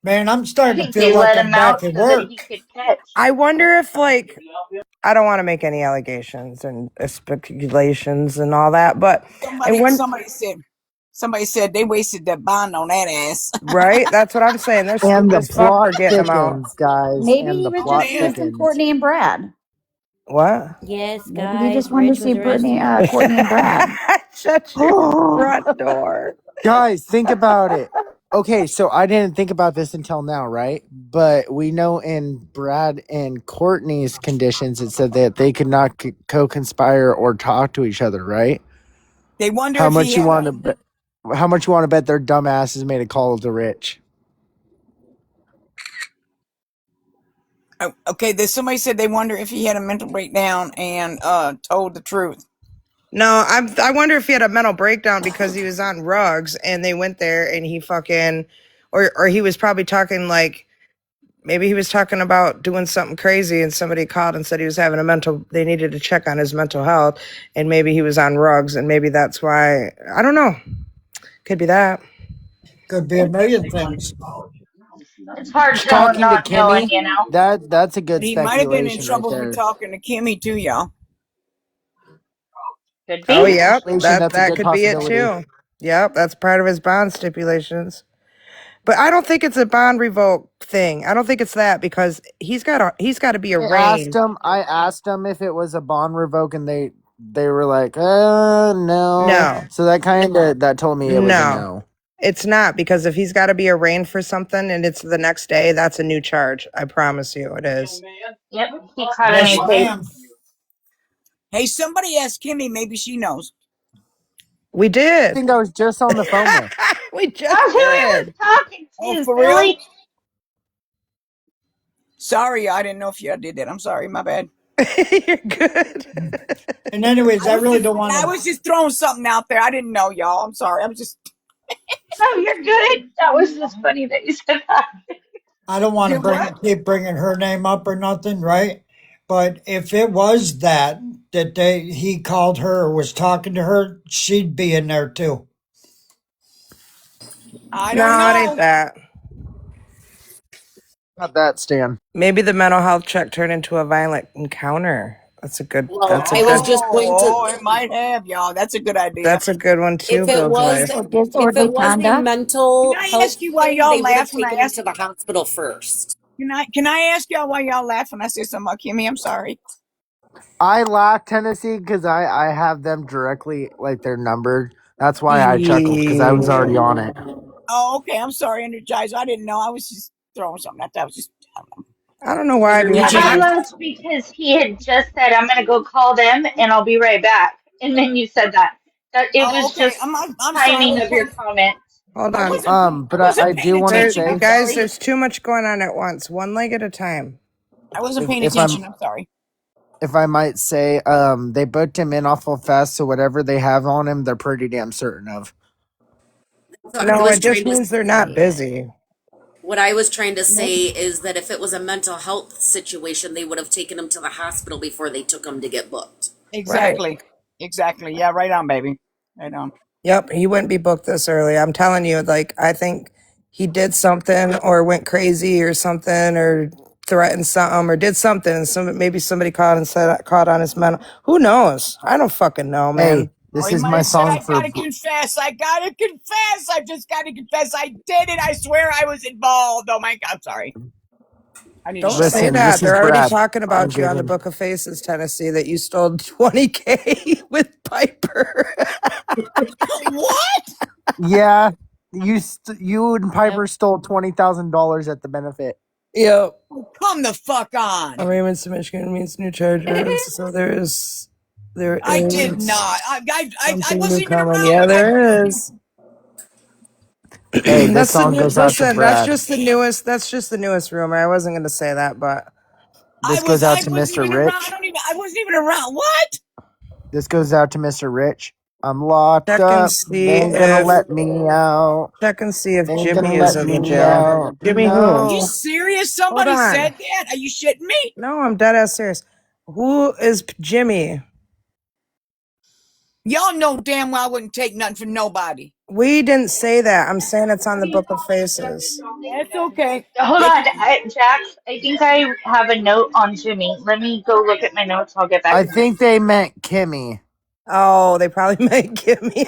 Man, I'm I starting to think feel they like let I'm him back out at so that he work. could catch. I wonder if, like, I don't want to make any allegations and speculations and all that, but I Somebody, wonder, somebody said, somebody said they wasted that bond on that ass. right? That's what I'm saying. They're And stupid the as fuck for plot getting him out. thickens, guys. Maybe And he the was Oh just plot man, chasing thickens. Courtney and Brad. What? Yes, Maybe he just guys, wanted to Rich was see Brittany, arrested. Courtney and Brad. Shut your front door. Guys, think about it. Okay, so I didn't think about this until now, right? But we know in Brad and Courtney's conditions, it said that they could not co-conspire or talk to each other, right? they wonder How if he much you had want a. to bet? How much you want to bet their dumbasses made a call to Rich? Okay, there's somebody said they wonder if he had a mental breakdown and told the truth. No, I wonder if he had a mental breakdown because he was on rugs and they went there and he fucking, or he was probably talking like, maybe he was talking about doing something crazy and somebody called and said he was having they needed to check on his mental health and maybe he was on rugs and maybe that's why, I don't know. Could be that. Could be a million things. It's hard Just telling, talking to not knowing, Kimmy, you know. that's a But good he might have been in speculation right trouble for there. talking to Kimmy too, y'all. Could Oh, be. yep. Speculation, that's a That good could be it possibility. too. Yep. That's part of his bond stipulations. But I don't think it's a bond revoke thing. I don't think it's that because he's got to be arraigned. I asked them if it was a bond revoke, and they were like, no. No, So that told me it was a no, no. it's not because if he's got to be arraigned for something and it's the next day, that's a new charge. I promise you it is. Yep, he caught a new Yes, case. ma'am. Hey, somebody asked Kimmy. Maybe she knows. We I did. think I was just on the phone with. We just That's who he was did. talking Oh, to, for real? silly. Sorry, I didn't know if y'all did that. I'm sorry, my bad. You're good. And anyways, I really don't want I to. was just throwing something out there. I didn't know y'all. I'm sorry. I'm just. No, you're good. That was just funny that you said that. I don't want to Do what? keep bringing her name up or nothing, right? But if it was that, that he called her or was talking to her, she'd be in there too. I don't No, it ain't know. that. Not that, Stan. Maybe the mental health check turned into a violent encounter. That's a good. Well, That's a I was good. just going to. Oh, it might have, y'all. That's a good idea. That's a good one too. If it Bill's was, wife. Or if it disorderly was a conduct. mental Can I health ask you why thing, y'all they would have laugh when I taken him ask? to the hospital first. Can I ask y'all why y'all laugh when I say something about Kimmy? I'm sorry. I laugh Tennessee because I have them directly, like they're numbered. That's why I chuckled because I was already on it. Oh, okay. I'm sorry, Energizer. I didn't know. I was just throwing something at that. I was just. I don't know. I don't know why I'd be Did having you? I that. laughed because he had just said, I'm going to go call them and I'll be right back. And then you said that. That it Oh, was okay. just I'm sorry. timing of your comment. Hold I on. wasn't. I But wasn't I paying do want to There, attention. say I'm guys, sorry. there's too much going on at once. One leg at a time. I wasn't if, paying if I'm attention. I'm sorry. if I might say, they booked him in awful fast, so whatever they have on him, they're pretty damn certain of. I No, was it just trying to means they're not Yeah. busy. What I was trying to Nope. say is that if it was a mental health situation, they would have taken him to the hospital before they took him to get booked. Right. Exactly. Exactly. Yeah. Right on, baby. Right on. Yep, he wouldn't be booked this early. I'm telling you, like, I think he did something or went crazy or something or threatened something or did something. And maybe somebody caught and said caught on his mental. Who knows? I don't fucking know, Hey, man. Or this he is might my have said, song I for. gotta confess. I gotta confess. I just gotta confess. I did it. I swear I was involved. Oh my God. I'm sorry. I need to Don't shut up. say Listen, this that. is They're already Brad. talking I'm about you on the kidding. Book of Faces, Tennessee, that you stole 20K with Piper. What? Yeah, you and Yep. Piper stole $20,000 at the benefit. Yep. Oh, come the fuck on. Arraignments to Michigan means new charges. So there I did is not. I something new wasn't even coming. around. Yeah, there is. Hey, this That's the song new, goes out to listen. That's Brad. just the newest. That's just the newest rumor. I wasn't going to say that, but This goes out I to wasn't Mr. even around. Rich. I wasn't even around. What? This goes out to Mr. Rich. I'm locked check and up. see They ain't gonna if let me out. They ain't Jimmy gonna is let in the me jail. out. Jimmy who? Are you No. serious? Hold Somebody on. said that? Are you shitting me? No, I'm dead ass serious. Who is Jimmy? Y'all know damn well I wouldn't take nothing from nobody. We didn't say that. I'm saying it's on the Book of Faces. That's okay. Hold Get on, Jax. I think I have a note on Jimmy. Let me go look at my notes. I'll get back I to you. think they meant Kimmy. Oh, they probably might give me.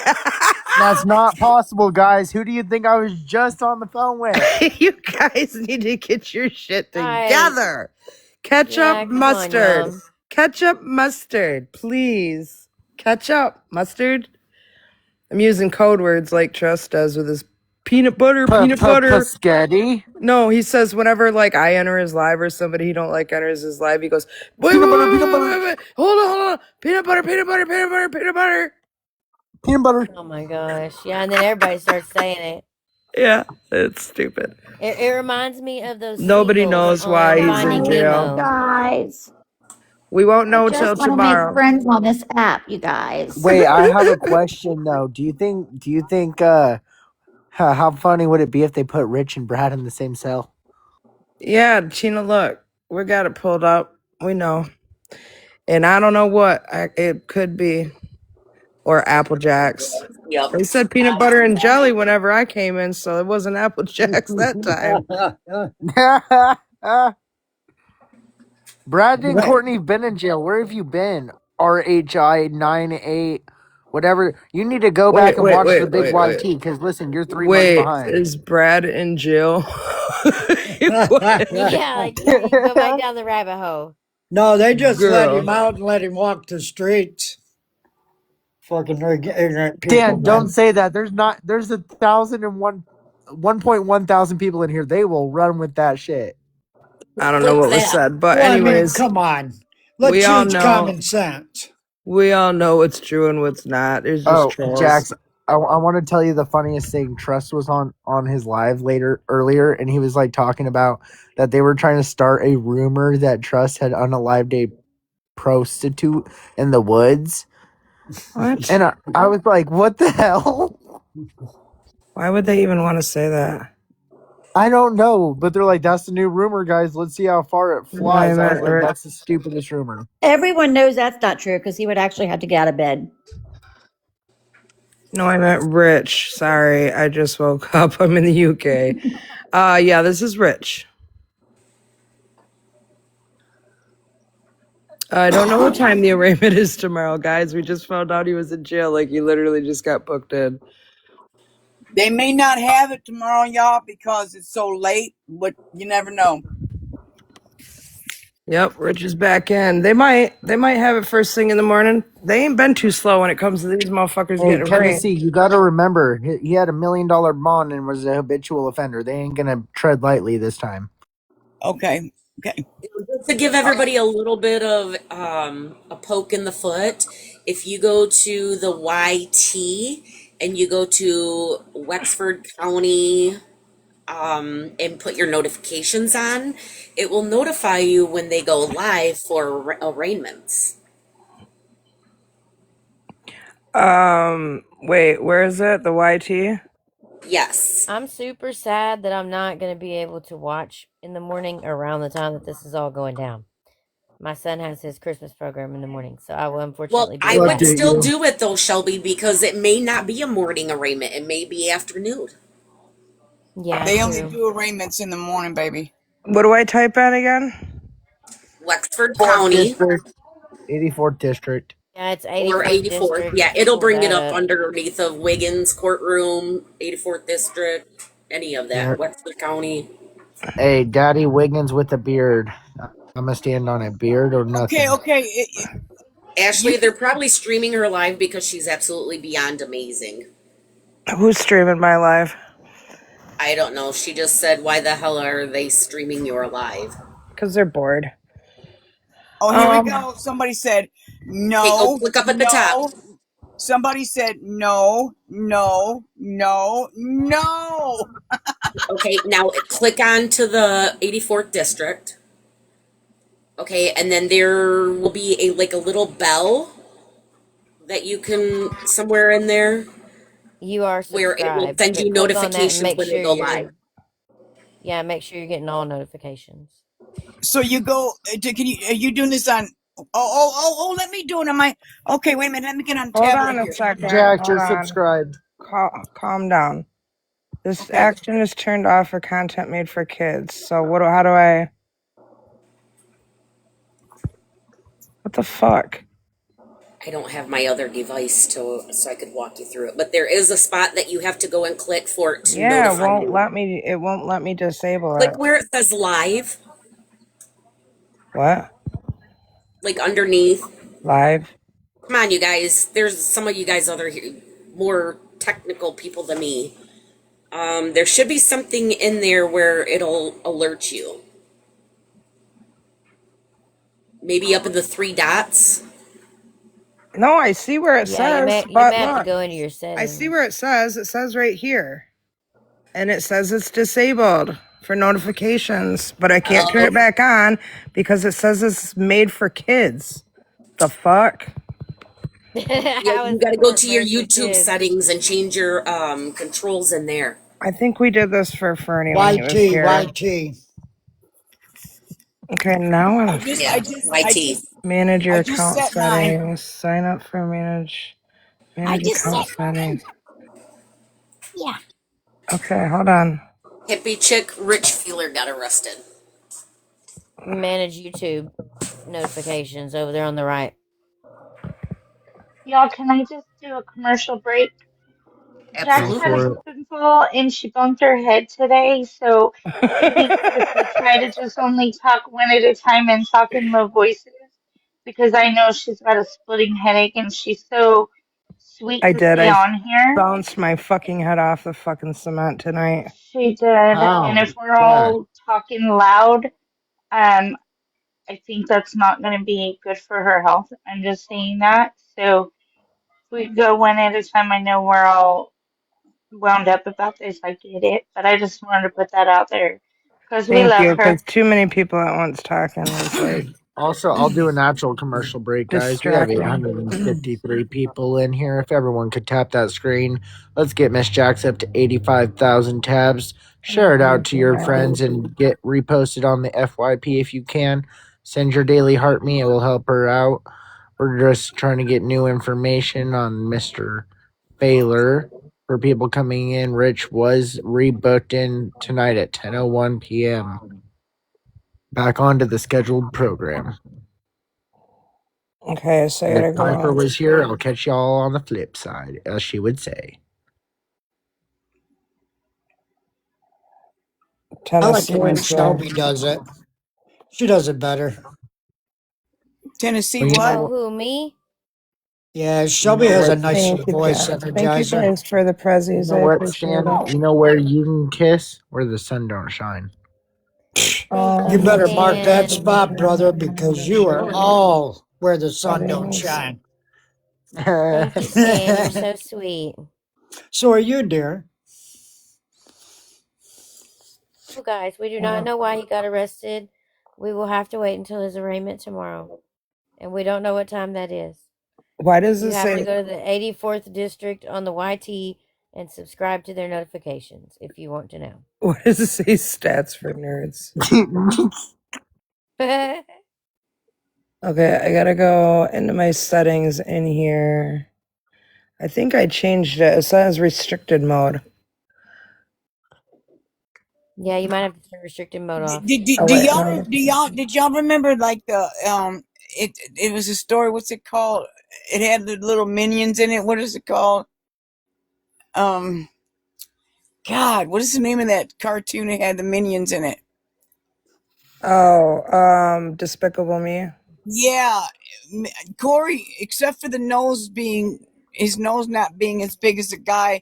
That's not possible, guys. Who do you think I was just on the phone with? You guys need to get your shit I together. Ketchup, yeah, come on, mustard. y'all. Ketchup, mustard, please. Ketchup, mustard. I'm using code words like Trust does with his peanut butter, peanut butter. Paschetti. No, he says whenever like I enter his live or somebody he don't like enters his live, he goes, wait, Peanut butter, peanut butter, hold on. Peanut butter, peanut butter, peanut butter, peanut butter. peanut butter. Oh my gosh. Yeah, and then everybody starts saying it. Yeah, it's stupid. It reminds me of those Nobody seagulls knows why on he's in Finding No, jail. Nemo. guys. We won't I know just till want to make tomorrow. friends on this app, you guys. Wait, I have a question though. Do you think how funny would it be if they put Rich and Brad in the same cell? Yeah, Tina, look, we got it pulled up. We know. And I don't know what it could be. Or Apple Jacks. Yep. They said peanut butter and jelly whenever I came in, so it wasn't Apple Jacks that time. Brad and Courtney have been in jail. Where have you been? RHI 98, whatever. You need to go back and watch the big YT because listen, you're 3 months Wait, behind. is Brad in jail? Yeah, like you go back down the rabbit hole. No, they just let him Girl. out and let him walk the streets. Fucking ignorant people, Dan, don't man. say that. There's 1.1 thousand people in here. They will run with that shit. I don't know What's what was that? said, but Well, I mean, anyways, come on. we Let's all use know common sense. what's true and what's not. There's just Oh, trolls. Jax, I want to tell you the funniest thing. Trust was on his live earlier, and he was like talking about that they were trying to start a rumor that Trust had unalived a prostitute in the woods. What? And I was like, what the hell? Why would they even want to say that? I don't know, but they're like, that's the new rumor, guys. Let's see how far it No, I flies. I was meant like, Rich. that's the stupidest rumor. Everyone knows that's not true because he would actually have to get out of bed. No, I meant Rich. Sorry, I just woke up. I'm in the UK. Yeah, this is Rich. I don't know what time the arraignment is tomorrow, guys. We just found out he was in jail. Like, he literally just got booked in. They may not have it tomorrow, y'all, because it's so late, but you never know. Yep, Rich is back in. They might have it first thing in the morning. They ain't been too slow when it comes to these motherfuckers Hey, getting Tennessee, arraigned. you got to remember, he had $1 million bond and was a habitual offender. They ain't going to tread lightly this time. Okay. To give everybody a little bit of a poke in the foot, if you go to the YT and you go to Wexford County and put your notifications on, it will notify you when they go live for arraignments. Wait, where is it? The YT? Yes. I'm super sad that I'm not going to be able to watch in the morning around the time that this is all going down. My son has his Christmas program in the morning, so I will Well, unfortunately be I We'll would without. update still you. do it though, Shelby, because it may not be a morning arraignment. It may be afternoon. Yeah, They only true. do arraignments in the morning, baby. What do I type in again? Wexford 4th County District, 84th District. Yeah, it's or 84th 84th. district. Yeah, Just it'll pull bring it that up up. underneath of Wiggins courtroom, 84th district, any of Yeah. that, Wexford County. Hey, Daddy Wiggins with a beard. I'm going to stand on a beard or Okay. nothing. Ashley, You they're probably streaming her live because she's absolutely beyond amazing. Who's streaming my live? I don't know. She just said, why the hell are they streaming your live? Because they're bored. Oh, here we go. Somebody said Okay, go no, click up at the top. no. Somebody said no, no, no, no. Okay, now click on to the 84th district. Okay, and then there will be a little bell that you can somewhere in there You are where it will subscribed, send but you click on that and notifications make when they sure go live. make sure you're getting all notifications. So you go. Can you? Are you doing this on? Let me do it on my. Okay, wait a minute. Let me get on Hold tablet on a here. second. Jack, Hold just on. subscribed. Calm down. This Okay. action is turned off for content made for kids. So how do I? What the fuck? I don't have my other device so I could walk you through it, but there is a spot that you have to go and click for it to Yeah, notify you. it won't let me disable Click it. where it says live, What? like underneath. Live? Come on, you guys. There's some of you guys more technical people than me. There should be something in there where it'll alert you. Maybe up in the three dots. No, I see where it Yeah, says, you but may have to look, go into your I see settings. where it says. It says right here. And it says it's disabled for notifications, but I can't turn it back on because it says it's made for kids. The fuck? Yeah, How you is got to it go to your made for YouTube kids? settings and change your controls in there. I think we did this for Fernie when he was YT, here. YT. Okay, now I I'm just, Yeah, I just, I YT. just, manage your I just account set mine. settings. Sign up for manage account settings. Yeah. Okay, hold on. Hippie chick Rich Feeler got arrested. Manage YouTube notifications over there on the right. Y'all, can I just do a commercial break? Jax Go had a Absolutely. for it. slip and fall and she bumped her head today, so I think that if we try to just only talk one at a time and talk in low voices, because I know she's got a splitting headache and she's so sweet I to did. stay I on here. bounced my fucking head off the fucking cement tonight. She did, and How? if we're Jack. all talking loud, I think that's not going to be good for her health. I'm just saying that. So if we go one at a time, I know we're all wound up about this. I get it, but I just wanted to put that out there because we Thank love you, her. because too many people at once talking is like Also, I'll do a natural commercial break, guys. We have distracting. 853 people in here. If everyone could tap that screen, let's get Miss Jax up to 85,000 tabs. Share it out to your friends and get reposted on the FYP if you can. Send your daily heart me, it will help her out. We're just trying to get new information on Mr. Baylor for people coming in. Rich was rebooked in tonight at 10:01 p.m. Back onto the scheduled program. Okay, so I If gotta Piper go. was here, I'll catch y'all on the flip side, as she would say. I like Tennessee it when is the. Shelby does it. She does it better. Tennessee, Well, you what? know, Oh, who, me? Yeah, you Shelby know has a what? nicer Thank you, voice thank you energizer. guys for the You prezzies. know I what, appreciate Stan? it. You know where you can kiss? Where the sun don't shine. Thank You you, better Um, mark that Stan. spot, brother, because you are all where the sun don't settings. shine. Thank you, Stan. You're so sweet. So are you, dear. Well, guys, we do not know why he got arrested. We will have to wait until his arraignment tomorrow. And we don't know what time that is. Why does You this have to say? go to the 84th District on the YT and subscribe to their notifications if you want to know. Why does it say stats for nerds? Okay, I gotta go into my settings in here. I think I changed it. It says restricted mode. Yeah, you might have to turn restricted mode off. Oh Do wait, y'all no. did y'all remember like the it was a story, what's it called? It had the little minions in it. What is it called? Um God, what is the name of that cartoon that had the minions in it? Oh, Despicable Me. Yeah, Corey, except for the nose being his nose not being as big as the guy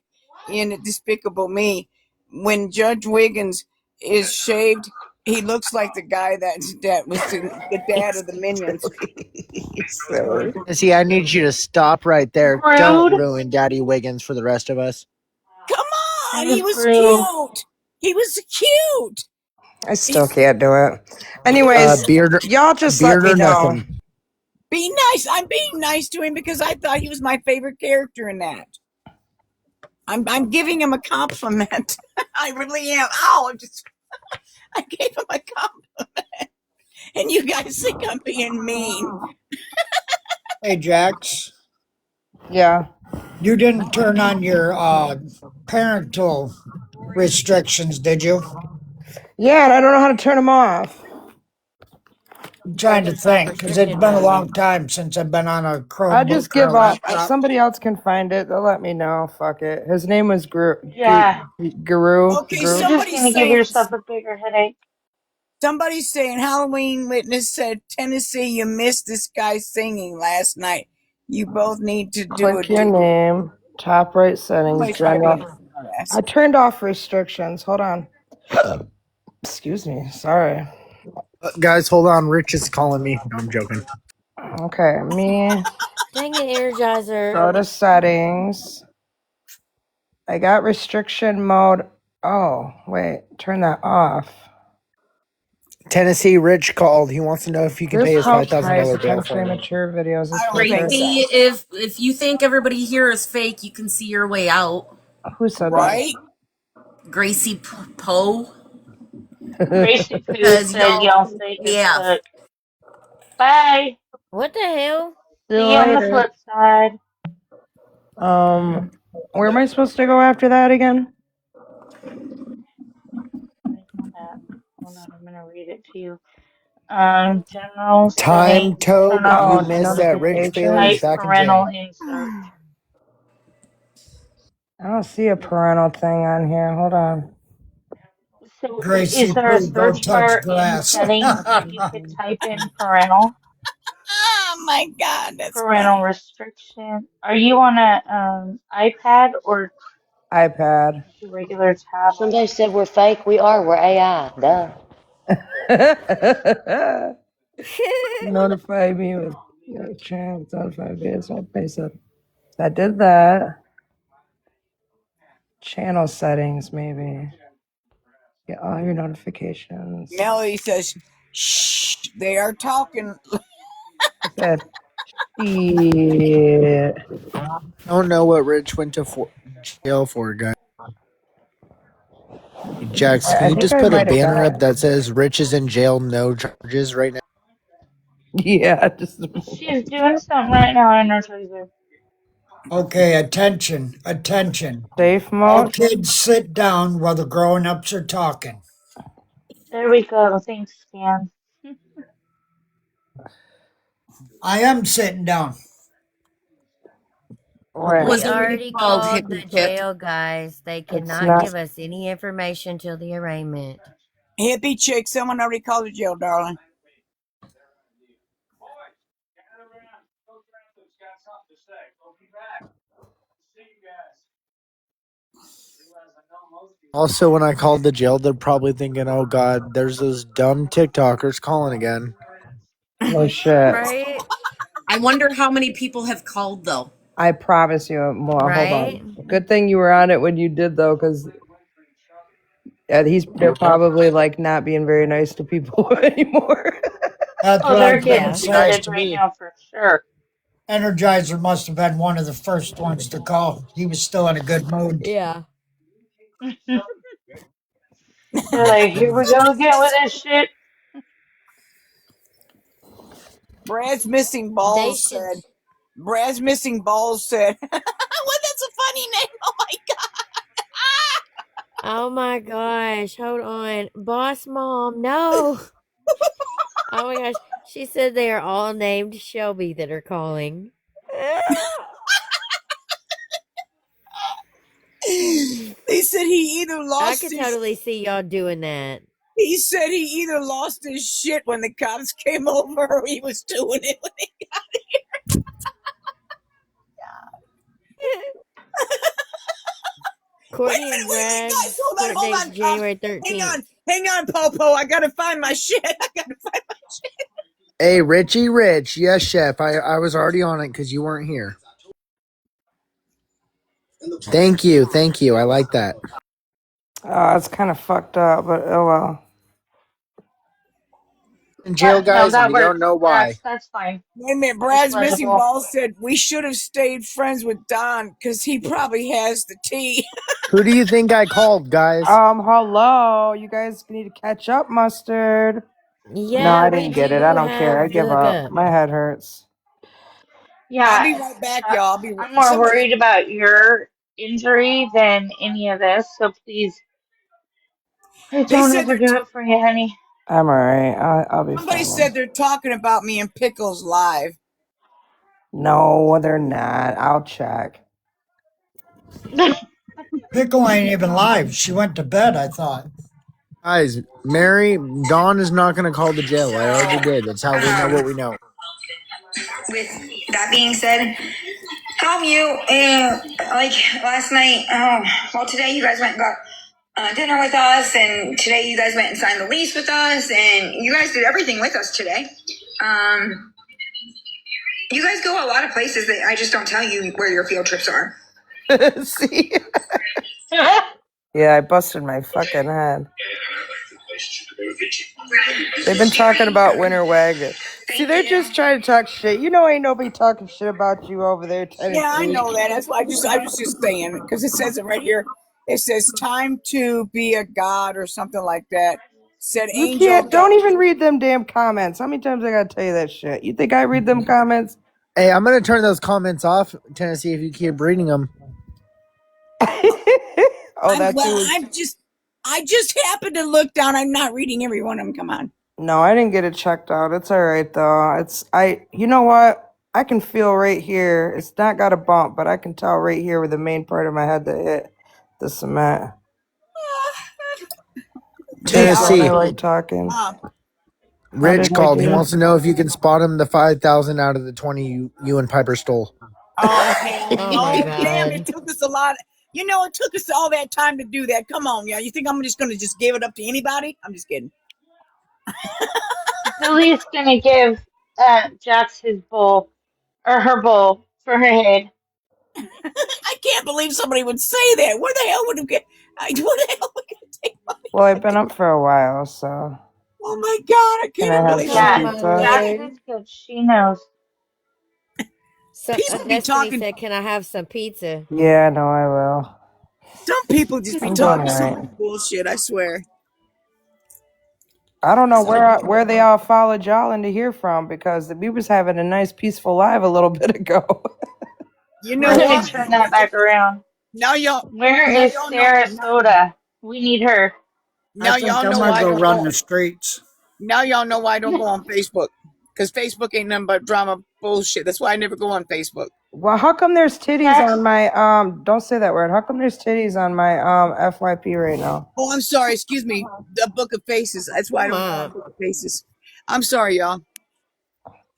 in Despicable Me, when Judge Wiggins is shaved, he looks like the guy that was the dad of the minions. Silly. See, I need you to stop right there. Don't Rude. ruin Daddy Wiggins for the rest of us. Come on, That he is was rude. cute. He was cute. I still He's can't do it. he Anyways, was. y'all just let Beard me or know. nothing. Be nice. I'm being nice to him because I thought he was my favorite character in that. I'm giving him a compliment. I really am. Ow! I gave him a compliment, and you guys think I'm being mean. Hey, Jax, Yeah. you didn't turn on your parental restrictions, did you? Yeah, and I don't know how to turn them off. I'm Yeah, trying to just tap think because it's restricted been a mode. long time since I've been on a I Chromebook just or a give up. laptop. Somebody else can find it. They'll let me know. Fuck it. His name was Yeah, Guru. Okay, you're just somebody's gonna give saying. yourself a bigger headache. Somebody's saying Halloween witness said Tennessee, you missed this guy singing last night. You both need to do a Click your do. name. Top right settings. Somebody's probably being General. a smartass. I turned off restrictions. Hold on. Excuse me. Sorry. Guys, hold on. Rich is calling me. No, I'm joking. Okay. Me. Dang it, Energizer. Go to settings. I got restriction mode. Oh, wait. Turn that off. Tennessee Rich called. He wants to know if you can This pay his helps hide $5,000 bail for potentially me. mature videos. This I don't think filter. so. Gracie, if you think everybody here is fake, you can see your way out. Who said Right? Gracie Poe, Gracie Poo because said y'all, y'all fake as yeah. fuck. Bye. What the hell? See you See you on the later. flip side. Where am I supposed to go after that again? Where's my map? Hold on, I'm gonna read it to you. General Time settings, turn Toad, you off Oh, missed that Rich Baylor is type notifications. back in parental jail. insert. I don't see a parental thing on here. Hold on. So is Gracie there a Poo, don't search touch bar in grass. settings that you could type in parental? Oh my God, that's Parental funny. restriction. Are you on a iPad or iPad. just a regular tablet? Somebody said we're fake. We are. We're AI. Duh. Notify me with chance. Notify me. So I paste up. I did that. Channel settings, maybe. Get all your notifications. Melody says, shh, they are talking. I said, shit. I don't know what Rich went to jail for, guys. Jax, can I you think just I put a might have banner up got. that says Rich is in jail, no charges right now? Yeah, just She's doing something right now in her Tracer. Okay, attention, attention. safe All mode. kids sit down while the grown-ups are talking. There we go. Thanks, Stan. I am sitting down. We Right. Was already already called called the hippie chick. jail guys. They It's cannot not. give us any information till the arraignment. Hippie chick, someone already called the jail, darling. Also, when I called the jail, they're probably thinking, "Oh God, there's those dumb TikTokers calling again." No shit. Right? I wonder how many people have called though. I promise you. Well, hold Right? on. Good thing you were on it when you did, though, because they're probably like not being very nice to people anymore. That's Oh, what I they're was going to getting Yeah. say. Nice flooded to right me. now for sure. Energizer must have been one of the first ones to call. He was still in a good mood. Yeah. They're like, here we go again with this shit. Brad's missing They balls should. said. Brad's missing balls said. Well, that's a funny name. Oh my Oh my gosh. Hold on. Boss mom. No. Oh my gosh. She said they are all named Shelby that are calling. They said he either I lost could his. totally see y'all doing that. He said he either lost his shit when the cops came over, or he was doing it when they. Courtney and Wait, guys, Brad's hold on, court hold date's on, cops. January 13th. Hang on, Popo. I gotta find my shit. I gotta find my shit. Hey, Richie Rich. Yes, chef. I was already on it because you weren't here. Thank you. Thank you. I like that. It's kind of fucked up, but oh well. In jail, But no, guys, and that we don't works. know why. That's fine. Wait a minute. It's Brad's missing legible. balls said we should have stayed friends with Don because he probably has the tea. Who do you think I called, guys? Hello. You guys need to catch up, mustard. No, Yeah, I we didn't get it. I do don't care. I have the give up. hookup. My head hurts. I'll Yeah, be right back, y'all. I'll be I'm more somebody. worried about your injury than any of this. So please, They don't said overdo it for you, honey. I'm alright. I'll be somebody fine. said they're talking about me and Pickles live. No, they're not. I'll check. Pickle ain't even live. She went to bed, I thought. Guys, Mary, Dawn is not going to call the jail. I already did. That's how we know what we know. With that being said, how have you, like last night, well, today you guys went and got dinner with us, and today you guys went and signed the lease with us, and you guys did everything with us today. You guys go a lot of places that I just don't tell you where your field trips are. See? Yeah, I busted my fucking head. They've been talking about Winter Wagon. See, they're just trying to talk shit. You know, ain't nobody talking shit about you over there, Yeah, I Tennessee. know that. That's why I was just saying because it says it right here. It says time to be a god or something like that. Said You Angel. can't. Don't even read them damn comments. How many times I gotta tell you that shit? You think I read them comments? Hey, I'm going to turn those comments off, Tennessee, if you keep reading them. Oh, I'm that well. dude. I just happened to look down. I'm not reading every one of them. Come on. No, I didn't get it checked out. It's all right though. You know what? I can feel right here. It's not got a bump, but I can tell right here where the main part of my head that hit the cement. Hey, There's why Tennessee, I like talking. How Rich did I called. He do? wants to know if you can spot him the 5,000 out of the 20 you and Piper stole. Oh hell! Oh my Oh damn! It god. took us a lot. You know, it took us all that time to do that. Come on, yeah. You think I'm just going to just give it up to anybody? I'm just kidding. Billy's gonna give Jax his bowl or her bowl for her head. I can't believe somebody would say that. Where the hell would you get? Where the hell would you take money? Well, I've been up for a while, so Oh my god! I can can't I even have believe some Oh somebody. my pizza? Jax lord. is good. She knows. So People be Destiny talking. said, "Can I have some pizza?" Yeah, no, I will. Some people just be I'm doing talking all so right. much bullshit. I swear. I don't know Some where they all followed y'all in to hear from because we was having a nice peaceful live a little bit ago. You We're know gonna what? turn that back around. Now y'all, Where now is y'all know. Sarasota? We need her. I Now think y'all I'm know gonna why I go don't run go. the streets. Now y'all know why I don't go on Facebook. Because Facebook ain't nothing but drama bullshit. That's why I never go on Facebook. Well, how come there's titties Jax, on my don't say that word. How come there's titties on my FYP right now? Oh, I'm sorry. Excuse me. The Book of Faces. That's why I Come don't go on up. Book of Faces. I'm sorry, y'all.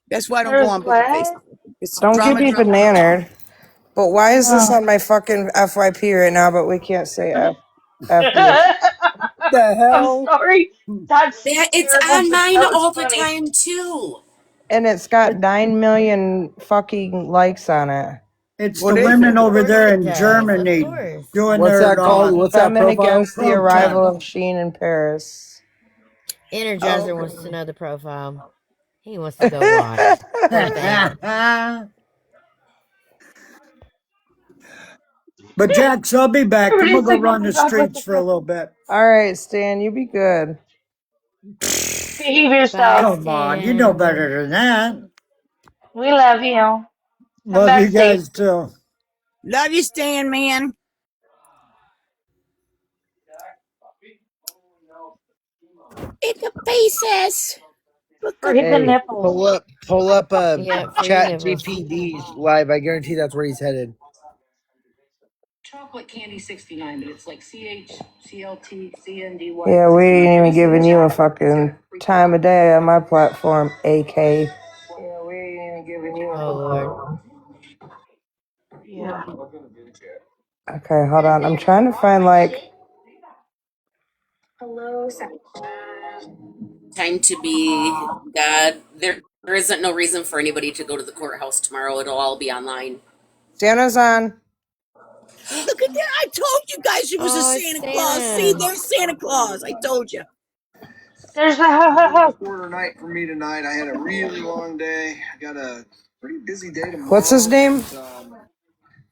That's why I don't go there's on Book of Faces. what? It's Don't get drama, me drama, drama. bananered. But why is this Oh. on my fucking FYP right now, but we can't say F you? The I'm hell? sorry. That's It's hysterical, on but mine that was all the funny. time too. And it's got 9 million fucking likes on it. It's the What is women it? Of over course there it in does. Of Germany course. doing What's their that called? What's that Feminine profile? against the protest. arrival of Sheen in Paris. Energizer Oh. wants to know the profile. He wants to go watch. Poor thing. But Jax, I'll be back. I'm Everybody gonna go said you run the forgot about streets the for a profile. little bit. All right, Stan, you be good. Behave Bye, yourself. Come on, you know Stan. better than that. We love you. Come Love back you safe. guys too. Love you, Stan, man. It's the Faces. Book of Free the Hey, nipples. pull up Yeah, free the Chat nipples. GPD's live. I guarantee that's where he's headed. Yeah, we ain't even giving you a fucking time of day on my platform, AK. Yeah, we ain't even giving you Oh Lord. Yeah. Okay, hold on. I'm trying to find like Time to be God. There isn't no reason for anybody to go to the courthouse tomorrow. It'll all be online. Santa's on. Look at that. I told you guys it was a Oh, it's Santa Claus. See, Santa. there's Santa Claus. I told you. There's a Quarter night for me tonight. I had a really long day. I got a pretty busy day tomorrow. What's his name?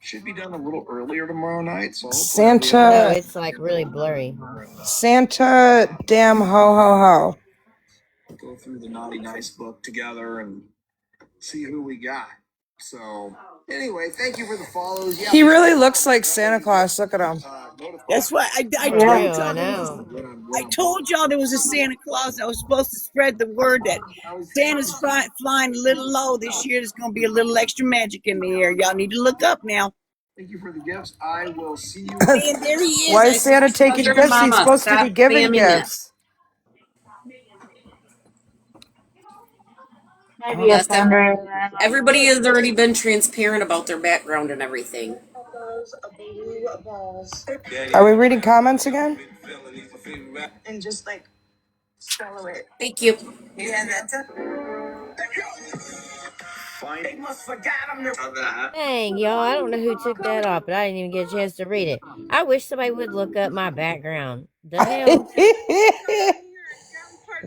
Should be done a little earlier tomorrow night, so hopefully I'll be able No, Santa. it's like really blurry. Santa damn ho ho ho. to go through the Naughty Nice book together and see who we got. So anyway, thank you for the follows. Yeah, He really looks like Santa Claus. Look at him. That's why I For yeah. told real, I y'all there was. know. I told y'all there was a Santa Claus that was supposed to spread the word that Santa's flying a little low this year. There's going to be a little extra magic in the air. Y'all need to look up now. Thank you for the gifts. I will see you. And there he is. Why I is said, Santa I taking said, Mother, gifts? He's mama, supposed to be stop giving spamming that. gifts. Might be a Yes, fundraiser. I don't know. everybody has already been transparent about their background and everything. Are we reading comments again? Thank you. Dang, y'all, I don't know who took that off, but I didn't even get a chance to read it. I wish somebody would look up my background. The hell?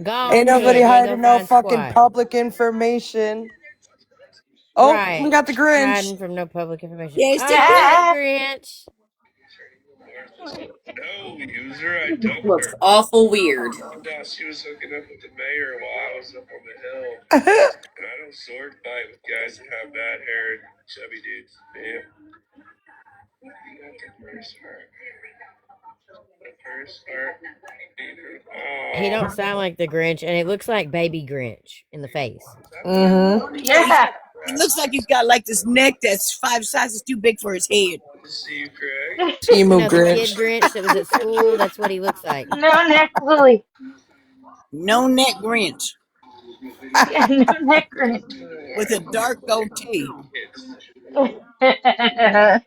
Go Ain't on nobody ahead. You ain't hiding gonna no find fucking squat. public information. Oh, we Right. got the Grinch. Hiding from no public information. yeah, it's the Oh, hey, Grinch. Yeah. Grinch. Looks awful weird. He don't sound like the Grinch, and it looks like baby Grinch in the face. Mm-hmm. Yeah. He looks like he's got like this neck that's 5 sizes too big for his head. You Timu know, the kid Grinch. Grinch that was at school, that's what he looks like. No neck Lily. No neck Grinch Yeah, no neck Grinch. with a dark goatee. Yeah.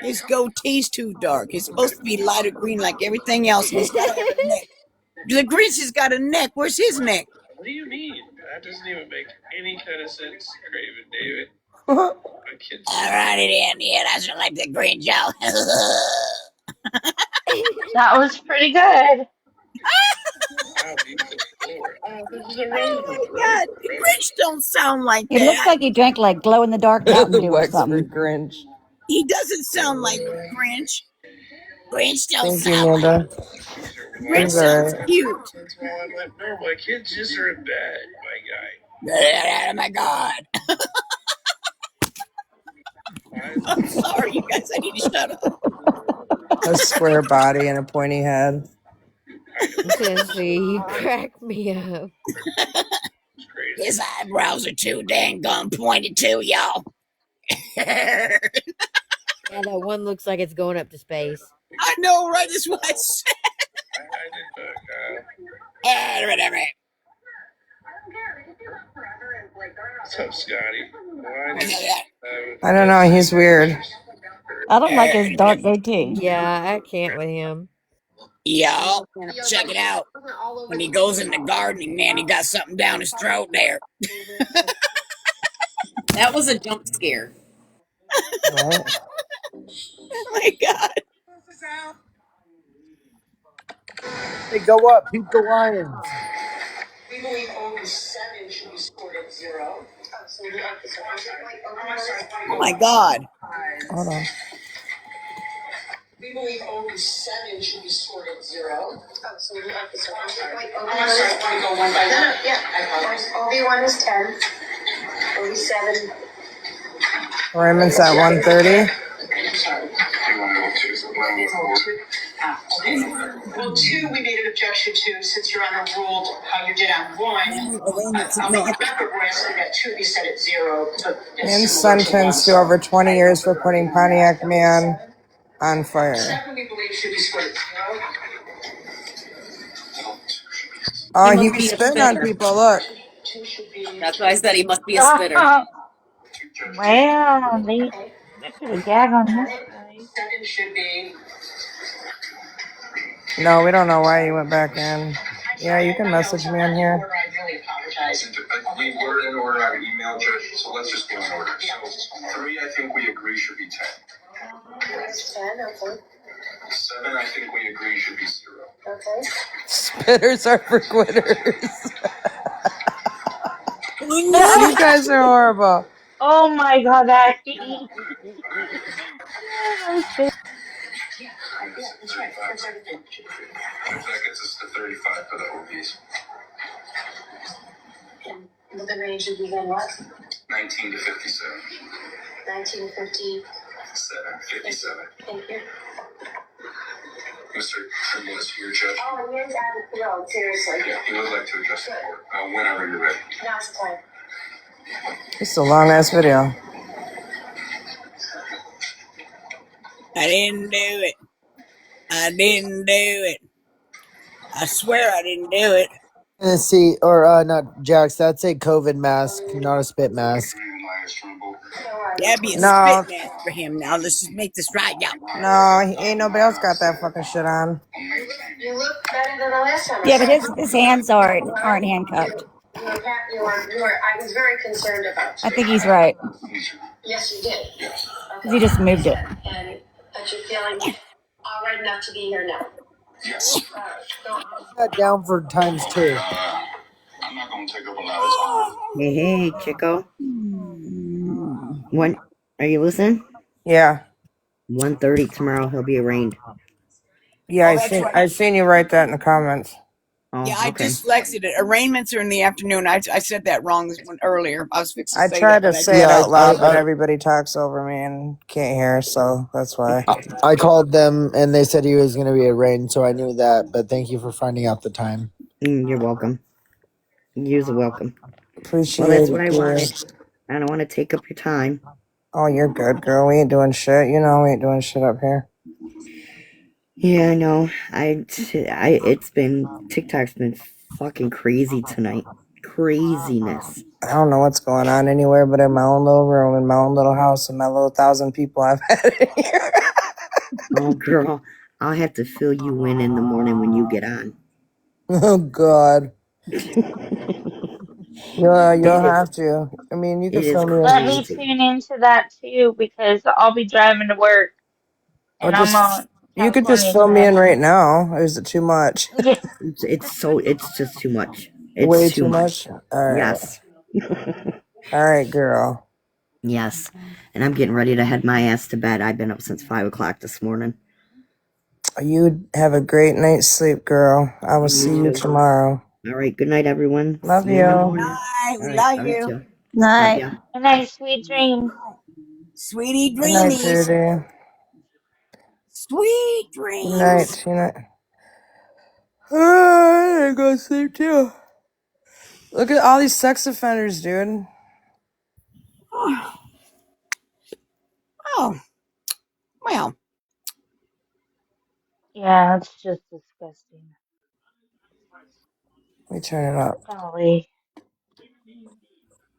His goatee's too dark. It's supposed to be lighter green like everything else, and he's got to have a neck. The Grinch has got a neck. Where's his neck? All righty then, yeah, that's like the Grinch, y'all. That was pretty good. Oh God, the Grinch don't sound like He looks that. like he drank like glow in the dark Mountain The Dew or Wexford something. Grinch. He doesn't sound like Grinch. Greenstone's Thank you, so Amanda. He's Greenstone's alright. cute. That's why I went, no, my kids just are in bed, my guy. Oh my god. I'm sorry, you guys. I need to shut up. A square body and a pointy head. Jesse, you crack me up. His eyebrows are too dang gum pointed too, y'all. Yeah, that one looks like it's going up to space. I know, right? That's what I said. Whatever. What's up, Scotty? I don't know. He's weird. I don't like his dark goatee. Yeah, I can't with him. Y'all, check it out. When he goes into gardening, man, he got something down his throat there. That was a jump scare. Right? Oh my god. Hey, go up, beat the Lions. We believe only 7 should be scored at 0. Oh my god. Hold on. We believe only 7 should be scored at 0. Oh, so we have to start. I'm sorry, I want to go one by one. Yeah, I apologize. OB1 is 10. OB7. Raymond's at 130. Well, 2 we made an objection to since Your Honor ruled how you did on 1. On the record, we're asking that 2 be set at 0. And sentenced to over 20 years for putting Pontiac man on fire. 7 we believe should be scored at 0. Oh, He he must was be a spitting on spitter. people. Look. 2 should be. That's why I said he must be a spitter. Wow, they put a gag on this guy. 7 should be. No, we don't know why he went back in. Yeah, you can message me on here. I really apologize. We were in order. I emailed Judge, so let's just go in order. So 3, I think we agree should be 10. That's 10, okay. 7, I think we agree should be 0. Okay. Spitters are for quitters. Oh You guys are horrible. Oh my god, that. Yeah, That's right. That's everything. That gets us to 35 for the OBs. And the range should be then what? 19 to 57. 1950. 57. Thank you. Mr. Trimble is here, Judge. Oh, he is out of the field, seriously. Yeah, he would like to address the court. Whenever you're ready. Now's the time. This is a long ass video. I didn't do it. I didn't do it. I swear I didn't do it. Let's see, or not Jax. That's a COVID mask, not a spit mask. That'd be a spit No, mask for him. Now let's just make this right, y'all. no, ain't nobody else got that fucking shit on. You look better than the last time. Yeah, but his hands aren't handcuffed. I was very concerned about you. I think he's right. Yes, you did. Yes. Okay. He just moved it. And but you're feeling all right enough to be here now. Yes. All right. So, That down for times 2. I'm not going to take up a lot of time. Hey, Chico. When are you listening? Yeah. 1:30 tomorrow. He'll be arraigned. Yeah, Oh, that's right. I seen you write that in the comments. Oh, Yeah, I okay. dyslexied it. Arraignments are in the afternoon. I said that wrong this one earlier. I was fixing I to say tried that, to but I say it didn't. out loud, but everybody talks over me and can't hear, so that's why. I called them and they said he was going to be arraigned, so I knew that. But thank you for finding out the time. You're welcome. You're welcome. Appreciate Well, that's what I it. wanted. I don't want to take up your time. Oh, you're good, girl. We ain't doing shit. You know we ain't doing shit up here. Yeah, I know. TikTok's been fucking crazy tonight. Craziness. I don't know what's going on anywhere but in my own little room, in my own little house, and my little 1,000 people I've had in here. Oh, girl, I'll have to fill you in the morning when you get on. Oh, God. You'll have to. I mean, you can It is fill me let in. me crazy. tune into that too because I'll be driving to work Or and I'm on you could just California fill me in time. right now. Or is it too much? Yeah. It's just too much. Way It's too much? All right. Yes. All right, girl. Yes. And I'm getting ready to head my ass to bed. I've been up since 5 o'clock this morning. You have a great night's sleep, girl. I will And see you you too. tomorrow. All right. Good night, everyone. Love See you in the you. morning. Night. All We right. love Love you you. too. Love Night. ya. Good night, sweet dreams. Sweetie Good night, dreamies. Judy. Sweet Good night, dreams. Tina. I gotta go sleep too. Look at all these sex offenders, dude. Oh, well. Yeah, it's just disgusting. Let me turn it up. Golly.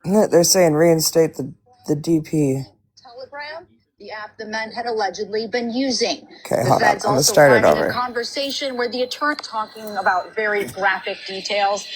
They're saying reinstate the DP. Telegram, the app the men had allegedly been using. Okay, The hold up. feds I'm gonna also start it finding a over. conversation where the attorney talking about very graphic details.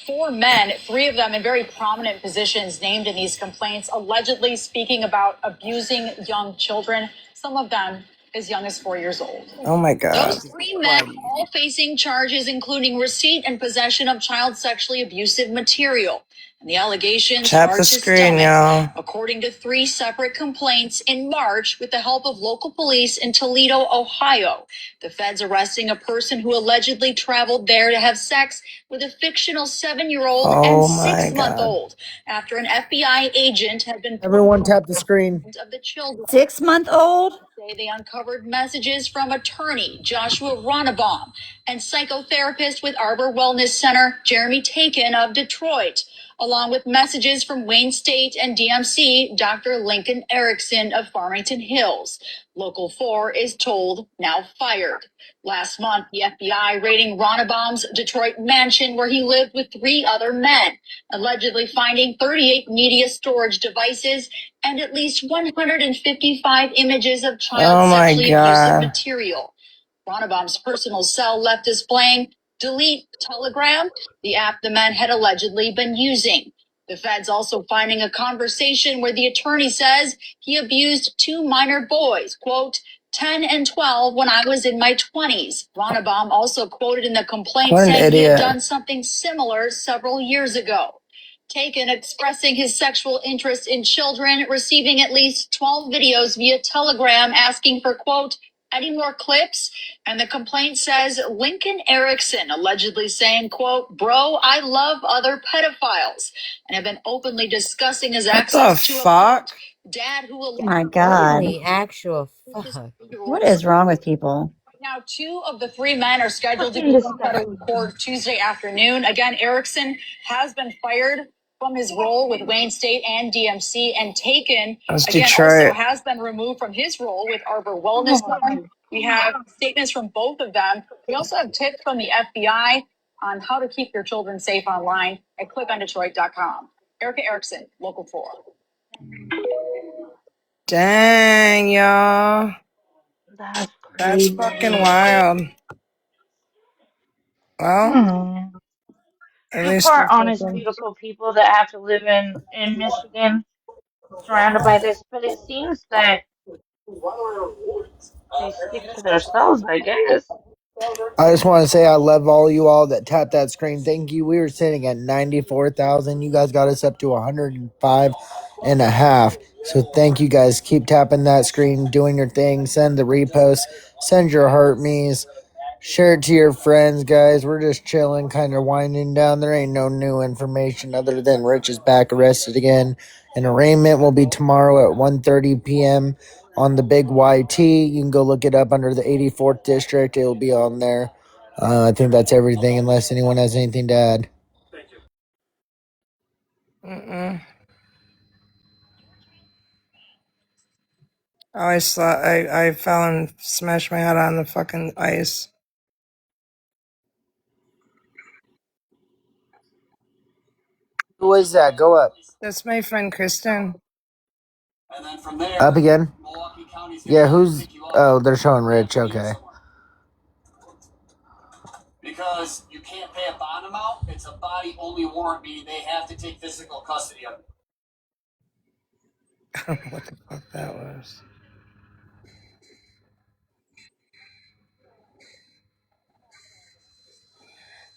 4 men, 3 of them in very prominent positions named in these complaints, allegedly speaking about abusing young children, some of them as young as 4 years old. Oh my god. Those 3 men all facing charges including receipt and possession of child sexually abusive material. And the allegations Tap are the screen, systemic, y'all. according to 3 separate complaints in March with the help of local police in Toledo, Ohio. The feds arresting a person who allegedly traveled there to have sex with a fictional 7-year-old and Oh my god. 6-month-old after an FBI agent had been Everyone tap the screen. of the children. 6-month-old? Say they uncovered messages from attorney Joshua Ronnebaum and psychotherapist with Arbor Wellness Center Jeremy Taken of Detroit, along with messages from Wayne State and DMC Dr. Lincoln Erickson of Farmington Hills. Local 4 is told now fired. Last month, the FBI raiding Ronnebaum's Detroit mansion where he lived with 3 other men, allegedly finding 38 media storage devices and at least 155 images of child sexually abusive material. Ronnebaum's personal cell left displaying delete Telegram, the app the men had allegedly been using. The feds also finding a conversation where the attorney says he abused 2 minor boys, quote, 10 and 12 when I was in my 20s. Ronnebaum also quoted in the complaint What an saying he had idiot. done something similar several years ago. Taken expressing his sexual interest in children, receiving at least 12 videos via Telegram asking for, quote, any more clips? And the complaint says Lincoln Erickson allegedly saying, quote, bro, I love other pedophiles, and have been openly discussing his What the access to a, fuck? quote, dad who will My God. Holy actual fuck. What is wrong with people? Now, 2 of the 3 men are scheduled to Fucking go to federal disgusting. court Tuesday afternoon. Again, Erickson has been fired from his role with Wayne State and DMC and Taken, That's again, Detroit. also has been removed from his role with Arbor Wellness Oh Center. We have statements from both of them. We also have tips from the FBI on how to keep your children safe online at clickondetroit.com. Erica Erickson, Local 4. Dang, y'all. that's That's fucking crazy. wild. Well, Hmm. at The least poor, we're honest, fucking. beautiful people that have to live in Michigan surrounded by this. But it seems that they stick to themselves, I guess. I just want to say I love all you all that tapped that screen. Thank you. We were sitting at 94,000. You guys got us up to 105 and a half. So thank you guys. Keep tapping that screen, doing your thing. Send the reposts. Send your heart me's. Share it to your friends, guys. We're just chilling, kind of winding down. There ain't no new information other than Rich is back arrested again. An arraignment will be tomorrow at 1:30 p.m. on the big YT. You can go look it up under the 84th district. It'll be on there. I think that's everything, unless anyone has anything to add. Mm-mm. I fell and smashed my head on the fucking ice. Who is that? Go up. That's my friend Kristen. Up again? Yeah, who's. Oh, they're showing Rich. Okay. Because you can't pay a bond amount, it's a body only warrant, meaning they have to take physical custody of it. I don't know what the fuck that was.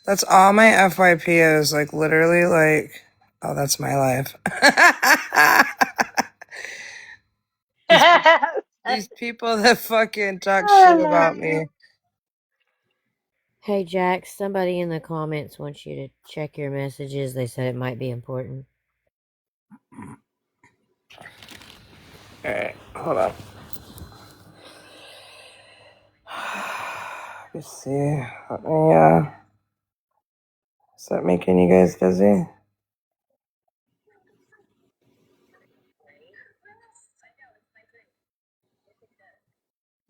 That's all my FYP is. Like, literally, like, oh, that's my life. These people that fucking talk shit Oh, about me. Hey, Jack, somebody in the comments wants you to check your messages. They said it might be important. Alright, hold on. Let's see. Let me, is that making you guys dizzy?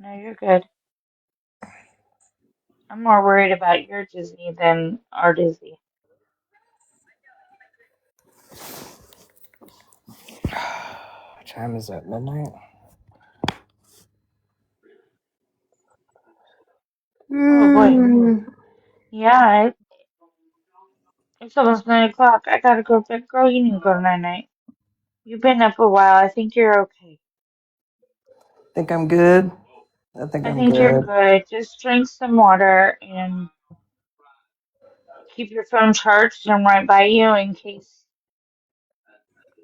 No, you're good. I'm more worried about your Disney than our Disney. What time is it? Midnight? Oh boy. Yeah, it's almost 9 o'clock. I gotta go to bed. Girl, you need to go to night night. You've been up a while. I think you're okay. Think I'm good? I think I I'm think you're good. good. Just drink some water and keep your phone charged and right by you in case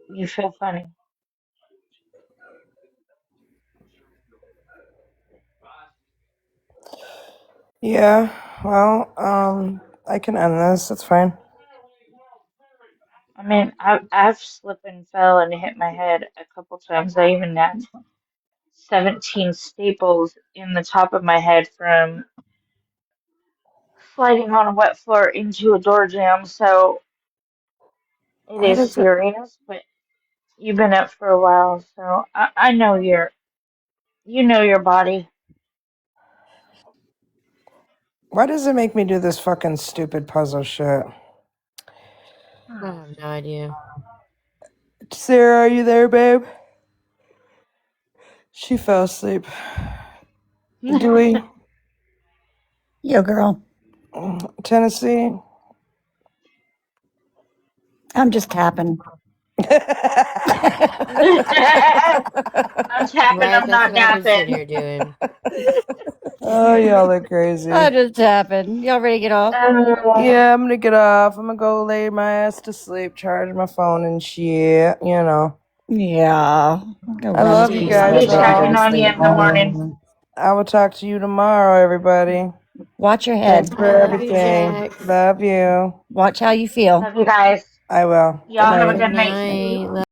you feel funny. Yeah, well, I can end this. It's fine. I mean, I've slipped and fell and hit my head a couple times. I even had 17 staples in the top of my head from sliding on a wet floor into a door jamb. So it Why is does it serious, but you've been up for a while, so I know you know your body. why does it make me do this fucking stupid puzzle shit? I have no idea. Sarah, are you there, babe? She fell asleep. Dewey, Yo, girl. Tennessee. I'm just tapping. I'm tapping, Right, I'm that's not what I've been sitting napping. here doing. Oh, y'all are crazy. I'm just tapping. Y'all ready to get off? Yeah, I'm gonna get off. I'm gonna go lay my ass to sleep, charge my phone and shit, you know. Yeah. Go I run a love you few I'll be guys circles and go checking to all. on you sleep. in the morning. I will talk to you tomorrow, everybody. Watch your Thanks head. for Love you, everything. Jack. Love you. Watch how you feel. Love you guys. I will. Good Y'all have a night. Good good night. night.